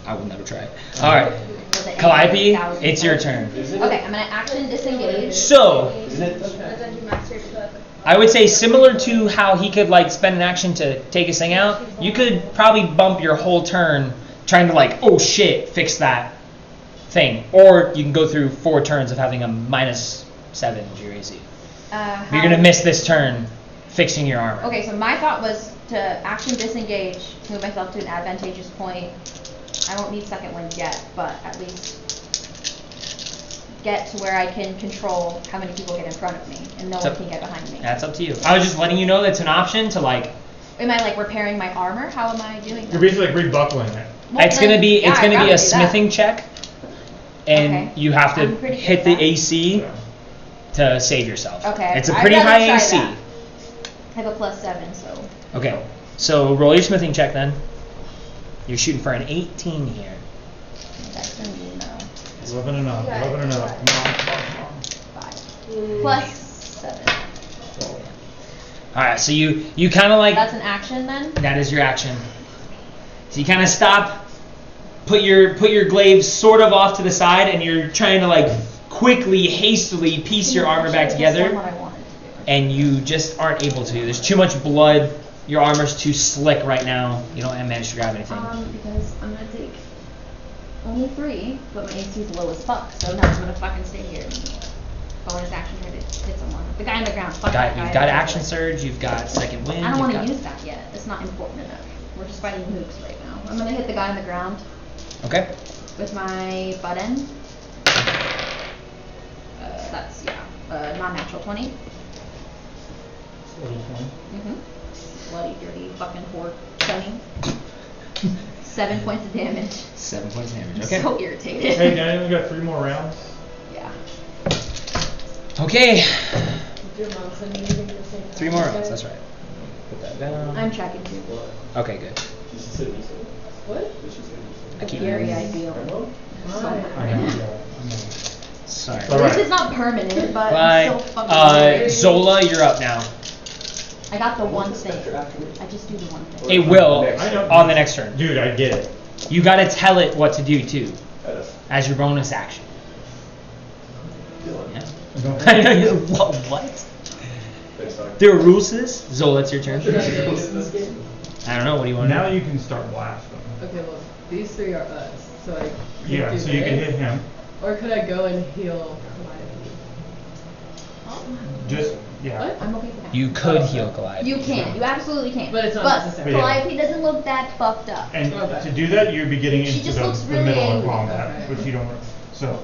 I will never try it. All right, With the Calliope, 8,000 it's your turn. Okay, I'm gonna action disengage. So, Isn't it? A dungeon master club. I would say similar to how he could like spend an action to take his thing out, you could probably bump your whole turn trying to like, oh shit, fix that thing. Or you can go through 4 turns of having a -7 to your AC. You're gonna miss this turn fixing your armor. Okay, so my thought was to action disengage, move myself to an advantageous point. I won't need second wind yet, but at least get to where I can control how many people get in front of me and no So- one can get behind me. That's up to you. I was just letting you know that's an option to like. Am I like repairing my armor? How am I doing You're that? basically like rebuckling it. Well, It's gonna then, be yeah, it's I'd gonna rather be a do that. smithing check, and Okay. you have to I'm pretty hit good the at that. AC Yeah. to save yourself. Okay. It's a I'd pretty rather high try AC. that. I have a +7, so. Okay, so roll your smithing check then. You're shooting for an 18 here. That's gonna be no. 11 and up. 11 and up. Come on, come on, come on. 5. +7. All right, so you kind of like That's an action then? that is your action. So you kind of stop, put your glaive sort of off to the side, and you're trying to like quickly, hastily piece your armor back Actually, that's together, what I wanted to do. and you just aren't able to. There's too much blood. Your armor's too slick right now. You don't manage to grab anything. Because I'm gonna take only 3, but my AC is low as fuck, so now I'm gonna fucking stay here. Bonus action here to hit someone. The guy on the ground. Fuck that guy. You've got action surge. You've got second wind. I don't you've want got- to use that yet. It's not important enough. We're just fighting mooks right now. I'm gonna hit the guy on the ground Okay. with my butt end. That's non-natural 20. Bloody dirty fucking whore. 20. 7 points of damage. 7 points of damage. I'm Okay. so irritated. Hey, Danny, we got 3 more rounds. Yeah. Okay. Did your mom send you anything for St. 3 more rounds. Patrick's That's right. Put that down. I'm checking too. Okay, good. Did she say me so? What? Did she say me I keep Very moving. ideal. so? So I mad. know. Sorry. At All least right. it's not permanent, but Bye. I'm so fucking weird. Zola, you're up now. I got the one thing. Spectre afterwards? I just do the one thing. It will Next. I know. on the next turn. Dude, I get it. You gotta tell it what to do too, I know. as your bonus action. Dylan. Yeah. I know you. What? Thanks, Doc. There are rules to this. Zola, it's your turn. Should I get into this game? I don't know. What do you want to Now do? you can start blasting. Okay, well, these 3 are us, so I could Yeah, do so you can this, hit him. Or could I go and heal Calliope? Just, yeah. What? I'm okay with that. You could heal Goliath. You can. You absolutely can. But it's not necessary. Yeah. Calliope doesn't look that fucked up. And Okay. to do that, you'd be getting She into just the, looks the really middle angry. of combat, Okay. which you don't. So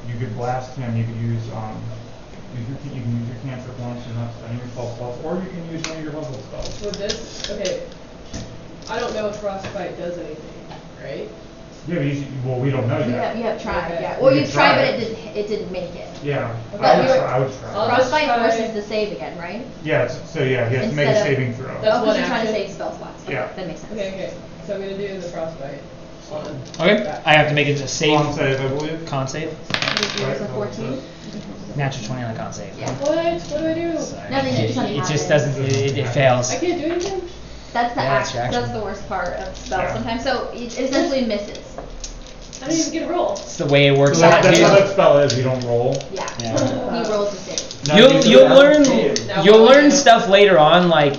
you could blast him. You could use you can use your cantrip once you're not spending your spell slots, or you can use one of your level spells. So this, okay, I don't know if Frostbite does anything, right? Yeah, but well, we don't know You yet. have tried, Okay. yeah. Well, You you've could tried, try but it. it didn't make it. Yeah, But I would you're- try. I would try. I'll just Frostbite try- forces the save again, right? Yeah, so yeah, he has to make a Instead of- saving throw. That's Oh, because one you're trying to action? save spell slots. Okay, Yeah. that makes sense. Okay, so I'm gonna do the Frostbite. Okay. I have to make it a save. Con save, I believe. Con save. Yours a 14? Natural 20 on the con save. Yeah. What? What do I do? Sorry. Nothing, it just It just happens. doesn't. It fails. I can't do anything? That's the Yeah, that's your action. that's the worst part of spells Yeah. sometimes. So it essentially misses. I don't even get a roll. It's the way it works So out, that's how dude. that spell is. You don't roll. Yeah. Yeah. He rolls the save. Now You'll you- you'll learn Now you'll what do I learn do? stuff later on, like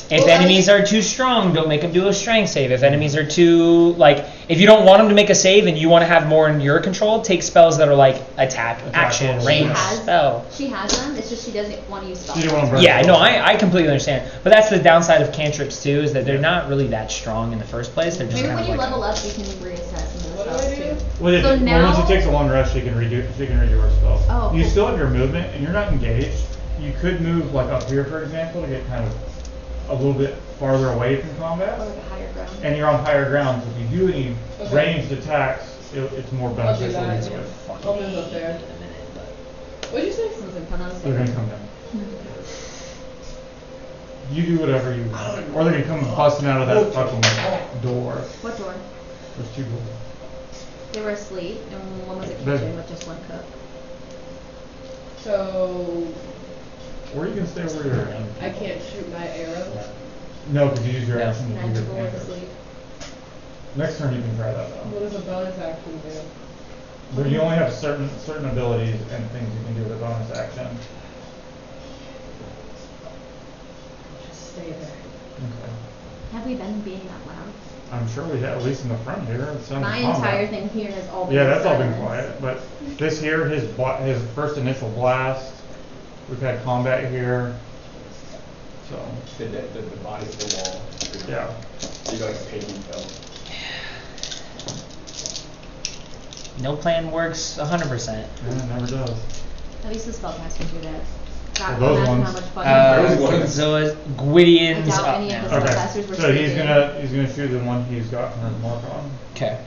if Well, I- enemies are too strong, don't make them do a strength save. If enemies are too like, if you don't want them to make a save and you want to have more in your control, take spells that are like attack, action, rolls. range, She has spell. She has them. It's just she doesn't want to use spells. You don't want to burn Yeah, spells. no, I completely understand. But that's the downside of cantrips too, is that they're not really that strong in the first place. They're just Maybe kind when of you like level up, you can reassess some of What the do I spells do? too. Well, So once now- it takes a long rest, she can redo her spell. Oh, You cool. still have your movement, and you're not engaged. You could move like up here, for example, to get kind of a little bit farther away from combat, Or like a higher ground. and you're on higher ground. So if you do any Okay. ranged attacks, it's more I'll do beneficial. that. to do it. I'll move up there. What'd you say? Something fun on the They're gonna come down. You do whatever you want, or they're gonna come busting out of that fucking door. What door? There's two doors. They were asleep, and one was a There's- kitchen with just one cook. So Or you can stay where you're at. I can't shoot my arrow. No, because you use your No. action to do Magical your was cantrip. asleep. Next turn you can try that What though. does a bonus action do? But you only have certain abilities and things you can do with a bonus action. Just stay there. Okay. Have we been being that loud? I'm sure we have, at least in the front here. It sounds My combat. entire thing here has all been Yeah, that's all been silence. quiet. But this here, his first initial blast. We've had combat here. So The body to the wall. yeah. You got like a painting film. No plan works 100%. Yeah, it never does. At least the spellcasters do that. God, Well, those imagine ones- how much fun Those ones. So Gwydian's I doubt up any of now. the Okay. spellcasters were So he's sleeping. gonna shoot the one he's got from his mark on. Okay.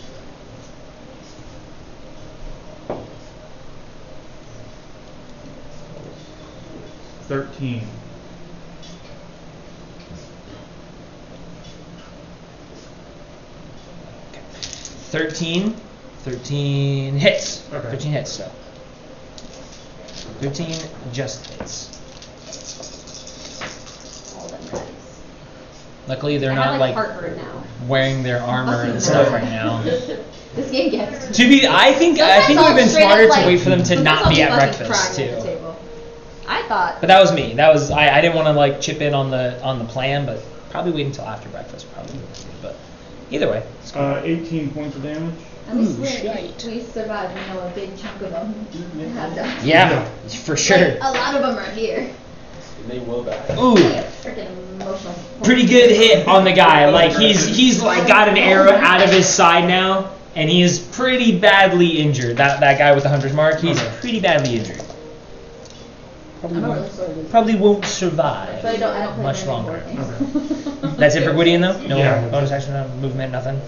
$13. Okay. 13 hits. Okay. 13 hits, so. 13 just hits. All them guys. Luckily, they're I not have like heartburn now. wearing their armor Fucking and stuff no. right now. This game gets to To me. be, I think it Sometimes would have I'll been straight up, smarter like- to wait for them to sometimes not I'll be at fucking breakfast crying at the too. table. I thought. But that was me. That was I didn't want to like chip in on the plan, but probably wait until after breakfast probably. But either way, it's cool. 18 points of damage. At least Ooh, shite. we survived. You know, a big chunk of them have died. Yeah, for sure. Like, a lot of them are here. And they will die. Ooh. Freaking emotional. Pretty good hit on the guy. Like he's like got an arrow out of his side now, and he is pretty badly injured. That guy with the hunter's mark, he's Okay. pretty badly injured. Probably I'm a won't, really sore loser. probably won't survive But I don't play much very many longer. board games. That's it for Gwydion though. No Yeah. bonus action, no movement, nothing.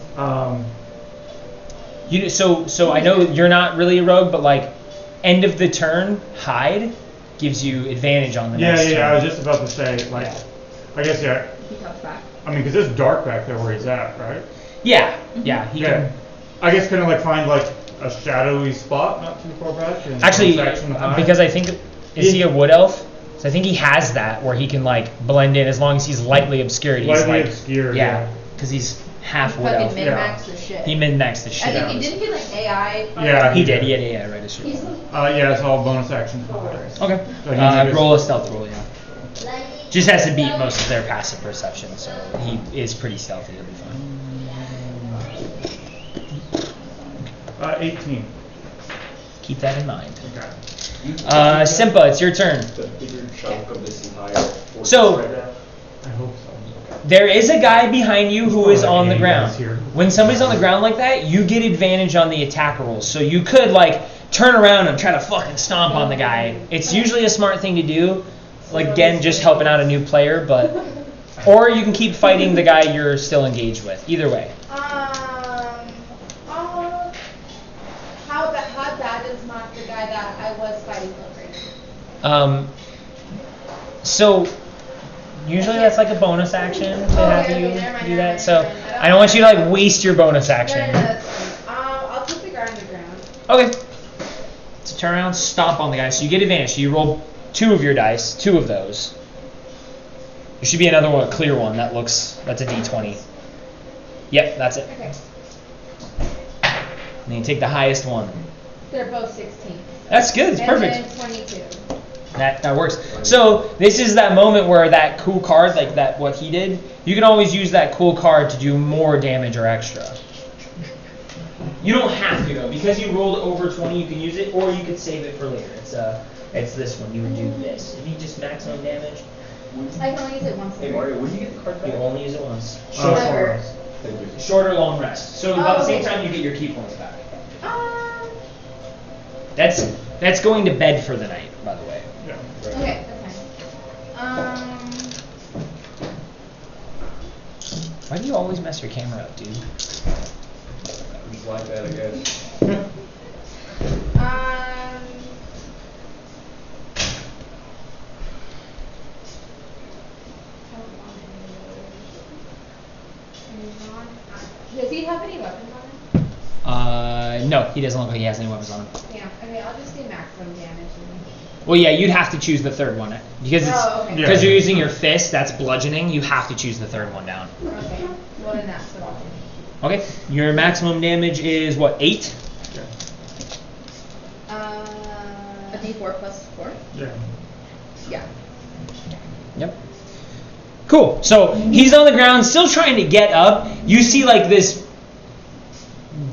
So I know you're not really a rogue, but like end of the turn, hide gives you advantage on the next turn. I was just about to say, like, Yeah. I guess, yeah. He comes back. I mean, because it's dark back there where he's at, right? Yeah, he Yeah. can. I guess kind of like find like a shadowy spot not too far back. And Actually, bonus action to hide. because I think is he a wood elf? So I think he has that where he can like blend in as long as he's lightly obscured. He's Lightly like, obscured, yeah, yeah. because he's half wood Fucking elf. min-max the shit. He min-maxed the shit I out think of he it. didn't get like AI. Yeah, He did. Yeah, right. As He's yeah, it's all bonus action to hide. Okay. So he just- Roll a stealth roll, yeah. Just has to beat most of their passive perception, so he is pretty stealthy. He'll be fine. 18. Keep that in mind. Okay. Simpa, it's your turn. The bigger chunk of this entire fortress So- right now. I hope so. There is a guy behind you who is on the Yeah, ground. he's here. When somebody's on the ground like that, you get advantage on the attack rolls. So you could like turn around and try to fucking stomp on the guy. It's usually a smart thing to do. Like again, just helping out a new player, but or you can keep fighting the guy you're still engaged with. Either way. How bad is not the guy that I was fighting over? So usually that's like a bonus action to have Okay, you never mind, do never that. mind, So never mind. I don't want you to like waste your bonus action. No, that's fine. I'll take the guy on the ground. Okay. So turn around, stomp on the guy. So you get advantage. So you roll 2 of your dice, 2 of those. There should be another one, a clear one. That's a d20. Yep, that's it. Okay. And then you take the highest one. They're both 16. That's good. It's and perfect. then 22. That works. So this is that moment where that cool card, like that, what he did, you can always use that cool card to do more damage or extra. You don't have to though, because you rolled over 20. You can use it, or you could save it for later. It's this one. You would do this. If you just maximum damage, I can only use it once. Hey Mario, when did you get the card you back? only use it once. Clever. Thank you. Short or long rest. So about the same okay. time you get your key points back. Um, That's going to bed for the night, by the way. Yeah. okay, that's fine. Why do you always mess your camera up, dude? It's like that, I guess. Does he have any weapons on him? No, he doesn't look like he has any weapons on him. Yeah. Okay, I'll just do maximum damage. Well, yeah, you'd have to choose the third one because it's okay. because you're using your fist. That's bludgeoning. You have to choose the third one down. Okay. Well, then that's what I'll do. Okay, your maximum damage is what, 8? A D4 plus 4? Yeah. Yeah. Yep. Cool. So he's on the ground, still trying to get up. You see like this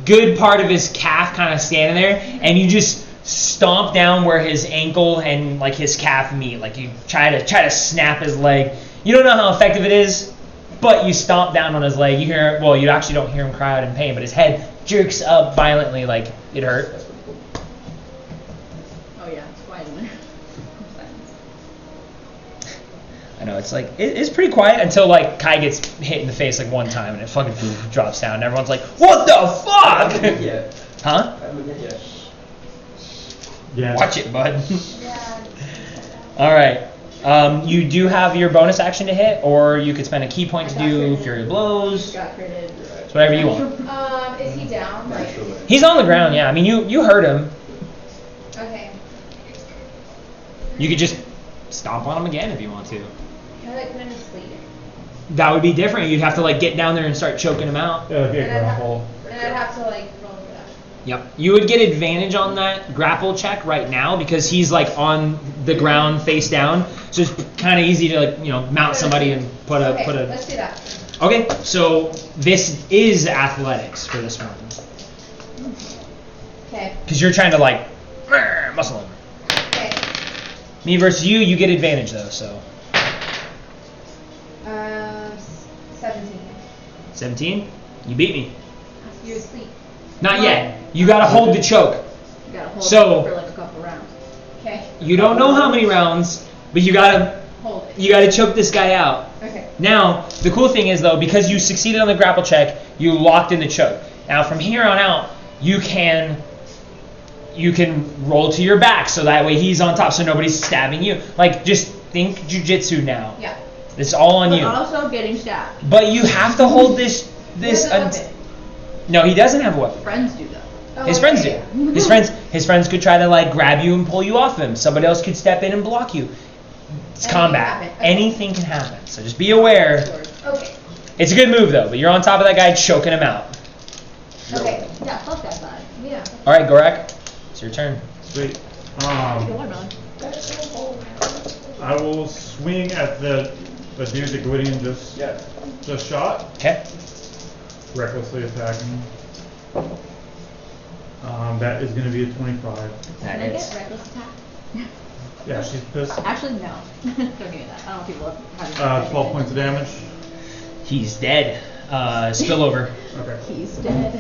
good part of his calf kind of standing there, and you just stomp down where his ankle and like his calf meet. Like you try to snap his leg. You don't know how effective it is, but you stomp down on his leg. You hear, well, you actually don't hear him cry out in pain, but his head jerks up violently like it hurt. Oh yeah, it's quiet in there. Silence. I know, it's like, it's pretty quiet until like Kai gets hit in the face like one time and it fucking drops down and everyone's like, what the fuck? Yeah. Huh? Yeah. Yeah. Watch it, bud. Yeah. Alright. You do have your bonus action to hit, or you could spend a key point to do Fury of Blows. Got critted. It's whatever you want. Is he down? Like. He's on the ground, yeah. I mean, you heard him. Okay. You could just stomp on him again if you want to. Can I like put him to sleep? That would be different. You'd have to like get down there and start choking him out. Yeah, that'd be a And I'd have- grapple. And I'd have to like roll for that. Yep. You would get advantage on that grapple check right now because he's like on the ground face down. So it's kind of easy to like, mount somebody and put a Okay, let's do that. Okay, so this is athletics for this one. Okay. Because you're trying to like muscle him. Okay. Me versus you, you get advantage though, so. 17. 17? You beat me. You're asleep. Not yet. You gotta hold the choke. You gotta hold So- it for like a couple rounds. Okay. You don't know how many rounds, but you gotta Hold it. choke this guy out. Okay. Now, the cool thing is though, because you succeeded on the grapple check, you locked in the choke. Now from here on out, you can roll to your back so that way he's on top so nobody's stabbing you. Like just think jujitsu now. Yeah. It's all on But you. also getting stabbed. But you have to hold this He has a weapon. No, he doesn't have a weapon. Friends do that. Oh, His friends do. yeah. His friends could try to like grab you and pull you off him. Somebody else could step in and block you. It's Anything combat. can happen. Okay. Anything can happen. So just be aware. Okay. It's a good move though, but you're on top of that guy choking him out. Okay. Yeah, fuck that guy. Yeah. All right, Gorak, it's your turn. Sweet. Take a watermelon. I will swing at the dude that Gwydion just shot, Okay. recklessly attacking. That is going to be a 25. That Can I is. get reckless attack? Yeah, she's pissed. Actually, no. Don't give me that. I don't know if people have 12 points of damage. He's dead. Spillover. Okay. He's dead.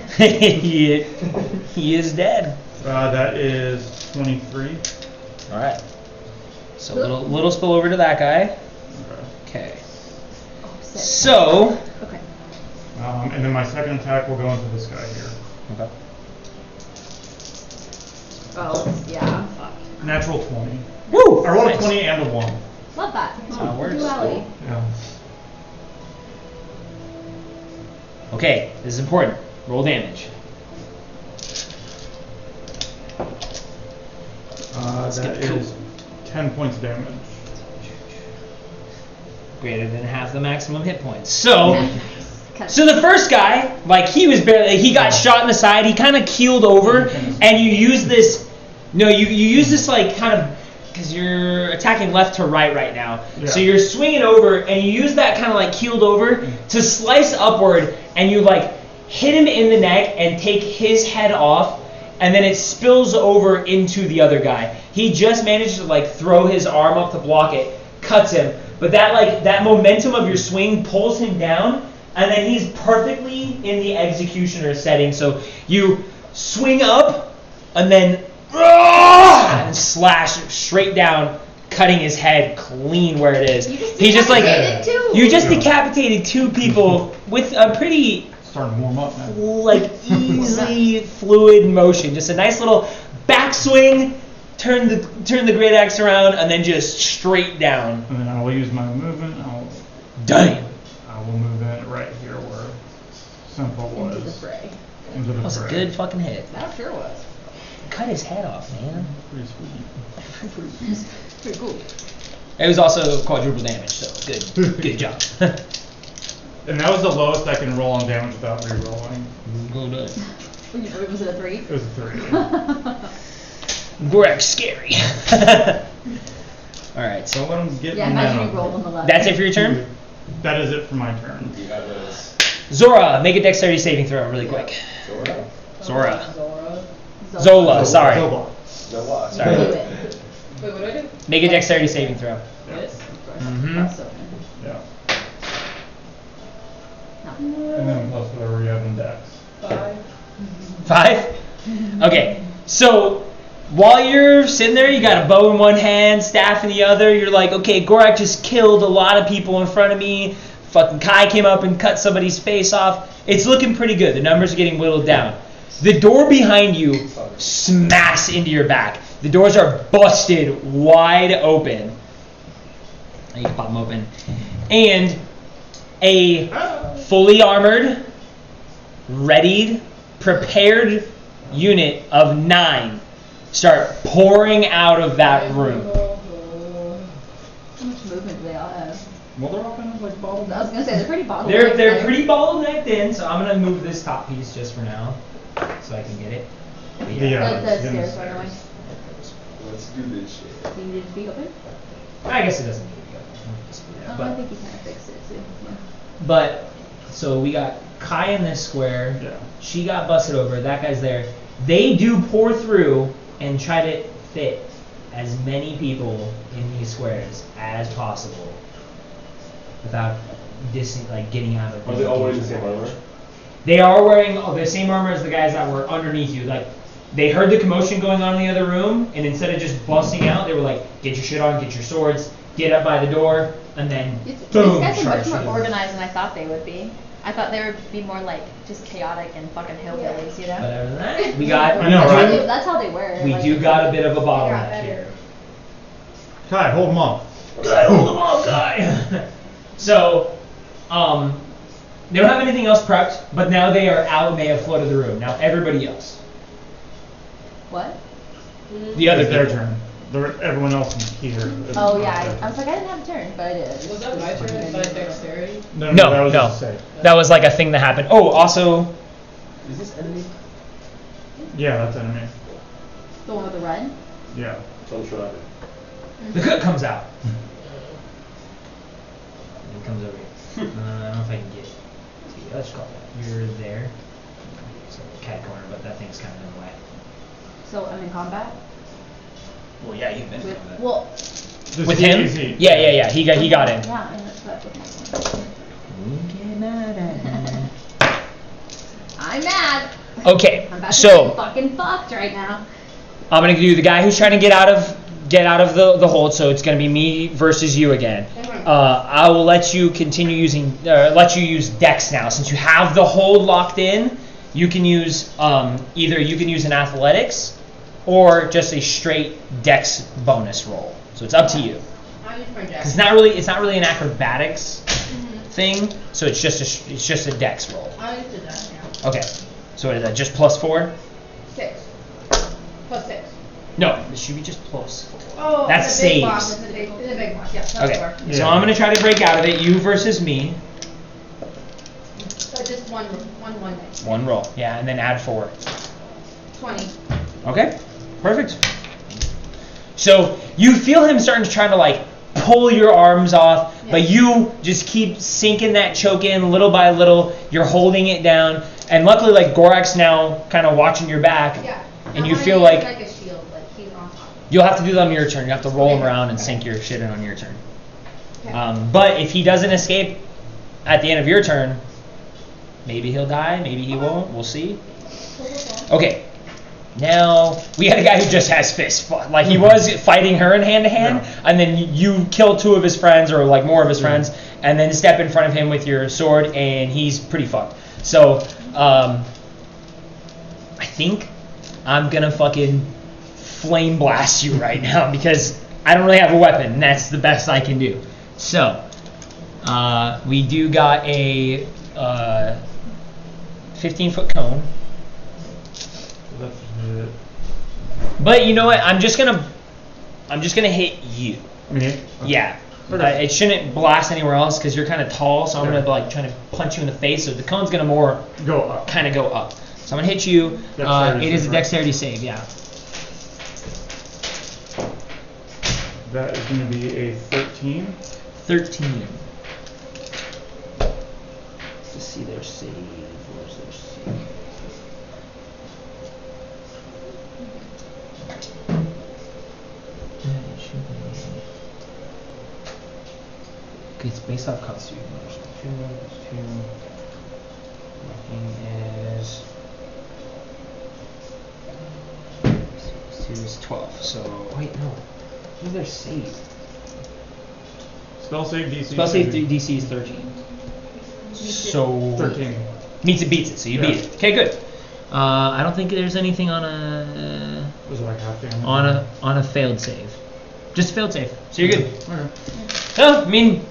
he is dead. That is 23. All right. So little spillover to that guy. Okay. Okay. Oh, sick. So. Okay. And then my second attack will go into this guy here. Okay. Oh, yeah, I'm fucked. Natural 20. Woo! I rolled a Nice. 20 and a 1. Love that. That's how it works. Duality. Yeah. Okay, this is important. Roll damage. That is 10 points of damage. Greater than half the maximum hit points. So Cut. the first guy, like he got shot in the side, he kind of keeled over, and you use this, you use this like kind of, because you're attacking left to right now. Yeah. So you're swinging over, and you use that kind of like keeled over to slice upward, and you like hit him in the neck and take his head off, and then it spills over into the other guy. He just managed to like throw his arm up to block it, cuts him, but that momentum of your swing pulls him down, and then he's perfectly in the executioner setting. So you swing up, and then and slash straight down, cutting his head clean where it is. You just He just like decapitated two. you just decapitated 2 people with a pretty Starting to warm up now. like easy fluid motion. Just a nice little backswing, turn the great axe around, and then just straight down. And then I will use my movement. Damn. I will move in right here where Simple was. Into the fray. Into the That was a fray. good fucking hit. That sure was. Cut his head off, man. Pretty sweet. Pretty cool. It was also quadruple damage, so good job. And that was the lowest I can roll on damage without re-rolling. Well done. Was it a 3? It was a 3. Gorak's scary. Alright, so Don't let him get Yeah, me imagine down. you rolled on the left. that's it for your turn? That is it for my turn. You have those. Zora, make a dexterity saving throw really quick. Zora? Zora. Zora. Zola, sorry. Zola. Zola. Sorry. Do it. Wait, what do I do? Make a dexterity saving throw. This? Mm-hmm. Yeah. No. And then plus whatever you have in dex. 5. 5? Okay, so while you're sitting there, you got a bow in one hand, staff in the other. You're like, okay, Gorak just killed a lot of people in front of me. Fucking Kai came up and cut somebody's face off. It's looking pretty good. The numbers are getting whittled down. The door behind you smacks into your back. The doors are busted wide open. You can pop them open. And a fully armored, readied, prepared unit of 9 start pouring out of that room. How much movement do they all have? Well, they're all kind of like bottled. I was gonna say they're pretty bottlenecked. They're pretty bottlenecked in, so I'm gonna move this top piece just for now, so I can get it. But Yeah. The stairs by the way. Let's do this shit. Do you need it to be open? I guess it doesn't need to go. I'll just do that. I But, think you kind of fixed it too. Yeah. but so we got Kai in this square. Yeah. She got busted over. That guy's there. They do pour through and try to fit as many people in these squares as possible without getting out of. Are they all wearing the same armor? They are wearing the same armor as the guys that were underneath you. Like, they heard the commotion going on in the other room, and instead of just busting out, they were like, get your shit on, get your swords, get up by the door, and then boom, These guys are charge much through more the door. organized than I thought they would be. I thought they would be more like just chaotic and fucking hillbillies, you know? But other than that, we got. I know, right? That's how they were. We like, do it's got like- a bit of a figure out bottleneck better. here. Kai, hold them off. Hold them all, guy. So, they don't have anything else prepped, but now they are out and they have flooded the room. Now everybody else. What? The other It's their people. turn. Everyone else is here. Oh yeah, I was like I didn't have a turn, but I did. Was that my turn? By dexterity? No, No, that was no. just safe. That was like a thing that happened. Oh, also, Is this enemy? Yeah, that's enemy. The one with the red? Yeah. Don't try it. the cook comes out. He comes over here. I don't know if I can get to you. Let's call that. You're there. So cat corner, but that thing's kind of in the way. So I'm in combat? Well, yeah, you've been With, well, This with is him. easy. Yeah. He got in. yeah, and that's what with my one. Get mad at me. I'm mad. Okay, I'm about to so get fucking fucked right now. I'm gonna do the guy who's trying to get out of the hold. So it's gonna be me versus you again. I will let you continue using let you use Dex now since you have the hold locked in. You can use either you can use an athletics or just a straight Dex bonus roll. So it's up to you. I'll use my dex. 'Cause it's not really an acrobatics thing. So it's just a Dex roll. I'll use the dex now. Okay. So what is that? Just +4? 6. Plus 6. No, this should be just +4. Oh, That's it's a big saves. box. It's a big box. Yeah, that's Okay, 4. so Yeah. I'm gonna try to break out of it. You versus me. So just one dice. One roll. Yeah, and then add 4. 20. Okay, perfect. So you feel him starting to try to like pull your arms off, but Yeah. you just keep sinking that choke in little by little. You're holding it down, and luckily, like Gorak's now kind of watching your back, Yeah. and I you wanna feel use like a shield, like he's on top. you'll have to do that on your turn. You have to roll him Okay. around and Okay. sink your shit in on your turn. Okay. But if he doesn't escape at the end of your turn, maybe he'll die, maybe he won't. We'll see. Okay. Now we had a guy who just has fists. Like he was fighting her in hand to hand, and then you kill 2 of his friends or like more of his friends, and then step in front of him with your sword, and he's pretty fucked. So I think I'm gonna fucking flame blast you right now because I don't really have a weapon, and that's the best I can do. So we do got a 15-foot cone. But you know what? I'm just gonna hit you. Me? Okay. Yeah. Okay. It shouldn't blast anywhere else because you're kind of tall, so I'm gonna like trying to punch you in the face. So the cone's gonna more Go up. kind of go up. So I'm gonna hit you. Dexterity It is a save, dexterity save. Yeah. That is going to be a 13. 13. Let's see their save. Where's their save? Okay, it's based off constitution. 2 plus 2. Is 2 is 12. So wait, no. What's their save? Spell save DC. Spell save DC is 13. So 13. Meets it, beats it. So you beat it. Okay, good. I don't think there's anything on a Was it like half damage? on a failed save. Just a failed save. So you're good. Okay. No, I mean,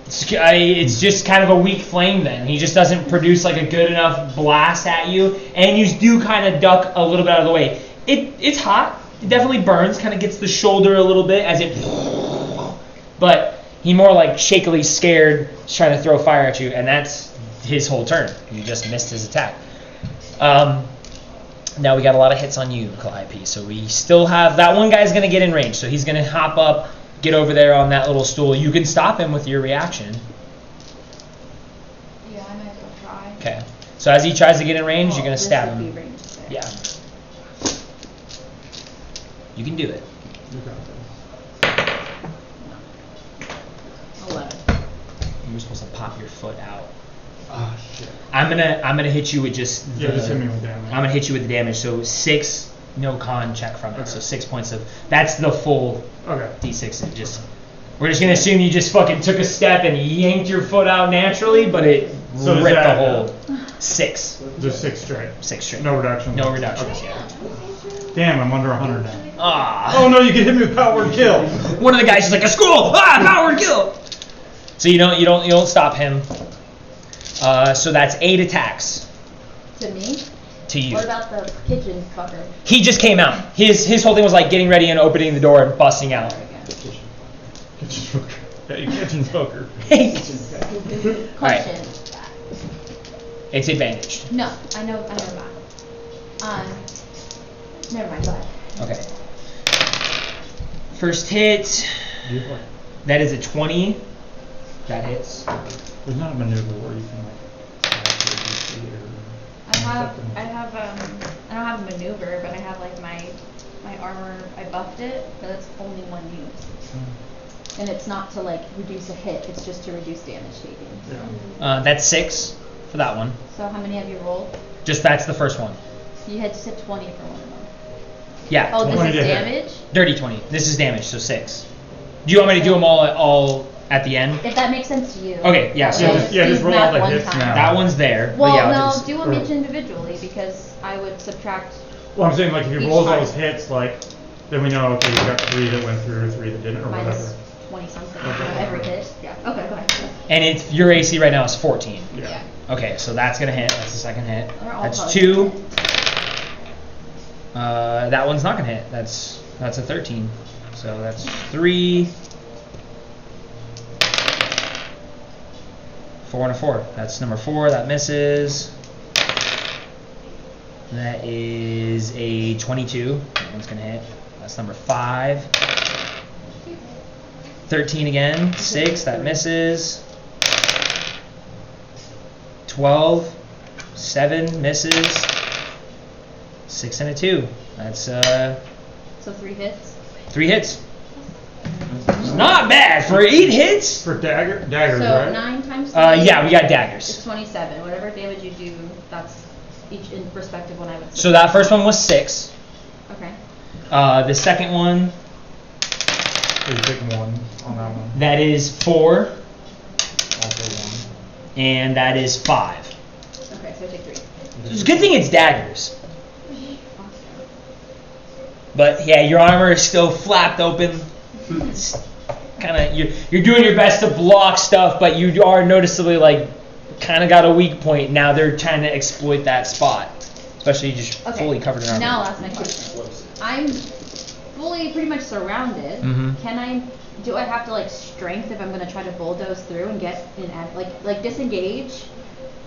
it's just kind of a weak flame then. He just doesn't produce like a good enough blast at you, and you do kind of duck a little bit out of the way. It's hot. It definitely burns. Kind of gets the shoulder a little bit as it, but he more like shakily scared, trying to throw fire at you, and that's his whole turn. You just missed his attack. Now we got a lot of hits on you, Calliope. So we still have that one guy's gonna get in range. So he's gonna hop up, get over there on that little stool. You can stop him with your reaction. Yeah, I might as well try. Okay. So as he tries to get in range, you're gonna stab him. Yeah. You can do it. You got this. 11. You were supposed to pop your foot out. Ah, shit. I'm gonna hit you with just Yeah, just hit me with damage. I'm gonna hit you with the damage. So 6, no con check from it. Okay. So 6 points of that's the full D6. And just we're just gonna assume you just fucking took a step and yanked your foot out naturally, but it So ripped that, the whole 6. Just 6 straight. 6 straight. No reduction. No reductions. Okay. Yeah. Damn, I'm under 100 now. Ah. Oh no, you can hit me with power word kill. One of the guys is like a school. Power word kill. So you don't stop him. So that's 8 attacks. To me? To you. What about the kitchen fucker? He just came out. His whole thing was like getting ready and opening the door and busting out. Kitchen fucker. Yeah, you kitchen fucker. Question. Right. It's advantaged. No, I know that. Never mind, go ahead. Okay. First hit. That is a 20. That hits. There's not a maneuver where you can like actually do I don't have a maneuver, but I have like my armor. I buffed it, but that's only 1 use. And it's not to like reduce a hit. It's just to reduce damage taken. Yeah. That's 6 for that one. So how many have you rolled? Just that's the first one. You had just hit 20 for one of them. Yeah. Oh, this 20 is to hit. damage? Dirty 20. This is damage, so 6. Do you want me to do them all at the end? If that makes sense to you. Okay, yeah. So just roll all the hits now. that one's there. Well, but yeah, no, just, do them each individually because I would subtract. Well, I'm saying like if he Each rolls all part. his hits, like then we know okay, you got 3 that went through, 3 that didn't, or Minus whatever. 20 something. Every hit. Yeah. Okay, go ahead. and it's your AC right now is 14. Yeah. Okay, so that's gonna hit. That's the second hit. They're all That's probably 2. gonna That one's not gonna hit. That's a 13. So that's 3. 4 and a 4. That's number 4. That misses. That is a 22. That one's gonna hit. That's number 5. 13 again. 6. That misses. 12. 7 misses. 6 and a 2. That's So 3 hits. 3 hits. It's not bad for 8 hits. For daggers, So right? 9 times 3. Yeah, we got It's daggers. 27. Whatever damage you do, that's each in respective one I would. So that first one was 6. Okay. The second one, So you pick 1 on that one. that is 4, Also 1. and that is 5. Okay, so I take 3. It's a good thing it's daggers. But yeah, your armor is still flapped open. It's kind of you're doing your best to block stuff, but you are noticeably like kind of got a weak point. Now they're trying to exploit that spot, especially just fully covered in armor. Now I'll ask my question. I'm fully pretty much surrounded. Mhm. Do I have to like strength if I'm gonna try to bulldoze through and get in like disengage?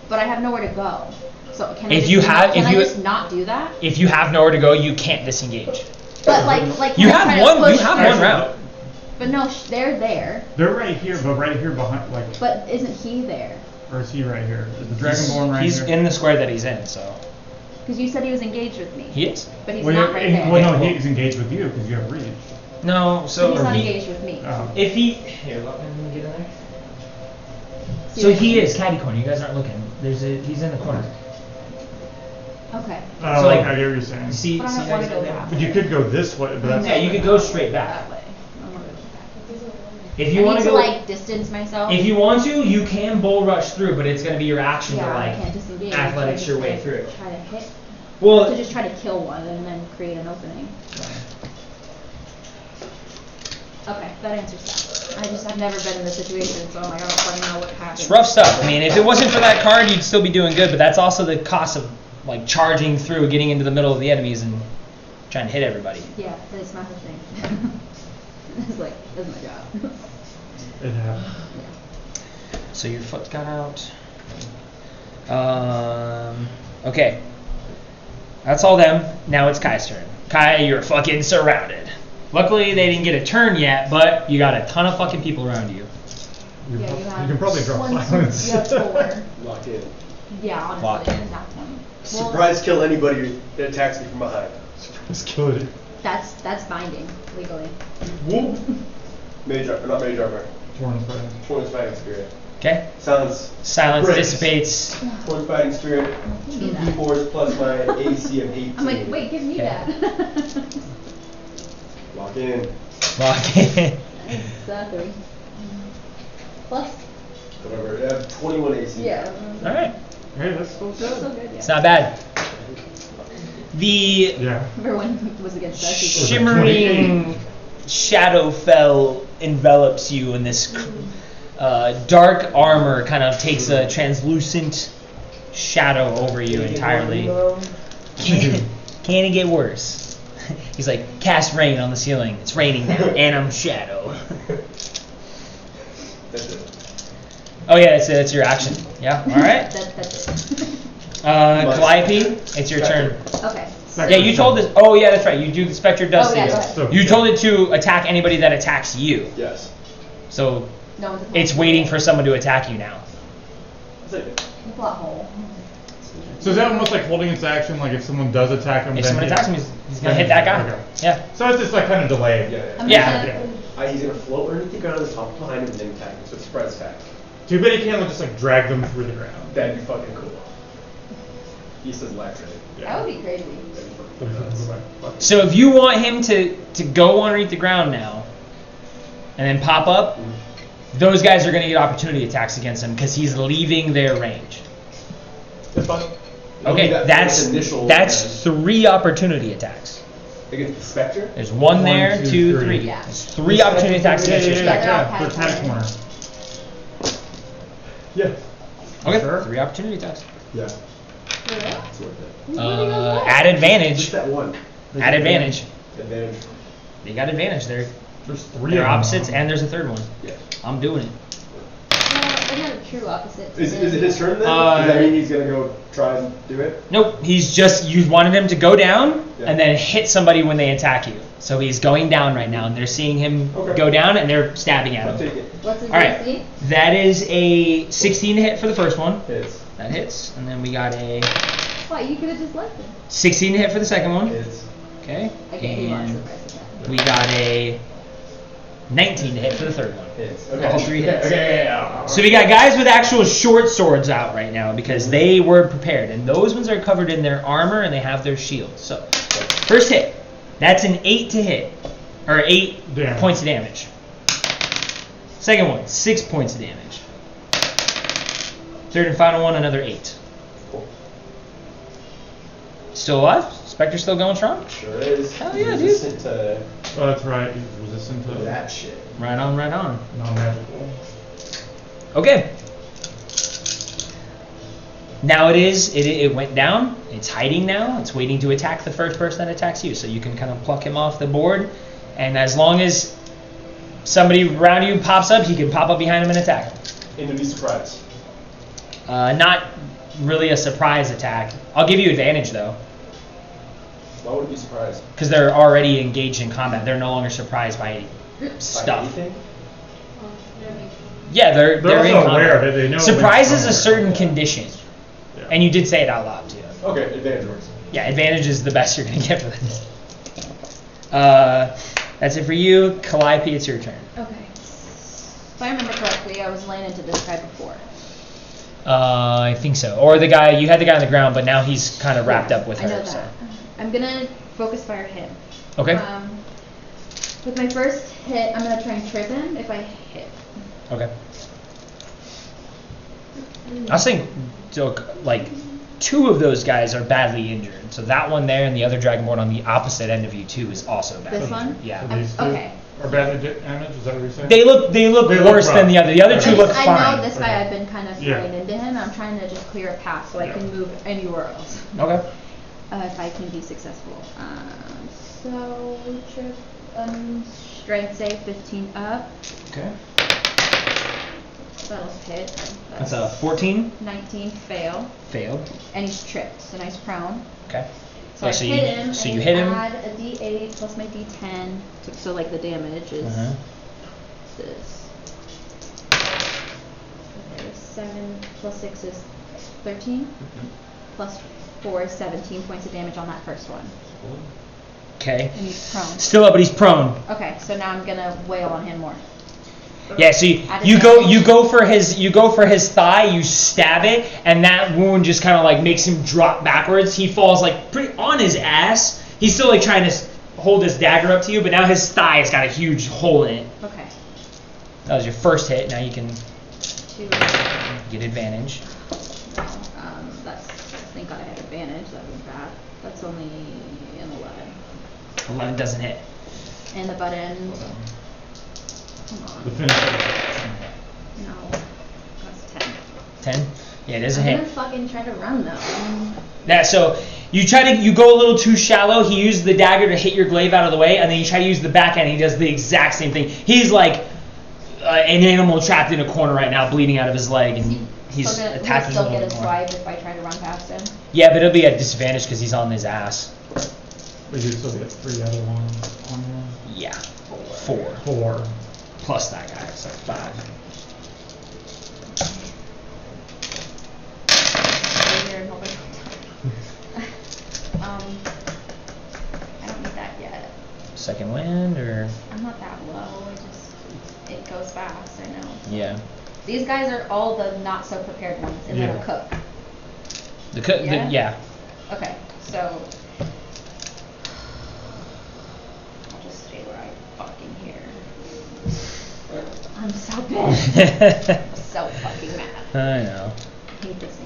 But I have nowhere to go. So can I just not do that? If you have nowhere to go, you can't disengage. But like You can I have try to one. You push have through? one route. But no, they're there. They're right here, but right here behind, like, But isn't he there? or is he right here? Is the Dragonborn right He's here? in the square that he's in, so Because you said he was engaged with me. he is. But he's Well, not right there. well, no, he's engaged with you because you have reach. No, But so he's not he- engaged with me. if he here, let me get in there. See So what I he mean? is catty corner. You guys aren't looking. He's in the corner. Okay. Oh, So, like, I get what you're saying. You see, But I see don't how want he's to go there? that But you could go this way, but that's Yeah, you could go straight back. That way. I wanna go back. If you want I to need go, like distance myself. if you want to, you can bull rush through, but it's gonna be your action yeah, to I like can't disengage. athletics so your I way just through. Try to hit. Well, To just try to kill one and then create an opening. Okay, that answers that. I've never been in this situation, so I'm like, I don't quite know what happened. it's rough stuff. I mean, if it wasn't for that card, you'd still be doing good, but that's also the cost of like charging through, getting into the middle of the enemies and trying to hit everybody. Yeah, that's not the thing. It's like, that's my job. it happens. So your foot got out. Okay. That's all them. Now it's Kai's turn. Kai, you're fucking surrounded. Luckily, they didn't get a turn yet, but you got a ton of fucking people around you. You, Yeah, prob- you you have can probably draw 1, 2, silence. You have 4. Lock in. Yeah, honestly, Lock in. at that point. Surprise kill anybody that attacks me from behind. Just kill it. That's binding legally. Whoop. Mage armor, not mage armor. Torn apart. Torrent's fighting spirit. Okay? Silence. Silence Breaks. dissipates. Torrent's fighting spirit. Give me 2 that. d4s plus my AC of 18. I'm like, wait, give me Okay. that. Lock in. Lock in. Nice, 3. Plus. Whatever. I have 21 AC. Yeah. Alright. Hey, that's still That's so good. good, yeah. It's not bad. The Yeah. Remember when it was against us? he said- shimmering Shadowfell envelops you, and this dark armor kind of takes a translucent shadow over you entirely. Can it get worse? He's like, cast rain on the ceiling. It's raining now, and I'm shadow. That's it. Oh yeah, that's your action. Yeah, all right. That's it. Calliope, it's your turn. Okay. Yeah, you told this. Oh yeah, that's right. You do. The Spectre does Oh, see yeah, this. go ahead. So- You told it to attack anybody that attacks you. Yes. So No one's it's waiting for someone to attack you now. That's it. plot hole. So is that almost like holding its action? Like if someone does attack him, If then someone he- attacks him, he's gonna hit that guy. Okay. Yeah. So it's just like kind of delayed. Yeah. I'm Yeah. gonna- He's gonna float underneath the ground on the top behind him and then attack him. So it's surprise attack. Too bad he can't just like drag them through the ground. That'd be fucking cool. He says laxity. That would be crazy. That'd be fucking nuts. So if you want him to go underneath the ground now, and then pop up, those guys are gonna get opportunity attacks against him because he's leaving their range. That's fine. It'll be Okay, that that's first initial, 3 opportunity attacks. against the Spectre. There's 1 1, there, 2, 2, 3. 3. Yeah. There's 3 opportunity attacks against your yeah, Spectre. yeah. For attack corner. Yeah. Okay, Sure. 3 opportunity attacks. Yeah. For real? It's worth it. Add Just advantage. that one. Add advantage. Advantage. You got advantage there. There's 3 They're of them. opposites, and there's a third one. Yeah. I'm doing it. They're not true opposites. Is it his turn then? Does that mean he's gonna go try and do it? Nope, he's just, you wanted him to go down Yeah. and then hit somebody when they attack you. So he's going down right now, and they're seeing him Okay. go down, and they're stabbing at I'll him. take it. What's his All right, AC? that is a 16 to hit for the first one. Hits. That hits. And then we got a What, you could have just left him. 16 to hit for the second one. Hits. Okay. Okay, he wants And surprise attack. we got a 19 to hit for the third one. Hits. All three hits. Okay, yeah. So we got guys with actual short swords out right now because they were prepared, and those ones are covered in their armor and they have their shields. So first hit, that's an 8 to hit, or 8 Damage. points of damage. Second one, 6 points of damage. Third and final one, another 8. Cool. Still alive? Spectre's still going strong? Sure is. Hell yeah, dude. Resistant to Oh, that's right. He's resistant to that shit. Right on, right on. non-magical. Okay. Now it went down. It's hiding now. It's waiting to attack the first person that attacks you. So you can kind of pluck him off the board. And as long as somebody around you pops up, he can pop up behind him and attack. Enemy surprise. Not really a surprise attack. I'll give you advantage though. Why would it be surprised? Because they're already engaged in combat. They're no longer surprised by By stuff. anything? Yeah, they're They're in also combat. aware of it. They know Surprise when is a it's certain coming. condition. Yeah. And you did say it out loud too. Okay, advantage works. Yeah, advantage is the best you're gonna get for this. That's it for you. Calliope, it's your turn. Okay. If I remember correctly, I was laying into this guy before. I think so. Or you had the guy on the ground, but now he's kind of wrapped up with her. I know that. So. I'm gonna focus fire him. Okay. With my first hit, I'm gonna try and trip him if I hit. Okay. I was thinking, like, 2 of those guys are badly injured. So that one there and the other dragonborn on the opposite end of you too is also badly This one? injured. Yeah. So these two Okay. are badly damaged. Is that what you're saying? They look They look worse than rough. the other. The other 2 Okay. look I fine. know this guy. Okay. I've been kind of Yeah. running into him. I'm trying to just clear a path so I can move anywhere else. Okay. If I can be successful. So trip, strength save 15 up. Okay. That'll hit. That's a 14. 19 fail, Failed. and he's tripped, so now he's prone. Okay. So Oh, I so hit you- him. so and you hit him. Add a D8 plus my D10. So like the damage is Uh-huh. this. Okay, 7 plus 6 is 13. Plus 4 is 17 points of damage on that first one. Okay. And he's prone. Still up, but he's prone. Okay, so now I'm gonna wail on him more. Yeah, so Add you advantage. go for his thigh, you stab it, and that wound just kind of like makes him drop backwards. He falls like pretty on his ass. He's still like trying to hold his dagger up to you, but now his thigh has got a huge hole in it. Okay. That was your first hit. Now you can 2. get advantage. No, that's. Thank God I had advantage. That was bad. That's only an 11. 11 doesn't hit. And the butt end. Come The on. finisher. No. That's 10. 10. Yeah, it doesn't I'm hit. gonna fucking try to run though. Yeah, so you go a little too shallow. He used the dagger to hit your glaive out of the way, and then you try to use the backhand. And he does the exact same thing. He's like an animal trapped in a corner right now, bleeding out of his leg, and he's Still gonna, attacked he'll us a still get little his more. swipe if I try to run past him. Yeah, but it'll be at disadvantage because he's on his ass. But you still get 3 other ones on there. Yeah, 4 4. plus that guy, so 5. Stay here and hope I don't die. I don't need that yet. Second wind or I'm not that low. It goes fast. I know. yeah, These guys are all the not so prepared ones, and Yeah. then a cook. yeah. Yeah? Okay, so I'll just stay where I fucking hear. I'm so pissed. I'm so fucking mad. I know. I hate this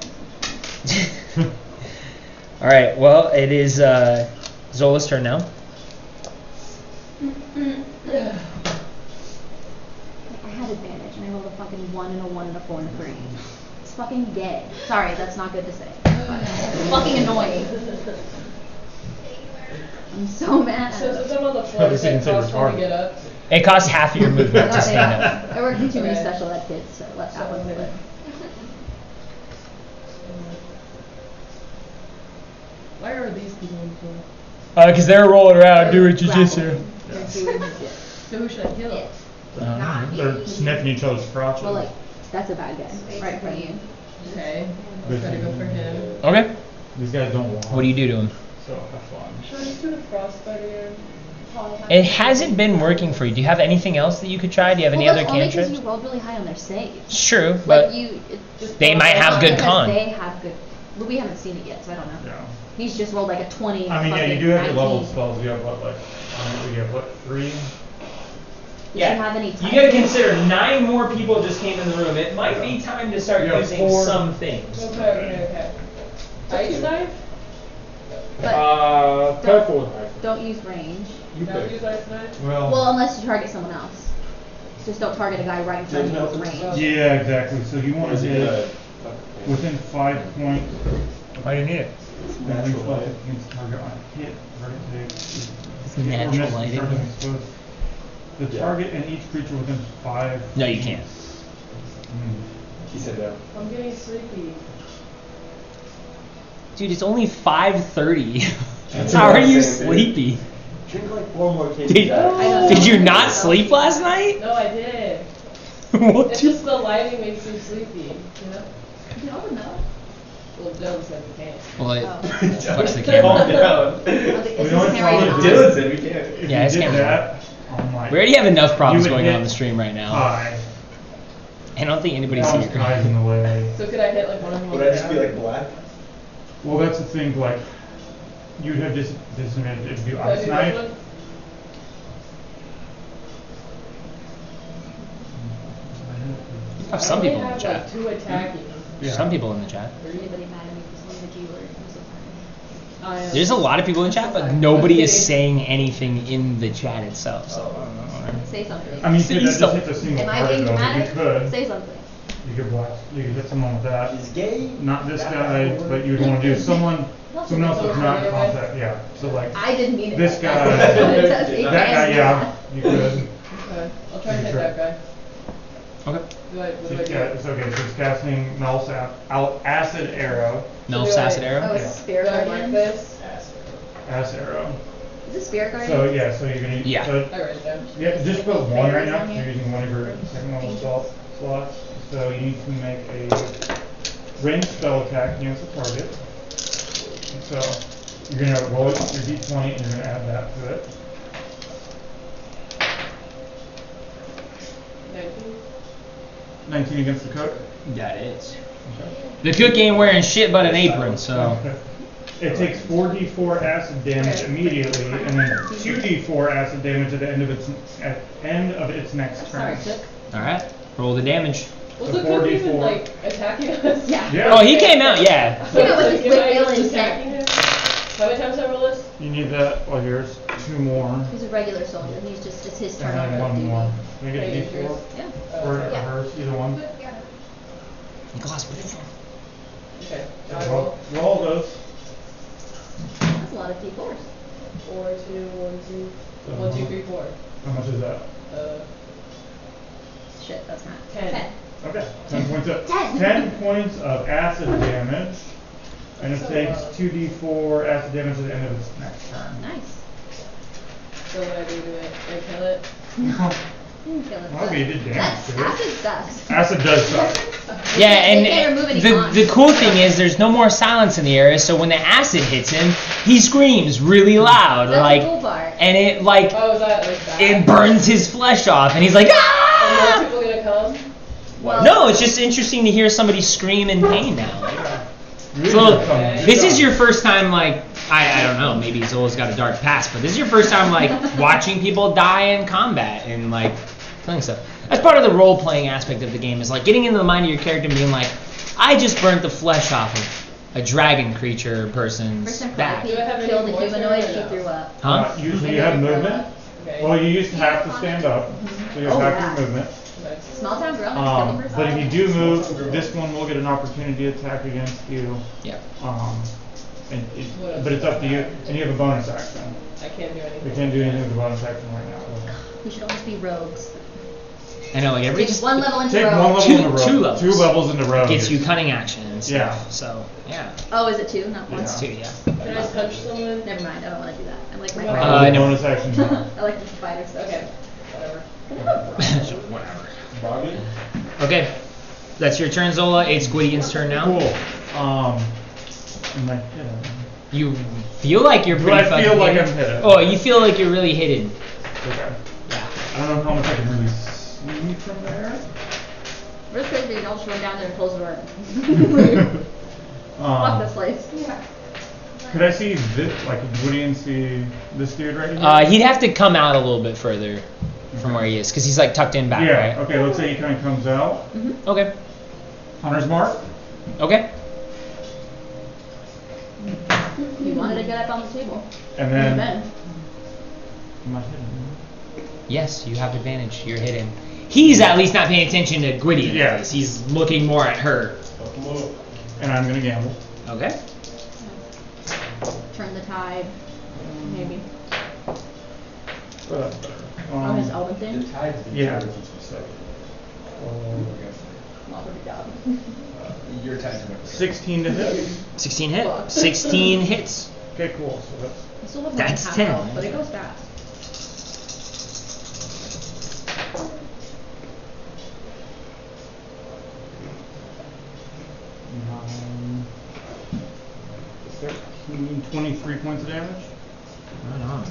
game. All right, well it is Zola's turn now. I had advantage, and I rolled a fucking 1 and a 1 and a 4 and a 3. It's fucking gay. Sorry, that's not good to say. But it's fucking annoying. I'm so mad. So if I'm on the floor, does it cost one to get up? It costs half of your movement to stand up. I work with too many Okay. special ed kids, so let that one slip. Why are these people on the floor? Because they're rolling around doing Grappling. jujitsu. They're doing jujitsu. So who should I kill? It. They're sniffing each other's crotches. Well, like, that's a bad guy. Right in front of you. Okay, I'll try to go for him. Okay. These guys don't walk. What do you do to him? So have fun. Should I just do a frostbite again? It hasn't been working for you. Do you have anything else that you could try? Do you have any Well, other that's only because cantrips? you rolled really high on their saves. It's true, but Like you, they might have good because con. They have good. But we haven't seen it yet, so I don't know. Yeah. He's just rolled like a 20. I mean, yeah, you fucking do have your 19. level spells. You have what, like, you have what, 3? Does he have any You type? gotta consider 9 more people just came in the room. It might be time to start Yeah, using 4. some things. Okay. Ice knife? But Careful with don't use range. You Don't pick. use ice knife? Well, unless you target someone else. Just don't target a guy right in front of you with range. Yeah, exactly. So you want Is to it hit good? within 5 points. Why do you need it? Natural light against target on hit. Target It's or natural miss light, target isn't it? exposed. The target and each creature within 5. No, you can't. He said no. I'm getting sleepy. Dude, it's only 5:30. That's How what are I'm you saying, dude. sleepy? Drink like 4 more cases. Did, know. did you not sleep last night? No, I did. What? It's just the lighting makes me sleepy, you know? You can open that. Well, Dylan said we can't. Well, it Oh. fucks the Calm camera. down. Is only this camera follow on? Dylan said we can't. If Yeah, you it's did camera. that, oh my. We already have enough problems You would going on hit on the stream right now. 5. I don't think anybody's That here. guy's in the way. So could I hit like one of them? Would I just be like black? Well, that's the thing, like, you'd have disadvantage if you Could I ice do knife. this one? Have some I only people in the have, chat. like 2 attacking. Yeah. Some people in the chat. Is anybody mad at me for saying the G word? I'm so sorry. I am. There's a lot of people in chat, but nobody is saying anything in the chat itself. So Say something. I mean, So you you could still- just hit the single Am I target being though, but dramatic? you could. Say something. You could block, you could hit someone with that. He's gay. Not this guy, but you'd want to do someone else that's not in contact, yeah. So like, I didn't mean it. This like guy- that. It does- it that guy, can. yeah, you could. Okay, I'll try and hit that guy. okay. What do I do? Yeah, it's okay, so it's casting acid arrow, Mel's do I- acid arrow. Oh, Yeah. Spirit Do I mark Guardian. this? acid arrow. Is it Spirit Guardian? So yeah, so you're gonna, Yeah. so, I write it down. yeah, just put 1 right now, Bears on 'cause you're here. using one of your second level slots. So you need to make a ranged spell attack against the target. So you're gonna roll your d20 and you're gonna add that to it. 19. 19 against the cook. That is. The cook ain't wearing shit but an apron, so. It takes 4d4 acid damage immediately, and then 2d4 acid damage at the end of its next Sorry, turn. Cook. All right. Roll the damage. Was So the cook even 4d4. like attacking us? Yeah. Yeah. Oh, he came out. Yeah. Look at what this Am I whip just alien attacking said. him? How many times I roll this? You need that. Well, here's 2 more, He's a regular soldier. He's just, it's his turn and on then the 1 duty. more. Can we get Okay, a d4? yours. Yeah. Or Yeah. hers, either one. Nicholas, what is that? Okay, I roll. Roll those. That's a lot of D4s. 4, 2, 1, 2. 1, 2, 3, 4. How much is that? Shit, that's not. 10. Okay, 10 points of 10. 10 points of acid damage, and it So, takes 2d4 acid damage at the end of its next turn. Nice. So what I do to it? I kill it? You didn't kill it. Well, you did damage That's, to it. acid sucks. Acid does suck. Yeah, They can't remove and any the cons. cool thing is there's no more silence in the area, so when the acid hits him, he screams really loud, That's like, the cool part. and it like Oh, is that like that? it burns his flesh off, and he's like, Are more ah! people gonna come? Well, No, it's just interesting to hear somebody scream in pain now. Really So good fun. this is your first time, like, I don't know, maybe Zola's got a dark past, but this is your first time, like, watching people die in combat and, like, killing stuff. That's part of the role-playing aspect of the game, is, like, getting into the mind of your character and being like, I just burnt the flesh off of a dragon creature person's First time back. Do I have any killed a voice humanoid, or she no? threw up. Huh? Usually you have movement. Okay. Well, you used to have to stand up, so you have Oh, half yeah. your movement. Okay. Small town girl, next kill the person. But if you do move, this one will get an opportunity attack against you. Yeah. But it's up to you, and you have a bonus action. I can't do anything. You can't do anything with the bonus action right now. We should always be rogues. I know, like, everybody Take just one level into Take rogue. one level Two- in a row. two levels. 2 levels in a row. gets you cunning action and stuff. Yeah. So, yeah. Oh, is it 2, not 1? It's 2, yeah. Can I punch someone? Never mind, I don't want to do that. I like my Uh, fighter. no. bonus action now. I like the fighter stuff. Okay. Whatever. Whatever. Bobby? Okay. That's your turn, Zola. It's Gwydion's turn now. Cool. And like, You feel like you're Do pretty I fucking feel like hidden. I'm hidden? Oh, you feel like you're really hidden. Okay. Yeah. I don't know how much I can really see from there. Worst case, you can all just run down there and close the door. Fuck this place. Yeah. Could I see this? Like, would Gideon see this dude right here? He'd have to come out a little bit further from where he is, because he's like tucked in back, Yeah. right? Okay. Let's say he kind of comes out. Okay. Hunter's mark. Okay. You wanted to get up on the table. And And then. Am I hidden? Yes, you have advantage. You're hidden. He's at least not paying attention to Gwydion. Yeah. At least. He's looking more at her. And I'm gonna gamble. Okay. Turn the tide. Maybe. Oh, Oh, his elven thing? Yeah. Not a good job. Your tides are 16 to hit. 16 hit. 16 hits. Okay, cool. So that's. I still have That's half 10. health, but it goes fast. Um, 13, 23 points of damage. Right on.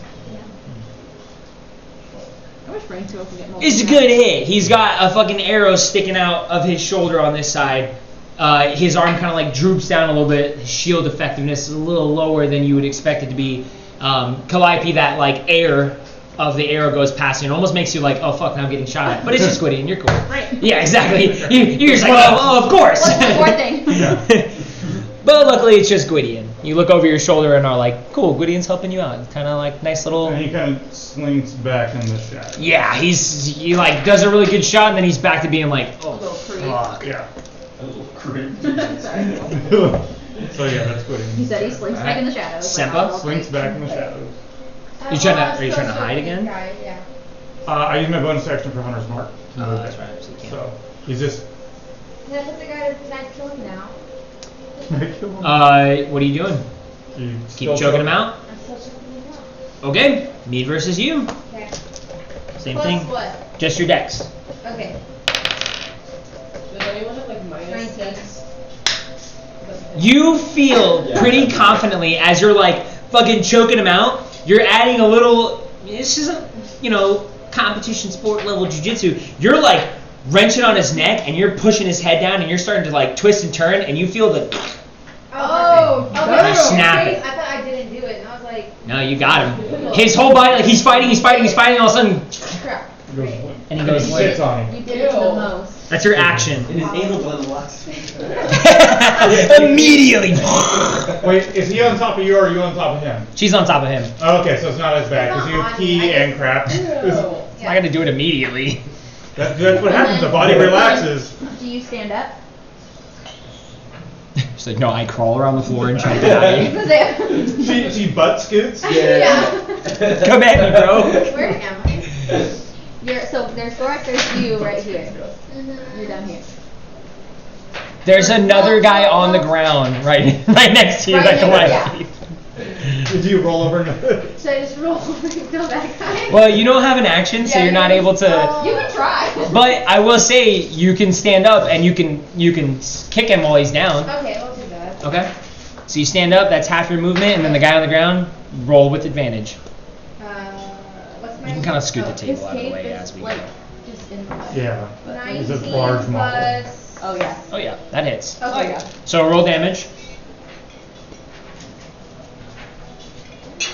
I wish Brainstorm could get more. It's a good hit. He's got a fucking arrow sticking out of his shoulder on this side. His arm kind of like droops down a little bit. His shield effectiveness is a little lower than you would expect it to be. Calliope, that like air of the arrow goes past you and almost makes you like, oh fuck, now I'm getting shot at. But it's just Gwydion, you're cool. Right. Yeah, exactly. You're just like, oh, of course. What's the fourth thing? But luckily it's just Gwydion. You look over your shoulder and are like, cool, Gwydion's helping you out. It's kind of like nice little... And he kind of slinks back in the shadow. Yeah, he like does a really good shot and then he's back to being like, oh Little creep. fuck. Yeah. A little creep. Sorry. So yeah, that's good. He said he slinks back in the shadows. Sempa? Slinks back in the shadows. Are you trying to hide again? Yeah. I use my bonus action for Hunter's mark. to move That's it. right, so you can't. So he's just. Yeah, because the guy doesn't kill him now. Kill him. What are you doing? You Keep still choking him out? I'm still choking him out. Okay, me versus you. Okay. Same Plus thing. what? Just your dex. Okay. Does anyone have like minus 19. 6? You feel pretty confidently as you're like fucking choking him out. You're adding a little. This isn't, competition sport level jujitsu. You're like wrenching on his neck and you're pushing his head down and you're starting to like twist and turn and you feel the. Oh, You snap it. I thought I didn't do it, and I was like, No, you got him. His whole body, like he's fighting, and all of a sudden, crap. He goes Great. limp. and he goes He limp. sits on him. You did it to the most. That's your action. And his anal gland locks. Immediately. Wait, is he on top of you or are you on top of him? She's on top of him. Oh, okay, so it's not as bad because you It's not pee on me. and crap. I'm not gonna do it immediately. That's what happens. The body relaxes. Do you stand up? She's like, no, I crawl around the floor and try to get out of here. She butt scoots. Yeah. Come at me, bro. Where am I? So there's Thorax, there's you right here. You're down here. There's another guy on the ground right next to you, Right like the next- left. Did you roll over? So I just roll and go back. Well, you don't have an action, so you're not able to. You can try. But I will say you can stand up and you can kick him while he's down. Okay, we'll do that. Okay. So you stand up. That's half your movement, and then the guy on the ground roll with advantage. What's my? You can kind of scoot the His table out of the cape way is as we like go. just in the way. Yeah. He's a 19 large model. plus. Oh yeah. Oh yeah, that hits. Okay. Oh yeah. So roll damage.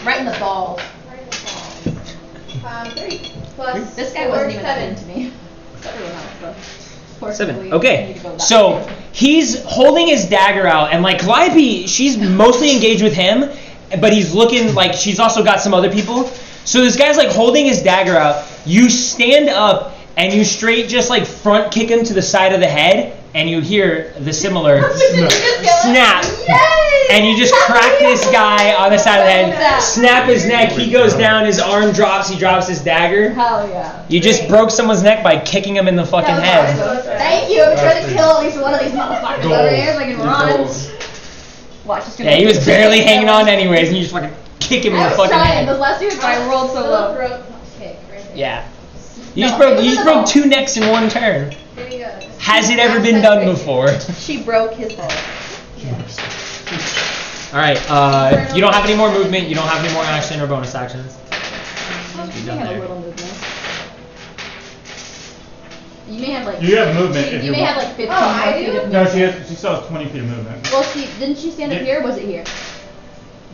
Right in the balls. Right in the ball. 3 plus. This guy 4, wasn't even that 7. into me. Everyone else, though. 7. Fortunately, I need Okay. to go back. So he's holding his dagger out, and like Calliope, she's mostly engaged with him, but he's looking like she's also got some other people. So this guy's like holding his dagger out. You stand up and you straight just like front kick him to the side of the head, and you hear the similar snap. Yes! And you just crack this guy on the side of the head, snap his neck, he goes down, his arm drops, he drops his dagger. Hell yeah. You just broke someone's neck by kicking him in the fucking head. Thank you. I'm trying to kill at least one of these motherfuckers over here so I can run. Watch, it's gonna Yeah, he was barely hanging on anyways, and you just fucking kick him in I the was fucking trying. Those head. last 2 hits I rolled so low. Kick right there. Yeah. You No, just it broke was you in just the broke ball. 2 necks in one turn. There you go. Has it ever been done before? She broke his ball. All right. You don't have any more movement. You don't have any more action or bonus actions. You may have a little movement. You may have like. You have movement if You you may have want. like 15 Oh, I more do? feet of movement. No, she still has 20 feet of movement. Well, didn't she stand up Yeah. here or was it here?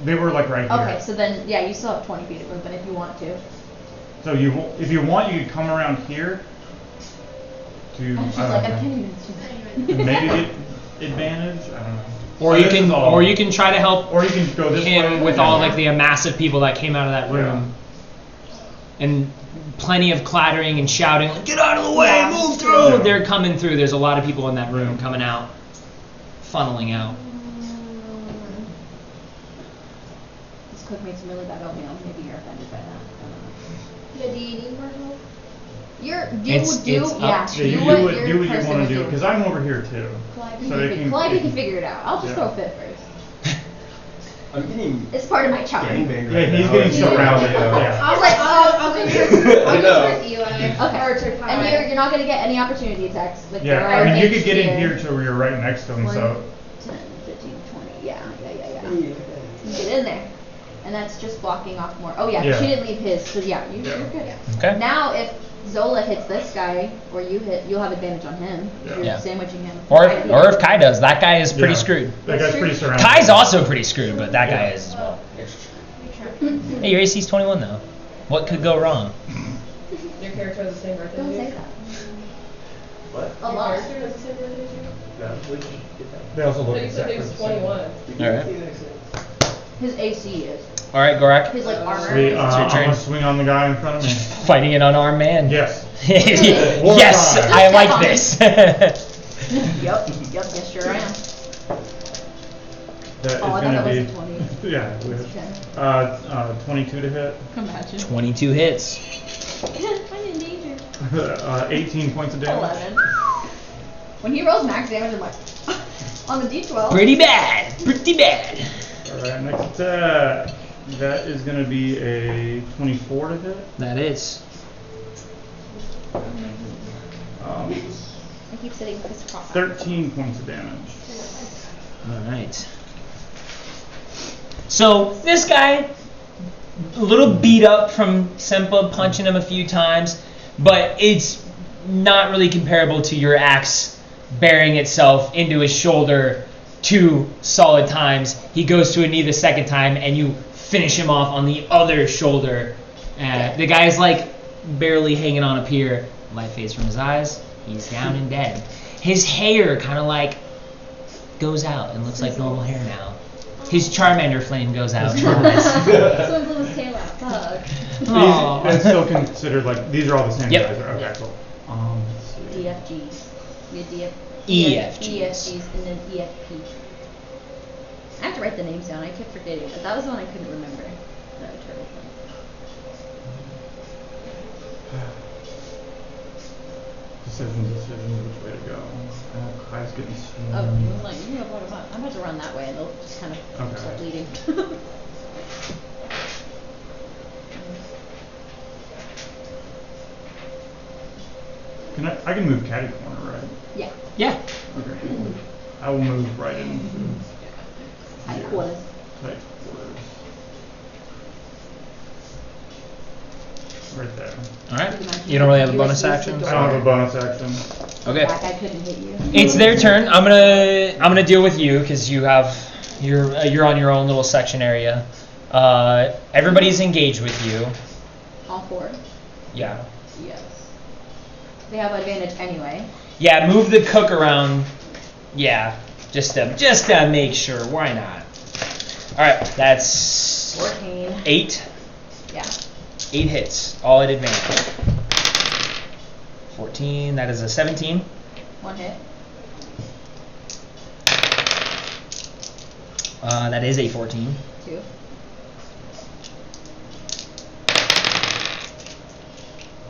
They were like right here. Okay, so then, yeah, you still have 20 feet of movement if you want to. So if you want, you could come around here to And she's like, I can't even see that. maybe get advantage. I don't know. Or So you this can, is all- or you can try to help or you can go this way him with all like the massive people that came out of that room, and plenty of clattering and shouting, like, "Get out of the way! Yeah. Move through!" Yeah. They're coming through. There's a lot of people in that room coming out, funneling out. This cook made some really bad oatmeal. Maybe you're offended by that. Yeah, do you need more help? It's up yeah. to Yeah, Do you what do what your you person want would to do because I'm over here too. Calliope can figure it out. I'll just Yeah. throw a fit first. I'm getting It's part of my charm. gangbanged Yeah, right he's now. getting Yeah. surrounded. Yeah. Yeah. I was like, I'll go towards I know. Eli. Okay. Or to Pi. And you're not gonna get any opportunity attacks. Like Yeah, there I are mean, you things could get in here to where you're right next to him, so. 10, 15, 20. Yeah. You get in there. And that's just blocking off more. Oh yeah, Yeah. she didn't leave his, so yeah, you're Yeah. good. Okay. Now if Zola hits this guy, or you hit, you'll have advantage on him. Yeah. You're Yeah. sandwiching him. Or if Kai does, that guy is pretty Yeah. screwed. That guy's pretty surrounded. Kai's also pretty screwed, but that guy Yeah. is as well. Hey, your AC's 21 though. What could go wrong? Your character has the same birthday Don't as you? say that. What? A Your lot. character has the same birthday as you? No, we can get that. They also I look thought you said exactly he was the same. 21. All right. His AC is. All right, Gorak. His like armor. Sweet, is- It's your I'm turn. gonna swing on the guy in front of me. Fighting an unarmed man. Yes. Really? Yes, War I time. like this. Yep, yes, sure I am. That is Oh, I thought gonna that was be. a 20. Yeah, it was. Okay. 22 to hit. Imagine. 22 hits. I'm in danger. 18 points of damage. 11. When he rolls max damage, I'm like, on the D12. Pretty bad. Pretty bad. Alright, next attack. That is gonna be a 24 to hit. That is. I keep sitting with his cross. 13 points of damage. All right. So this guy, a little beat up from Sempa punching him a few times, but it's not really comparable to your axe bearing itself into his shoulder 2 solid times. He goes to a knee the second time, and you finish him off on the other shoulder. The guy's like barely hanging on up here. Light fades from his eyes. He's down and dead. His hair kind of like goes out and looks like normal hair now. His Charmander flame goes out from this. Someone blew his tail out. Fuck. Aw. That's still considered like these are all the same Yep. guys. Right? Okay, cool. Let's see. DFGs. We had EFGs. EFGs and then EFP. I have to write the names down. I kept forgetting, but that was the one I couldn't remember. The turtle one. Decisions, which way to go. Kai's getting Oh, swarmed. you were like, you know what about? I'm about to run that way, and they'll just kind of Okay. start bleeding. I can move catty corner, right? Yeah. Yeah. Okay. I will move right into Tight quarters. tight quarters. Right there. All right. You don't really have a bonus action. I don't have a bonus action. Okay. That guy couldn't hit you. It's their turn. I'm gonna deal with you because you're on your own little section area. Everybody's engaged with you. All 4. Yeah. Yes. They have advantage anyway. Yeah. Move the cook around. Yeah. Just to make sure. Why not? All right. That's 14. 8. Yeah. 8 hits. All at advantage. 14. That is a 17. 1 hit. That is a 14. 2.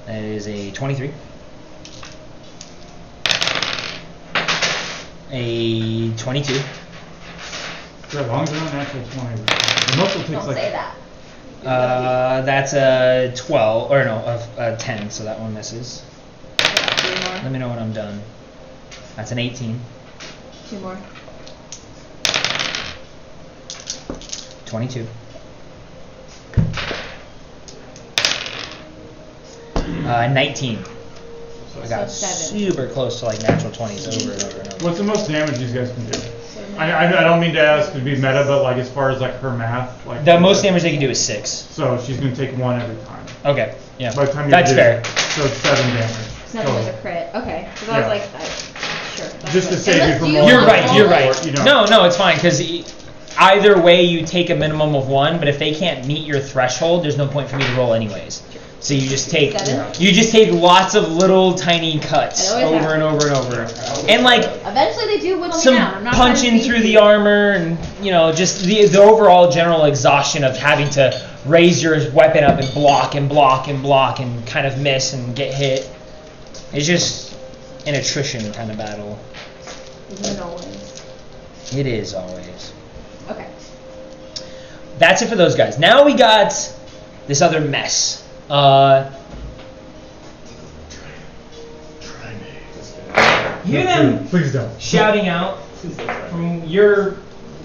That is a 23. A 22. As long as they're not natural 20. The most will take Don't like. say that. That's a 12, or no, a 10, so that one misses. 2 more. Let me know when I'm done. That's an 18. 2 more. 22. 19. So I got So 7. super close to like natural 20s over and over and over. What's the most damage these guys can do? I don't mean to ask to be meta, but like as far as like her math, like The most damage they can do is 6. So she's gonna take 1 every time. Okay, yeah. By the time you That's do, fair. So it's 7 damage. It's nothing was a total. crit. Okay. Because I was Yeah. like, sure. that's Just to what- save you Unless from you rolling. You're want right, to you're roll it. right. You know. No, it's fine, because either way you take a minimum of 1, but if they can't meet your threshold, there's no point for me to roll anyways. So you just take 7? lots of little tiny cuts It always over and happens. over and over. And like Eventually they do whittle me some down. I'm not trying to punching be through the mean. armor and just the overall general exhaustion of having to raise your weapon up and block and block and block and kind of miss and get hit. It's just an attrition kind of battle. Isn't it always? It is always. Okay. That's it for those guys. Now we got this other mess. Hear them Please don't. shouting out from your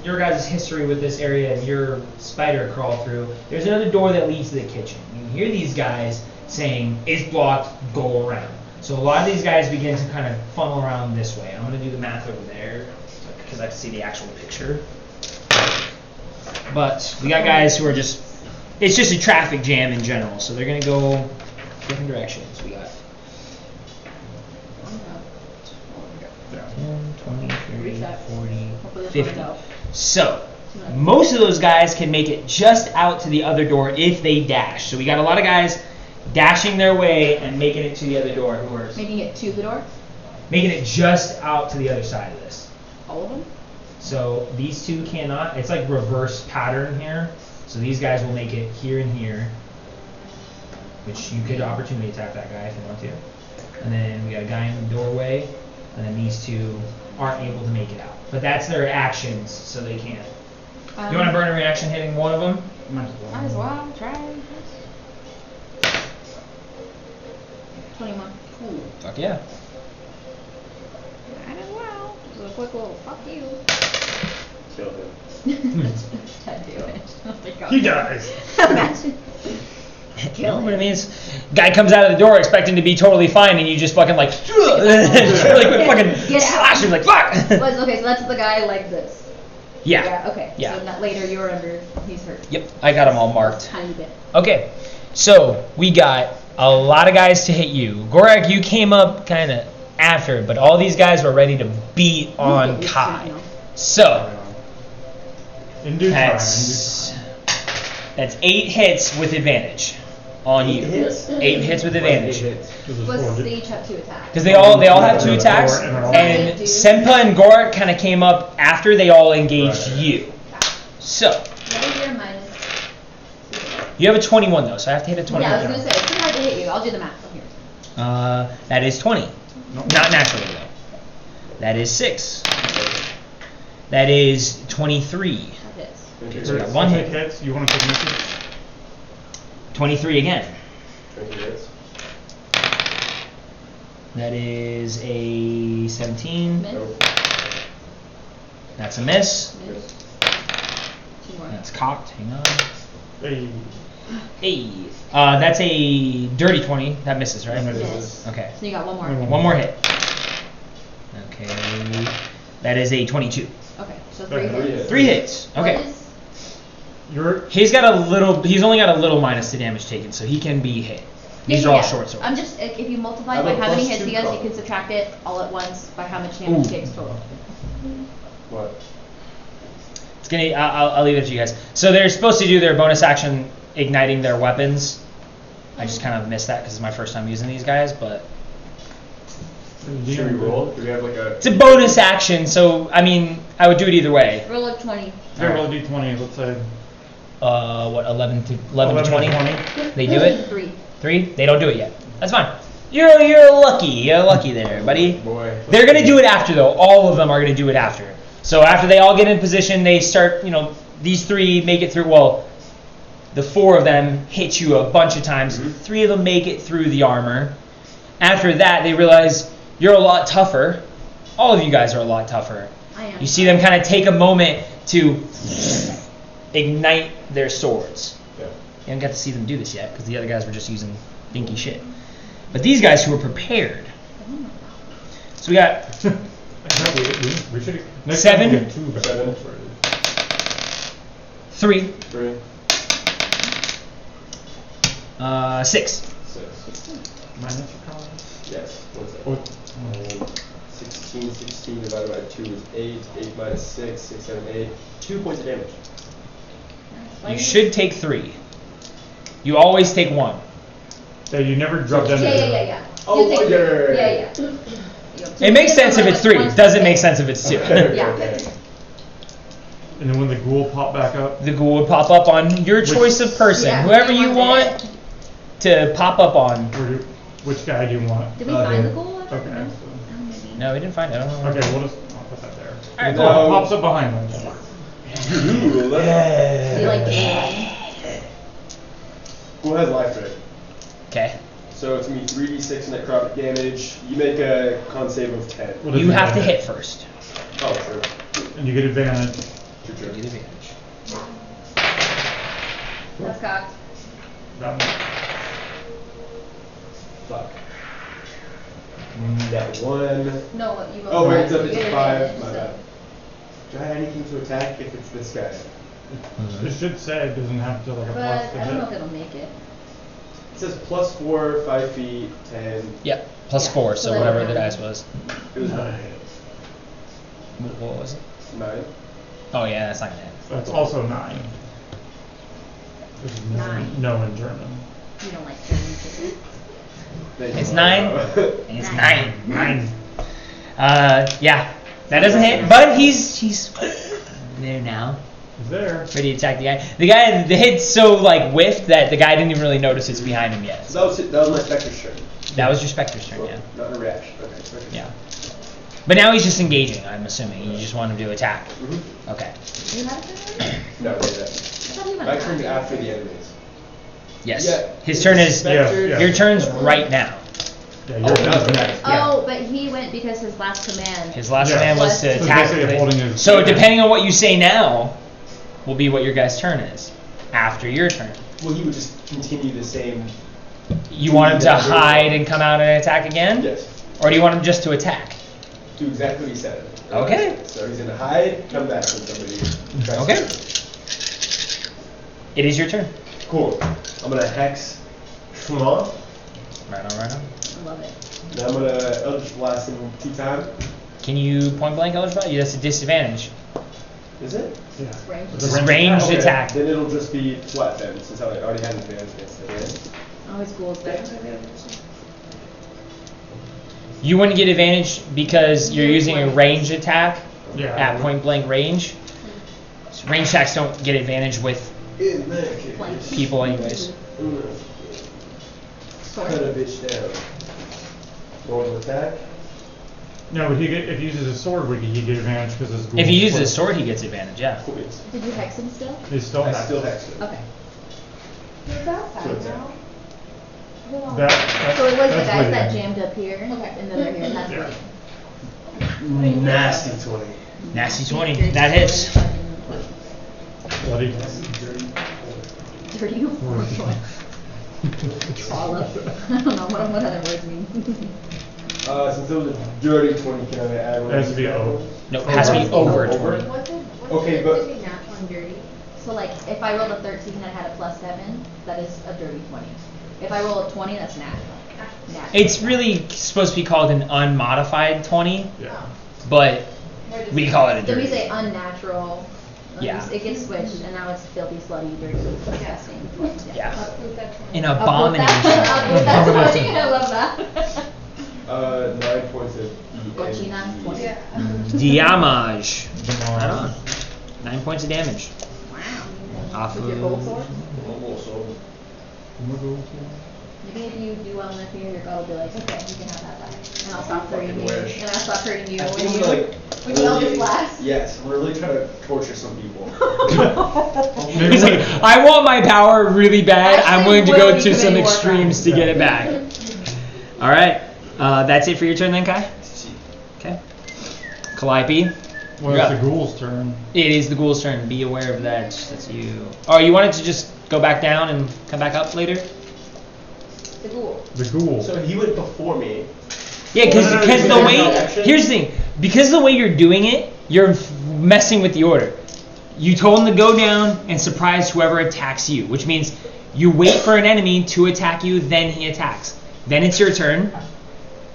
guys' history with this area and your spider crawl through. There's another door that leads to the kitchen. You hear these guys saying, "It's blocked, go around." So a lot of these guys begin to kind of funnel around this way. I'm going to do the math over there because I have to see the actual picture. But we got guys who are just, it's just a traffic jam in general. So they're going to go different directions. We got 10, 20, 30, 40, 50. So, most of those guys can make it just out to the other door if they dash. So we got a lot of guys dashing their way and making it to the other door who are Making it to the door? making it just out to the other side of this. All of them? So these two cannot. It's like reverse pattern here. So these guys will make it here and here, which you could opportunity attack that guy if you want to. And then we got a guy in the doorway, and then these two aren't able to make it out. But that's their actions, so they can't. You want to burn a reaction hitting one of them? Might as well. Try. 21. Fuck yeah. Might as well. Just a quick little fuck you. Kill him. 10 damage. Oh my god. He dies. Imagine. Kill him. I mean, guy comes out of the door expecting to be totally fine, and you just fucking like, really quick fucking Get out. slash him like fuck. Okay, so that's the guy like this. Yeah. Okay. Yeah. So that later you're under. He's hurt. Yep. I got them all marked. Tiny bit. Okay. So we got a lot of guys to hit you. Gorak, you came up kind of after, but all these guys were ready to beat on Okay, Kai. no. In So due time. In due that's 8 hits with advantage on you. 8 hits with advantage. Plus they each have 2 attacks. Because they all have 2 attacks, and Senpa and Gorak kind of came up after they all engaged you. So What is your minus? you have a 21 though, so I have to hit a 21. Yeah, I was gonna say it's too hard to hit you. I'll do the math from here. That is 20. Not naturally though. That is 6. That is 23. That is. Okay, so we got 1 hit. hits. You want to take misses? 23 again. 20 hits. That is a 17. Miss. Nope. That's a miss. Miss. 2 more. That's cocked. Hang on. Hey. Hey. That's a dirty 20. That misses, right? Miss. Okay. So you got 1 more. One more hit. Okay. That is a 22. Okay, so 3 Three hits. hits. 3 hits. What Okay. is- He's only got a little minus to damage taken, so he can be hit. These are all short swords. I'm just, if you multiply I have by a how many plus hits 2 he has, you column. can subtract it all at once by how much damage Ooh. he takes total. What? It's gonna. I'll leave it to you guys. So they're supposed to do their bonus action igniting their weapons. I just kind of missed that because it's my first time using these guys, but Should we roll? Do we have like a... it's a bonus action. So I mean, I would do it either way. Roll of 20. Yeah, roll a d20. Let's say. What 11 to 20? 20. They do it. 3. 3? They don't do it yet. That's fine. You're lucky. You're lucky there, buddy. Boy. They're gonna do it after though. All of them are gonna do it after. So after they all get in position, they start. These 3 make it through. Well, the 4 of them hit you a bunch of times. 3 of them make it through the armor. After that, they realize you're a lot tougher. All of you guys are a lot tougher. I am. You see them kind of take a moment to ignite their swords. Yeah. You haven't got to see them do this yet because the other guys were just using dinky shit. But these guys who are prepared. So we got We should. 7. 7. 3. 3. 6. 6. Minus your color. Yes. What's that? What? 16 divided by 2 is 8. 8 minus 6. 6, 7, 8. 2 points of damage. You should take 3. You always take 1. Yeah, you never drop down to zero. Yeah. Oh, You take yeah. three. It makes sense if it's 3. It doesn't make sense if it's 2. Yeah. And then when the ghoul pop back up, The ghoul would pop up on your choice of person. Yeah, Whoever you you want want to pop up on. which guy do you want? Did we find the yeah. goal? Okay. No, maybe. No, we didn't find it. I don't know. Okay, we'll just I'll put that there. Alright, The cool. ghoul pops up behind them. Ooh, Do you like the Who has life ray? Okay. So it's going to be 3d6 necrotic damage. You make a con save of 10. What does You it have to do? hit first. Oh, true. And you get advantage. True, Get true. advantage. That's cocked. That one. Fuck. That 1. No, what you Oh, wait, it's you up get to 5. advantage, My so- bad. Do I have anything to attack if it's this guy? It should say it doesn't have to like a But plus to I don't know if hit. it'll make it. It says +4, 5 feet, 10. Yep. Plus Yeah, 4, so so that whatever would the count. dice was. It was 9. What was it? 9. Oh yeah, that's not gonna hit. That's also 9. Which is no, 9. no in German. You don't like German. It's 9. And it's 9. 9. Yeah. That doesn't hit, but he's there now. Is there? Ready to attack the guy. The hit's so like whiffed that the guy didn't even really notice it's behind him yet. So that was my Spectre's turn. That was your Spectre's turn, yeah. Not a reaction. Okay, Spectre's Yeah. But now he's just engaging, I'm assuming. You just want him to attack. Mm-hmm. Okay. You have to? I No, wait, that. thought you went My turn after the enemies. Yes. Yeah. His turn is Spectre- Yeah. your turn's right now. Yeah, Oh, that was next. Yeah. Oh, but he went because his last command. His last Yeah. command was Was- to So attack. basically holding his- So depending on what you say now, will be what your guy's turn is after your turn. Well, he would just continue the same. You want him to hide and come out and attack again? Yes. Or do you want him just to attack? Do exactly what he said. Okay. So he's gonna hide, come back when somebody tries Okay. to. It is your turn. Cool. I'm gonna hex Schma. Right on, right on. I love it. Then I'm gonna Eldritch Blast him 2 times. Can you point blank Eldritch Blast? That's a disadvantage. Is it? Yeah. Range. It's It's a ranged Okay, attack. Then it'll just be flat then, since I already had advantage against it. Always cool is better. You wouldn't get advantage because you're using a range attack Yeah. at point blank range. So range attacks don't get advantage with In that case, Flank. people anyways. I'm gonna cut a bitch down. Going to attack. No, but if he uses his sword, would he get advantage because his ghoul? If he uses his sword, he gets advantage, yeah. Cool beans. Did you hex him still? He's still I hexed. still hex it. Okay. Who's outside So it's now? That, So it was the that's guys that bleeding. jammed up here, and then they're here, and that's Yeah. bleeding. Nasty 20. Nasty 20. That hits. Bloody. Dirty or trollop. I don't know what other words mean. Since it was a dirty 20, can I add one? It has to be over. No, it has to be over 20. What's Okay, it but- between natural and dirty? So like, if I rolled a 13 and I had a +7, that is a dirty 20. If I roll a 20, that's natural. Natural. It's really supposed to be called an unmodified 20, Yeah. but we call it a Then we dirty. say unnatural. Yeah. It gets switched, and now it's filthy, slutty, dirty, disgusting. Yeah. Approve that An 20. abomination. That's funny. I love that. 9 points of Cochina, 20. Yeah. Damage. Damage. Right on. 9 points of damage. Wow. Off With your of- gold sword? Maybe if you do well enough here, your god will be like, okay, you can have that back. And I'll stop hurting Fucking you. wish. And I'll stop hurting you I when feel you, like when you Eldritch Blast. Yes, we're really trying to torture some people. He's like, I want my power really bad. I'm Actually, willing to will go be to some committing war extremes to get it back. All right. That's it for your turn then, Kai? Okay. Calliope, Well, You're it's up. the ghoul's turn. It is the ghoul's turn. Be aware of that. That's you. Oh, you wanted to just go back down and come back up later? The ghoul. The ghoul. So he went before me. Yeah, because No, the no, way action? here's the thing, because the way you're doing it, you're messing with the order. You told him to go down and surprise whoever attacks you, which means you wait for an enemy to attack you, then he attacks. Then it's your turn.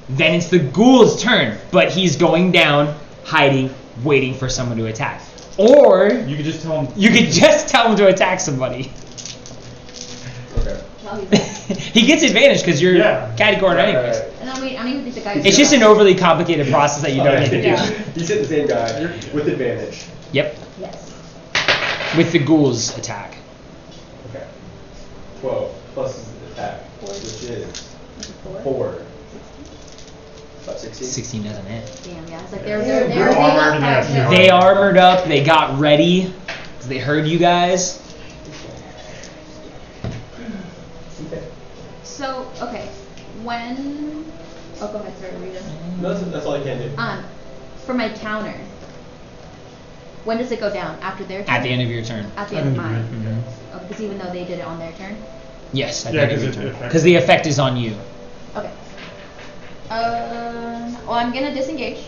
Then it's the ghoul's turn, but he's going down, hiding, waiting for someone to attack. Or You could just tell him. you could just tell him to attack somebody. Okay. Well, he's dead. He gets advantage because you're Yeah. catty corner Right, anyways. right. And then I don't even think the guy's. It's just an overly complicated process that you don't need to do. Yeah. He's hit the same guy with advantage. Yep, Yes. with the ghoul's attack. Okay. 12 plus his attack, which is 4. About 16. 16 doesn't hit. Damn, yeah. It's like Yeah. they're They're they got armored and that. they're- They armored up, they got ready, because they heard you guys. Okay. So, okay, when, oh, go ahead, sorry, Rita. No, that's all I can do. For my counter, when does it go down? After their turn? At the end of your turn. At the end of mine? Mhm. Oh, because even though they did it on their turn? Yes, at Yeah, the end of 'cause your it turn. affects- Because the effect is on you. Okay. Well, I'm gonna disengage,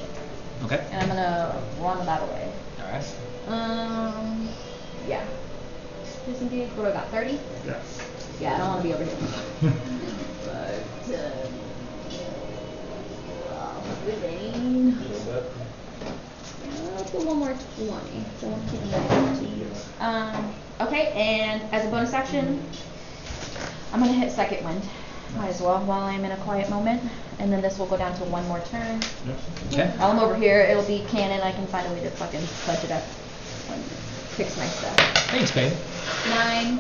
Okay. and I'm gonna run that away. Alright. Yeah. Disengage, what do I got, 30? Yeah. Yeah, I don't wanna be over here. But, within, I'll put one more 20, so I'm keeping that 15. Okay, and as a bonus action, I'm gonna hit second wind. Might as well while I'm in a quiet moment. And then this will go down to one more turn. Okay. While I'm over here, it'll be cannon. I can find a way to fucking touch it up and fix my stuff. Thanks, babe. 9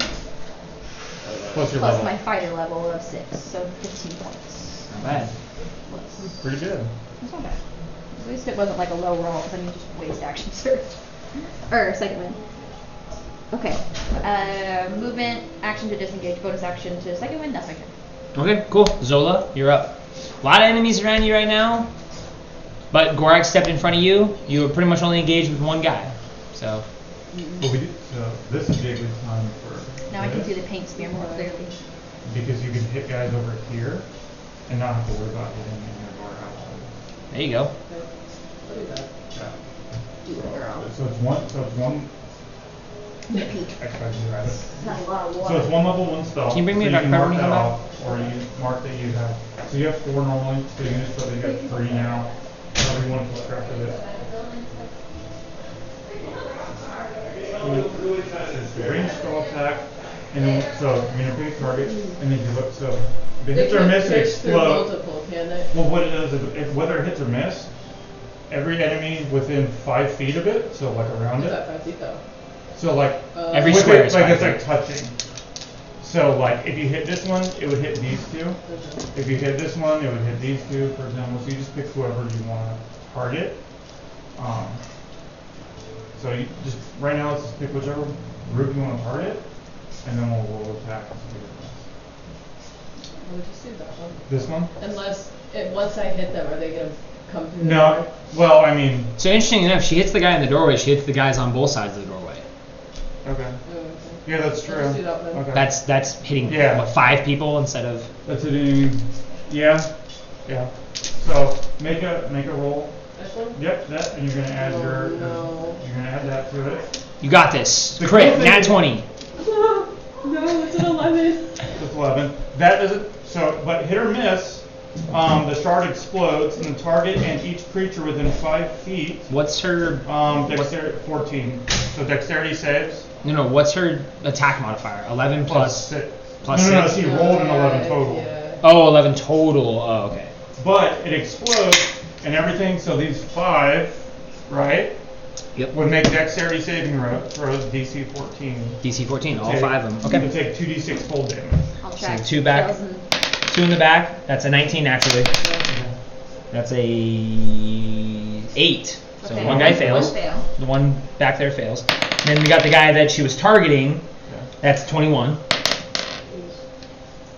Plus your plus level. my fighter level of 6, so 15 points. Not bad. Plus. Pretty good. That's not bad. At least it wasn't like a low roll, because I mean just waste action surge. Or second wind. Okay. Movement, action to disengage, bonus action to second wind, that's my turn. Okay, cool. Zola, you're up. A lot of enemies around you right now, but Gorak stepped in front of you. You were pretty much only engaged with one guy. So, But we did, so this would be a good time for. Now I can this, see the paint smear more clearly. Because you can hit guys over here and not have to worry about hitting in your door outside. there you go. Okay. I'll do that. Yeah. Do it, girl. So it's one. Peek. Actually, I can grab it. That's a lot of So water. it's one level, one spell. Can you bring me so a dark pepper mark when you that come back? off, or you mark that you have. So you have 4 normally, so you just so you got 3 now. However you want to keep track of it. It's the range spell attack, and then so you're gonna pick a target, and then you look. So if it hits or can miss, it pitch through explodes. multiple, can they? Well, what it does is, if whether it hits or miss, every enemy within 5 feet of it, so like around Is it. that 5 feet though? So like Every with square it, is like 5 it's like feet. touching. So like if you hit this one, it would hit these 2. Okay. If you hit this one, it would hit these 2, for example. So you just pick whoever you want to target. So you just right now, let's just pick whichever group you want to target, and then we'll attack. We'll just do that one. This one? Unless, once I hit them, are they gonna come through the No. door? Well, I mean. So interesting enough, she hits the guy in the doorway. She hits the guys on both sides of the doorway. Okay. Oh, okay. Yeah, that's I'll true. just do that one. Okay. That's hitting Yeah. what, 5 people instead of. That's hitting. Yeah. Yeah. So make a roll. This one? Yep, that, and you're gonna add Oh, your. no. You're gonna add that to it. You got this. The Crit, cool thing nat is- 20. No, it's an 11. That's 11. That doesn't. So, but hit or miss. The shard explodes, and the target and each creature within 5 feet. What's her? Dexterity 14. So dexterity saves. No. What's her attack modifier? 11 plus. 6. plus no, 6? she rolled an 11 Yeah, total. yeah. Oh, 11 total. Oh, okay. But it explodes and everything. So these 5, right, Yep. would make dexterity saving throws DC 14. DC 14, all Take- 5 of them. You Okay. can take 2d6 cold damage. I'll So track. 2 back. 2 in the back. That's a 19 naturally. That's a 8. So Okay, one guy fails. One fail. The one back there fails. And then we got the guy that she was targeting. Yeah. That's 21.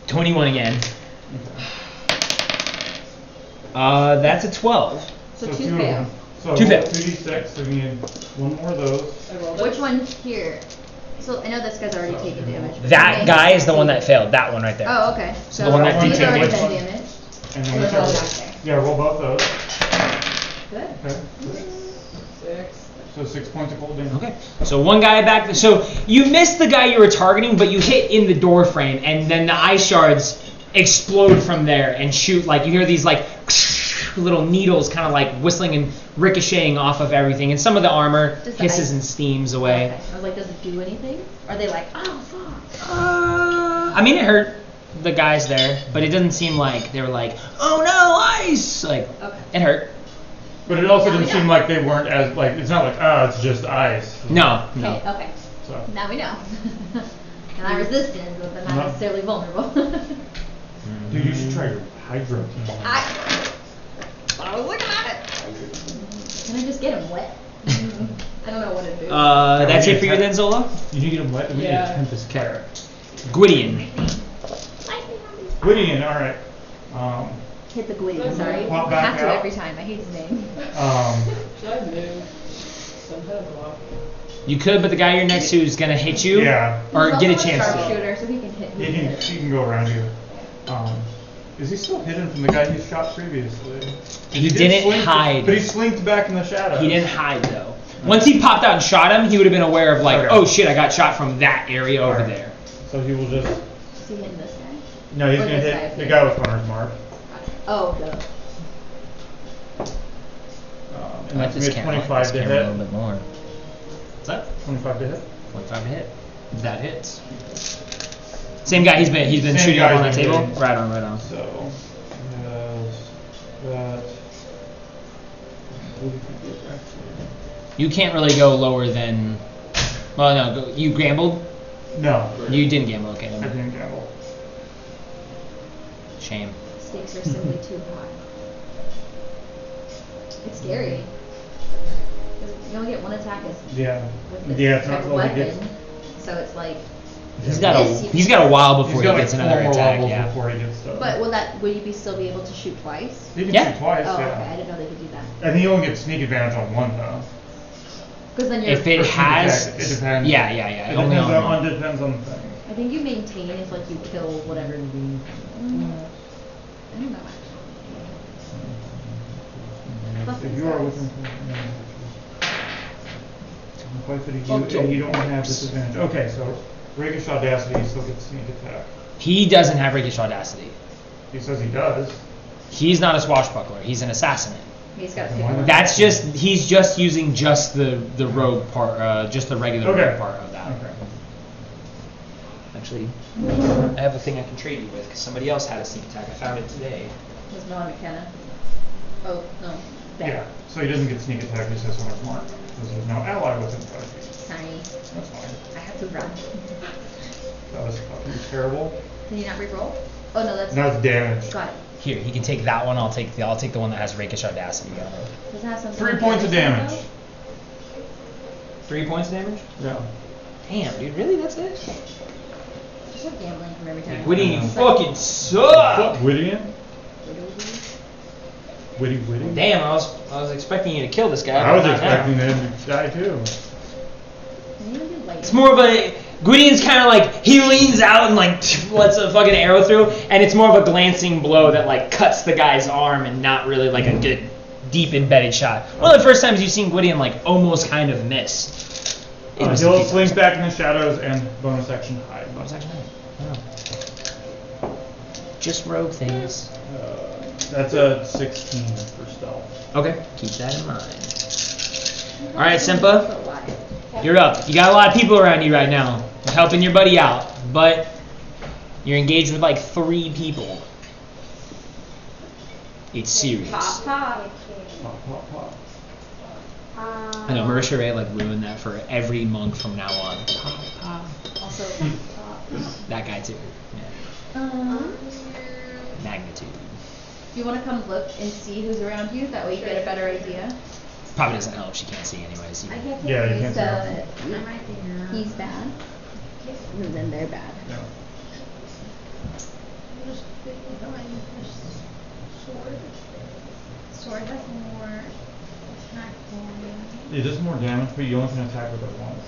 21 again. That's a 12. So So 2 2 of fail. them. So Two roll fails. 2d6, so we need one more of those. I rolled it. Which one here? So I know this guy's already taken damage. but That okay. guy is the one that failed. That one right there. Oh, okay. So the one that he's detailed already which been one? damaged. And So then we let's roll start. back there. Yeah, roll both those. Good. Okay. 6. So 6 points of cold damage. Okay. So one guy back. So you missed the guy you were targeting, but you hit in the door frame, and then the ice shards explode from there and shoot. Like you hear these like little needles, kind of like whistling and ricocheting off of everything, and some of the armor Does the hisses ice- and steams away. Okay. I was like, does it do anything? Are they like, oh fuck? I mean, it hurt the guys there, but it doesn't seem like they were like, oh no, ice! Like, Okay. it hurt. But it also Now we didn't seem know. like they weren't as, like, it's not like, oh, it's just ice. No, Okay. no. Okay. So, Now we know. They're not resistant, but they're not No. necessarily vulnerable. dude, you should try your hydro. I was looking at it. Can I just get him wet? I don't know what to do. That's we it for need you to- then, Zola? You need to get them wet? We need Yeah. a Tempest Fire. Gwydion. Gwydion, alright. Hit the Gwydion, sorry. Pop I back have to out. every time. I hate his name. Should I move? Sometimes I'm off. You could, but the guy you're next to is gonna hit you. Yeah. Or He's get a also chance to. sharpshooter, so he can hit. He can go around you. Is he still hidden from the guy he shot previously? He did didn't slink- hide. But he slinked back in the shadows. He didn't hide though. Once he popped out and shot him, he would have been aware of like, Okay. oh shit, I got shot from that area over Alright. there. So he will just. Is he hitting this guy? No, he's Or gonna this hit guy the here? guy with Hunter's Mark. Oh, duh. And that's gonna be 25 to hit. bit more. What's that? 25 to hit. 25 to hit. That hits. Same guy. He's been Same shooting up guy on that he's table. been hitting. Right on, right on. So, yes, that. What did he get actually? You can't really go lower than. Well, no. You gambled. No. You didn't gamble. Okay. I Never mind. didn't gamble. Shame. Stakes are simply too high. It's scary. 'Cause you only get one attack Yeah. with this Yeah, it's type not of really weapon. good. So it's like, He's got a This you he's can- got a while before He's he got gets like another 4 more attack. levels Yeah. before he gets done. but would you still be able to shoot twice? He can Yeah. shoot twice, Oh, yeah. okay. I didn't know they could do that. And he only gets sneak advantage on one though. Because then you're. If it Or sneak has, attack, it depends. yeah. It Only depends on on, one. depends on the thing. I think you maintain if like you kill whatever. I don't know. Actually. If you are within and you don't have disadvantage. Okay, so rakish audacity, he still gets sneak attack. He doesn't have rakish audacity. He says he does. He's not a swashbuckler. He's an assassinate. He's got to Then pick why one. not? That's just he's just using just the rogue part, just the regular Okay. rogue part of that. Okay. Actually, I have a thing I can trade you with because somebody else had a sneak attack. I found it today. There's no one McKenna. Oh no. There. Yeah, so he doesn't get sneak attack, he just has so much mark. Because there's no ally within 5 feet. Sorry. That's fine. I have to run. That was fucking terrible. Can you not re-roll? Oh no, that's. Now it's damage. Got it. Here, he can take that one. I'll take the one that has rakish audacity on it. Does it have something? 3 on the points of other side, damage. though? 3 points of damage? Yeah. Damn, dude, really? That's it? Just like gambling from every time. Gwydion, you It's like- fucking suck. Gwydion? Witty. Damn, I was expecting you to kill this guy. I but was not now. expecting him to die too. Can you even do lightning? It's more of a Gwydion's kind of like he leans out and like lets a fucking arrow through, and it's more of a glancing blow that like cuts the guy's arm and not really like a good deep embedded shot. One of the first times you've seen Gwydion like almost kind of miss. It was a He'll few slink times. back in the shadows and bonus action hide. Bonus action hide. Oh. Just rogue things. That's a 16 for stealth. Okay, keep that in mind. All right, Simpa, you're up. You got a lot of people around you right now. You're helping your buddy out, but you're engaged with like 3 people. It's serious. Pop. Pop, pop, pop. I know Marisha Ray like ruined that for every monk from now on. Pop, pop. Also, That guy too. Yeah. Magnitude. do you want to come look and see who's around you? That way you get a better idea. Probably doesn't help. She can't see anyways. I Either. can't Yeah, you he's, can't tell. I'm right there. He's bad. And then they're bad. Yeah. Sword has more It does more damage, but you only can attack with it once.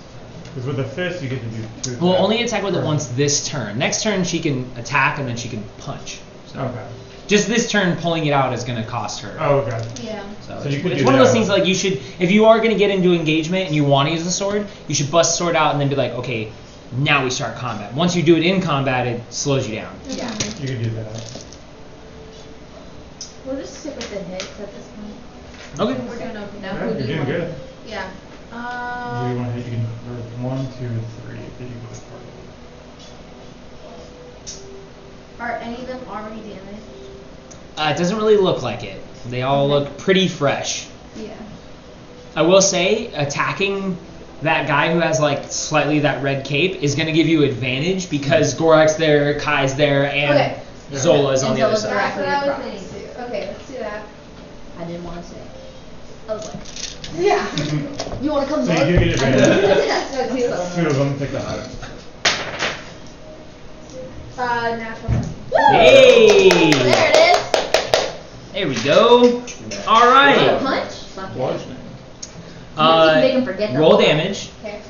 Because with the fist, you get to do 2 attacks. Well, only attack with it once this turn. Next turn she can attack and then she can punch. So Okay. just this turn pulling it out is going to cost her. Oh, okay. Yeah. So, So you could it's do one of those that. things like you should, if you are going to get into engagement and you want to use the sword, you should bust the sword out and then be like, okay, now we start combat. Once you do it in combat, it slows you down. Yeah. You could do that. We'll just stick with the hits at this point. Okay. We're doing okay. Now Yeah, who do you're you doing want? good. Yeah. Who do you want to hit? You can, there's 1, 2, 3 that you can target. Are any of them already damaged? It doesn't really look like it. They all look pretty fresh. Yeah. I will say, attacking that guy who has like slightly that red cape is going to give you advantage because Gorak's there, Kai's there, and Okay. Zola's on And the other Zola's side. That's what I was across. thinking too. Okay, let's do that. I didn't want to say it. I was like, Yeah. you want to come So look? you do get advantage. Let's go two. 2 of them, pick the higher. Natural. Hey! There it is. There we go. All Want a right. punch? Fuck yeah. Bludgeoning. Make him forget the Roll whole- damage. Okay.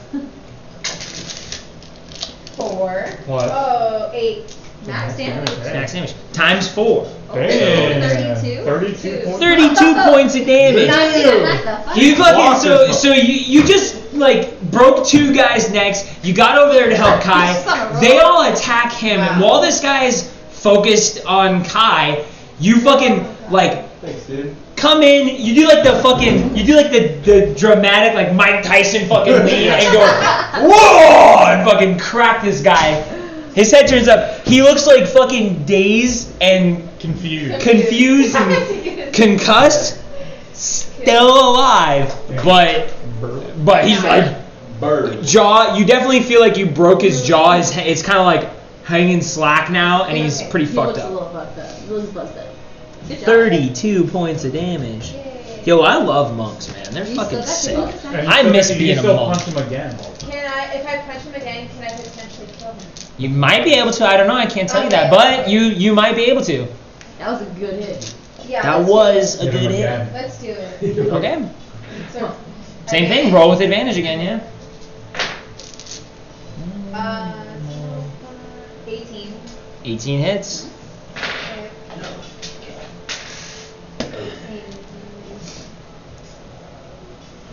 4. What? Oh, 8. Max damage. Okay. Max damage. Times 4. Damn. 32? 32 points. 32 points of damage. Not even like the fuck. You fucking Lost so yourself. you just like broke 2 guys' necks. You got over there to help Kai. Just on a roll. They all attack him, and while this guy's focused on Kai, you fucking like Thanks, dude. come in. You do like the dramatic like Mike Tyson fucking lean and go whoa and fucking crack this guy. His head turns up. He looks like fucking dazed and Confused. confused and concussed. Still alive, but he's like Bird. jaw. You definitely feel like you broke his jaw. It's kind of like hanging slack now, and he's pretty He fucked looks a up. little fucked up. He looks busted. Good job. 32 points of damage. Yay. Yo, I love monks, man. They're You fucking still got your sick. bonus And I so miss you being a still monk. punch him again. Can I, if I punch him again, can I potentially kill him? You might be able to. I don't know. I can't tell you that, Okay. but you might be able to. That was a good hit. Yeah. That let's was a Hit him good hit. again. Let's do it. Okay. So, Same okay. thing. Roll with advantage again. Yeah. 18. 18 hits. Okay.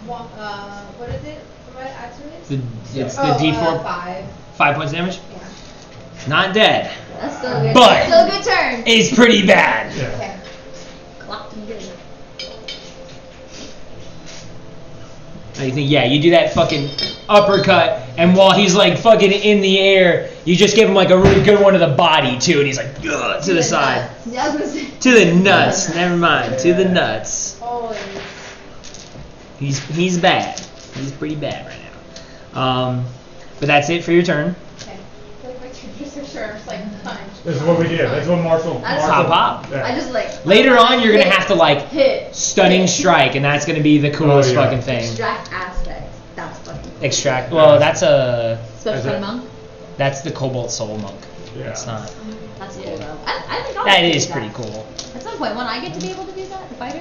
What is it? What add to it? It's the D4. 5. 5 points of damage. Yeah. Not dead. That's still good. But- Still a good turn. It's pretty bad. Yeah. Okay. Clocked him good. You think, yeah, you do that fucking uppercut, and while he's like fucking in the air, you just give him like a really good one to the body too, and he's like ugh, to the side, nuts. Yeah, I was gonna say. to the nuts. Never mind, to the nuts. Always. He's bad. He's pretty bad right now. But that's it for your turn. Okay. Like my triggers are sure. It's like punch. This is what we did. That's what Marshall. That's Pop, pop. Yeah. I just like. Later on, you're gonna have to like hit. stunning strike, and that's gonna be the coolest Oh, yeah. fucking thing. Extract aspect. That's fucking. Extract. Well, that's a Special Is kind it- of monk. that's the Cobalt Soul Monk. Yeah. It's not. That's cool though. I think I'll That do is pretty cool. At some point, when I get to be able to do that, the fighter.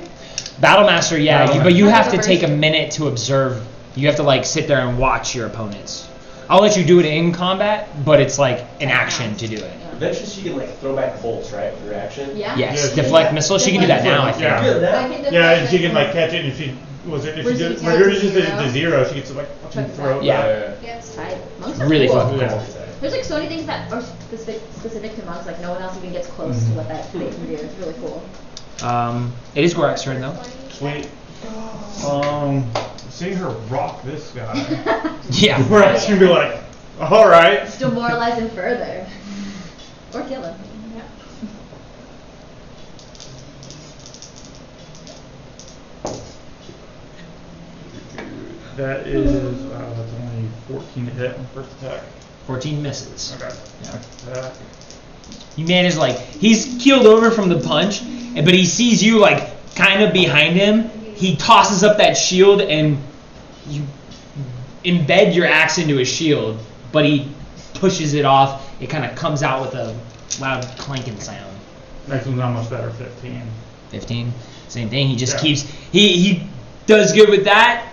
Battlemaster, yeah, Battlemaster. but you have to Another take a version. minute to observe. You have to like sit there and watch your opponents. I'll let you do it in combat, but it's like an action to do it. Eventually she can like throw back bolts, right, with her action? Yeah. Yes, Yeah, deflect yeah. missiles. She can do that now, I think. Yeah. Good, I that. can deflect Yeah, and she can missiles. like catch it, and if she was it if Where's she the did attack reduces to it to 0, she gets to like fucking Check throw it. Yeah. It's tight. Monks are Really cool. fucking cool. Yeah. There's like so many things that are specific to monks. Like no one else even gets close to what that they can do. It's really cool. It is Gorak's turn though. Sweet. Seeing her rock this guy, Yeah. Gorak's gonna be like, all right. Just demoralize him further, or kill him. That is that's only 14 to hit on first attack. 14 misses. Okay. Attack. You manage like he's keeled over from the punch, but he sees you like kind of behind him. He tosses up that shield and you embed your axe into his shield, but he pushes it off. It kind of comes out with a loud clanking sound. Next one's not much better, 15. 15, same thing. He just Yeah. keeps he does good with that.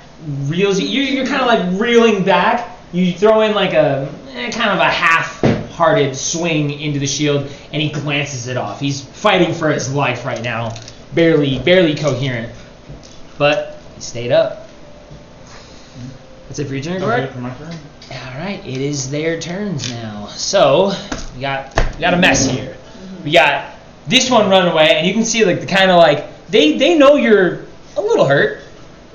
Reels you. You're kind of like reeling back. You throw in like a kind of a half-hearted swing into the shield, and he glances it off. He's fighting for his life right now, barely coherent, but he stayed up. That's it for your turn, Gord? For my turn. All right, it is their turns now. So we got a mess here. We got this one run away, and you can see like the kind of like they know you're a little hurt.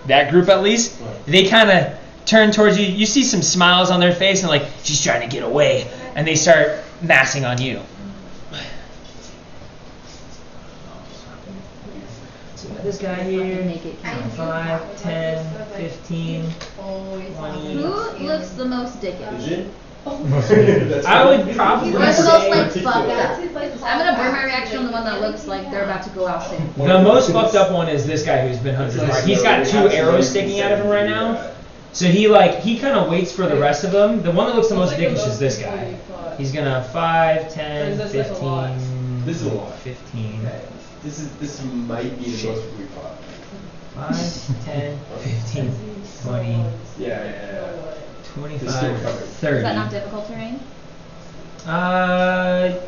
That group at least. They kind of turn towards you. You see some smiles on their face, and like she's trying to get away, and they start massing on you. So we got this guy here. 5, 10, 15, 20. Who looks the most dickish? I would probably Who's the most like say fucked up? I'm gonna burn my reaction on the one that looks like they're about to go out soon. the most fucked up one is this guy who's been hunted hard. He's got 2 arrows sticking out of him right now. So he kind of waits for the rest of them. The one that looks the most dickish is this guy. He's gonna 5, 10, 15. This is a lot. 15. This might be the most we fought. 5, 10, 15, 20, Yeah. 25, This still covered. 30. Is that not difficult terrain? No,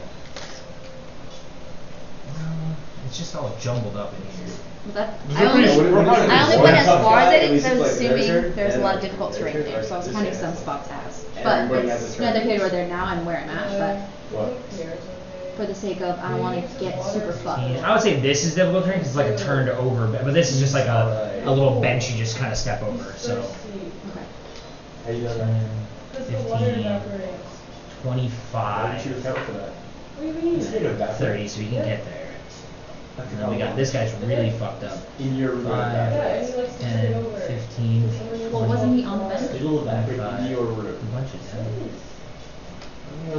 it's just all jumbled up in here. Was that? Is I it only, pretty- I only went as far as I did because I was Like assuming their turn, there's a and lot of then difficult their terrain turn, there, so I was this counting turn. some spots as. And But everybody has a it's turn. not indicated where they're now and where I'm at, What? but for the sake of, I don't want to get super fucked. I would say this is difficult terrain because it's like a turned over, but this is just like a little bench you just kind of step over. So Okay. How you doing? 10, Because the water 15, evaporates. Why 25, didn't you account for that? What do you mean? It's gonna evaporate. 30, so you can get there. And then we got this guy's really fucked up. In your room. 5, Yeah, and he likes to take it 10, over. 15, Well, wasn't he on the bench? It'll evaporate 25, in your a room. bunch of 10. You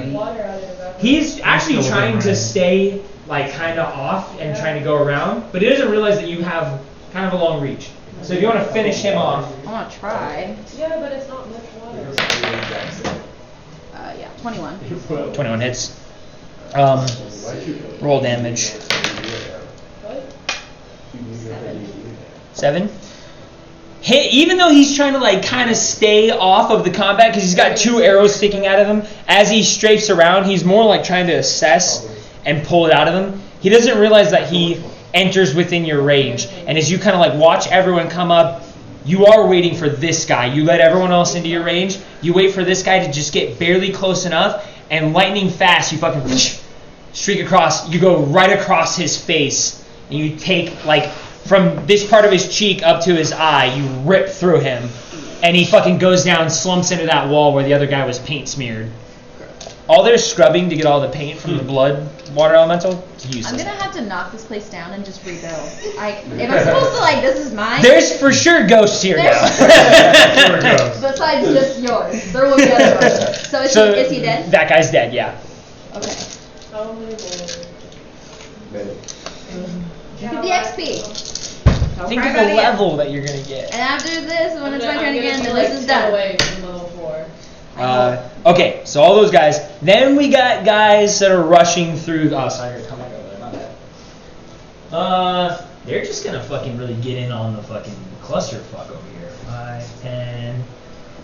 need water out of it evaporates. He's actually still trying to right. stay like kind of off and trying to go around, but he doesn't realize that you have kind of a long reach. So if you want to finish him off, I want to try. Yeah, but it's not much water. Yeah, 21. 21 hits. Roll damage. What? 7. Hit, even though he's trying to like kind of stay off of the combat because he's got 2 arrows sticking out of him, as he strafes around, he's more like trying to assess and pull it out of him. He doesn't realize that he enters within your range, and as you kind of like watch everyone come up, you are waiting for this guy. You let everyone else into your range. You wait for this guy to just get barely close enough, and lightning fast, you fucking streak across. You go right across his face, and you take like from this part of his cheek up to his eye. You rip through him, and he fucking goes down, slumps into that wall where the other guy was paint smeared. All their scrubbing to get all the paint from the blood water elemental, it's I'm useless. gonna have to knock this place down and just rebuild. If I'm supposed to like, this is mine. There's for sure ghosts here now. Besides just yours, there will be other ones. So is he dead? That guy's dead, yeah. Okay. How many more? Get the XP. Don't Think cry of about the it. level that you're gonna get. And after this, when it's my I'm turn gonna again, be, the like, list is 10 done. away from level 4. Okay, so all those guys. Then we got guys that are rushing through. Oh, sorry, come back over there. My bad. They're just gonna fucking really get in on the fucking clusterfuck over here. 5, 10.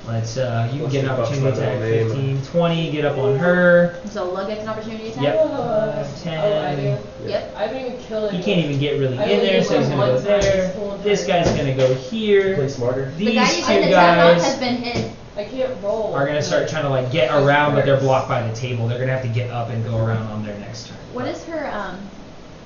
Let's you can get an opportunity attack. 15, 20. Get up on her. So Lug gets an opportunity attack? Yep. Oh, 10. I do? Yep. I didn't even kill it. He can't even get really I in only there, used so he's one gonna go time there. this whole This time. guy's gonna go here. Play smarter. The These guy you two can attack on has guys been hit. I can't roll. are gonna start trying to like get around, but they're blocked by the table. They're gonna have to get up and go around on their next turn. What is her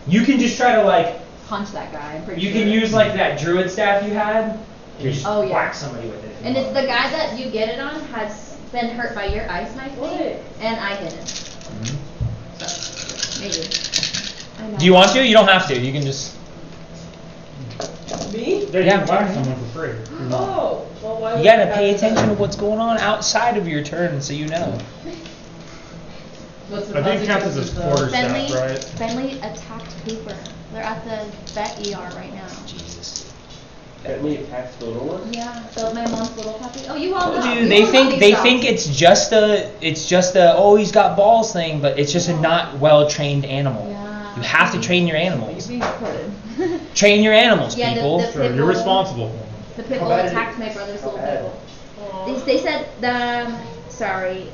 You can just try to like. punch that guy? I'm pretty You sure. can use like that druid staff you had. And just Oh, yeah. whack somebody with it. if you And it's want. the guy that you get it on has been hurt by your ice knife thing, What? and I hit him. Mhm. So maybe. I know. Do you want to? You don't have to. You can just. Me? They Yeah. can whack someone for free. Oh, well, why You would gotta I pay have to- attention to what's going on outside of your turn, so you know. What's the I think it counts as consequences, a though? quarter Bentley, staff, right? Bentley attacked Cooper. They're at the vet ER right now. Jesus. Bentley attacks the little one? Yeah, so my mom's little puppy. Oh, you all know. Dude, You they all know think these they dogs. think it's just a oh he's got balls thing, but it's just a not well trained animal. Yeah. You have to train your animals. You're being recorded. Train your animals, Yeah, people. the Sure, pit you're bull- responsible for them. The pit bull How bad is attacked it? my brother's How little bad? pit bull. They said sorry.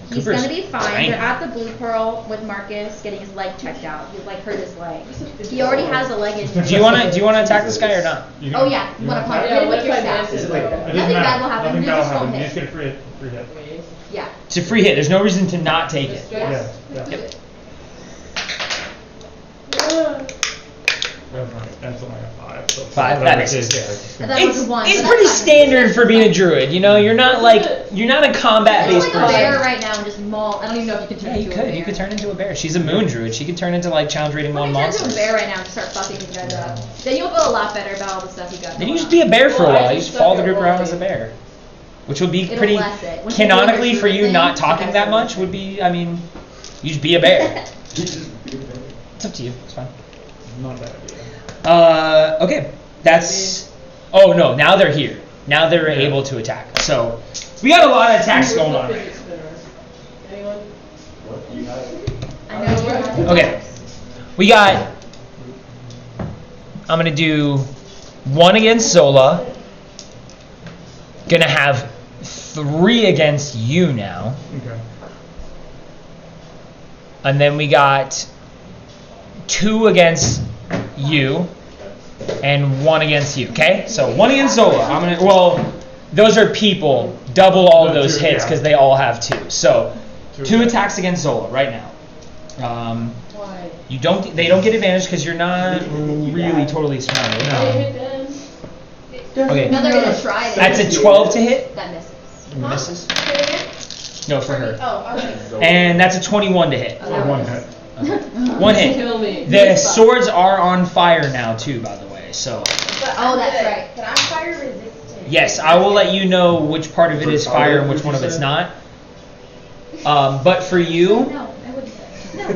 He's Cooper's gonna be fine. tiny. They're at the Blue Pearl with Marcus getting his leg checked out. He like hurt his leg. He already has a leg injury. Do you wanna attack this guy or not? You Oh yeah, you wanna attack? punch? Yeah, Hit him what with if your I staff. miss Is it? it like It that? doesn't Nothing matter. bad will happen. Nothing You bad will just won't happen. You hit. just get a free hit. Yeah. It's a free hit. There's no reason to not take it. Yeah. Yeah. Yep. That's only a 5. So Five, whatever that it is, misses. yeah, it's I gonna- thought it was a one, It's but pretty that's fine. standard for being a druid. You know, you're not a combat-based It's like a bear person. right now and just maul. I don't even know if you can turn Yeah, you into a bear. could. You could turn into a bear. She's a moon druid. She could turn into like challenge rating Let 1 me turn into monster. a bear right now and start fucking these guys up. Then you'll feel a lot better about all the stuff you got. Then going you just on. be a bear for a Well, I while. You just just follow the suck at group around as a rolling. bear, which would be It'll pretty bless it. Once you do canonically your for you druid not thing, talking that's that it. much would be. I mean, you just be a bear. It's up to you. It's fine. Not a bad idea. Okay, that's. Oh no! Now they're here. Now they're Yeah. able to attack. So we got a lot of attacks going on. Fidget spinner. Anyone? What you have? I know you have Okay, we got. I'm gonna do 1 against Zola. Gonna have 3 against you now, Okay. and then we got 2 against you, and 1 against you. Okay, so 1 against Zola. I'm gonna. Well, those are people. Double all of No, those 2, hits yeah. because they all have 2. So 2 2 attacks. attacks against Zola right now. Why? You don't. They don't get advantage because you're not really totally smart. I No. hit them. Okay. No, they're gonna try this. That's a 12 to hit. That misses. Misses. Say it again? No, for her. Oh, okay. And that's a 21 to hit. Oh, So 1 hit. 1 hit. Kill me. The swords are on fire now too, by the way. So But Oh, I'm that's good. right. But I'm fire resistant. yes, I will let you know which part of it is fire and which one of it's not. But for you, No, I wouldn't say. No. I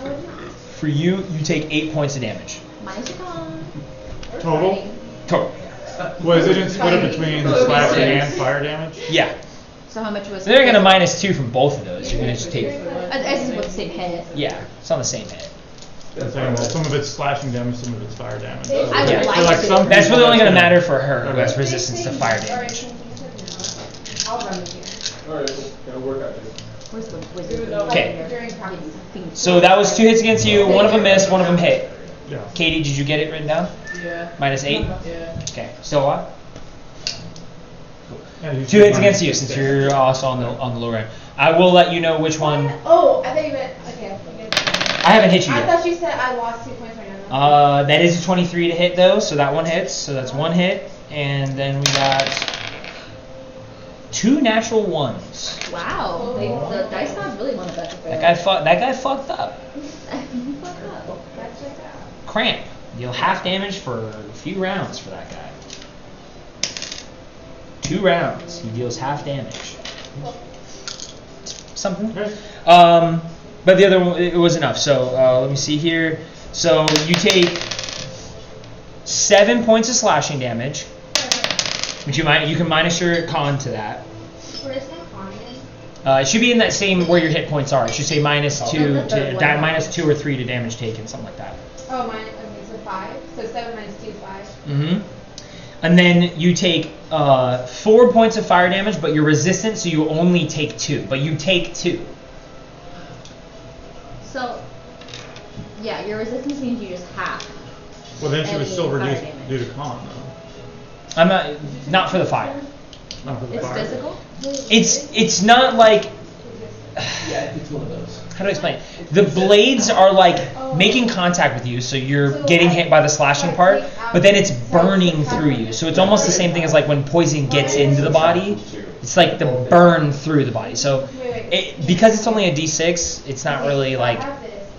would not. for you take 8 points of damage. Minus your con. Total? Total. Was it split between the slashing and fire damage? Yeah. So how much was? So they're gonna -2 from both of those. You're gonna just take. This is with the same hit. Yeah, it's on the same hit. I'm saying, well, some of it's slashing damage, some of it's fire damage. I would Yeah. like So, like, to. some That's people really only gonna that's matter for her who Okay. has resistance to fire damage. Alright, I'll run with you. Alright, it'll work out good. Where's the Dude, wizard? no. Okay. During practice. So that was 2 hits against you. One of them missed. One of them hit. Yeah. Katie, did you get it written down? Yeah. -8. Yeah. Okay. So what? Yeah, you 2 should hits run against you with since it. you're also on the lower end. I will let you know which one. Oh, I thought you meant. Okay, I think I haven't hit you I yet. thought you said I lost 2 points right now. That is a 23 to hit though, so that one hits. So that's 1 hit, and then we got 2 natural 1s. Wow, the dice gods really want to bet the That guy fucked up. Fuck up. That's checked out. Cramp. Deal half damage for a few rounds for that guy. 2 rounds. He deals half damage. Something. Okay. But the other one, it was enough. So let me see here. So you take 7 points of slashing damage, which you can minus your con to that. Where is my con in? It should be in that same where your hit points are. It should say -2 The to third one. -2 or 3 to damage taken, something like that. Oh, mine. Okay, so 5. So 7 minus 2 is 5. Mm-hmm. And then you take 4 points of fire damage, but you're resistant, so you only take 2. But you take 2. So, yeah, your resistance means you just half. Well, then she was Any still fire reduced damage. due to con, though. I'm not for the fire. Not for the It's fire. physical. It's not like. Yeah, it's one of those. How do I explain? The blades are like making contact with you, so you're getting hit by the slashing part, but then it's burning through you. So it's almost the same thing as like when poison gets into the body. It's like the burn through the body. So because it's only a d6, it's not really like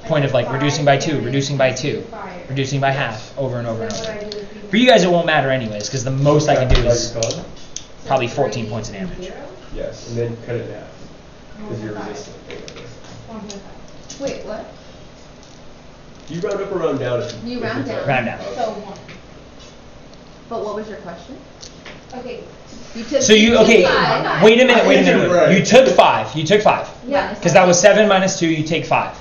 point of like reducing by 2, reducing by 2, reducing by half, over and over and over. For you guys, it won't matter anyways, because the most I can do is probably 14 points of damage. Yes, and then cut it in half. Because you're resistant. Wait, what? You round up or round down? You round down. Round down. So 1. But what was your question? Okay. You took. So you took okay? 5. Wait a minute. Right. You took 5. You took 5. Yeah. Because that was 7 minus 2. You take 5.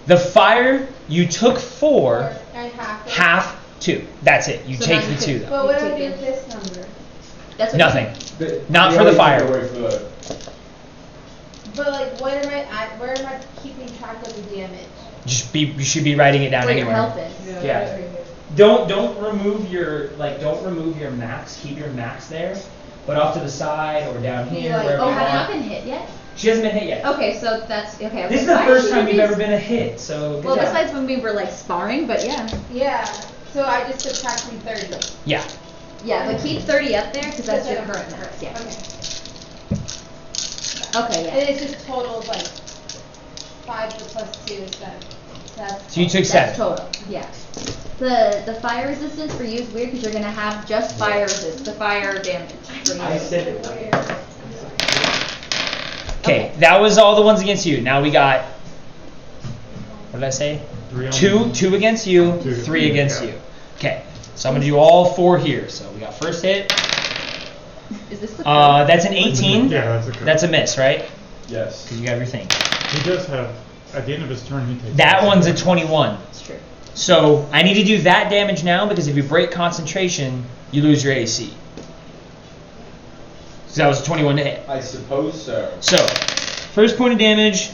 The fire you took 4. And half. Half 2. That's it. You So take now the you 2 could- though. But what do I Take do it. with this number? That's what Nothing. But Not you for the always fire. take it away from the- But like, what am I at? Where am I keeping track of the damage? You should be writing it down Where your anywhere. health is. Yeah. right here. Don't remove your max. Keep your max there, but off to the side or down here Like, wherever Oh, you have you not want. been hit yet? She hasn't been hit yet. Okay, so that's okay. This is the Why first should time you you've be- ever been a hit, so good Well, job. besides when we were like sparring, but yeah. Yeah. So I just subtract from 30. Yeah. Yeah, but keep 30 up there because that's your Because current I'm- max. Yeah. Okay. Okay, And yeah. it's just totals like 5 plus 2 is 7. That's So you took That's 7. total. Yeah. The fire resistance for you is weird because you're gonna have just fire resist, the fire damage for you. I said it. Okay, that was all the ones against you. Now we got. What did I say? 3 on 2 against you, Two. 3 against Yeah. you. Okay, so I'm gonna do all 4 here. So we got first hit. Is this the That's an 18. Yeah, that's a crit. That's a miss, right? Yes. Because you got everything. He does have, at the end of his turn, he takes. That one's a 21. It's true. So I need to do that damage now because if you break concentration, you lose your AC. So that was a 21 to hit. I suppose so. So, first point of damage.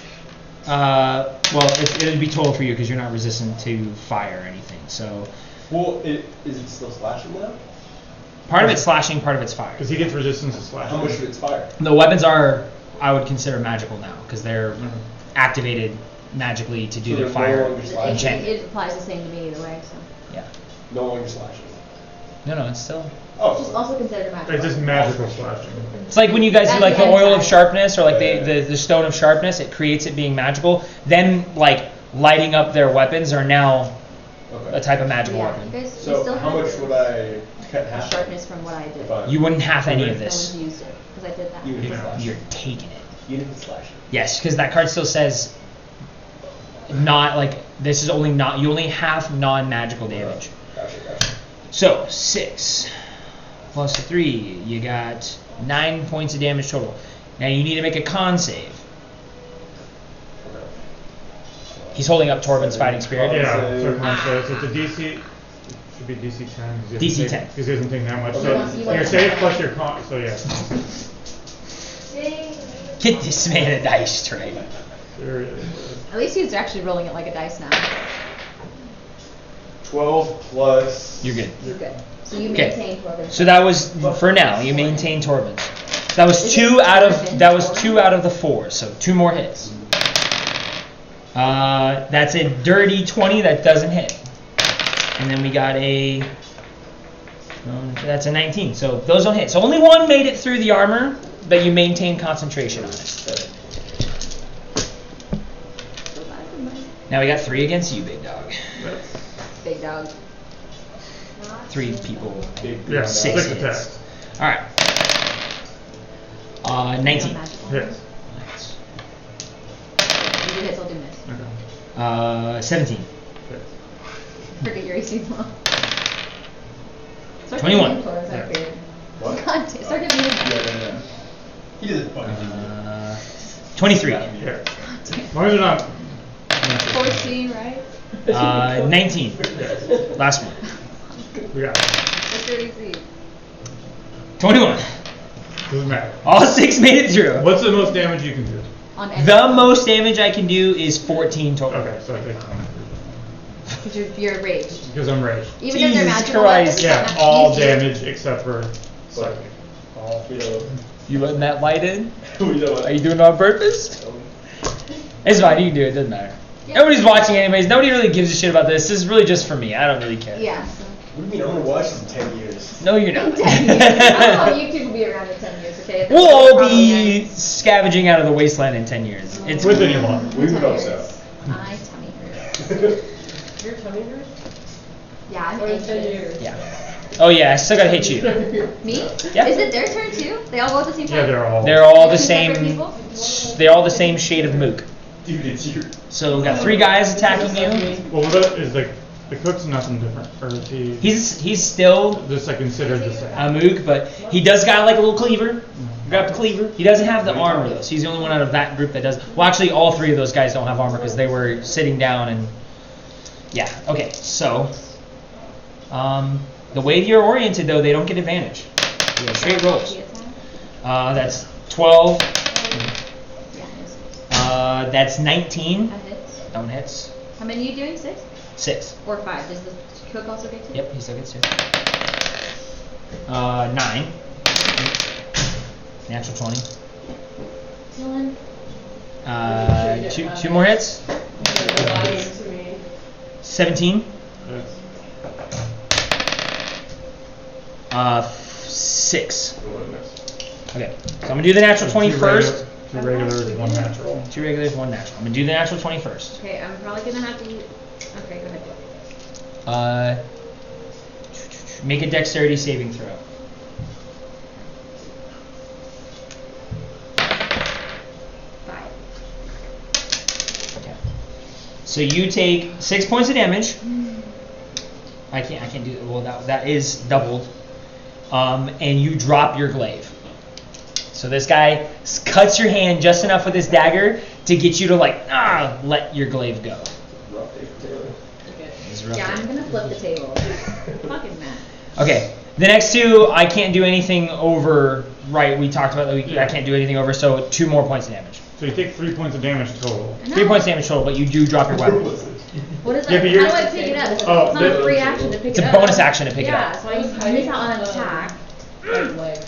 Well, it'd be total for you because you're not resistant to fire or anything. So, Well, is it still slashing now? part of it's slashing, part of it's fire. Because he gets resistance to slash. How much of it's fire? The weapons are, I would consider magical now because they're Mhm. activated magically to do So their they're fire no longer slashing. enchantment. It applies the same to me either way. So Yeah. No longer slashing. No, it's still. Oh. just also considered magical. It's just magical slashing. It's like when you guys do That's like the the oil of inside. sharpness or like Yeah. the stone of sharpness, it creates it being magical. Them like lighting up their weapons are now Okay. a type of magical Yeah, weapon. you guys, you So still how have much the would I cut half? sharpness from what I did. If I You wouldn't have any of No this. one's used it because I did that. Unit You're, slash. you're taking it. Unit slash. Yes, because that card still says not like this is only not you only have non-magical damage. Gotcha. So 6 plus 3, you got 9 points of damage total. Now you need to make a con save. Okay. He's holding up Torben's fighting spirit. Yeah, Save. so come on, so it's a DC, it should be DC 10. 'cause he DC doesn't 10. take- Because he doesn't take that much. Okay. So You want your to save try plus that. your con, so yeah. Dang. Get this man a dice tray. There it is. At least he's actually rolling it like a dice now. 12 plus. You're good. You're good. So you Okay. maintain 12. So that was for now. You maintain Torben's. That was Is two it out of Torben? that was 2 out of the 4. So 2 more hits. That's a dirty 20 that doesn't hit. And then we got a. That's a 19. So those don't hit. So only one made it through the armor, but you maintain concentration on it. Now we got 3 against you, big dog. That's, Big dog. 3 people. Big yeah, 6 6 hits. attacks. All right. 19. Magical. Hits. You do hits, I'll do miss. Okay. 17. Hits. Forget your AC's low. Start 21. giving him toys, I figured. What? God, start giving him Yeah. He doesn't fucking 23. Hits. As long as you're not. 14, right? 19. Last one. We got it. What's your AC? 21. Doesn't matter. All 6 made it through. What's the most damage you can do? On every The most damage I can do is 14 total. Okay, so I take 10. Because you're raged. Because I'm raged. Even if they're Jesus magical Christ. weapons, Yeah, it's not all easier. damage except for psychic. You letting that light in? You know what? Are you doing it on purpose? It's fine, you can do it, doesn't matter. Yeah. Nobody's watching anyways, nobody really gives a shit about this. This is really just for me, I don't really care. Yeah. So. What do you mean? I'm gonna watch this in 10 years. No, you're not. 10 years. I don't know, YouTube will be around in 10 years, okay? We'll all Probably be ends. scavenging out of the wasteland in 10 years. It's With any luck. We would 10 hope years. so. My tummy hurts. Your tummy hurts? Yeah, I'm So in 10 anxious. years. Yeah. Oh yeah, I still gotta hit you. Me? Yeah. Is it their turn too? They all go at the same time? Yeah, they're all. They're all the Two separate same. people? They're all the same shade of mook. Dude, it's you. So we got 3 guys attacking you. Well, what is the cook's nothing different, or is he? He's still Just like considered the same. a mook, but he does got like a little cleaver. Grab the cleaver. He doesn't have the armor though, so he's the only one out of that group that does. Well, actually, all 3 of those guys don't have armor because they were sitting down and. Yeah. Okay. So. The way you're oriented, though, they don't get advantage. You got straight rolls. That's 12. That's 19. That hits. That one hits. How many are you doing? 6? 6. Or 5? Does the cook also get 2? Yep, he still gets 2. 9. Natural 20. Dylan. Two more hits. You're lying to me. 17. That's 6. One miss. Okay, so I'm gonna do the natural 20 first. 2 regulars, 1 natural. 2 regulars, 1 natural. I'm gonna do the natural 20 first. Okay, I'm probably gonna have to. Okay, go ahead. Make a dexterity saving throw. 5. Okay. So you take 6 points of damage. I can't do it. Well, that is doubled. And you drop your glaive. So this guy cuts your hand just enough with his dagger to get you to let your glaive go. Rough day for Taylor. It's a rough Yeah, day. I'm gonna flip the table. Fucking mad. Okay, the next 2 I can't do anything over. Right, we talked about that. I can't do anything over. So 2 more points of damage. So you take 3 points of damage total. 3 points of damage total, but you do drop your weapon. What is Yeah, that? but How you're- do I pick it up? It's Oh, not a free action to pick It's it a up. bonus action to pick it Yeah, up. so I miss out on an attack. Like,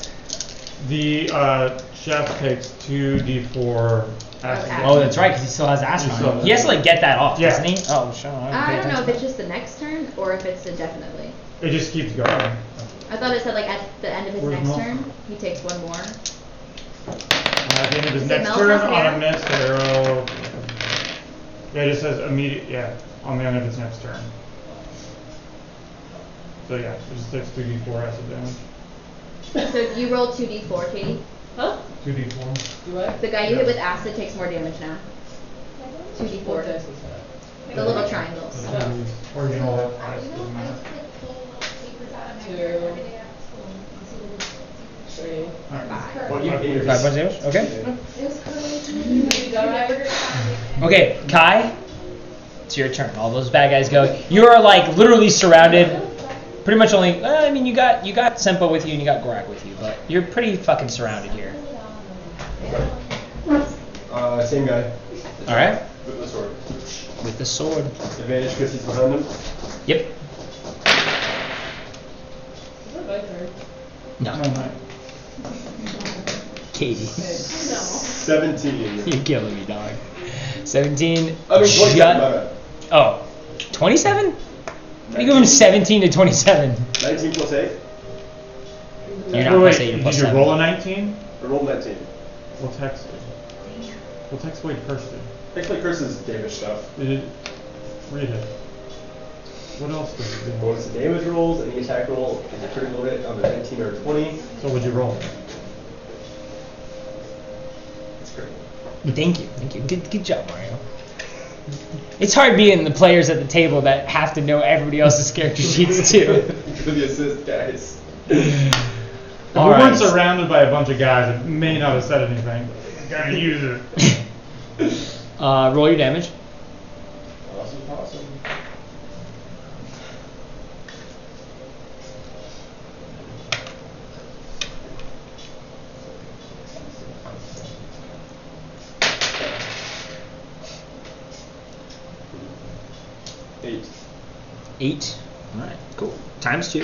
The chef takes 2d4 acid. Okay. Oh, that's right, because he still has acid He on still him. has He has to get that off, Yeah. doesn't he? Oh, sure. I don't know if it's just the next turn or if it's indefinitely. It just keeps going. I thought it said like at the end of his Where's next Mel? turn, he takes 1 more. At the end of his Is it next Mel's turn acid on a arrow? missed arrow. Yeah, it just says immediate. Yeah, on the end of his next turn. So yeah, it just takes 2d4 acid damage. So you roll 2d4, Katie. huh? 2d4. Do I? The guy you hit with acid takes more damage now. What 2d4. dice was that? The little triangles. Original price doesn't matter. 2, 3. Alright. Well, you gain your 5 points of damage? Okay. You die. Okay, Kai, it's your turn. All those bad guys go. You are literally surrounded. Pretty much only. I mean, you got Senpo with you and you got Gorak with you, but you're pretty fucking surrounded here. Same guy. All right. With the sword. With the sword. Advantage because he's behind him. Yep. Is that my turn? No. Katie, 17. you're killing me, dog. 17. I mean, 27, my bad. Oh, 27? How do you go from 17 to 27? 19 plus 8. You're not Wait, plus 8, you're did plus you 7. roll a 19? I rolled 19. What's hex do? What's hexblade curse do? Hexblade curse is damage stuff. Read it. What else does it do? Bonus to damage rolls, any attack roll is a critical hit on the 19 or 20. So what'd you roll? It's critical. Thank you. Good job, Mario. It's hard being the players at the table that have to know everybody else's character sheets too. For the assist, guys. If All we right. weren't surrounded by a bunch of guys that may not have said anything, but we gotta use it. Roll your damage. Awesome. 8. All right, cool. Times 2.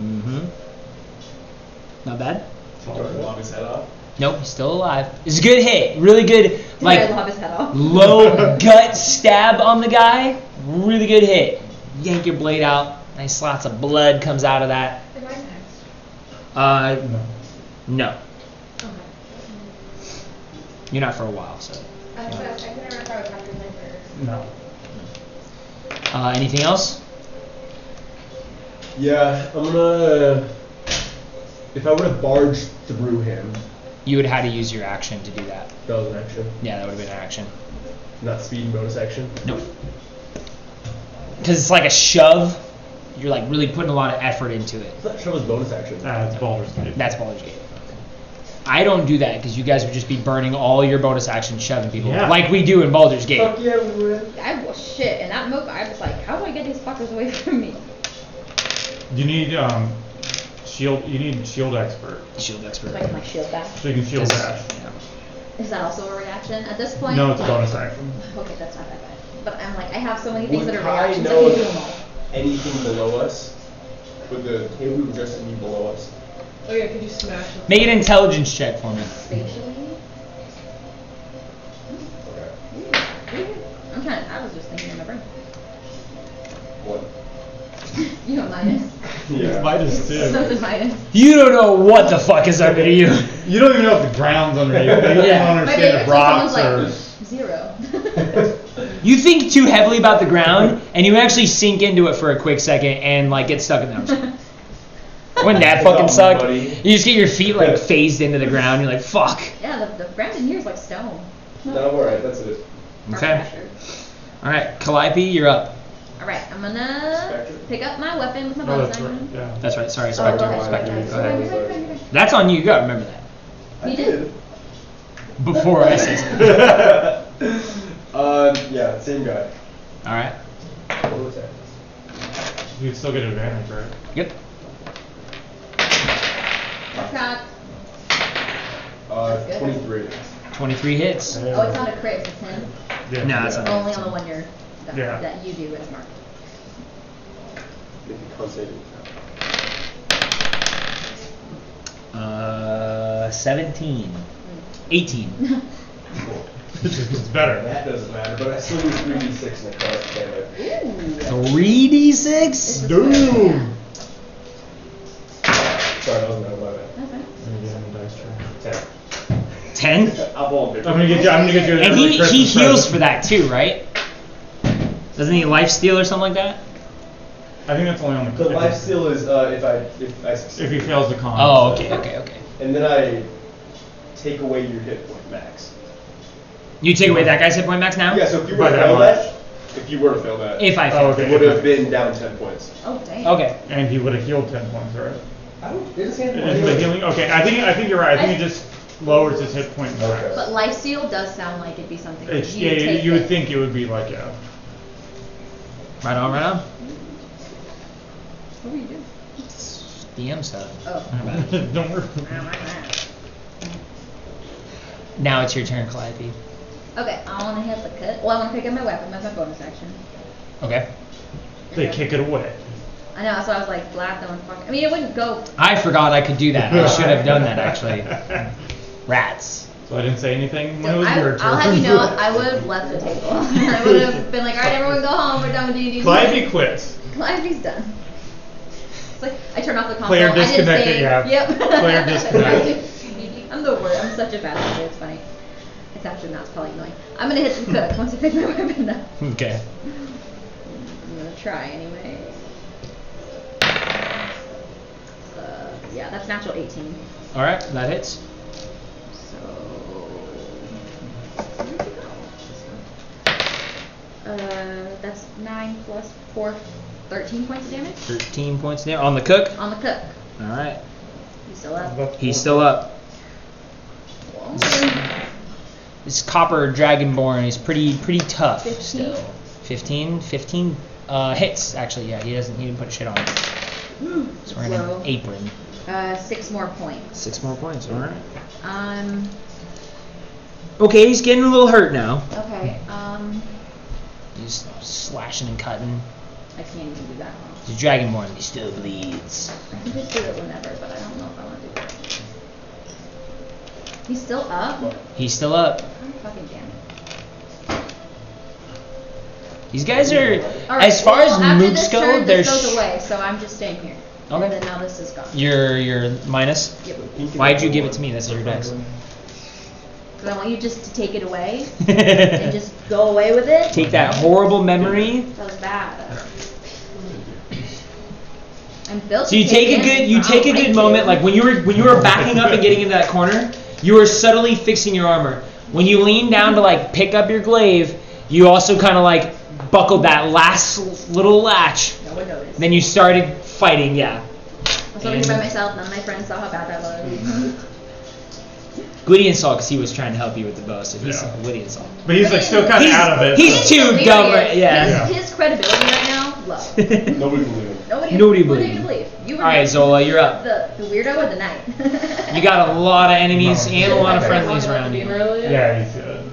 Mm-hmm. Not bad. Lob his head off. Nope, he's still alive. It's a good hit. Really good, Did I lob his head off? low gut stab on the guy. Really good hit. Yank your blade out. Nice lots of blood comes out of that. Am I next? No. Okay. You're not for a while, so. I couldn't remember if I was after him or. No. Anything else? Yeah, I'm gonna. If I would have barged through him, You would have had to use your action to do that. that was an action. Yeah, that would have been an action. Not speed and bonus action. Nope. Because it's like a shove. You're really putting a lot of effort into it. I thought shove was bonus action. It's Baldur's Gate. That's Baldur's Gate. I don't do that because you guys would just be burning all your bonus action shoving people Yeah. like we do in Baldur's Gate. Fuck yeah, we would. I was shit. In that moment, I was like, how do I get these fuckers away from me? You need shield. You need shield expert, Shield expert. So I can like shield back. so you can shield Yes. dash. Is that also a reaction at this point? No, it's a bonus action. Okay, that's not that bad. But I'm like, I have so many things Would that are Kai reactions. I know can do them all. anything below us? Would the table be just be below us? Oh yeah, could you smash them? Make an intelligence check for me. Spatially. Okay. I'm trying. I was just thinking in my brain. One. You know, minus. Yeah. Minus Something minus. You don't know what the fuck is under you. You don't even know if the ground's under you. You don't Yeah. My understand favorite if rocks someone's or. like 0. You think too heavily about the ground, and you actually sink into it for a quick second and like get stuck in there. Wouldn't that fucking suck? Buddy. You just get your feet like phased into the ground. You're like, fuck. Yeah, the ground in here is like stone. No, I'm alright, that's it. Okay. All right, Calliope, you're up. All right, I'm gonna Spectre. pick up my weapon with my Oh, bonus that's right. action. Yeah. That's right. Sorry, Oh, Spectre. go ahead. Spectre. Go Go ahead. ahead. That's on you. You gotta remember that. I You did? Before I say something. Yeah, same guy. All right. What was that? You still get advantage, right? Yep. ThatsCahcked. That's good. 23. 23 hits. Oh, it's not a crit, it's him. Yeah. No, it's not. Only on the one Yeah. that you do it's marked. Make a con saving. 17. 18. It's better. That doesn't matter, but I still lose 3d6 in the cost damage. Ooh. 3d6? Doom. Sorry, that wasn't my bad. That's right. Let me get him a dice tray. 10. 10? I'll volunteer. I'm gonna get you. I'm gonna get you. And a he Christmas heals present. for that too, right? Doesn't he life steal or something like that? I think that's only on the. The life steal is if I succeed. If he fails the con. Oh, okay. And then I take away your hit point max. You take away that guy's hit point max now? Yeah, so if you By were to that fail much. that, if you were to fail that, If I Oh, fail. okay. it would have been down 10 points. Oh, damn. Okay. And he would have healed 10 points, right? I don't. It doesn't Is the healing? Okay, I think you're right. I think it just lowers his hit point max. Okay. But life seal does sound like it'd be something. It's, you yeah, take you would it. think it would be like yeah. Right on, right on. What were you doing? DM stuff. Oh. Don't worry. Now it's your turn, Calliope. Okay, I want to hit the cut. Well, I want to pick up my weapon. That's my bonus action. Okay. They kick it away. I know, so I was like, glad no one fucking. I mean, it wouldn't go. I forgot I could do that. I should have done that actually. Rats. So I didn't say anything when it So was your turn. I'll have you know, I would have left the table. I would have been like, all right, everyone go home. We're done with D&D. Calliope quits. Calliope's done. It's like I turn off the console. Player I didn't disconnected, say, yeah. Yep. Player disconnected. I'm the worst. I'm such a bad player. It's funny. It's actually not. It's probably annoying. I'm gonna hit the cook once I pick my weapon up. Okay. I'm gonna try anyway. Yeah, that's natural 18. All right, that hits. So. That's 9 plus 4, 13 points of damage 13 points there on the cook. on the cook. All right. You still up? He's still up. This copper dragonborn is pretty tough 15? still. 15 hits actually. Yeah, he didn't put shit on. He's wearing Low. an apron. 6 more points. 6 more points. All right. Okay, he's getting a little hurt now. Okay, He's slashing and cutting. I can't even do that one. He's a dragonborn. He still bleeds. I can just do it whenever, but I don't know if I want to do that. He's still up? He's still up. God fucking damn it. These guys are, All right, as far well, as after mooks this go, turn, they're. this goes away, so I'm just staying here. Okay. And then now this is gone. You're minus. Yep. Why'd you give it to me? This is your dice. Because I want you just to take it away and just go away with it. Take that horrible memory. That was bad. I'm built So you to take a it, good you but take a I'll good fight moment, you. like when you were backing up and getting into that corner, you were subtly fixing your armor. When you leaned down to like pick up your glaive, you also kind of like buckled that last little latch. No one noticed. Then you started fighting, yeah. I was over here by myself. None of my friends saw how bad that was. Witty insult because he was trying to help you with the bow, so he's Yeah. witty insult. But he's like still kind of out of it. He's so. too Hilarious. dumb, right? Yeah. His credibility right now, low. Nobody believe him. Nobody Nobody believe. believe. You were All right, Zola, you're up. the weirdo of the night. You got a lot of enemies No. and a lot of Walk friendlies on around the you. beam earlier? Yeah, you should.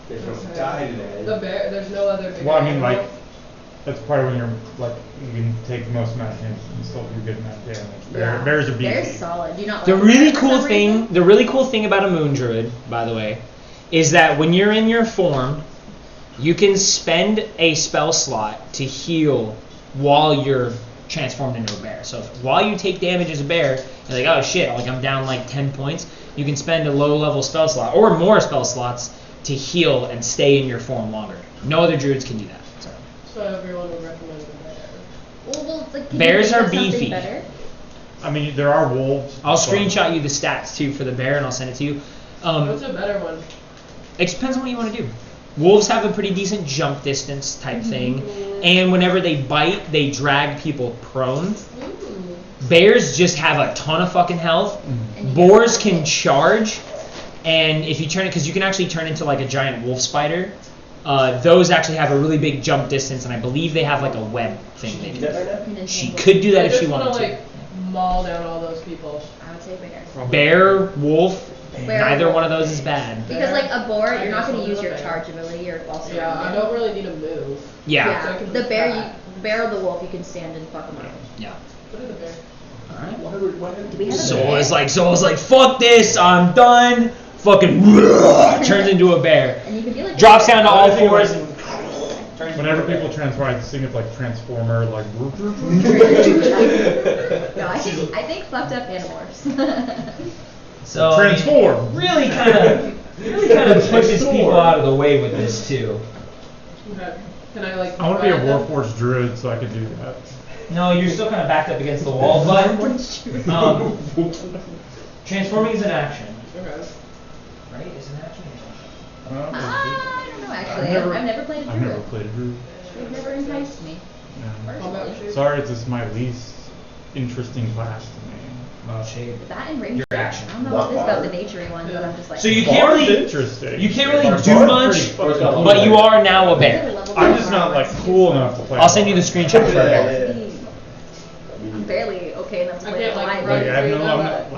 They're supposed to die today. The bear, there's no other big Well, I mean, like, animal? that's probably when you're like you can take the most amount of damage and still do good amount of damage. Yeah. Bears are beefy. They're solid. Do you not The like really them for cool some thing, reason? the really cool thing about a moon druid, by the way, is that when you're in your form, you can spend a spell slot to heal while you're transformed into a bear. So while you take damage as a bear, you're like, oh shit, like I'm down like 10 points. You can spend a low level spell slot or more spell slots to heal and stay in your form longer. No other druids can do that. So everyone would recommend the bear. Well, it's like, can Bears you think are of something beefy. better? I mean, there are wolves. I'll but- screenshot you the stats too for the bear and I'll send it to you. What's a better one? It depends on what you want to do. Wolves have a pretty decent jump distance type thing, and whenever they bite, they drag people prone. Bears just have a ton of fucking health. And you Boars get- can charge, and if you turn it, because you can actually turn into like a giant wolf spider. Those actually have a really big jump distance, and I believe they have like a web thing they You do that can. right now? You can She entangle. could do that I if just she wanna, wanted to. like, maul down all those people. I would say bear. Probably. Bear, wolf, Bear, neither wolf. one of those is bad. Because like a boar, I you're not guess going to I'll use do your the bear. charge ability or also. Yeah, I don't really need to move. Yeah. So I can The just bear, attack. bear or the wolf, you can stand and fuck them up. Yeah. What is a bear? All right. Why Do we have a Zola's like, fuck this, I'm done. Fucking turns into a bear. And you can be like Drops down to all I think fours. like- Whenever people transform, I think of like Transformer, like. No, I think fucked up animorphs. So I mean, Transform. really kind of pushes people out of the way with this too. Okay. Can I like? I want to be a ride them? Warforged druid so I can do that. No, you're still kind of backed up against the wall, but transforming is an action, Okay. right? It's an action. I don't know actually. I've never played a I've druid. never played a druid. They've never enticed me. Yeah. Combat shape? Sorry, it's just my least interesting class to me. Shade. That and range. Your action. I don't know what it is about the naturey ones, but I'm just like. So you can't Bard's really, interesting. you can't really Bard's do pretty much, fucking cool. but you are now a bear. I'm just not like cool enough to play. I'll send you the screenshot for Yeah, that. yeah. I'm barely okay enough to I play can't, the like, live. Like, I have Right, no, so I'm you not know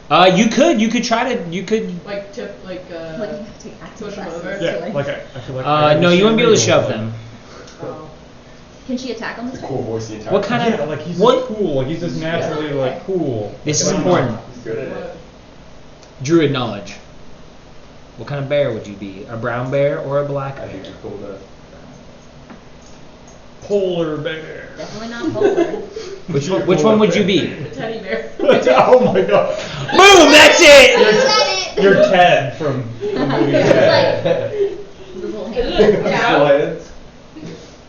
like. You could try to, you could. Like tip, like Like you have to take active push them classes over. to, Yeah, like I feel like. No, you wouldn't be able to shove them. Oh. Can she attack on this Cool guy? voice the entire What kind Yeah, of? like he's what? just cool. Like he's just naturally like cool. This is Like, important. He's good at it. Druid knowledge. What kind of bear would you be? A brown bear or a black I think bear? you're cool enough. Polar bear. Definitely not polar. Which one would you be? The teddy bear. Oh my god. Boom! That's it. Said it. You're Ted from the movie It's Ted. like the little hand. Cool-headed.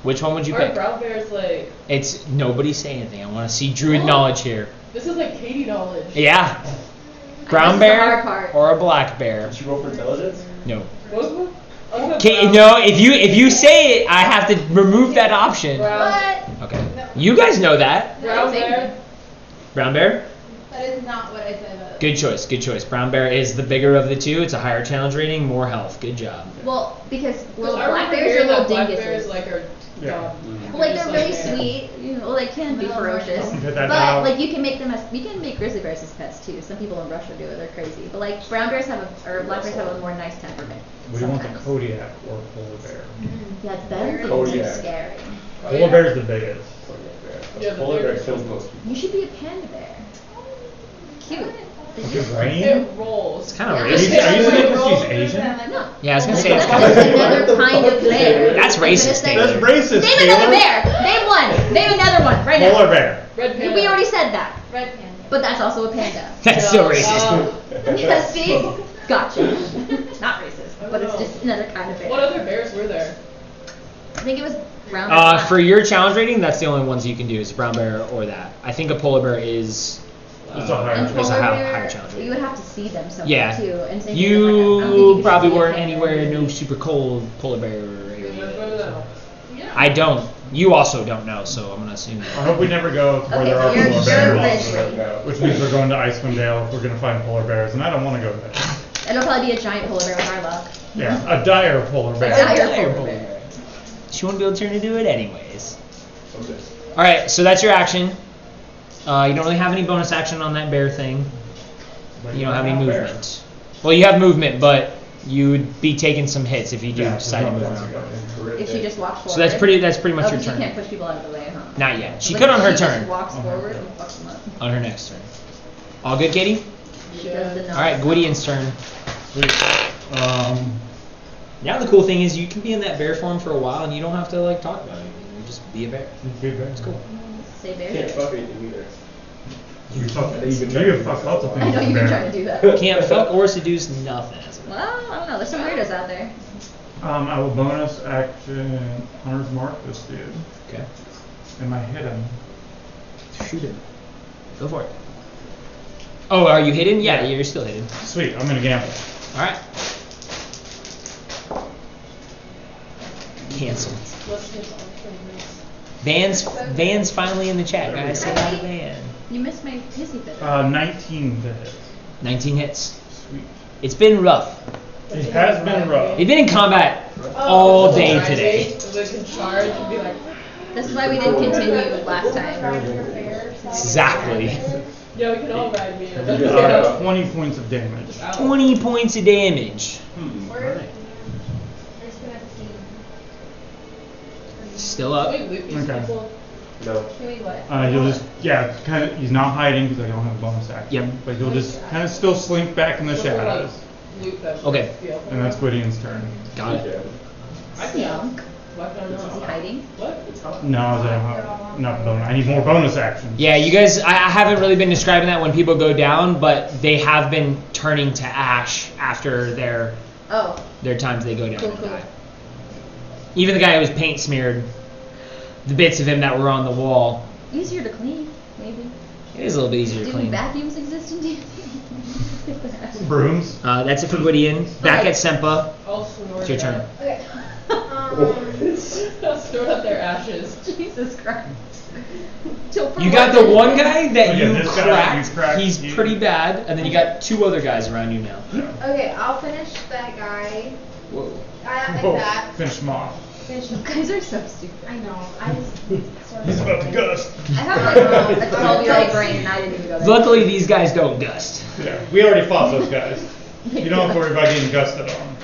Which one would you Our pick? brown bear's like, It's nobody say anything. I want to see druid knowledge here. this is like Katie knowledge. Yeah. This Brown is the hard bear part. or a black bear? Did you roll for intelligence? No. What? I'm gonna Okay, brown- no. If you say it, I have to remove that option. Brown, What? Okay. You guys know that. brown bear. Brown bear. That is not what I said. Good choice. Good choice. Brown bear is the bigger of the two. It's a higher challenge rating, more health. Good job. Well, because Well, little I black remember bears are hearing little that black bears dinguses. like are Yeah. dumb. Well, like they're Just really like- sweet. You know, they can be ferocious. Cut But that out. like you can make them as you can make grizzly bears as pets too. Some people in Russia do it. They're crazy. But like brown bears have or black bears have a more nice temperament. What do you want, the sometimes. Kodiak or polar bear? Yeah, it's better than Kodiak. too scary. Polar bear's the biggest. Yeah, the Polar bear bear- kills most people. You should be a panda bear. Cute. Because rain? It rolls. It's kind of Yeah. Are you racist. saying because she's Asian? No. Yeah, I was gonna say it's That's kind just of. another kind of bear. That's racist, Name Taylor. That's racist, another Taylor. bear. Name one. Name another one right now. Polar bear. Red panda. We already said that. Red panda. But that's also a panda. That's still racist. Yeah, see? Gotcha. Not racist, but it's just another kind of bear. What other bears were there? I think it was brown bear. black. For your challenge rating, that's the only ones you can do is brown bear or that. I think a polar bear is. It's a higher And It's challenge. a polar higher bear, challenge you rating. would have to see them somewhere Yeah. too. And same thing with, like, I don't think you You could probably see a weren't panda anywhere bear. no super cold polar bear You area. remember that? Yeah. I don't, You also don't know, so I'm gonna assume. I hope we never go to where Okay, there are you're- polar you're bears, Grizzly. which means we're going to Icewind Dale if we're going to find polar bears, and I don't want to go there. It'll probably be a giant polar bear with our luck. Yeah, a dire polar bear. Dire polar bear. She won't be able to turn into it anyways. Okay. All right, so that's your action. You don't really have any bonus action on that bear thing. But You don't have any not bear. movement. Well, you have movement, but you would be taking some hits if you do Yeah, decide to move that's around. okay. If she just walks forward. So that's pretty much Oh, your 'cause you turn. can't push people out of the way, huh? Not yet. She Like, could on her she just turn. walks On her forward turn. and fucks them up. On her next turn. All good, Katie? She does the All right, Gwydion's turn. Sweet. Now the cool thing is you can be in that bear form for a while and you don't have to like talk about anything. You just be a bear. It's cool. Say bear. Can't fuck anything either. You fuck, You've been you trying to have do fucked that. lots of things. I know with you've a been bear. trying to do that. Can't fuck or seduce nothing. Well, I don't know. There's some weirdos out there. I will bonus action Hunter's Mark this dude. Okay. And I hit him. Shoot him. Go for it. Oh, are you hidden? Yeah, you're still hidden. Sweet, I'm gonna gamble. All right. Canceled. Let's hit all things. Van's finally in the chat, guys. Say hi to Van. You missed my hissy fit. 19 to hit. 19 hits. Sweet. It's been rough. It has been rough. They've been in combat all day Right, today. They can charge and be like, This is why we didn't continue last time. Exactly. yeah, we can all ride me. 20 points of damage. 20 points of damage. We're just gonna see. Still up. Can we loot these Okay. people? No. Can we what? You'll just, kind of, he's not hiding because I don't have a bonus action. Yep. But you'll just kind of still slink back in the shadows. Loot them. Okay. And that's Gwydion's turn. Got it. Skunk. Why don't I Is he know? hiding? What? No, I don't have enough bonus. I need more bonus actions. Yeah, you guys, I haven't really been describing that when people go down, but they have been turning to ash after their Oh, times they go down cool, and cool. die. Even the guy who was paint smeared, the bits of him that were on the wall, Easier to clean, maybe. it is a little bit easier to Do clean. vacuums exist in D&D? Brooms. That's it for Gwydion. Back at Sempa. I'll snort It's your it turn. out. Okay. I'll snort up their ashes. Jesus Christ. You got the one guy that Oh, yeah, you this guy cracked. you cracked, He's you- pretty bad, and then you got two other guys around you now. Okay, I'll finish that guy. Whoa. Like Whoa, that. finish him off. Finish You him. guys are so stupid. I know. I just sort of. He's about to gust. I have like a 12-year-old brain and I didn't even go there. Luckily, these guys don't gust. Yeah, we already fought those guys. You don't have to worry about getting gusted on.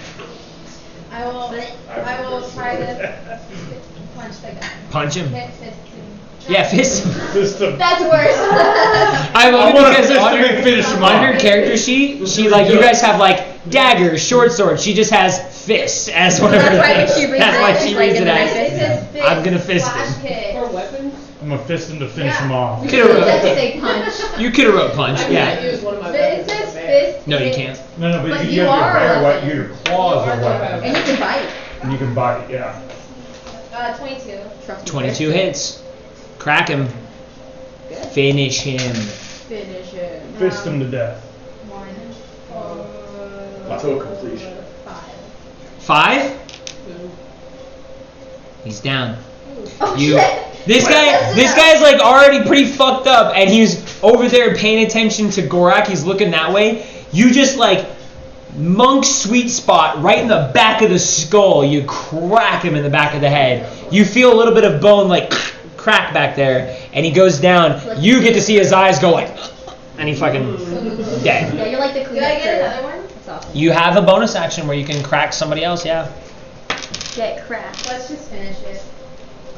I will try to punch the guy. Punch him. Hit fist him. Yeah, fist. System. That's worse. I love I it wanna because fist on him and finish him her off. character sheet, she like you guys have like daggers, short swords. She just has fist as one of her That's why when things. she reads That's it, why she's she like reads in it the as. next- It says fist I'm gonna fist slash him. hit. Or weapons? I'm gonna fist him to finish Yeah. him off. You could've wrote- That's to say punch. You could have wrote punch, I can't yeah. use one of my But it weapons. says as a bear. fist. No, you hit. can't. No, but But you you have your are bear, a what your claws You are are the weapons. And you can bite. And you can bite, yeah. 22. Trust me. 22 hits. Crack him. Good. Finish him. Finish him. Fist him to death. 1, Until completion. 5. 5. Two. He's down. Oh, You. shit. This guy's like already pretty fucked up, and he's over there paying attention to Gorak. He's looking that way. You just like Monk's sweet spot right in the back of the skull. You crack him in the back of the head. You feel a little bit of bone like crack back there, and he goes down. You get to see his eyes go like, and he fucking dead. Yeah, you're like the Did cleanup I get crew. another one? That's awesome. You have a bonus action where you can crack somebody else. Yeah. Get cracked. Let's just finish it.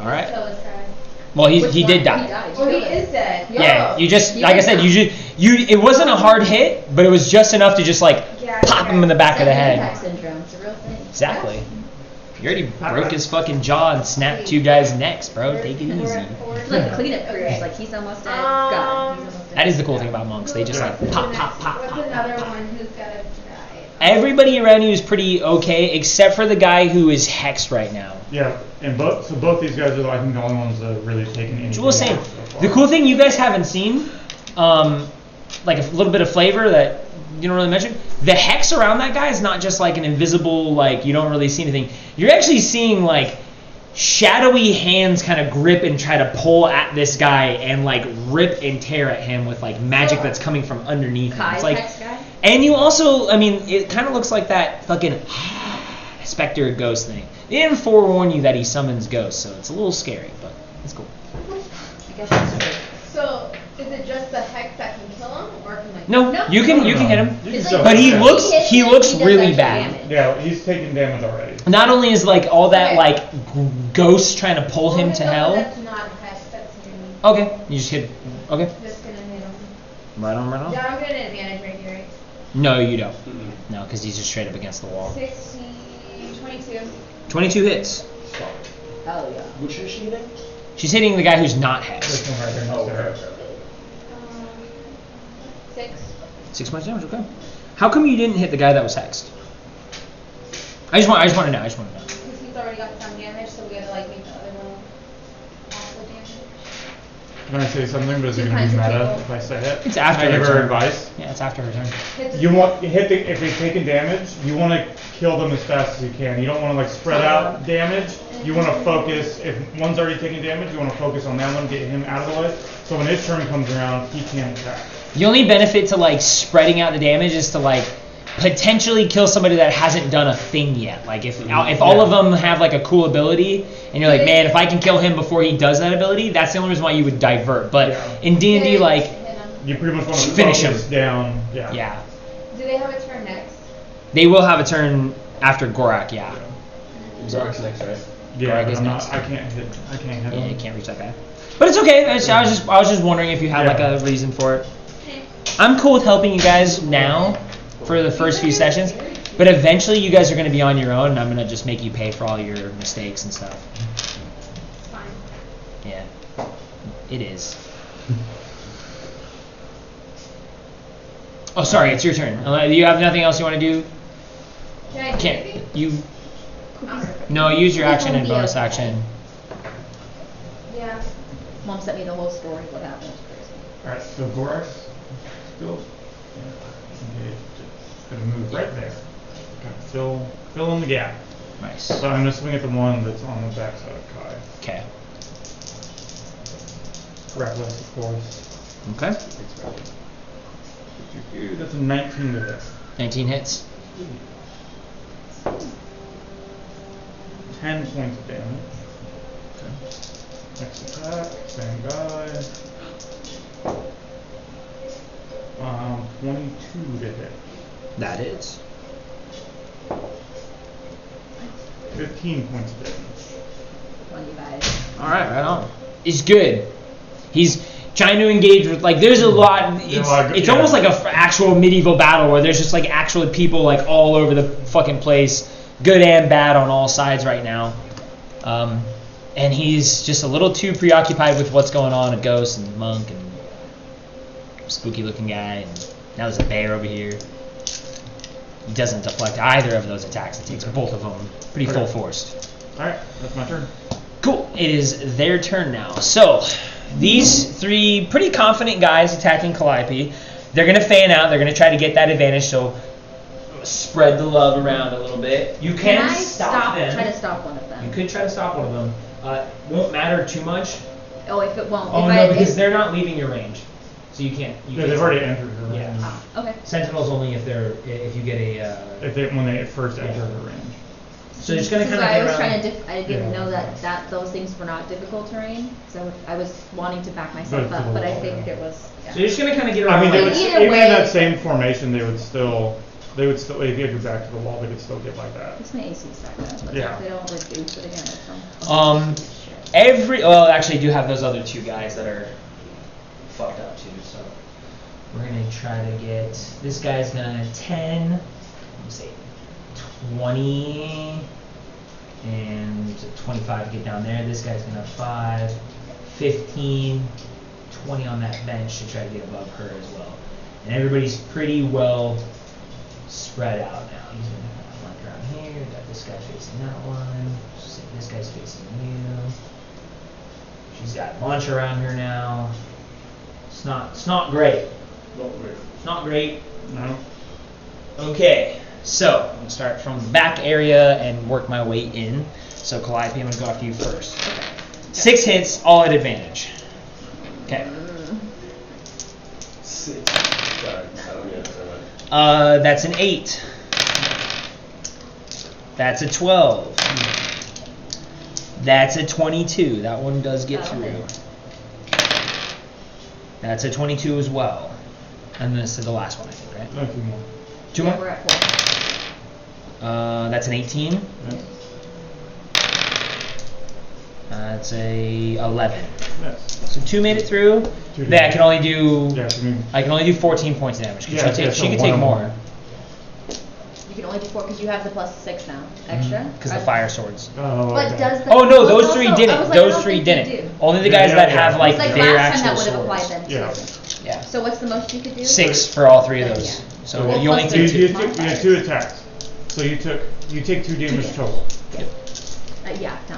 All right. Kill this guy. Well, he Which did one? He die. died. Oh, he Kill him. is dead. Yeah, you just He like I did said, die. you it wasn't a hard hit, but it was just enough to just like Yeah, pop him in the back of the Second head. impact syndrome. It's a real thing. Exactly. You already broke his fucking jaw and snapped two guys' necks, bro. Take it We're easy. at 4. It's like the cleanup crew. Okay. It's like he's almost dead. Got him. He's almost dead. That is the cool thing about monks. They just like What's pop, the pop, next- pop, What's pop, another pop, pop. one who's gotta die? Everybody around you is pretty okay, except for the guy who is hexed right now. Yeah, and both these guys are I think the only ones that have really taken any. So we'll say, the cool thing you guys haven't seen, like a little bit of flavor that you don't really mention. The hex around that guy is not just like an invisible, like you don't really see anything. You're actually seeing like shadowy hands kind of grip and try to pull at this guy and like rip and tear at him with like magic that's coming from underneath him. It's like, guy? and you also, I mean, it kind of looks like that fucking specter ghost thing. They didn't forewarn you that he summons ghosts, so it's a little scary, but it's cool. I guess that's true. So, is it just the hex that can kill him, or can like? No, you can hit him, You can It's still like- but he hit him. looks hits him, looks he does really extra bad. damage. Yeah, he's taking damage already. Not only is like all that Okay. like ghosts trying to pull him Only to the one hell. That's not hex. That's me. Okay, you just hit. Okay, Just gonna hit him. right on, right on. Yeah, I'm gonna get an advantage right here. Right? No, you don't. No, because he's just straight up against the wall. 16, 22. 22 hits. Oh yeah. Which is she hitting? She's hitting the guy who's not This hexed. one right here next to her. 6. 6 points damage. Okay. How come you didn't hit the guy that was hexed? I just want to know. Because he's already got some damage, so we gotta like make the other one also damage. I'm gonna say something, but is it Two gonna be kinds of meta people. if I say it? It's after Can I her give her turn. advice? Yeah, it's after her turn. Hit the You want if he's taking damage, you want to kill them as fast as you can. You don't want to like spread out damage. You want to focus. If one's already taking damage, you want to focus on that one, get him out of the way. So when his turn comes around, he can't attack. The only benefit to like spreading out the damage is to like potentially kill somebody that hasn't done a thing yet. Like if all of them have like a cool ability, and you're like, man, if I can kill him before he does that ability, that's the only reason why you would divert. But Yeah. in D&D, like, hit him. You pretty much want to Finish focus him. down. Yeah. yeah, Do they have a turn next? they will have a turn after Gorak. Yeah, Zark's next, right? Yeah, Greg but is I'm not. next. I can't hit. I can't hit yeah, you him. can't reach that guy. But it's okay. I was just wondering if you had like a reason for it. I'm cool with helping you guys now for the first few sessions, but eventually you guys are going to be on your own, and I'm going to just make you pay for all your mistakes and stuff. It's fine. Yeah, it is. Oh, sorry, it's your turn. You have nothing else you want to do? Can I do Can't anything? you? I'm- No, use your action and It'll be bonus okay. action. Yeah. Mom sent me the whole story. What happened? All right. So Gorax still engaged. Gonna move right there. Gonna fill in the gap. Nice. So I'm gonna swing at the one that's on the backside of Kai. Okay. Reckless, of course. Okay. That's a 19 to hit. 19 hits. 10 points of damage. Next attack, same guy. 22 to hit. That is. 15 points of damage. On you guys. All right, right on. He's good. He's trying to engage with like. There's a lot. It's yeah. almost like a actual medieval battle where there's just like actual people like all over the fucking place, good and bad on all sides right now. And he's just a little too preoccupied with what's going on. A ghost and monk and spooky looking guy, and now there's a bear over here. He doesn't deflect either of those attacks. It takes both of them pretty full forced. Alright, that's my turn. Cool. It is their turn now. So, these three pretty confident guys attacking Calliope, they're going to fan out. They're going to try to get that advantage, so spread the love around a little bit. You can I stop them. Try to stop one of You them. could try to stop one of them. Won't matter too much. Oh, if it won't. Oh, if no, because they're not leaving your range. So you can't. You Yeah, can't they've stop already them. entered her range. Yeah. Ah, okay. Sentinels only if you get a. When they first enter Yeah. her range. So you're just going to This kind is of why get I around. was trying to. I didn't Yeah. know that those things were not difficult terrain, so I was wanting to back myself But up, but I it's a think little, it was. So you're just going to kind of get I around. mean, they like- would Either even way- in that same formation, they would still, if you had your back to the wall, they could still get like that. It's my AC stack up, but Yeah. they don't reduce it again. It's from. Actually, I do have those other two guys that are fucked up too. So we're gonna try to get this guy's gonna 10. Let me see, 20 and 25 to get down there. This guy's gonna 5, 15, 20 on that bench to try to get above her as well. And everybody's pretty well spread out now. He's gonna have one around here. Got this guy facing that one. This guy's facing you. She's got lunch around her now. It's not great. It's not great. No? Okay, so I'm gonna start from the back area and work my way in. So Calliope, I'm gonna go after you first. 6 hits, all at advantage. Okay. 6. Sorry, I don't get it so much. That's an 8. That's a 12. That's a 22. That one does get through. That's a 22 as well. And this is the last one, I think, right? No, 2 more. 2 Yeah, more? we're at 4. That's an 18. Yeah. That's a 11. Yes. So 2 made it through. 2 Then I can only do Yeah, I mean, I can only do 14 points of damage. 'Cause Yeah, she yeah, she so could one take on more. one. You can only do 4 because you have the +6 now. Extra? Because the fire swords. oh, But okay. does the Oh no, well, those also, 3 I was didn't. like, I Those don't 3 think they didn't. do. Only the Yeah, guys yeah, that yeah. have like It's like their last time actual that would have swords. applied then too. Yeah. Yeah. So what's the most you could do? 6 for all 3 of those. Yeah. So Well, you only plus take You 2. had 2 attacks. So you take 2 damage total. Yeah, no.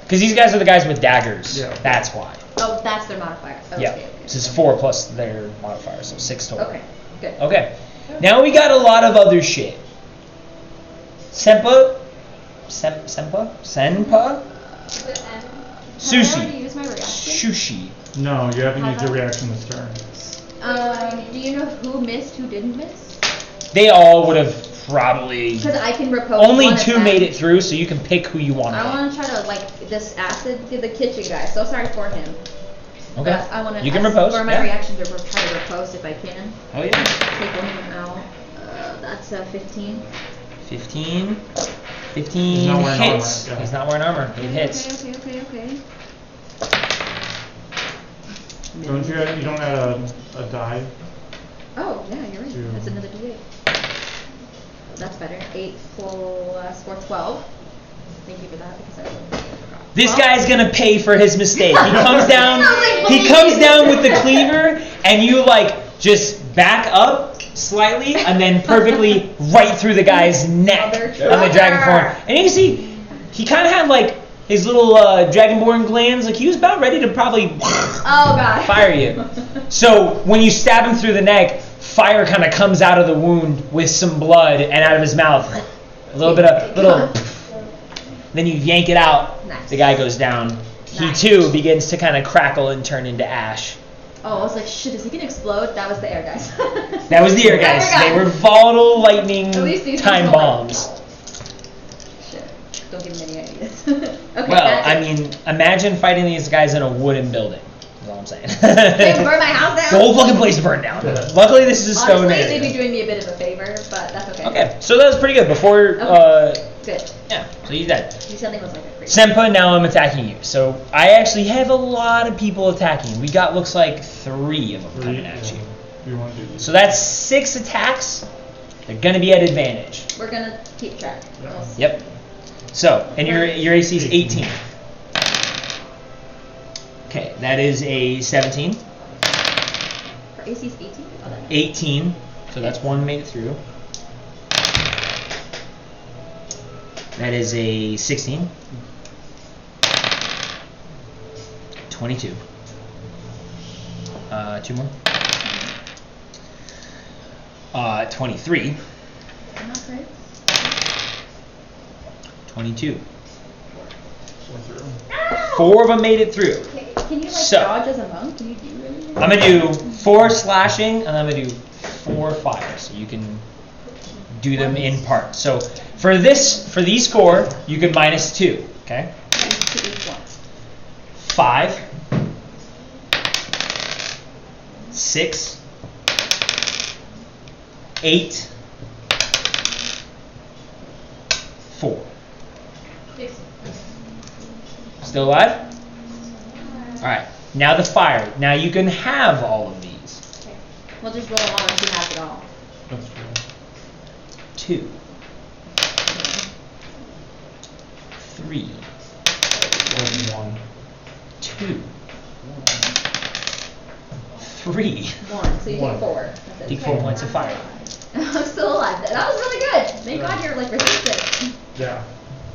Because these guys are the guys with daggers. Yeah. That's why. Oh, that's their modifier. Okay, Yeah. okay. This is 4 plus their modifier, so 6 total. Okay, good. Okay. Now we got a lot of other shit. Senpa? Senpa? Is it N? Have I already Sushi. used my reaction? Sushi. No, you haven't Have used your I? reaction this turn. Do you know who missed, who didn't miss? They all would have probably. Because I can repose Only one of 2 them. made it through, so you can pick who you want. I want to try to, like, this acid, the kitchen guy. So sorry for him. Okay. But I want to. You can repose. For my Yeah. reactions, or try to repose if I can. Oh yeah. Take one of them out. That's a 15. 15. He's 15 not wearing hits. armor, yeah. He's not wearing armor. It hits. Okay. Don't you don't add a die? Oh, yeah, you're right. Two. That's another D8. That's better. 8 plus 4, 12. Thank you for that because I forgot. This 12? guy's gonna pay for his mistake. He comes down. I was like, He comes down with the cleaver, and you like just back up slightly, and then perfectly right through the guy's neck Mother on the dragon form. And you can see he kind of had like his little dragonborn glands. Like he was about ready to probably Oh, God. fire you. So when you stab him through the neck, fire kind of comes out of the wound with some blood, and out of his mouth, a little bit of little. Then you yank it out. Nice. The guy goes down. He Nice. too begins to kind of crackle and turn into ash. Oh, I was like, shit, is he gonna explode? That was the air guys. That was the air guys. I forgot. They were volatile lightning At least these time ones were bombs. Shit. Don't give him any ideas. Okay, Well, that's I it. mean, imagine fighting these guys in a wooden building. That's all I'm saying. They would burn my house down. The whole fucking place burned down. Luckily, this is a stone Honestly, area. they'd be doing me a bit of a favor, but that's okay. Okay, so that was pretty good. Before, Good. yeah, so he's dead. You said it was like a crazy. Senpa, now I'm attacking you. So I actually have a lot of people attacking. We got, looks like 3 of them coming at you. You want to do this? So that's 6 attacks. They're gonna be at advantage. We're gonna keep track. Yeah. We'll see. Yep. So, and your AC is 18. Okay, that is a 17. For AC's 18? Oh, that 18. So that's 1 made it through. That is a 16. 22. 2 more. 23. not great. 22. Went through. 4 of them made it through. Can you like So- dodge as a monk? Can you do anything? I'm gonna do 4 slashing, and I'm gonna do 4 fire, so you can do them in parts. So for these 4, you can -2. Okay. To each one. 5, 6, 8, 4. Still alive? All right. Now the fire. Now you can have all of these. Okay. We'll just roll on and see half it all. That's true. 2, 3, 1. 2, 3. 1. So you One. take 4. That's Take it. 4 points of fire. I'm still alive. That was really good. Thank God you're like resistant. Yeah.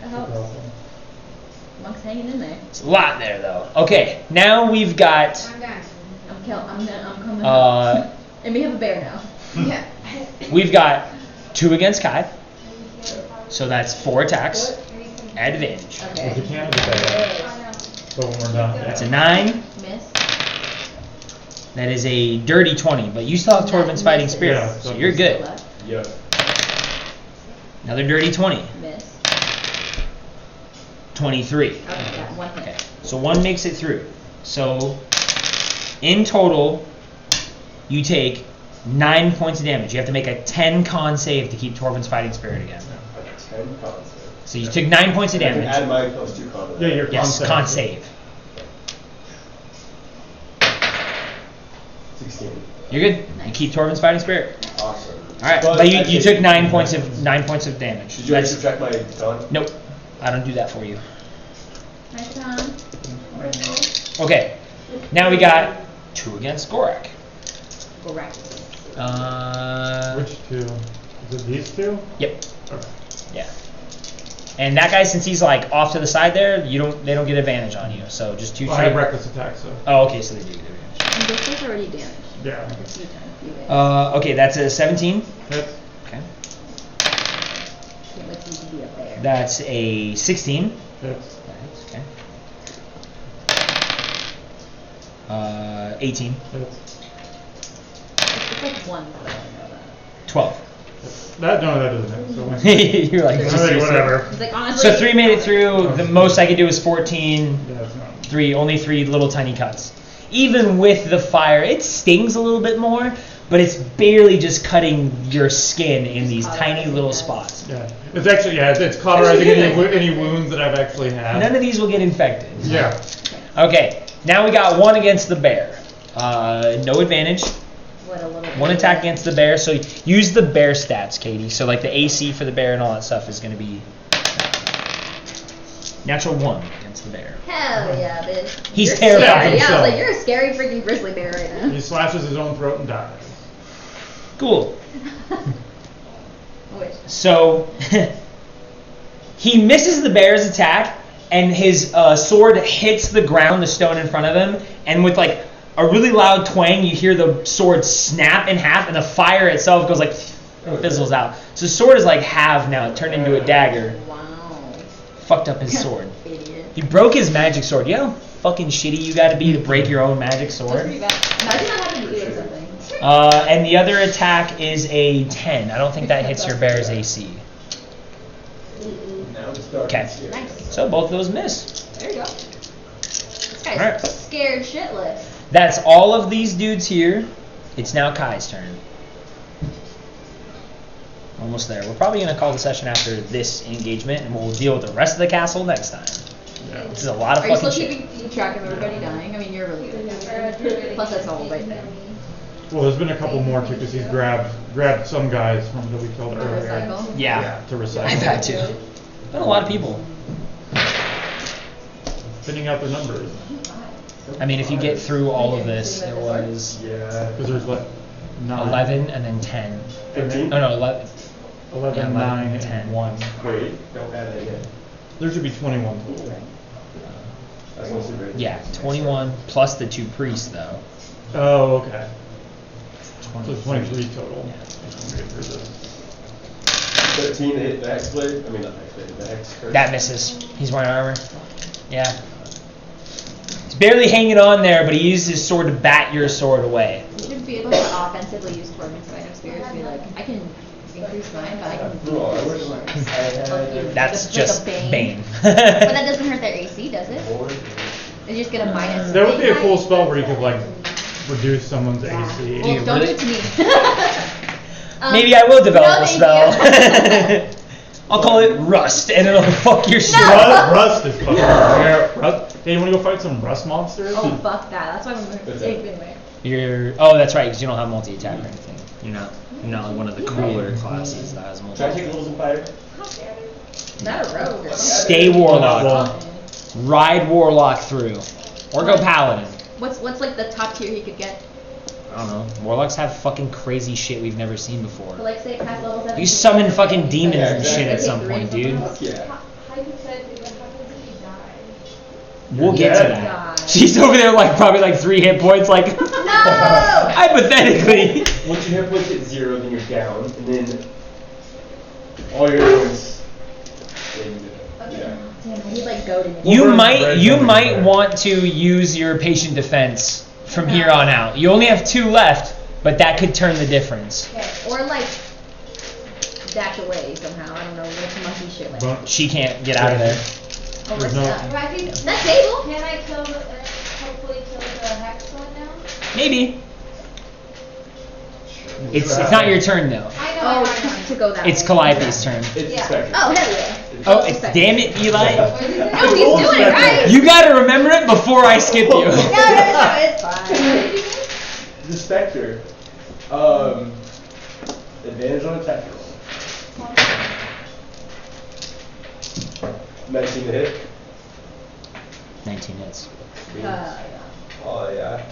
That helps. Monk's hanging in there. It's a lot there, though. Okay, now we've got. I'm done. I'm coming. And we have a bear now. Yeah. We've got 2 against Kai, so that's 4 attacks. Advantage. Okay. If you can't, it's bad. But when we're done, That's a yeah. 9. Miss. That is a dirty 20, but you still have Torben's fighting spirit, Yeah, so so- you're good. Still left. Yep. Another dirty 20. Miss. 23. Okay, yeah, one hit. Okay, so 1 makes it through. So, in total, you take 9 points of damage. You have to make a 10 con save to keep Torben's fighting spirit again. 10 cons. So you took 9 points of I can damage. add my plus 2 con. to Yeah, that. your Yes, con con save. save. 16. You're good. You keep Torben's fighting spirit. Awesome. All right, but you took 9 points of damage. Did you already That's- subtract my con? Nope, I don't do that for you. Hi, Tom. Okay, now we got 2 against Gorak. Correct. Which two? Is it these two? Yep. Okay. Yeah. And that guy, since he's like off to the side there, they don't get advantage on you. So just 2 Well, I have straight. reckless attack, so. Oh, okay, so they do get advantage. And this one's already damaged. Yeah. It's you time. You win. Okay, that's a 17. Hits. Okay. Can't wait till you can be up there. That's a 16. Hits. Okay. 18. Hits. It's like one, but I don't know that. 12. That doesn't hit. So You're like, Alright, whatever. It's like honestly. So 3 made it through. The most I could do is 14. Yeah, it's not. 3, only 3 little tiny cuts. Even with the fire, it stings a little bit more, but it's barely just cutting your skin in these tiny little spots. Yeah. It's actually, it's cauterizing any wounds that I've actually had. None of these will get infected. Yeah. Okay, now we got 1 against the bear. No advantage. What a little. 1 attack against the bear, so use the bear stats, Katie. So like the AC for the bear and all that stuff is going to be natural 1 against the bear. Hell yeah, bitch. He's You're terrified scary. of Yeah, I was himself. like, you're a scary freaking grizzly bear right now. He slashes his own throat and dies. Cool. Wait. So he misses the bear's attack, and his sword hits the ground, the stone in front of him, and with like a really loud twang, you hear the sword snap in half, and the fire itself goes like fizzles out. So the sword is like halved now, it turned into a dagger. Wow. Fucked up his sword. Idiot. He broke his magic sword. You know how fucking shitty you gotta be to break your own magic That's sword? pretty bad. Imagine that happened to you or something. And the other attack is a 10. I don't think that hits your bear's AC. Now it's dark. Okay. Nice. So both of those miss. There you go. This guy's Alright. scared shitless. That's all of these dudes here. It's now Kai's turn. Almost there. We're probably going to call the session after this engagement, and we'll deal with the rest of the castle next time. Yeah. This is a lot of Are you fucking still shit. keeping track of everybody dying? I mean, you're really good at that. Plus, that's all right there. Well, there's been a couple more too, because he's grabbed some guys from that we killed To earlier. recycle? Yeah. To recycle. I've had to. Been a lot of people. Thinning out their numbers. I mean, if you get through all of this, there was Yeah. Because there's what? 9. 11 and then 10. 15? Oh no, 11. 11, Yeah, 9, 10. and 1. Wait, don't add that in. There should be 21 total. That's not super. Yeah, 21 plus the 2 priests though. Oh, okay. So 23. 23 total. Yeah. Let me get through this. 13 to hit the hex blade. I mean, not the hex blade, the hex curse. That misses. He's wearing armor. Yeah. He's barely hanging on there, but he used his sword to bat your sword away. You should be able to offensively use Torben's Fight of Spirits to be like, I can increase mine, but I can do Oh, I wish this. I had That's just Bane. But that doesn't hurt their AC, does it? more. They just get a minus. That would be a cool spell where you could like reduce someone's AC. Well, don't do it to me. Maybe I will develop no, a thank spell. you. I'll call it Rust, and it'll fuck your shit No. up. Rust is fucking rare. Rust. Hey, you want to go fight some rust monsters? Oh, fuck that. That's why I'm What's taking that? You're anyway. that's right, because you don't have multi-attack or anything. You're not like one of the cooler classes that has Should I take multi-attack. levels in fire? Not a rogue. Stay Warlock. Well, Ride Warlock through. Or go Paladin. What's like the top tier he could get? I don't know. Warlocks have fucking crazy shit we've never seen before. But like say past level 7. You summon fucking demons Yeah, and shit at exactly. some point, dude. Fuck yeah. Hypothetically, what happens if you die? We'll get to Yeah. that. She's over there like probably like 3 hit points, like No! hypothetically. Once your hit points hit 0, then you're down, and then all your hit points. Yeah. He's like goading me. You Well, might red you numbers might there. want to use your patient defense from here on out. You only have 2 left, but that could turn the difference. Okay. Or like dash away somehow. I don't know. What's monkey shit like? But She can't get out of there. Oh, there's what's no- that? If I can, That table? can I kill the, hopefully kill the hex one now? Maybe. It's not your turn though. I know, Oh, to go that It's way. Calliope's turn. It's Yeah. Spectre. Oh, hell yeah. Oh, it's damn it, Eli. What is it? No, he's doing it right. You gotta remember it before I skip you. No, it's fine. The Spectre. Advantage on attack roll. 19 to hit. 19 hits. Oh yeah.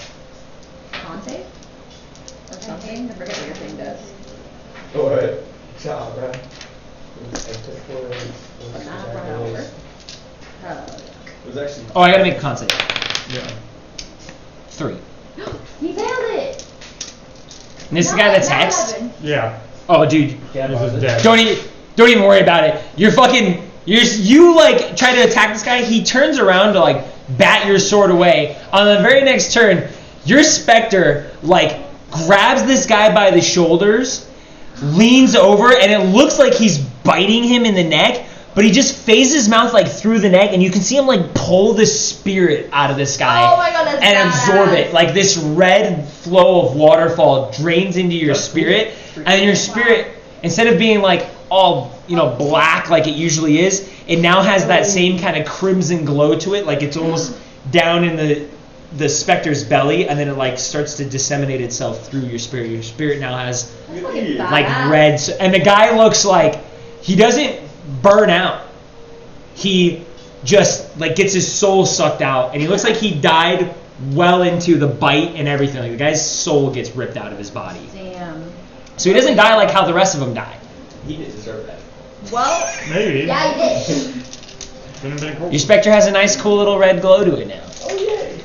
Con save? Or something? I forget what your thing does. Alright. Good job, man. But not run over. It was actually. Oh, I gotta make a con save. yeah. 3. He failed it! And this is the guy that's hexed? Yeah. Oh, dude. This is dead. Don't even worry about it. You're fucking. You like try to attack this guy. He turns around to like bat your sword away. On the very next turn, your Spectre like grabs this guy by the shoulders, leans over, and it looks like he's biting him in the neck. But he just phases his mouth like through the neck, and you can see him like pull the spirit out of this guy Oh my God, that's and absorb badass. it. Like this red flow of waterfall drains into your spirit, and then your spirit, instead of being like all black like it usually is, it now has that same kind of crimson glow to it, like it's almost down in the Spectre's belly, and then it like starts to disseminate itself through your spirit. Your spirit now has That's fucking like badass. red, and the guy looks like he doesn't burn out. He just like gets his soul sucked out, and he looks like he died well into the bite and everything. Like the guy's soul gets ripped out of his body, Damn. so he doesn't die like how the rest of them die. He didn't deserve that. Well, Maybe. yeah, he did. Been a bit cool. Your Spectre has a nice, cool little red glow to it now, Oh yay!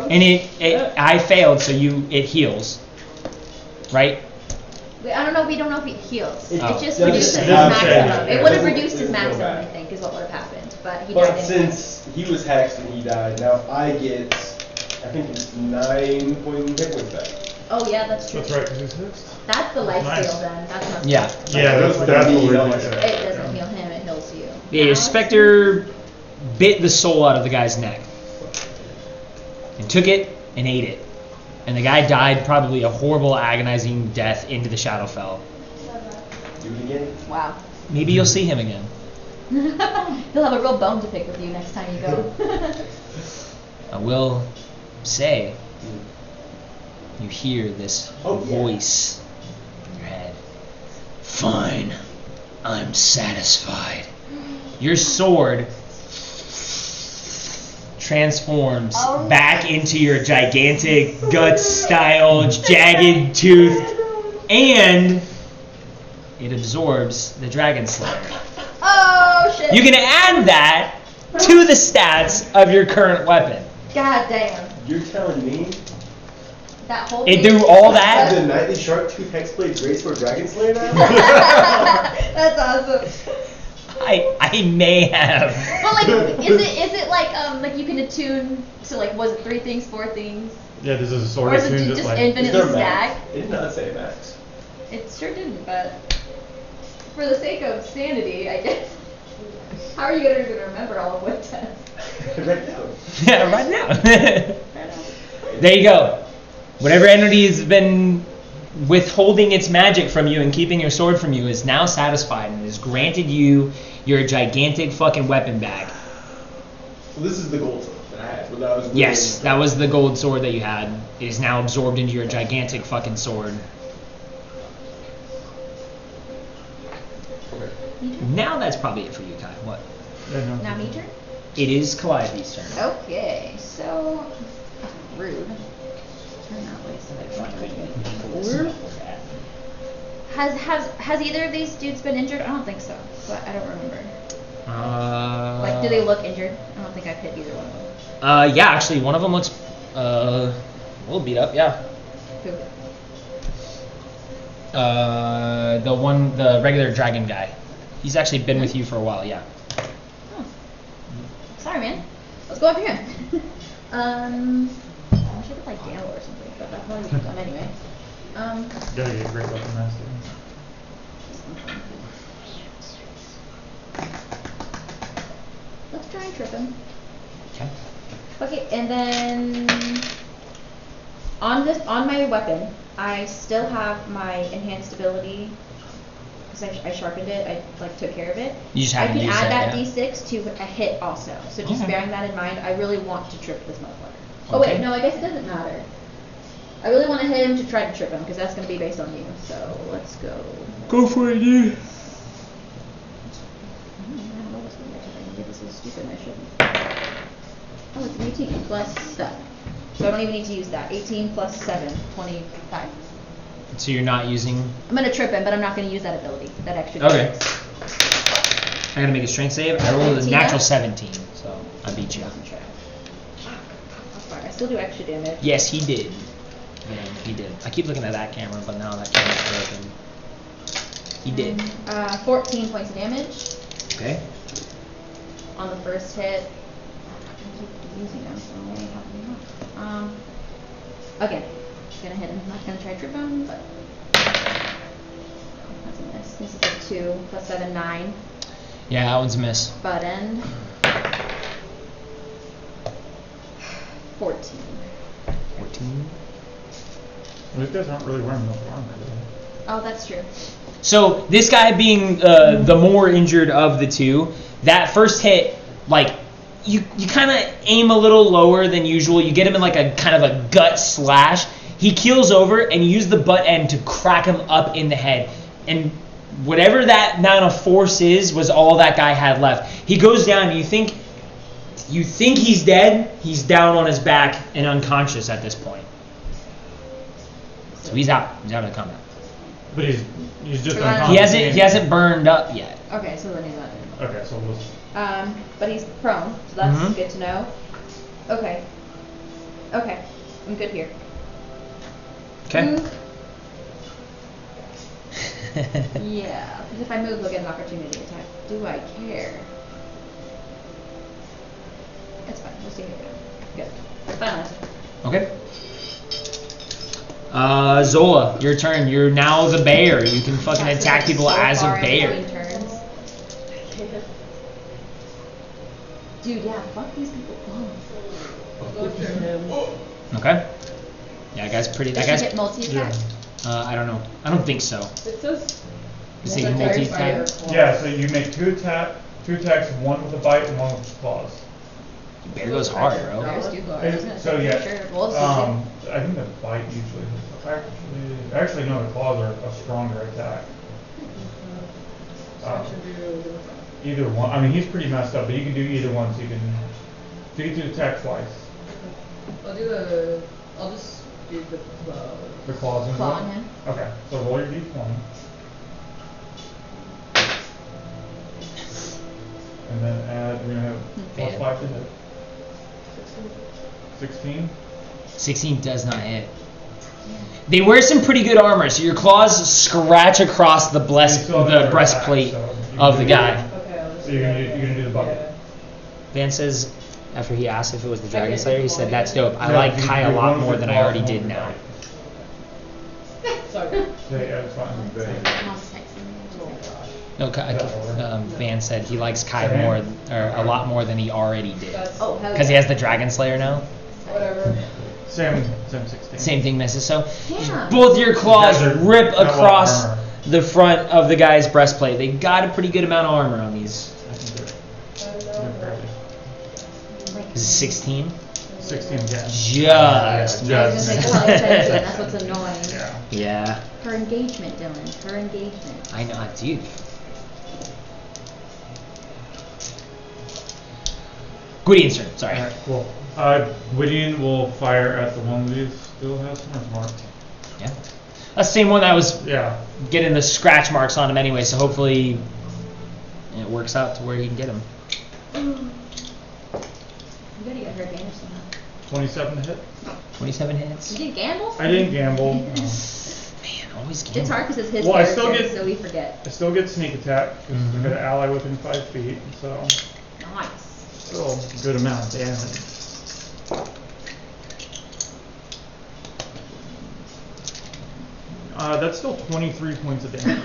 and I failed, so it heals, right? I don't know. We don't know if it heals. It Oh. just Doesn't reduces his say. maximum. Yeah, It would have doesn't- reduced his doesn't go maximum, I back. think, is what would have happened. But he But died anyway. since he was hexed and he died, now I get, I think it's 9 hit points back. Oh yeah, that's true. That's right, 'cause he's fixed. That's the life Nice. steal then. That's not. Yeah. Yeah, that's what we're doing. It doesn't heal him. It heals you. Yeah, your Spectre bit the soul out of the guy's neck and took it and ate it. And the guy died probably a horrible, agonizing death into the Shadowfell. Do it again. Wow. Maybe you'll see him again. He'll have a real bone to pick with you next time you go. I will say, you hear this Oh, yeah. voice in your head. Fine, I'm satisfied. Your sword transforms Oh. back into your gigantic gut-style jagged tooth, and it absorbs the Dragon Slayer. Oh shit. You can add that to the stats of your current weapon. God damn. You're telling me That whole. It thing- do all that? the Nightly Shark Tooth Hexblade Graceford Dragon Slayer now? That's awesome. I may have. But like, is it like you can attune? So like, was it 3 things, 4 things, Yeah, this is a sword or is it attuned just at, like, Is infinitely there a max? stacked? It did not say max. It sure didn't, but for the sake of sanity, I guess. How are you gonna remember all of what it does? Right now. Yeah, right now. There you go. Whatever entity has been withholding its magic from you and keeping your sword from you is now satisfied and has granted you your gigantic fucking weapon back. So this is the gold sword that I had. When I was Yes, that was the gold sword that you had. It is now absorbed into your gigantic fucking sword. Okay. Now that's probably it for you, Kai. What? Yeah, no. Now me turn. It is Calliope's turn. Okay, so rude. Turn that way so that I can. Has either of these dudes been injured? I don't think so, but I don't remember. Like, do they look injured? I don't think I've hit either one of them. Yeah, actually, one of them looks a little beat up. Yeah. Who? The regular dragon guy. He's actually been with you for a while. Yeah. Oh. Sorry, man. Let's go after him. I should have like Gale or something, but that probably would have done anyway. Gotta get a great weapon master. Let's try and trip him. Okay. Okay, and then on my weapon, I still have my enhanced ability because I sharpened it. I like took care of it. You just I haven't can used add that that yet. D6 to a hit also. So just Okay. bearing that in mind, I really want to trip this motherfucker. Oh Okay. wait, no, I guess it doesn't matter. I really want to hit him to try to trip him because that's going to be based on you. So let's go. Go for it, dude. I don't know what's going to make it. Maybe this is stupid and I shouldn't. Oh, it's an 18 plus 7. So I don't even need to use that. 18 plus 7, 25. So you're not using. I'm going to trip him, but I'm not going to use that ability, that extra Okay. D6. I gotta make a strength save. I rolled a 19, natural yeah? 17, so I beat you. Doesn't track. That's fine. I still do extra damage. Yes, he did. Yeah, he did. I keep looking at that camera, but now that camera's broken. He did. 14 points of damage Okay. on the first hit. I keep using them, so I have them. Again, gonna hit him. I'm not gonna try to trip him, but that's a miss. This is a 2 plus 7, 9. Yeah, that one's a miss. Butt end. 14. 14. These guys aren't really wearing much armor, Oh, that's true. So this guy being the more injured of the two, that first hit, like you kind of aim a little lower than usual. You get him in like a kind of a gut slash. He keels over and you use the butt end to crack him up in the head. And whatever that amount of force is was all that guy had left. He goes down and you think he's dead. He's down on his back and unconscious at this point. So he's out. He's out of combat. But he's just He unconscious. He hasn't burned up yet. Okay, so then he's not dead. Okay, so we'll. But he's prone, so that's Mhm. good to know. Okay. Okay, I'm good here. Okay. Move. Yeah, because if I move, they'll get an opportunity attack. Do I care? It's fine. We'll see how we go. Good. Fine. Okay. Zola, your turn. You're now the bear. You can fucking That's attack so people as a far in bear. between turns. Dude, yeah, fuck these people. Go after him. Okay. Yeah, that guy's pretty. That Does he guy's. get multi-attack? I don't know. I don't think so. It says Is he multi-attack multi-attack? fire. Yeah, so you make two attacks, one with a bite and one with claws. Bear goes hard, bro. Bears do go. I was gonna So say, yeah, sure, wolves do I think the bite usually. Actually, no, the claws are a stronger attack. So I should do the Either one. I mean, he's pretty messed up, but you can do either one. So you get to attack twice. I'll just do the The claws and Claw one? on him. Okay, so roll your d20. And then add, we're gonna have plus Man. 5 to hit. 16? 16 does not hit. They wear some pretty good armor, so your claws scratch across the You still have another breastplate attack, so you of can the do- guy. Okay, I'll just So you're gonna do the bucket. Yeah. Van says, after he asked if it was the Dragon get Slayer, he the said, claw "That's again." dope. I No, like you- Kai a you're lot one more with than the I claws, already one did with the now." bite. Sorry. Yeah, it's fine. Mom's texting me. No, Van said he likes Kai more, or a lot more than he already did, That's Oh, hell because he yeah. has the Dragon Slayer now. whatever. Same 16. Same thing, misses. So Damn. both your claws Guys are- rip have a lot of across armor. the front of the guy's breastplate. They got a pretty good amount of armor on these. I think they're fairly. Is it 16? 16, yeah. Just. I was gonna say, misses. well, I said it, that's what's annoying. Yeah. Yeah, Her engagement, Dylan. Her engagement. I know, dude. Gwydion's turn. Sorry. Alright, cool. Gwydion will fire at the one that still has smart mark. Yeah. That's the same one that was Yeah. getting the scratch marks on him anyway, so hopefully it works out to where he can get him. You gotta get her advantage somehow. 27 to hit. 27 hits. You didn't gamble? I didn't gamble. No. Man, always gamble. It's hard because it's his Well, I character, still get- so we forget. I still get sneak attack because Mhm. I've got an ally within 5 feet, so. Nice. Still a good amount of damage. That's still 23 points of damage.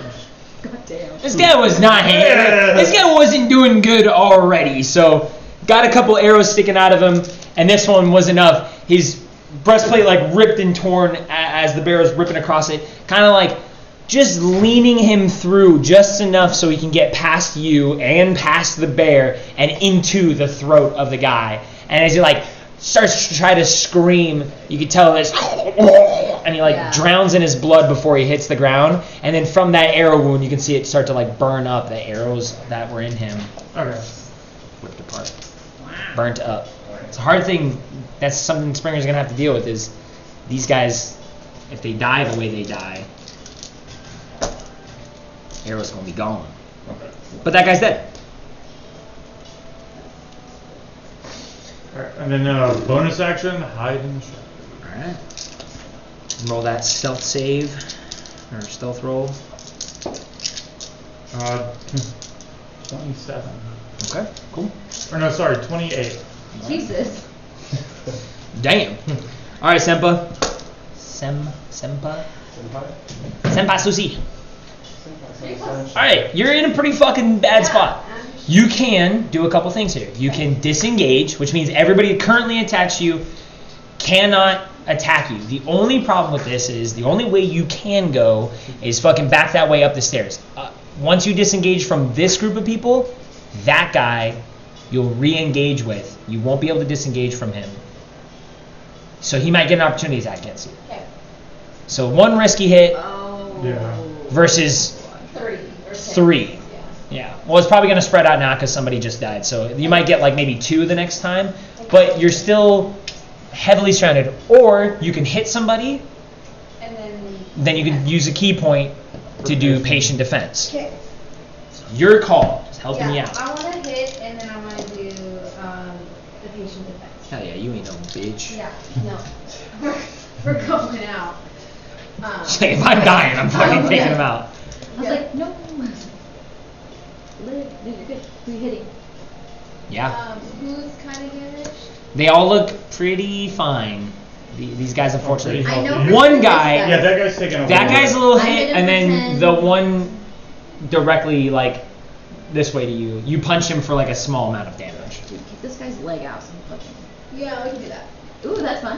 God damn. This guy was not hanging. This guy wasn't doing good already. So got a couple arrows sticking out of him, and this one was enough. His breastplate like ripped and torn as the bear was ripping across it, kind of like just leaning him through just enough so he can get past you and past the bear and into the throat of the guy. And as he like starts to try to scream, you can tell this, and he like drowns in his blood before he hits the ground. And then from that arrow wound, you can see it start to like burn up the arrows that were in him. Okay. Ripped apart, burnt up. It's a hard thing. That's something Springer's gonna have to deal with. Is these guys, if they die the way they die, arrow's gonna be gone. Okay. But that guy's dead. Alright, and then bonus action, hide in the shadow. Alright. Roll that stealth save. Or stealth roll. 27. Okay, cool. Or no, sorry, 28. Jesus. Damn. Alright, Senpa. Senpa Susi. Alright, you're in a pretty fucking bad spot. You can do a couple things here. You can disengage, which means everybody currently attached to you cannot attack you. The only problem with this is the only way you can go is fucking back that way up the stairs. Once you disengage from this group of people, that guy you'll re-engage with. You won't be able to disengage from him. So he might get an opportunity attack against you. Okay. So one risky hit Yeah. versus 3 or 3. Yeah. Yeah. Well, it's probably going to spread out now because somebody just died. So you might get like maybe 2 the next time, but you're still heavily surrounded. Or you can hit somebody, And then you can use a key point to do patient defense. Okay. So your call. Just helping me Yeah, out. I want to hit, and then I want to do the patient defense. Hell yeah, you ain't no bitch. Yeah, no. We're going out. If I'm dying, I'm fucking taking him out. I was like, no. Live. No, you're good. Who are you hitting? Yeah. Who's kind of damaged? They all look pretty fine. These guys, unfortunately. I know. One guy. Yeah, that guy's taking a That while. guy's a little I hit, hit him and for then 10. the one directly like this way to you. You punch him for like a small amount of damage. Dude, kick this guy's leg out. So fucking. Yeah, we can do that. Ooh, that's fun.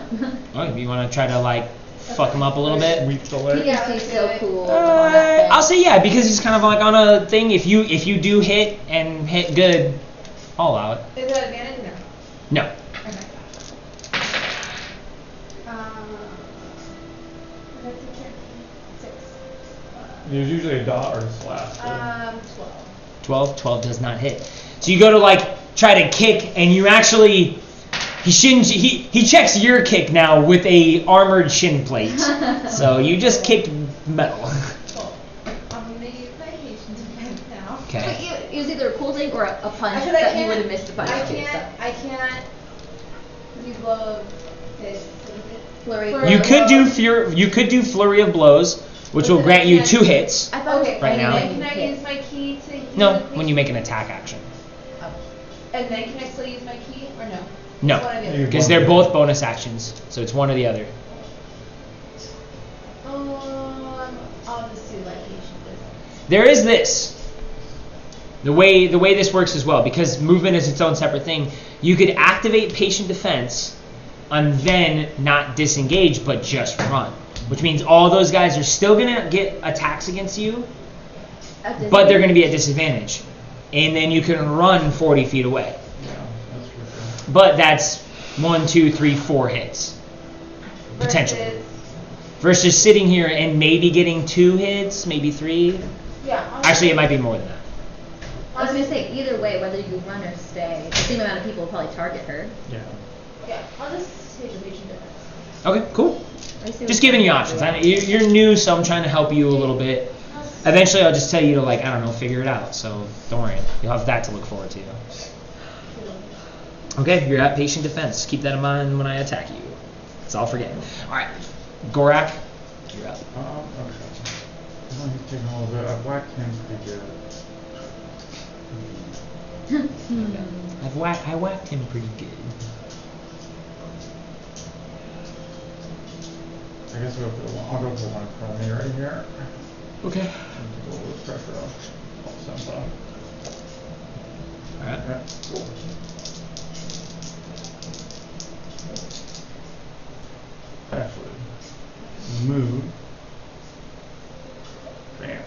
Oh, you want to try to like fuck him up a little bit? Sweep the He leg. just let's seems do so it. cool. on that thing. I'll say yeah, because he's kind of like on a thing. If you do hit and hit good, I'll allow it. Is that advantage? No. No. Okay. That's a 6. There's usually a dot or a slash. 12. 12 does not hit. So you go to like try to kick, and you actually he checks your kick now with a armored shin plate. So you just kicked metal. Cool. I'm going to use my patient defense now. Okay. But it was either a cool thing or a punch Because that you would have missed the punch I too. can't do blow of his. Flurry. You could do flurry of blows, which will grant you 2 hits. I thought Okay, it was Right now. and anything then can I hit. use my key to use No, the when you patient? make an attack action. Oh. And then can I still use my key or no? No, What I do? You- because they're both bonus actions, so it's one or the other. I'll just do like patient defense. There is this. The way this works as well, because movement is its own separate thing. You could activate patient defense and then not disengage, but just run. Which means all those guys are still gonna get attacks against you, but they're gonna be at disadvantage. And then you can run 40 feet away. Yeah, that's for sure. But that's 1, 2, 3, 4 hits. Potentially. Versus sitting here and maybe getting 2 hits, maybe 3. Yeah. Actually, it might be more than that. I was gonna say either way, whether you run or stay, the same amount of people will probably target her. Yeah. Yeah, I'll just take the patient defense. Okay, cool. I say Just we- giving you options. You're new, so I'm trying to help you a little bit. Eventually, I'll just tell you to, like, I don't know, figure it out. So don't worry. You'll have that to look forward to. Okay, you're at patient defense. Keep that in mind when I attack you. That's all forget. All right, Gorak, you're up. Okay. I'm taking a little bit. I whacked him pretty good. I whacked him pretty good. I guess I'll go for one crummy right here. Okay. And take a little bit of pressure off. Simple. Alright. Yeah, cool. Actually, move. Bam.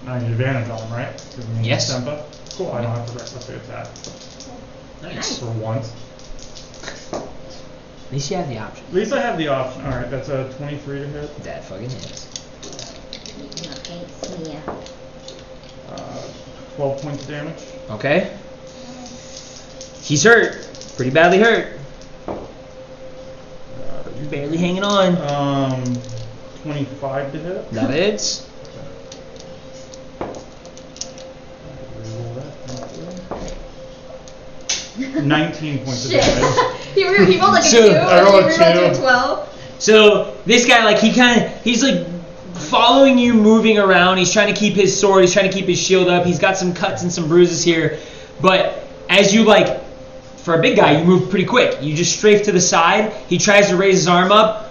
Now I need advantage on him, right? 'Cause I'm Yes. Sempa. Cool, I don't have to recklessly attack. Nice. For once. At least you have the option. At least I have the option. Alright, that's a 23 to hit. That fucking hits. Okay, yeah. 12 points of damage. Okay. He's hurt. Pretty badly hurt. Barely hanging on. 25 to hit. That hits. 19 points of Shit. damage. he rolled like a So, 2, I and rolled then a you rolled to 2. a 12. So this guy, like, he's like following you, moving around. He's trying to keep his sword. He's trying to keep his shield up. He's got some cuts and some bruises here. But as you, like, for a big guy, you move pretty quick. You just strafe to the side. He tries to raise his arm up.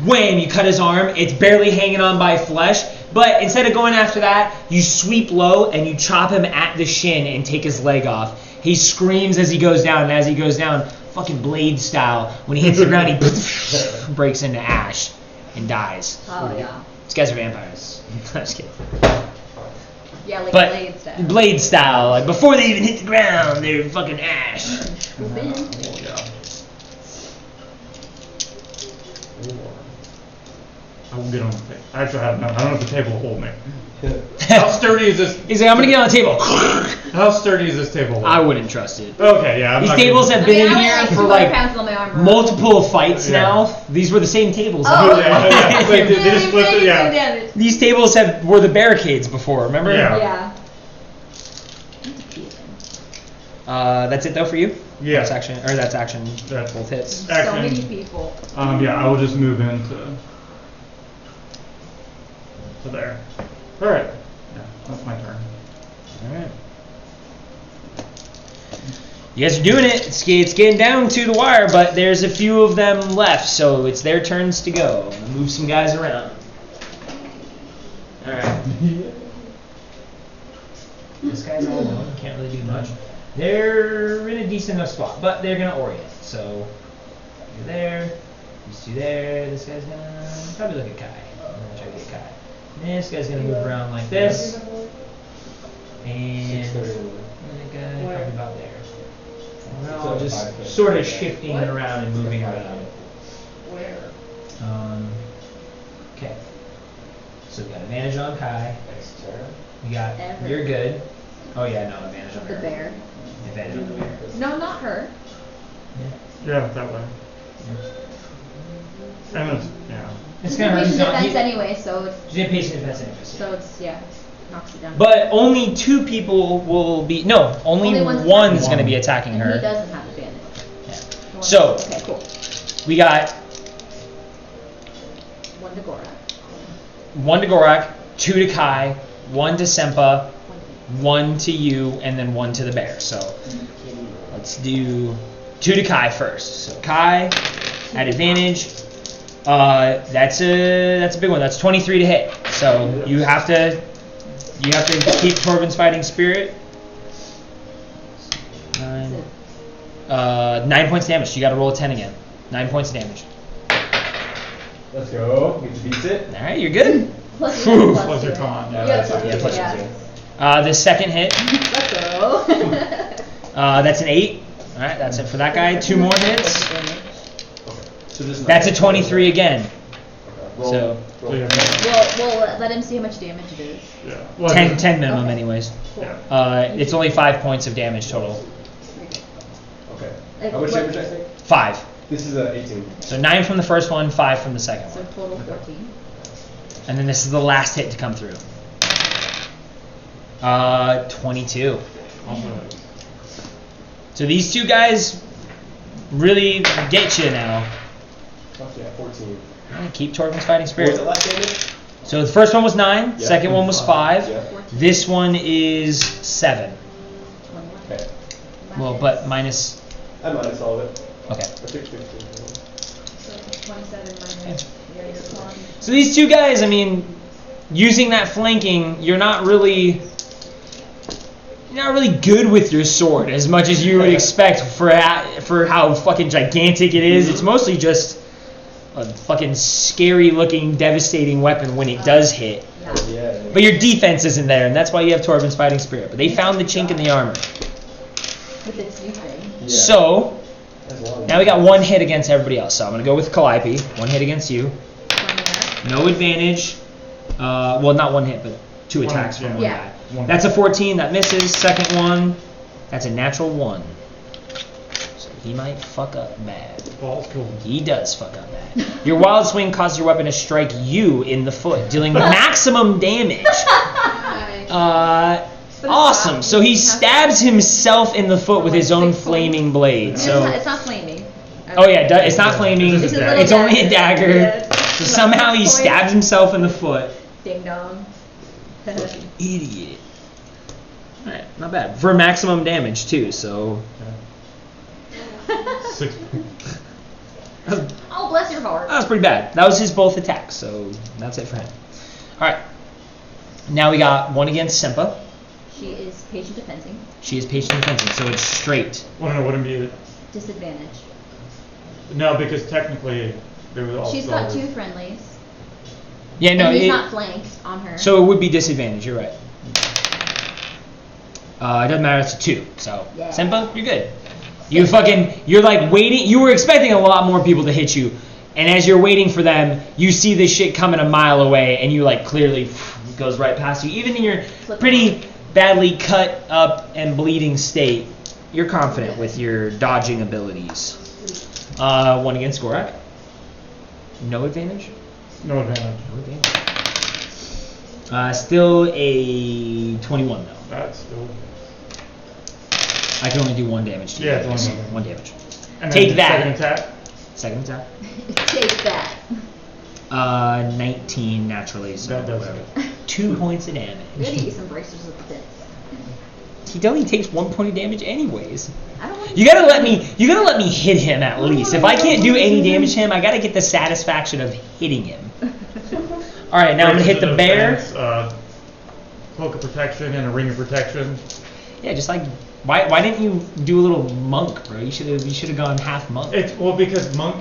Wham! You cut his arm. It's barely hanging on by flesh. But instead of going after that, you sweep low and you chop him at the shin and take his leg off. He screams as he goes down, and as he goes down, fucking Blade style, when he hits the ground, he breaks into ash and dies. Oh, yeah. These guys are vampires. I'm just kidding. Yeah, like But Blade style. Blade style, like before they even hit the ground, they're fucking ash. Swoop in. Yeah. I will get on the table. Actually, I don't know if the table will hold me. How sturdy is this? He's like, I'm gonna get on the table. How sturdy is this table? I wouldn't trust it. Okay, yeah. I'm These not tables gonna- have been in I here weigh for 200 like pounds on my arm. multiple fights Yeah. now. These were the same tables. Oh. Yeah. They just flipped it, yeah. Damage. These tables were the barricades before, remember? Yeah. Yeah. That's it though for you? Yeah. That's action. That's Both hits. So many Action. people. Yeah, I will just move into to there. All right. Yeah, that's my turn. Alright. You guys are doing it. It's getting down to the wire, but there's a few of them left, so it's their turns to go. I'm gonna move some guys around. Alright. This guy's all alone, can't really do much. They're in a decent enough spot, but they're gonna orient. So you're there, these two there, this guy's gonna probably look at Kai. I'm gonna try to get Kai. This guy's gonna move around like this. And that guy probably about there. And we're all just sort of shifting around and moving around. Where? Okay. So we got advantage on Kai. We got Ever. you're good. Oh yeah, no, advantage on The her. bear. Advantage on the bear. No, not her. Yeah, that way. And it's, yeah. It's kind of Patient hard. defense anyway, so it's, She's in patient defense anyways. so it's, yeah, knocks you down. But only two people will be. No, only Only one's one's attacking. going to be attacking And her. he doesn't have advantage. Yeah. The one- So Okay, cool. we got One to Gorak. one to Gorak, two to Kai, one to Sempa, One to one to you, and then one to the bear. So let's do two to Kai first. So Kai at advantage. That's a big one. That's 23 to hit. So you have to keep Torben's fighting spirit. 9 points damage. You got to roll a 10 again. 9 points of damage. Let's go. Get beats it. All right, you're good. Plus Whew. your Plus your con, yeah. Yeah, plus Yeah, your- plus your yeah. The second hit. Let's go. That's an 8. All right, that's it for that guy. 2 more hits. So just That's a 23 again. Roll. So- So yeah. We'll let him see how much damage it is. Yeah. Well, 10 minimum, Okay. anyways. Yeah. It's only 5 points of damage total. Okay. Like, How much what- damage I think? 5. This is a 18. So 9 from the first one, 5 from the second So one. total 14. And then this is the last hit to come through. 22. Also, So these two guys really get you now. Fuck yeah, 14. I'm gonna keep Torben's fighting What was spirit. the last damage? So the first one was 9, Yeah. second one was 5. Yeah. This one is 7. 21. Okay. Well, but minus. I minus all of it. Okay. I took 15. So 27 minus your con. So these two guys, I mean, using that flanking, you're not really good with your sword as much as you would expect for how fucking gigantic it is. It's mostly just a fucking scary looking, devastating weapon when it does hit. Yeah. But your defense isn't there, and that's why you have Torben's fighting spirit. But they found the chink in the armor. With its new thing. Yeah. So That's long. now we got one hit against everybody else. So I'm gonna go with Calliope. One hit against you. No advantage. Well, not one hit, but two One, attacks from one yeah. guy. One. That's a 14. That misses. Second one. That's a natural 1. So he might fuck up bad. Ball's cool. He does fuck up bad. Your wild swing causes your weapon to strike you in the foot, dealing maximum damage. Awesome. So he stabs himself in the foot with his own flaming blade. So It's not flaming. oh yeah, it's not flaming. It's just a dagger. It's only a dagger. Yeah. So somehow he stabs himself in the foot. Ding dong. Idiot. Alright, not bad. For maximum damage too, so 6. Oh, bless your heart. that was pretty bad. That was his both attacks, so that's it for him. Alright. Now we got one against Sempa. She is patient defending. She is patient defensive, so it's straight. Well, no, it wouldn't be. Disadvantage. No, because technically there was also. She's got 2 friendlies. Yeah, no, and he's it, not flanked on her. so it would be disadvantage, you're right. It doesn't matter, it's a 2. So, Yeah. Sempa, you're good. You're like waiting. You were expecting a lot more people to hit you, and as you're waiting for them, you see this shit coming a mile away, and you like clearly it goes right past you. Even in your pretty badly cut up and bleeding state, you're confident with your dodging abilities. One against Gorak. No advantage. No advantage. No advantage. Still a 21 though. That's still. I can only do 1 damage to you. Yeah, it's only 1 damage. And Take then that. Second attack. Second attack. Take that. 19 naturally, so That does whatever. it. 2 points of We gotta damage. get you some bracers with the bits. He only takes 1 point of damage anyways. I don't want You gotta let me hit him at least. If I can't do any damage to him, I gotta get the satisfaction of hitting him. Alright, now I'm gonna hit the bear. Defense, cloak of protection and a ring of protection. Yeah, just like why didn't you do a little monk, bro? You should have gone half monk. Because monk,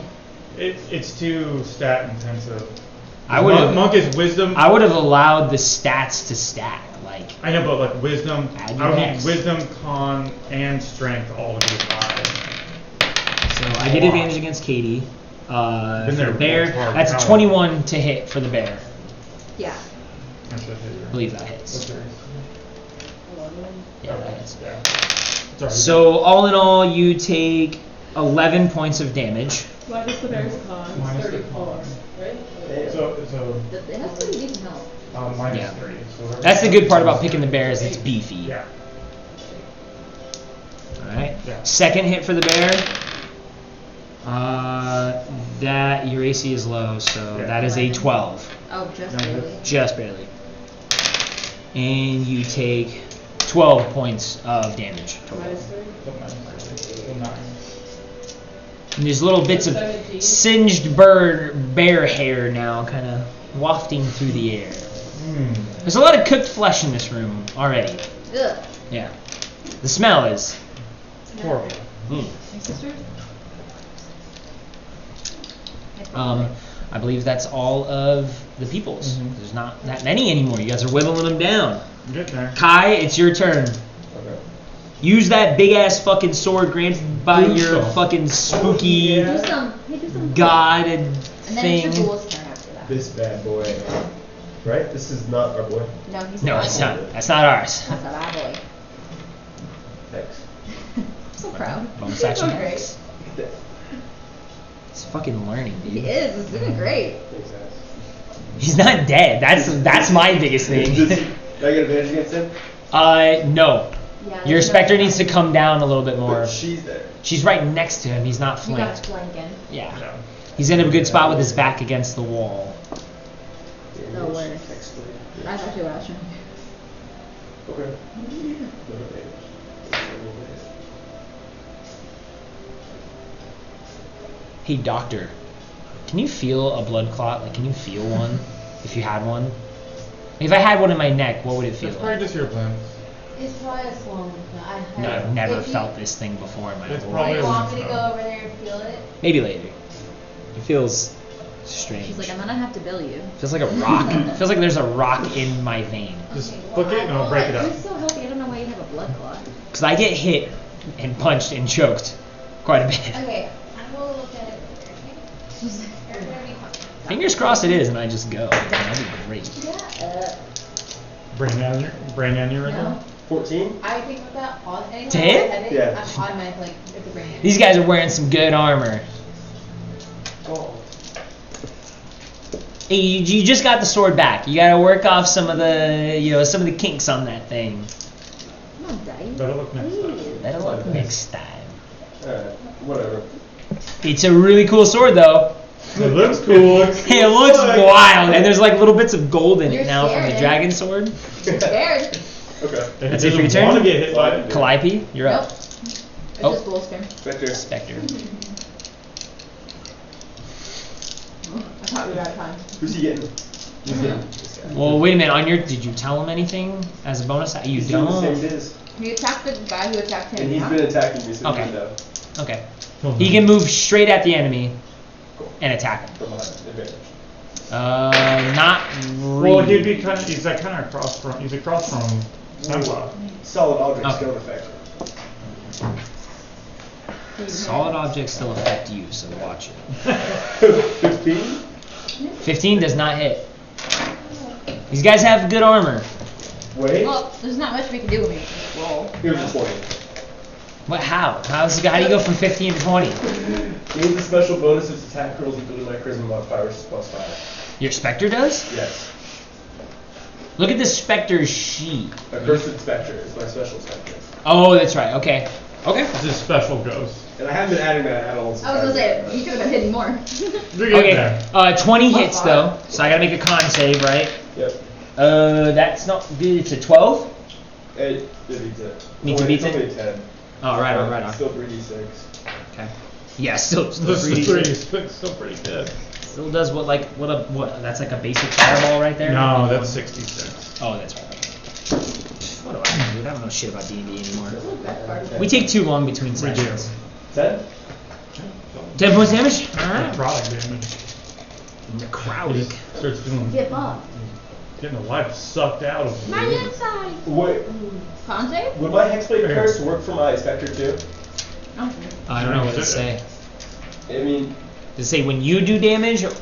it's too stat intensive. I would've- Monk is wisdom. I would have allowed the stats to stack. Like I know, but like wisdom, Add I your would dex. need wisdom, con, and strength all to be 5. so I get advantage against Katie. For Been there the bear, before, it's hard. that's a 21 to hit for the bear. Yeah. That's what it I is. believe that hits. Okay. Yeah, that hits. Yeah. Sorry. So all in all, you take 11 points of damage. What is the bear's con? Minus the 34, con. right? So It has pretty decent health. minus Yeah. 3. So That's the good part about picking the bear is it's beefy. Yeah. All right. Yeah. Second hit for the bear. That your AC is low, so Yeah. that is a 12, Oh, just No, barely. just barely. And you take 12 points of damage total. Minus 3? So minus 3. So 9. And there's little bits of 17. singed bear hair now kind of wafting through the air. There's a lot of cooked flesh in this room already. Ugh. Yeah. The smell is. Horrible. Mm. My sister? I believe that's all of the peoples. Mhm. There's not that many anymore. You guys are whittling them down. Good there. Kai, it's your turn. Okay. Use that big ass fucking sword granted by Boom your stuff. fucking spooky Do some. Hey, do some. god And then thing. it's your ghoul's turn after that. This bad boy. Right? This is not our boy. No, he's No, not. it's not. That's not ours. That's not our boy. Thanks. I'm so proud. Bonus action. He's doing great. He's fucking learning, He dude. is. He's doing great. Thanks, ass. He's not dead. That's my biggest thing. Do I get advantage against him? No. Yeah, Your there's specter no- needs to come down a little bit more. But she's there. She's right next to him. He's not You got flanked. flanking. Yeah. Yeah. He's in a good spot with his back against the wall. No way. That's actually what I was trying to do. Okay. Hey, doctor, can you feel a blood clot? Like, can you feel one? If you had one? If I had one in my neck, what would it feel It's like? probably just your limbs. It's probably a swollen lymph node. No, I've never if you- felt this thing before in my It's whole probably life. You a want me to lymph go node. over there and feel it? Maybe later. It feels strange. She's like, I'm gonna have to bill you. Feels like a rock. Feels like there's a rock in my vein. Just Okay, flick well, it and I it'll break it will up. You're so healthy. I don't know why you have a blood clot. Because I get hit and punched and choked quite a bit. Okay, I will look at it later, okay? You're gonna be fine. Fingers crossed it is, and I just go. That'd be great. Brain aneurysm. No. 14? I think with that, anytime To I hit? head it, Yeah. I'm automatically like, it's a brain aneurysm. These guys are wearing some good armor. Oh. Hey, you just got the sword back. You gotta work off some of the, some of the kinks on that thing. Come on, Daddy. Better look next time. That'll look next time. Alright, whatever. It's a really cool sword, though. It looks cool. Hey, it looks wild, and there's like little bits of gold in You're it now from the scared. dragon sword. Scared. Okay. That's it for your turn? Want to get hit by it. Calliope, you're Nope. up. It's Oh. just Bull's turn. Spectre. Spectre. I thought we were out of time. Who's he getting? Who's getting? This guy. Well, wait a minute. Did you tell him anything as a bonus? You He's doing the same don't. biz. He attacked the guy who attacked him. And he's yeah? been attacking me, so Okay. he know. Okay. Cool. He can move straight at the enemy Cool. and attack him. From behind. Advantage. Not really. Well, he'd be kind of. He's like kind of across from. He's across from Templar. Solid objects Okay. don't affect him. Solid objects still affect you, so watch it. 15? 15 does not hit. These guys have good armor. Wait. Well, there's not much we can do when we just roll. Here's a 20. What? How? How do you go from 15 to 20? Gains a special bonus if its attack rolls equal to my charisma modifier, which is +5. Your Spectre does? Yes. Look at the Spectre's sheet. Accursed Spectre is my special Spectre. Oh, that's right. Okay. Okay. This is special ghost. And I haven't been adding that at all. I was gonna say, he could have been hidden more. Look at Okay. that. 20 hits though, so I gotta make a con save, right? Yep. That's not good. It's a 12. It beats it. Meets it, beats it's it? only a 10. Oh, right on, right on. Still 3d6. Okay. Yeah, still This 3d6. is still pretty good. Still does what that's like a basic fireball right there? No, that's 66. Oh, that's right. What do I know, dude? I don't know shit about D&D anymore. We take too long between We do. sessions. 10? 10 points damage? Alright. Necrotic damage. He Necrotic. just starts feeling, Get up. getting the life sucked out of him. My inside. Wait, Con save? would my Hexblade Curse work for my Spectre too? Oh. I don't know what to say. I mean, Does it say when you do damage? Or...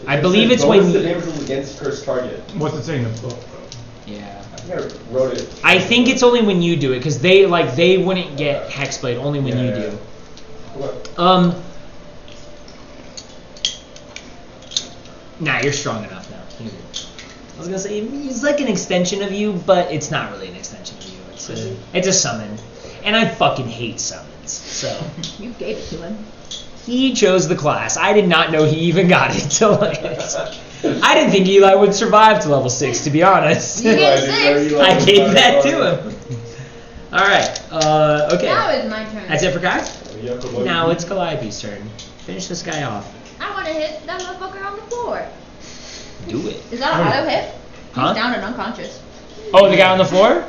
I it believe says it's when bonus you... the damage rolls against cursed target. What's it saying in the book? Yeah. I think I wrote it. I think it's only when you do it, because they wouldn't get Hexblade, only when you do. What? Nah, you're strong enough now. You're good. I was gonna say it's like an extension of you, but it's not really an extension of you. It's a summon, and I fucking hate summons. So You gave it to him. he chose the class. I did not know he even got it till I didn't think Eli would survive to level 6, to be honest. You get I didn't 6. know you I liked gave that fireball. to him. All right. Okay. Now it's my turn. That's it for Kai? Yucca Now it's Calliope's turn. Finish this guy off. I want to hit that motherfucker on the floor. Do it. Is that an auto hit? Huh? He's down and unconscious. Oh, the guy on the floor?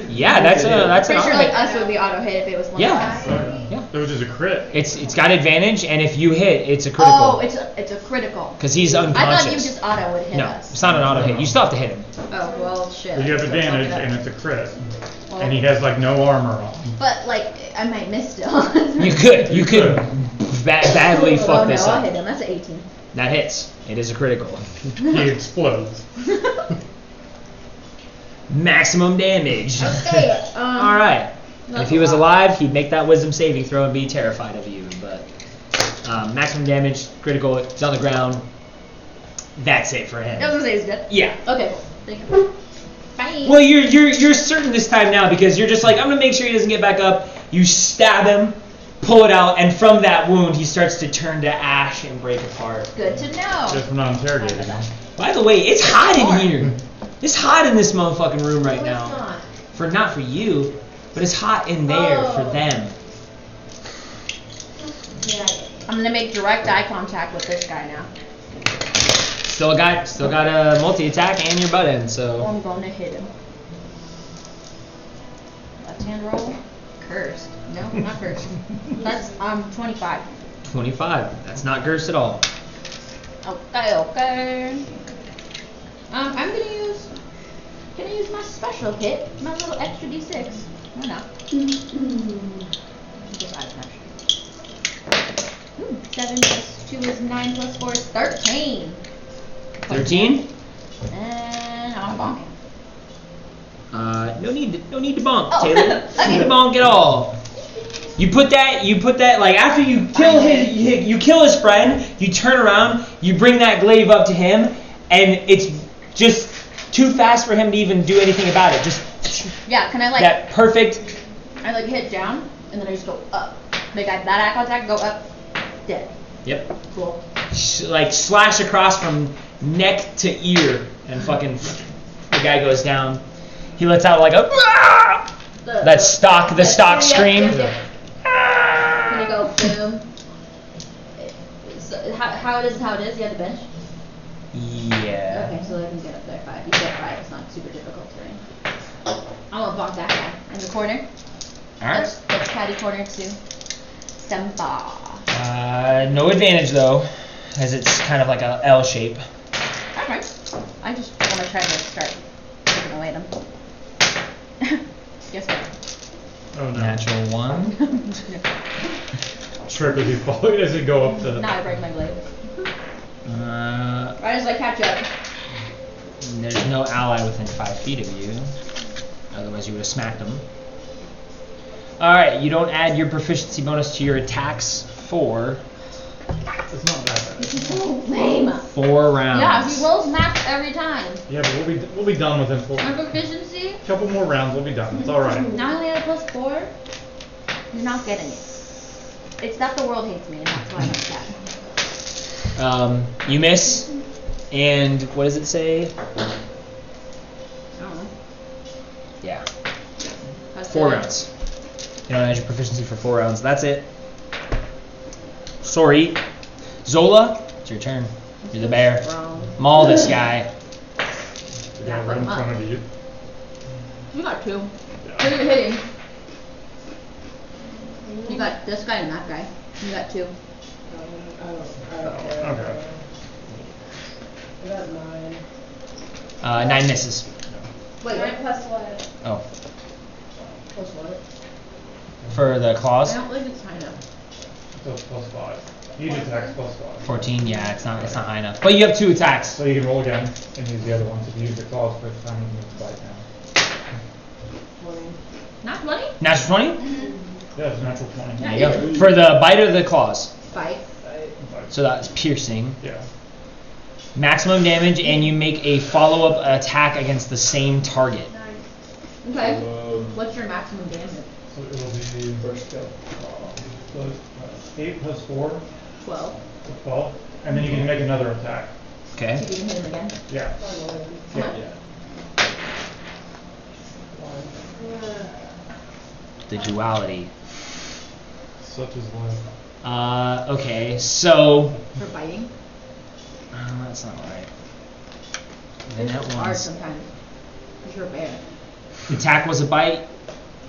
Yeah, that's an Pretty sure auto like hit. us would be auto hit if it was one Yeah. of us. Yeah. It was just a crit. It's got advantage, and if you hit, it's a critical. Oh, it's a critical. Because he's I unconscious. thought you just auto would hit No, us. it's not an auto hit. You still have to hit him. Oh well, shit. But you have So fuck advantage, it up. and it's a crit. Well, And he has like no armor on. But like, I might miss still. You could badly fuck oh, this no, I'll up. hit him. That's an 18. That hits. It is a critical. He explodes. Maximum damage. Okay. All right. That's If he a was lot. alive, he'd make that wisdom saving throw and be terrified of you. But maximum damage, critical. It's on the ground. That's it for him. I was gonna say he's dead. Yeah. Okay. Thank you. Bye. Well, you're certain this time now because you're just like, I'm gonna make sure he doesn't get back up. You stab him, pull it out, and from that wound, he starts to turn to ash and break apart. Good to know. Just from not interrogating him. By the way, it's hot in here. It's hot in this motherfucking room right No, now. it's not. Not for you, but it's hot in there for Oh. them. Yeah, I'm gonna make direct eye contact with this guy now. Still got a multi-attack and your butt end, so. I'm gonna hit him. Left hand roll. Cursed. No, not cursed. That's 25. 25. That's not cursed at all. Okay. I'm gonna use my special hit, my little extra d6. Why not? Just add an extra. 7 plus 2 is 9 plus 4 is 13. 13. And I'm bonking. No need to bonk, Oh. Taylor. No need to bonk at all. You put that like after you kill you kill his friend, you turn around, you bring that glaive up to him, and it's just too fast for him to even do anything about it. Just Yeah, can I like that perfect. I like hit down and then I just go up. Make that eye contact, go up, dead. Yep. Cool. Like slash across from neck to ear, and fucking the guy goes down. He lets out like a the stock scream. Yep. Can I go boom? So how it is? You have the bench. Yeah. Okay, so I can get up there 5. You get 5. It's not super difficult terrain. I'm gonna bonk that guy in the corner. All right. That's catty corner too. Sempa. No advantage though, as it's kind of like a L shape. Alright. I just want to try to start taking away them. Guess what? Oh no. Natural 1. Trip as you fall as you go up the. Now I break my blade. Uh, Right as I catch up. There's no ally within 5 feet of you. Otherwise, you would have smacked him. All right, you don't add your proficiency bonus to your attacks for It's not that bad. So lame. 4 rounds. Yeah, he rolls max every time. Yeah, but we'll be done within 4. My proficiency, Couple more rounds, we'll be done. It's all right. now I only have a +4. You're not getting it. It's that the world hates me, and that's why I'm upset. You miss, and what does it say? I don't know. Yeah, That's 4 it. rounds. You don't add your proficiency for 4 rounds. That's it. Sorry. Zola, it's your turn. You're the bear. Wrong. Maul this guy. The guy right in front of you. You got 2. Yeah. Who are you hitting? You got this guy and that guy. You got 2. I don't care. Okay. I got 9. 9 misses. Wait, 9 plus what? Oh, Plus what? for the I claws. don't think it's high enough. So it's +5. Each attack's +5. 14. Yeah, it's not high enough. But you have 2 attacks. So you can roll again and use the other ones. If you use the claws first time, you can use the bite now. 20. Not 20? Natural 20. Yeah, it's a natural 20. There you go. For the bite or the claws. Fight. Bite. So that's piercing. Yeah. Maximum damage, and you make a follow-up attack against the same target. Okay. What's your maximum damage? So it'll be first go. 8 plus 4, 12. 12, and then you can make another attack. Okay. So you can hit him again. Yeah. Come on. The duality. Such is life. Okay, so For biting. that's not right. Then It's that hard one's sometimes. Because you're a bear. attack was a bite.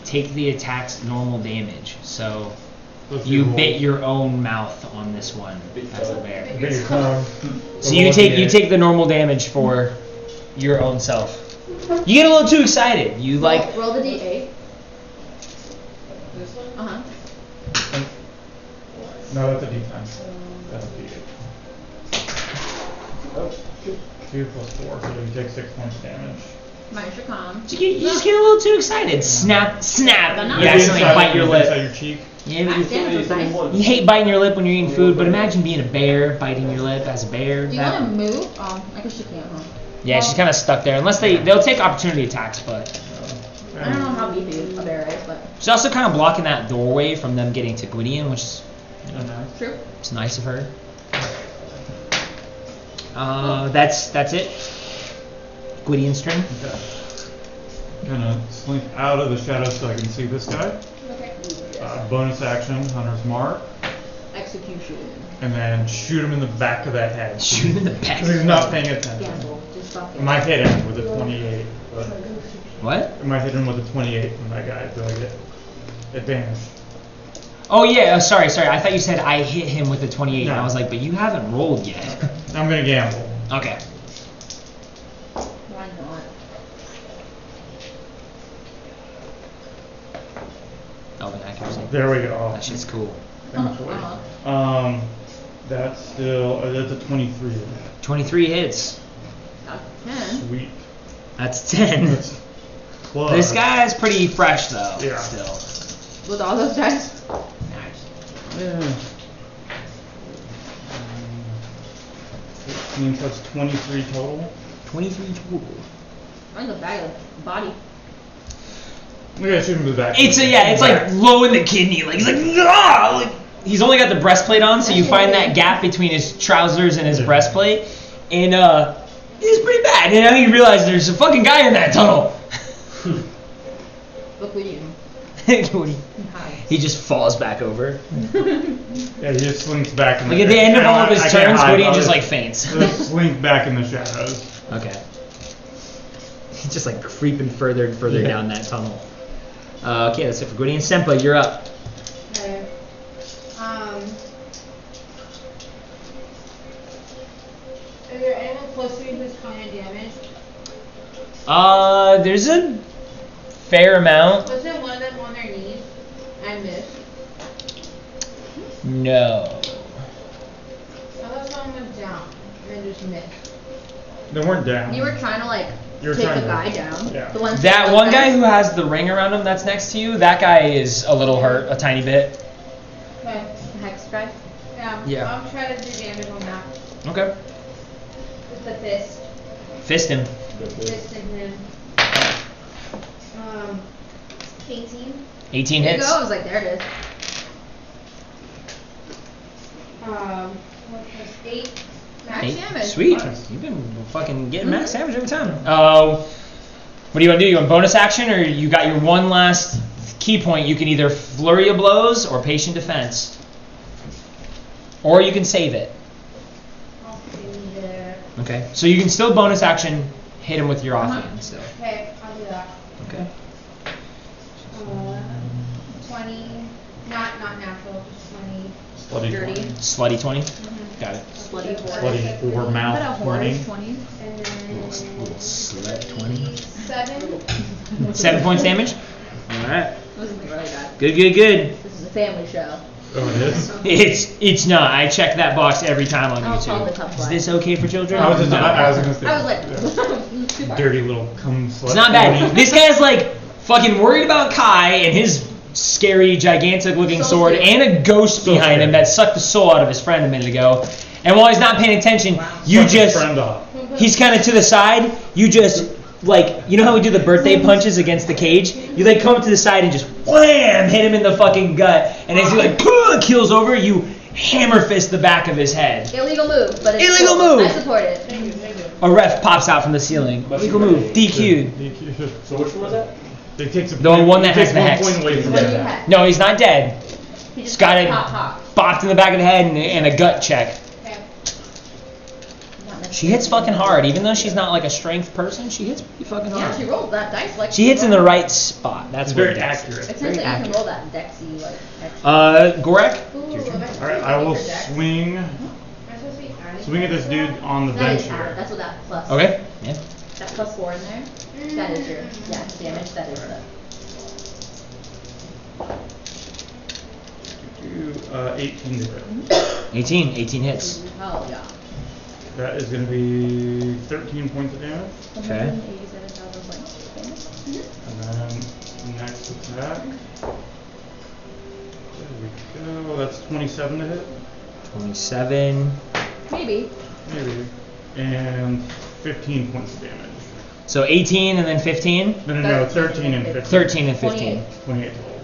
Take the attack's normal damage. So Let's you do bit roll. your own mouth on this one as a bear. Bit your tongue. So you take the normal damage for your own self. You get a little too excited. You like Roll the d8. This one? Uh-huh. No, that's a D10. That's a D8. Oh, 2 plus 4, so you take 6 points damage. Minus your con. you just get a little too excited. Snap, snap. But You not- accidentally bite your Inside lip. your cheek. Yeah, but Max damage was nice. you hate biting your lip when you're eating food, but imagine being a bear biting your lip as a bear. Do you want to move? I guess you can't, huh? Yeah, she's kind of stuck there. Unless they'll take opportunity attacks, but I don't know how beefy a bear is, but she's also kind of blocking that doorway from them getting to Gwydion, which is true. it's nice of her. That's it. Gwydion's turn. Okay. Gonna slink out of the shadows so I can see this guy. Okay. Bonus action, Hunter's Mark. execution. And then shoot him in the back of the head. Shoot him in the back. Because he's not paying attention. Gamble. Just fuck it. I might hit him with a 28. But What? I might hit him with a 28 from that guy. So I get advantage. Oh yeah, sorry. I thought you said I hit him with a 28, and I No. was like, but you haven't rolled yet. I'm gonna gamble. Okay. Why not? Elven accuracy. There we go. That shit's cool. Thankfully. Uh-huh. That's still that's a 23. 23 hits. Got 10. Sweet. That's 10. That's close. This guy is pretty fresh though. Yeah. Still. With all those dice. Yeah. 15, so that's 23 total. 23 total. I'm the bag of body. We gotta shoot him in the back. It's like low in the kidney. Like he's like, ah! Like he's only got the breastplate on, so you find that gap between his trousers and his breastplate, and it's pretty bad. And now you realize there's a fucking guy in that tunnel. Look what you. He just falls back over. Yeah, he just slinks back. Like at the end of all of his turns, Woody I'll just like faints. just slink back in the shadows. Okay. He's just like creeping further and further down that tunnel. Okay, that's it for Goody and Senpa. You're up. Okay. Is there anyone close to me who's kind of damaged? There's a fair amount. Wasn't one of them on their knees? I missed. No. I thought someone was down and then just missed. They weren't down. You were trying to like You were take trying the to- guy down. yeah. The one That one guy who has the ring around him that's next to you, that guy is a little hurt, a tiny bit. Okay. The hex guy. Yeah. Yeah. I'll try to do damage on that. Okay. With the fist. Fist him. Fisting him. 18. 18 There you hits. go. I was like, there it is. What plus 8? Max Eight. damage. Sweet. Nice. You've been fucking getting max damage every time. What do you want to do? You want bonus action, or you got your one last key point? You can either flurry of blows or patient defense, or you can save it. I'll see there. Okay. So you can still bonus action hit him with your offhand still. Okay, I'll do that. Okay. 20. Not natural, just 20. Bloody Dirty. 20. Slutty 20. Got it. Slutty whore. Bloody four Is that mouth a 20. whore 20? And then Little slut 20. 7. 7 points damage. All right. This is really bad. Good. Good. This is a family show. Oh, it is? It's not. I check that box every time on I'll call the YouTube. tough Is one. this okay for children? I was just, I was gonna say. I was like, yeah. too far. Dirty little cum slut. It's not bad. This guy's like fucking worried about Kai and his scary, gigantic looking So sword scary. and a ghost So behind him scary. that sucked the soul out of his friend a minute ago. And while he's not paying attention, you Suck his just, friend off. he's kind of to the side, you just, like, you know how we do the birthday punches against the cage? You like come up to the side and just wham, hit him in the fucking gut. And as he like keels over, you hammer fist the back of his head. Illegal move, but it's Illegal cool. move. I support it. A ref pops out from the ceiling. Legal move, DQ'd. DQ. So which one was that? It takes a The point, one that it has takes the 1 hex. point away from What do that. you have? No, he's not dead. He Just just got it pop. bopped in the back of the head and a gut check. Okay. She hits fucking hard, even though she's not like a strength person. She hits pretty fucking Yeah, hard. she rolled that dice like. She hits in the right spot. That's It's what very it does. accurate. It Very turns out you can accurate. roll that Dexy like. Gorek. Ooh, am I supposed to Alright, be I will for dex? swing Am I supposed to be adding swing at this that? dude on the That bench is added. here. That's what that plus. Okay. Yeah. That plus 4 in there. That is your damage. That is the. Do 18 to hit. 18 hits. Hell yeah. That is going to be 13 points of damage. Okay. 187,000 points. And then next attack. There we go. That's 27 to hit. 27. Maybe. Maybe. And 15 points of damage. So 18 and then 15. No, 13 and 15. 13 and 15. 28 total.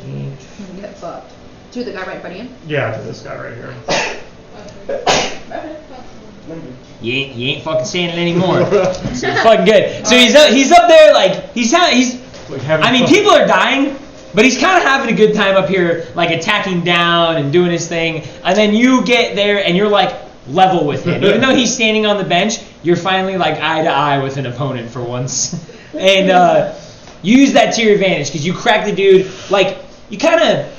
You get fucked. To the guy right in front of you. Yeah, to this guy right here. You ain't fucking saying it anymore. So it's fucking good. So he's up there like he's Like having I mean, fun. people are dying, But he's kind of having a good time up here, like attacking down and doing his thing. And then you get there and you're like level with him. Even though he's standing on the bench, you're finally like eye to eye with an opponent for once. And you use that to your advantage because you crack the dude. Like, you kind of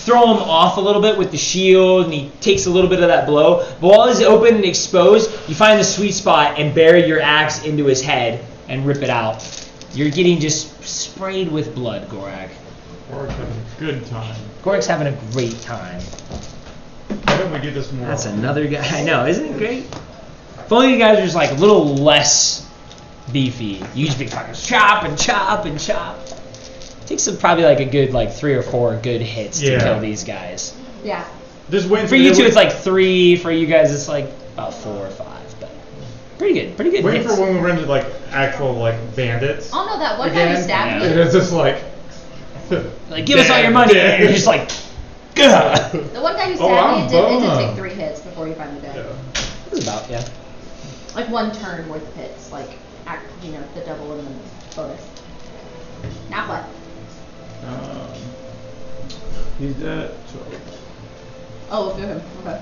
throw him off a little bit with the shield and he takes a little bit of that blow. But while he's open and exposed, you find the sweet spot and bury your axe into his head and rip it out. You're getting just sprayed with blood, Gorak. Gorak's having a good time. Gorak's having a great time. Why don't we do this more? That's another guy. I know, isn't it great? If only you guys were just like a little less beefy. You just be fucking chop and chop and chop. Takes probably like a good like 3 or 4 good hits to kill these guys. Yeah. Just wait for you two, it's like 3. For you guys, it's like about 4 or 5. But pretty good Wait hits. for when we run into like actual like bandits. Oh no, that one guy who stabbed me. And it's just like. Like, give us all your money, and you're just like, gah. The one guy who stabbed me, it did take 3 hits before he finally died. It was about, Like 1 turn worth of hits, like, you know, the double and the bonus. Now what? He's dead. Oh, we'll do him. Okay.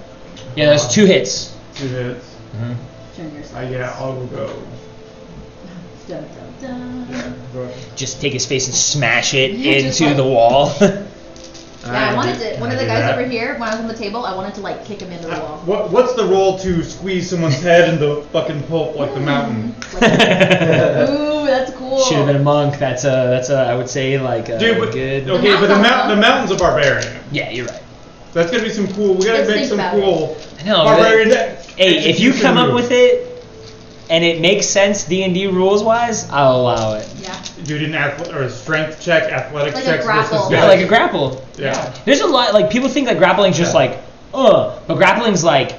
Yeah, there's 2 hits. 2 hits. Mm-hmm. Turn your sights. Yeah, I will go. Dun, dun, dun. Go ahead. Just take his face and smash it into the wall. Yeah, I wanted to. One of the guys over here, when I was on the table, I wanted to like kick him into the wall. What's the roll to squeeze someone's head into fucking pulp like the mountain? Ooh, that's cool. Should have been a monk. That's a I would say like a Dude, but, good. Okay, but the mountain's a barbarian. Yeah, you're right. That's gonna be some cool. We gotta Let's make think some about cool I know. barbarian. Hey, if you execution come up move. with it and it makes sense D&D rules wise, I'll allow it. Yeah. Dude, a strength check, athletics Like a checks grapple. versus Yeah, like a grapple. Yeah. There's a lot, like, people think that grappling's just like, but grappling's like,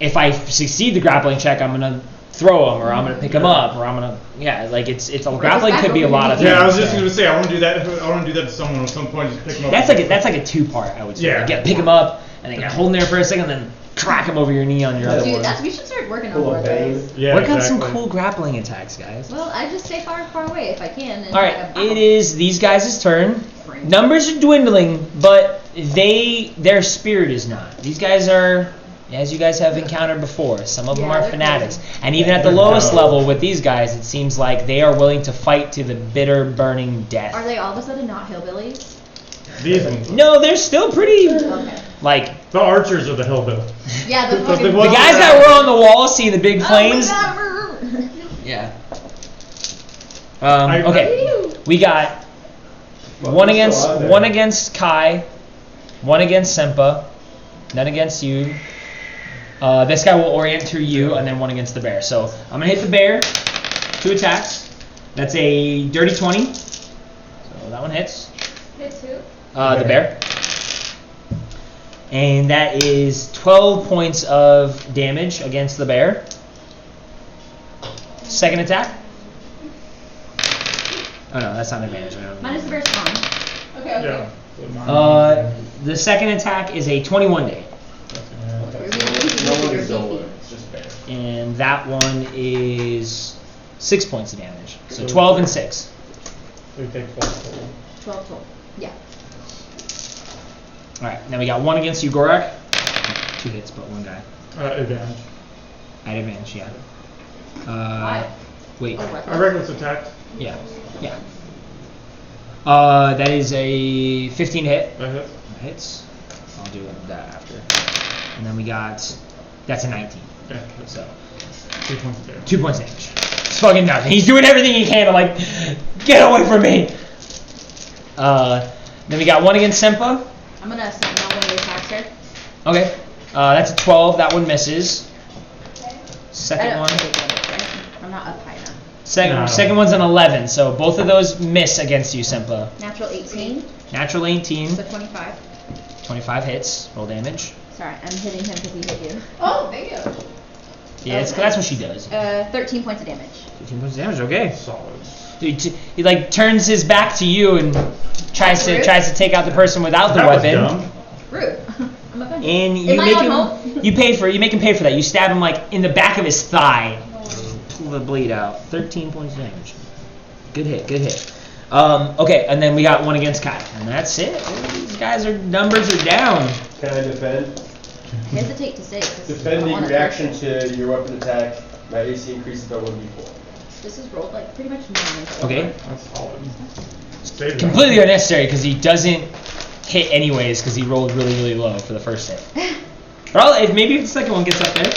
if I succeed the grappling check, I'm gonna throw him, or I'm gonna pick him up, or I'm gonna, like, it's grappling could be a lot of things. Yeah, I was just gonna say I want to do that. I want to do that to someone at some point. Just pick them up. That's like a 2-part, I would say. Yeah. Like, pick him up, and then hold him there for a second, and then crack him over your knee on your other Dude, one. we should start working on Full more of of those. veins. Yeah, Work on some exactly. cool grappling attacks, guys. Well, I just stay far away if I can. And Alright, it is these guys' turn. Numbers are dwindling, but their spirit is not. These guys are, as you guys have encountered before, some of them Yeah, are they're fanatics. crazy. And even at the lowest level with these guys, it seems like they are willing to fight to the bitter, burning death. Are they all of a sudden not hillbillies? These ones. No, they're still pretty, Okay. like, The archers are the hillbill. Yeah, the The fucking. ones the guys that were on the wall seeing the big flames. Oh my God. Yeah. I- Okay, we got Well, one there's still a lot there. one against Kai, one against Sempa, none against you. This guy will orient to you, and then one against the bear. So I'm gonna hit the bear, 2 attacks. That's a dirty 20. So that one hits. Hit 2. The bear. And that is 12 points of damage against the bear. Second attack. Oh no, that's not an advantage. Minus the bear's con. Okay, okay. Yeah. So mine- The second attack is a 21 day. No one is Zola, it's just bear. And that one is 6 points of damage. So 12 and 6. So we take 12 total. 12. Yeah. Alright, now we got one against you, Gorak. 2 hits, but 1 guy. Advantage. At advantage, yeah. Why? Wait. Oh, I reckless attack. Yeah. Yeah. That is a 15 hit. That hits. That hits. I'll do that after. And then we got, that's a 19. Yeah. So 2 points of damage. 2 points damage. It's fucking nothing. He's doing everything he can to like, get away from me. Then we got one against Sempa. I'm gonna send out one of the attacks here. Okay. That's a 12. That one misses. I Second don't one. take damage, right? I'm not up high enough. No. Second one's an 11. So both of those miss against you, Sempa. Natural 18. Natural 18. So 25. 25 hits. Roll damage. Sorry, I'm hitting him because he hit you. Oh, thank you. Yeah, that's what she does. 13 points of damage. 15 points of damage. Okay. Solid. He like turns his back to you and tries Rude. to take out the person without the That was weapon. dumb. Rude. I'm offended. And In you my make own him home? you make him pay for that. You stab him like in the back of his thigh. Pull the bleed out. 13 points of damage. Good hit. Okay, and then we got one against Kai, and that's it. These guys are numbers are down. Can I defend? I hesitate to say. 'Cause I Defending wanna reaction touch to your weapon attack, my AC increases by 1d4. it. This is rolled like pretty much mine. Okay. That's solid. Save it. Completely unnecessary because he doesn't hit anyways because he rolled really, really low for the first hit. But maybe if the second one gets up there.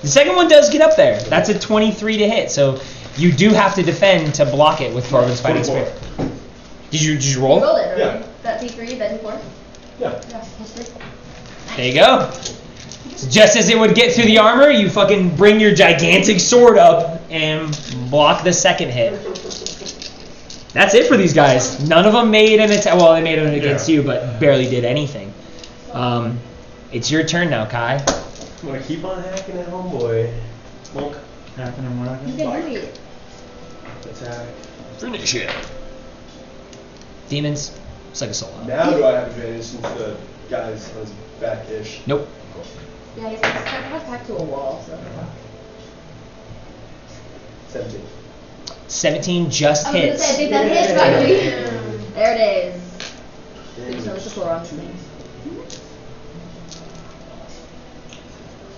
The second one does get up there. That's a 23 to hit, so you do have to defend to block it with Torvin's Fighting 24. Spirit. Did you roll? You rolled it, right? Yeah. That D3, that D4? Yeah. Yeah, plus 3. There you go. So just as it would get through the armor, you fucking bring your gigantic sword up and block the second hit. That's it for these guys. None of them made an attack. Well, they made one against you, but barely did anything. It's your turn now, Kai. I'm gonna keep on hacking at homeboy. Monk. Hacking and what? You can do it. Attack. Finish it. Demons. It's like a solo. Now do I have advantage since the guy's on his back-ish? Nope. Yeah, he's like back to a wall, so. 17. 17 just I was gonna hits. say, I think that hits finally. There it is. There's no, there's a 4 on this thing.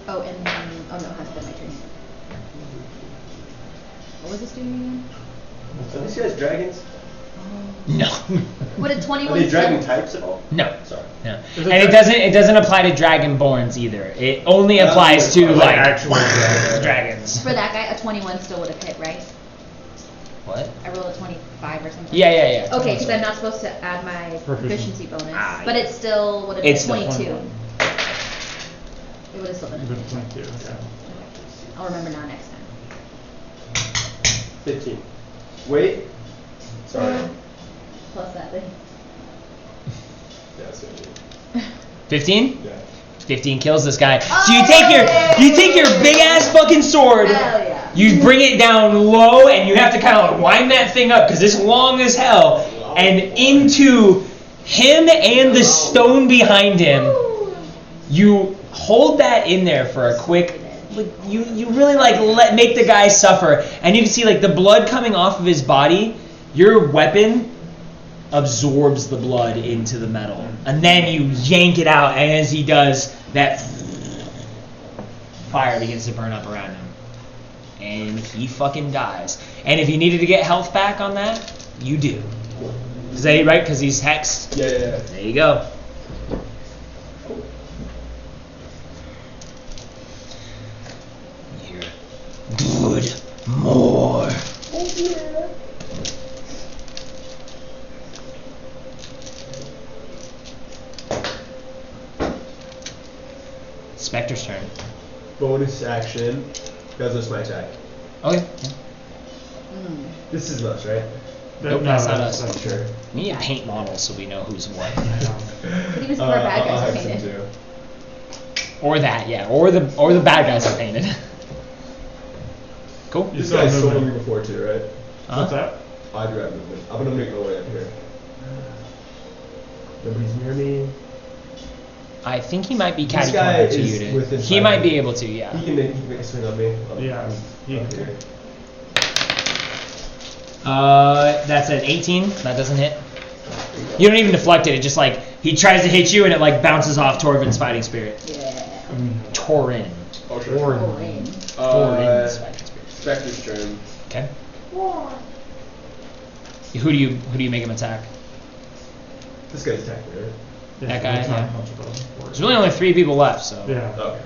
Oh, and oh no, it hasn't been my turn. What was this doing again? Are these guys dragons? No. What did Are 21 they dragon still- types at all? No. Sorry. No. Is And it it doesn't apply to dragonborns either. It only Oh, applies to like like actual dragon. dragons. For that guy, a 21 still would have hit, right? What? I rolled a 25 or something. Yeah. Okay, because I'm not supposed to add my proficiency bonus, Ah, but yeah. it still would have It's been still 22. It would have still been a 22. 22, yeah. I'll remember now next time. 15. Wait. Sorry. Plus that thing. Yeah, 17. 15? Yeah. 15 kills this guy. So you take your big ass fucking sword. Hell yeah. You bring it down low, and you have to kind of like wind that thing up because it's long as hell, and into him and the stone behind him. You hold that in there for a quick. Like, you really like make the guy suffer, and you can see like the blood coming off of his body. Your weapon absorbs the blood into the metal, and then you yank it out, and as he does, that fire begins to burn up around him. And he fucking dies. And if you needed to get health back on that, you do. Is that right? Because he's hexed? Yeah. There you go. Here. Good. More. Spectre's turn. Bonus action. Because it's my attack. Okay. This is us, right? Nope, that's not us. That's Sure. We need to paint models so we know who's what. Could even some more bad I'll guys are have some painted. too. Or that, yeah. Or the bad guys are painted. Cool. You This saw guy's movement. sold me before too, right? Huh? What's that? I do have movement. I'm gonna make my way up here. Nobody's near me. I think he might be This catty guy corner to is you. To, within he 5 might be feet. able to, yeah. He can make a swing on me. Yeah, he- Up here. That's an 18. That doesn't hit. You don't even deflect it. It just like he tries to hit you and it like bounces off Torvin's Fighting Spirit. Yeah. Torin. Oh, sure. Boring. Torvin's Fighting Spirit. Spectre's turn. Okay. Who do you make him attack? This guy's attacking, right? That guy, it's not yeah. much of a There's really only 3 people left, so. Yeah. Okay.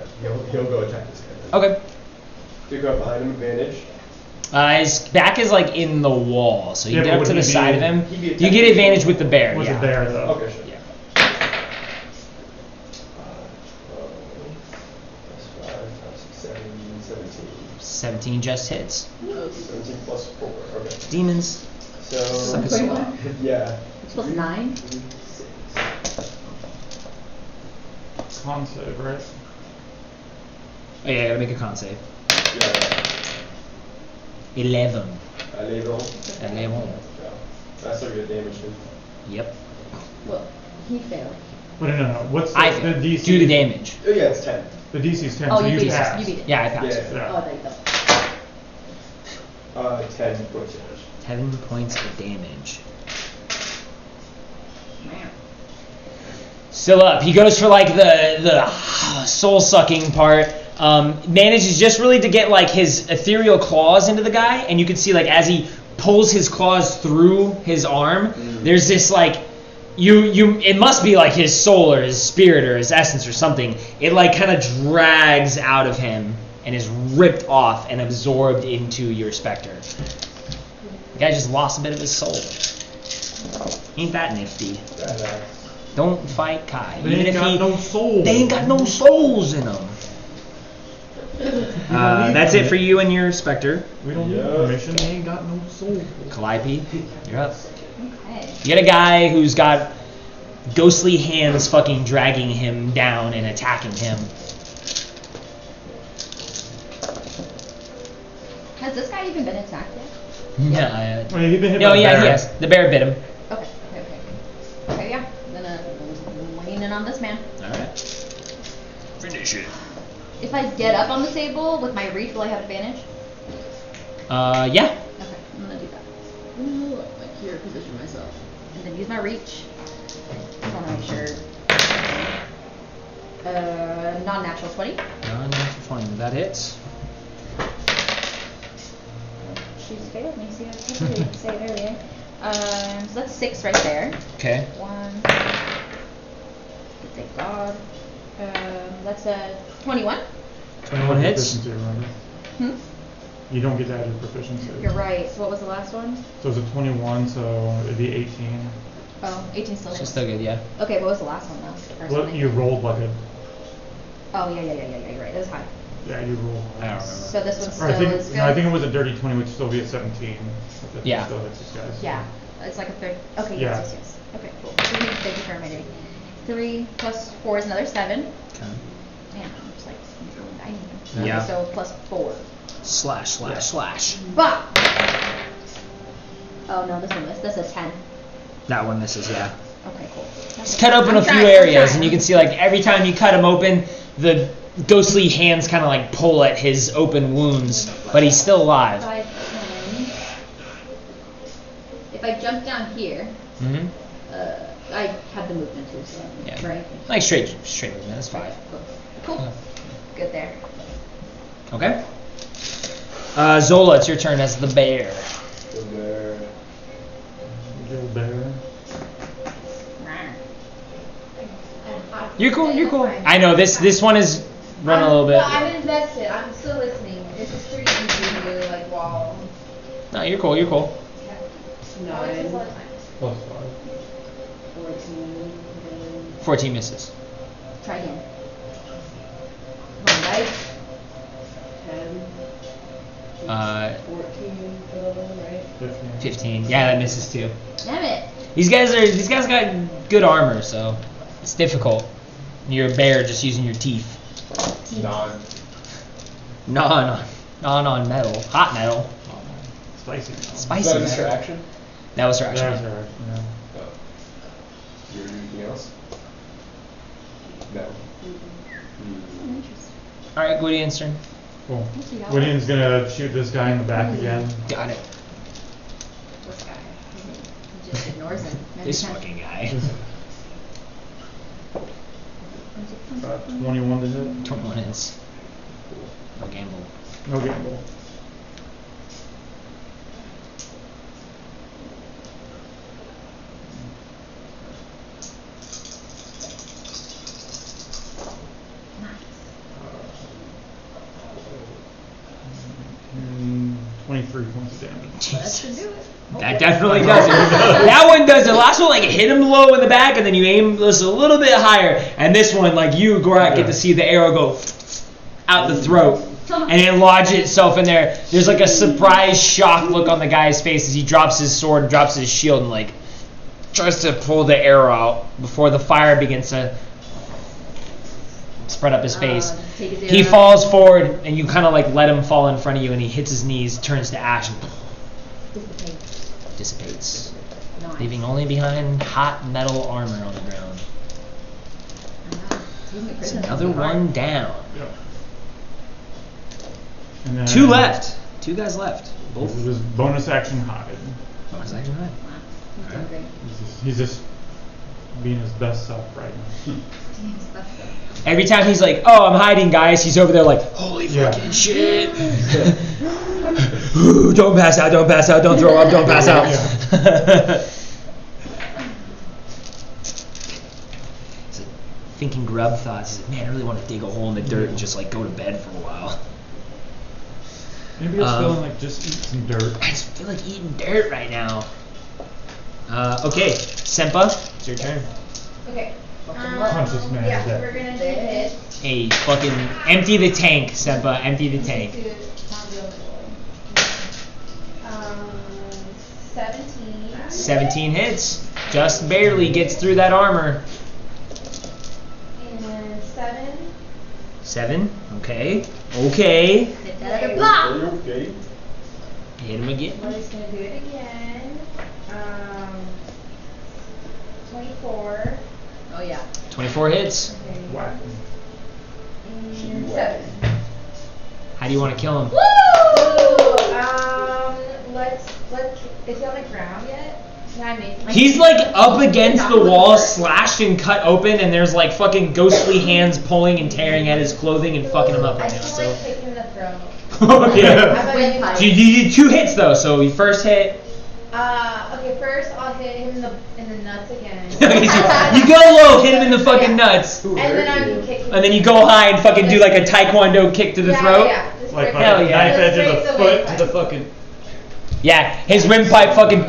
He'll go attack this guy. Then. Okay. You go up behind him, advantage. His back is like in the wall, so you Yeah, get but up would to the he be- side of him. he'd be You attacking get advantage with the bear. With yeah. the bear, though. Okay, sure. Yeah. 17 just hits. 17 plus 4. Okay. Demons. So. Suck a Wait, sword. what? Yeah. It's plus 9? 6. Con save, right? Oh yeah, I gotta make a con save. Yeah. 11. 11. 11. Yeah. That's still good damage too. Yep. Well, he failed. Wait, no. What's the, I the DC? do the damage. Oh yeah, it's 10. The DC's 10, Oh, so you you beat it. pass. You beat it. Yeah, I passed. Yeah. Yeah. Oh, there you go. 10 points damage. 10 points of damage. Still up. He goes for like the soul sucking part. Manages just really to get like his ethereal claws into the guy, and you can see like as he pulls his claws through his arm, there's this like it must be like his soul or his spirit or his essence or something. It like kind of drags out of him and is ripped off and absorbed into your specter. The guy just lost a bit of his soul. Ain't that nifty? Don't fight Kai. They ain't got no souls. They ain't got no souls in them. That's it for you and your specter. We don't need permission. They ain't got no souls. Calliope, you're up. Okay. You get a guy who's got ghostly hands fucking dragging him down and attacking him. Has this guy even been attacked yet? Yeah. Well, you've been hit No, by a yeah, bear. yes. The bear bit him. Okay. Okay, yeah. I'm gonna lean in on this man. Alright. Finish it. If I get up on the table with my reach, will I have advantage? Yeah. Okay, I'm gonna do that. Like here, position myself. And then use my reach. I want to make sure. Non-natural 20. Non-natural 20. That hits. She's failed me, see, I didn't say it earlier. So that's 6 right there. Okay. 1. Thank God. That's a 21. 21 hits. Proficiency, remember? Hmm? You don't get to add your proficiency. You're right. So what was the last one? So it's a 21, so it'd be 18. Oh, 18 still She's hits. still good, yeah. Okay, what was the last one though? The first Well, one. you rolled like a. Oh, yeah, you're right. That was high. Yeah, you rolled. I don't remember. So this one Or still I think, is good? no, I think it was a dirty 20, which would still be at 17. If it Yeah. Still hits these guys. Yeah, it's like a third. Okay, Yeah. yes. Okay, cool. Thank you for reminding me. 3 plus 4 is another 7. Okay. Man, I'm just like dying. Yeah. So plus 4. Slash. But. Oh no, this one missed. That's a 10. That one misses, yeah. Okay, cool. He's cut open I'm a few trying, areas, I'm and you can see like every time you cut him open, the ghostly hands kind of like pull at his open wounds, but he's still alive. 5, 10. If I jump down here, Mm-hmm. I have the movement too, so Yeah. right. Like straight movement. That's 5. Cool. Yeah. Good there. Okay. Zola, it's your turn as the bear. The bear. Little bear. You're cool. I know this one is run a little bit. No, I'm invested. I'm still listening. This is pretty easy to do, like, wall. No, you're cool. Oh, it 9, takes a lot of time. Plus 14, 14 misses. Try again. Come on, guys. 10, Uh, 14 for the one, right? 15. 15. Yeah, that misses too. Damn it. These guys got good armor, so it's difficult. You're a bear just using your teeth. Non. Non metal. Hot metal. Spicy. Spicy. Is that a metal. distraction? That was her That's action. right. Yeah. Oh. You want to do anything else? No. Alright, Gwydion's turn. Cool. Wydian's gonna shoot this guy in the back again. Got it. This guy. He just ignores him. This fucking guy. 21 to hit. 21 hits. No gamble. No gamble. And 23 points of damage. That should do it. That definitely does it. That one does it. Last one, like, hit him low in the back, and then you aim just a little bit higher. And this one, like, you, Gorak, get to see the arrow go out the throat. And it lodge itself in there. There's, like, a surprised, shocked look on the guy's face as he drops his sword and drops his shield and, like, tries to pull the arrow out before the fire begins to spread up his face. Take his He arrow. falls forward, and you kind of, like, let him fall in front of you, and he hits his knees, turns to ash, and dissipates, Nice. leaving only behind hot metal armor on the ground. It's another one down. Yep. And then 2 left. 2 guys left. Both. This is bonus action hide. Bonus action hide. He's doing great. He's just being his best self right now. He's best though. Every time he's like, "Oh, I'm hiding, guys," he's over there like, "Holy Yeah. fucking shit!" Ooh, don't pass out! Don't pass out! Don't throw up! Don't pass out! He's like thinking grub thoughts. He's like, "Man, I really want to dig a hole in the dirt and just like go to bed for a while." Anybody else feeling like just eat some dirt? I just feel like eating dirt right now. Okay, Senpa, it's your turn. Okay. Punch this man Yeah, to death. we're gonna do hits. Hey, fucking empty the tank, Senpa. Empty the tank. 17. 17 hits. Just barely gets through that armor. And 7. 7. Okay. Okay. Hit that other block. Okay. Hit him again. We're just gonna do it again. 24. Oh yeah. 24 hits. Okay. Whack. And 7. How do you want to kill him? Woo! Let's. Is he on the ground yet? Can I make him? He's like up against the wall, slashed and cut open, and there's like fucking ghostly hands pulling and tearing at his clothing and fucking him up I right now. feel So. like kicking the throat. Yeah. Windpipe. So you did 2 hits though. So you first hit. Okay, first I'll hit him in the nuts again. You go low, hit him in the fucking nuts, And then I'm kicking. and then you go high and fucking do like a taekwondo kick to the throat. Yeah, just Like break Hell a the- yeah. knife just edge of break the foot windpipe. to the fucking. Yeah, his windpipe fucking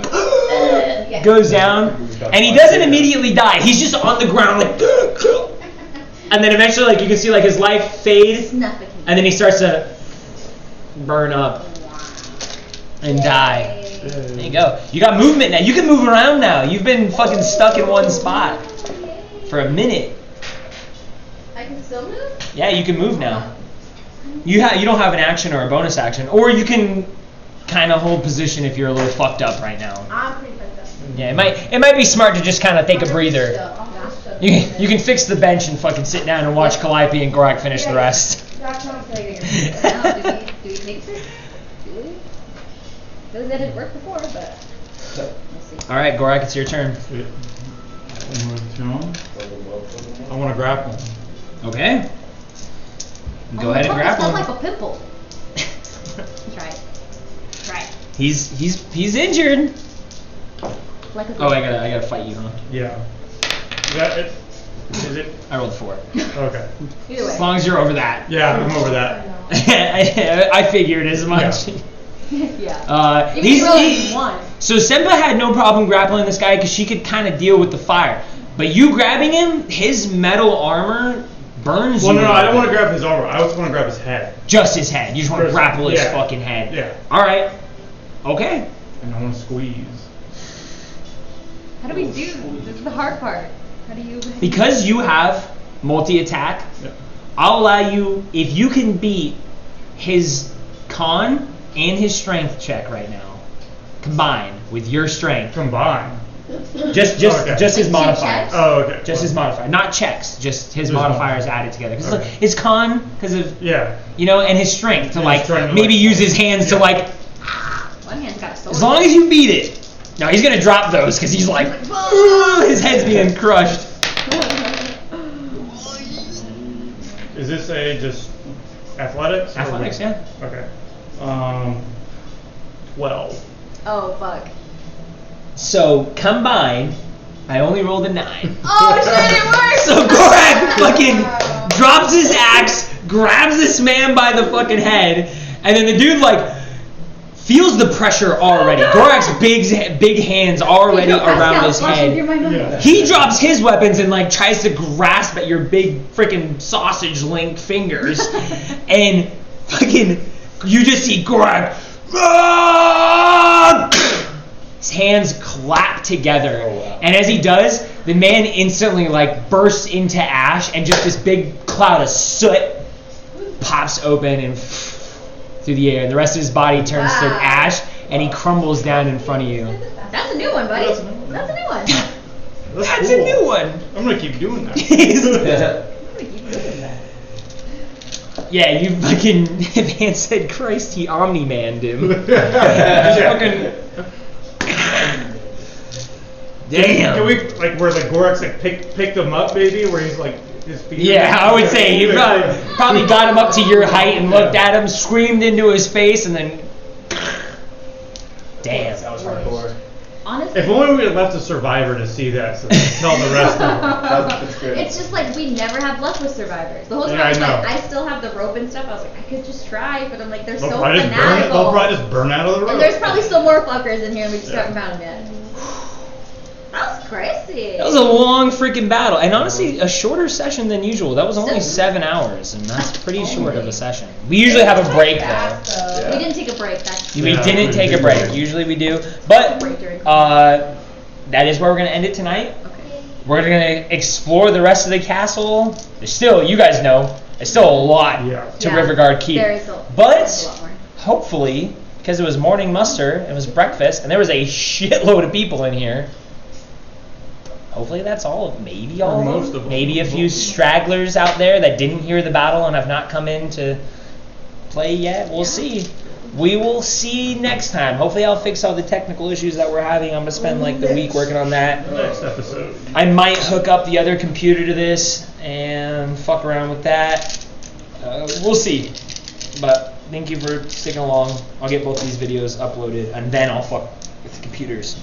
Yeah. goes down, and he doesn't immediately die. He's just on the ground like, and then eventually like you can see like his life fade, Snuffing. and then he starts to burn up and die. There you go. You got movement now. You can move around now. You've been fucking stuck in one spot for a minute. I can still move? Yeah, you can move now. You don't have an action or a bonus action, or you can kind of hold position if you're a little fucked up right now. I'm pretty fucked up. Yeah, it might be smart to just kind of take a breather. I'll just You can fix the bench and fucking sit down and watch Calliope and Gorak finish the rest. That's not failure. Now, do we take this? Do we? That didn't work before, but we'll see. All right, Gorak, it's your turn. Sweet. I'll move to him. I want to grapple him. Okay. Go ahead and grapple It's him. like a pimple. Try it. Try it. He's injured. Like a Oh, I gotta fight you, huh? Yeah. Is that it? Is it? I rolled 4. Okay. Either way. As long as you're over that. Yeah, I'm over that. I figured as much. Yeah. You He's- can roll he- one. So Senpa had no problem grappling this guy because she could kind of deal with the fire. But you grabbing him, his metal armor burns Well, you. no, I don't want to grab his armor. I just want to grab his head. Just his head. You just want to First, grapple his yeah. fucking head. Yeah. All right. Okay. And I want to squeeze. How do we do? This is the hard part. How do you? Because you have multi-attack, Yep. I'll allow you, if you can beat his con and his strength check right now, combined with your strength, Combine. just Okay. just his Like two modifiers. checks? Oh, okay. Just his modifier, not checks, just his Just modifiers modifiers. added together. Because Okay. his con, because of, Yeah. and his strength to And like his strength to, maybe like- use his hands to Yeah. like, One hand's got a sword. as long as you beat it. No, he's gonna drop those because he's like, his head's being crushed. Is this a just athletics? or Athletics, what? yeah. Okay. 12. Oh fuck. So combined, I only rolled a 9. Oh shit! It worked. So Gorak fucking drops his axe, grabs this man by the fucking head, and then the dude like feels the pressure already. Gorak's big hands already around his head. Yeah. He drops his weapons and like tries to grasp at your big freaking sausage link fingers, and fucking you just see Gorak. His hands clap together, and as he does, the man instantly like bursts into ash, and just this big cloud of soot pops open and through the air, and the rest of his body turns to Wow. ash, and he crumbles down in front of you. That's a new one, buddy. That's a new one. That's cool. a new one. I'm gonna keep doing that. Yeah, you fucking Van said Christ, he Omni-manned him. Just fucking. Damn. Can we like where the Gorax like picked him up maybe where he's like his feet? Yeah, I would say he probably got him up to your height and looked at him, screamed into his face, and then. Damn. That was hardcore. Honestly, If only we had left a survivor to see that, so they could tell the rest of them. That's good. it's just like we never have luck with survivors. The whole time Yeah, I was I like, know. I still have the rope and stuff. I was like, I could just try, but I'm like, they're They'll so probably just burn. fanatical. They'll probably just burn out of the road. And there's probably still more fuckers in here, and we just Yeah. haven't found them yet. That was crazy. That was a long freaking battle, and honestly, a shorter session than usual. That was only Still- 7 hours, and that's pretty short of a session. We usually have a break though. Fast, though. Yeah. We didn't take a break. That's We Yeah, didn't we take a did break. break. Usually we do, but Break during that is where we're gonna end it tonight. okay. We're gonna explore the rest of the castle. There's still, you guys know, there's still a lot Yeah. to Yeah, Riverguard Keep. there is a- But there's a lot more. hopefully, because it was morning muster, it was breakfast, and there was a shitload of people in here. Hopefully that's all, maybe all Or of them. most of them. Maybe a few stragglers out there that didn't hear the battle and have not come in to play yet. We'll see. We will see next time. Hopefully I'll fix all the technical issues that we're having. I'm going to spend like the week working on that. Next episode. I might hook up the other computer to this and fuck around with that. We'll see. But thank you for sticking along. I'll get both these videos uploaded and then I'll fuck with the computers.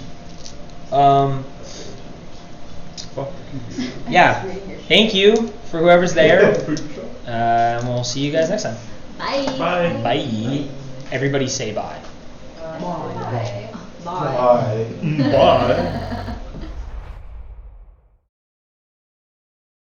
Fuck the computer. Yeah. Thank you for whoever's there. And we'll see you guys next time. Bye. Bye. Bye. Everybody say bye. Bye. Bye. Bye.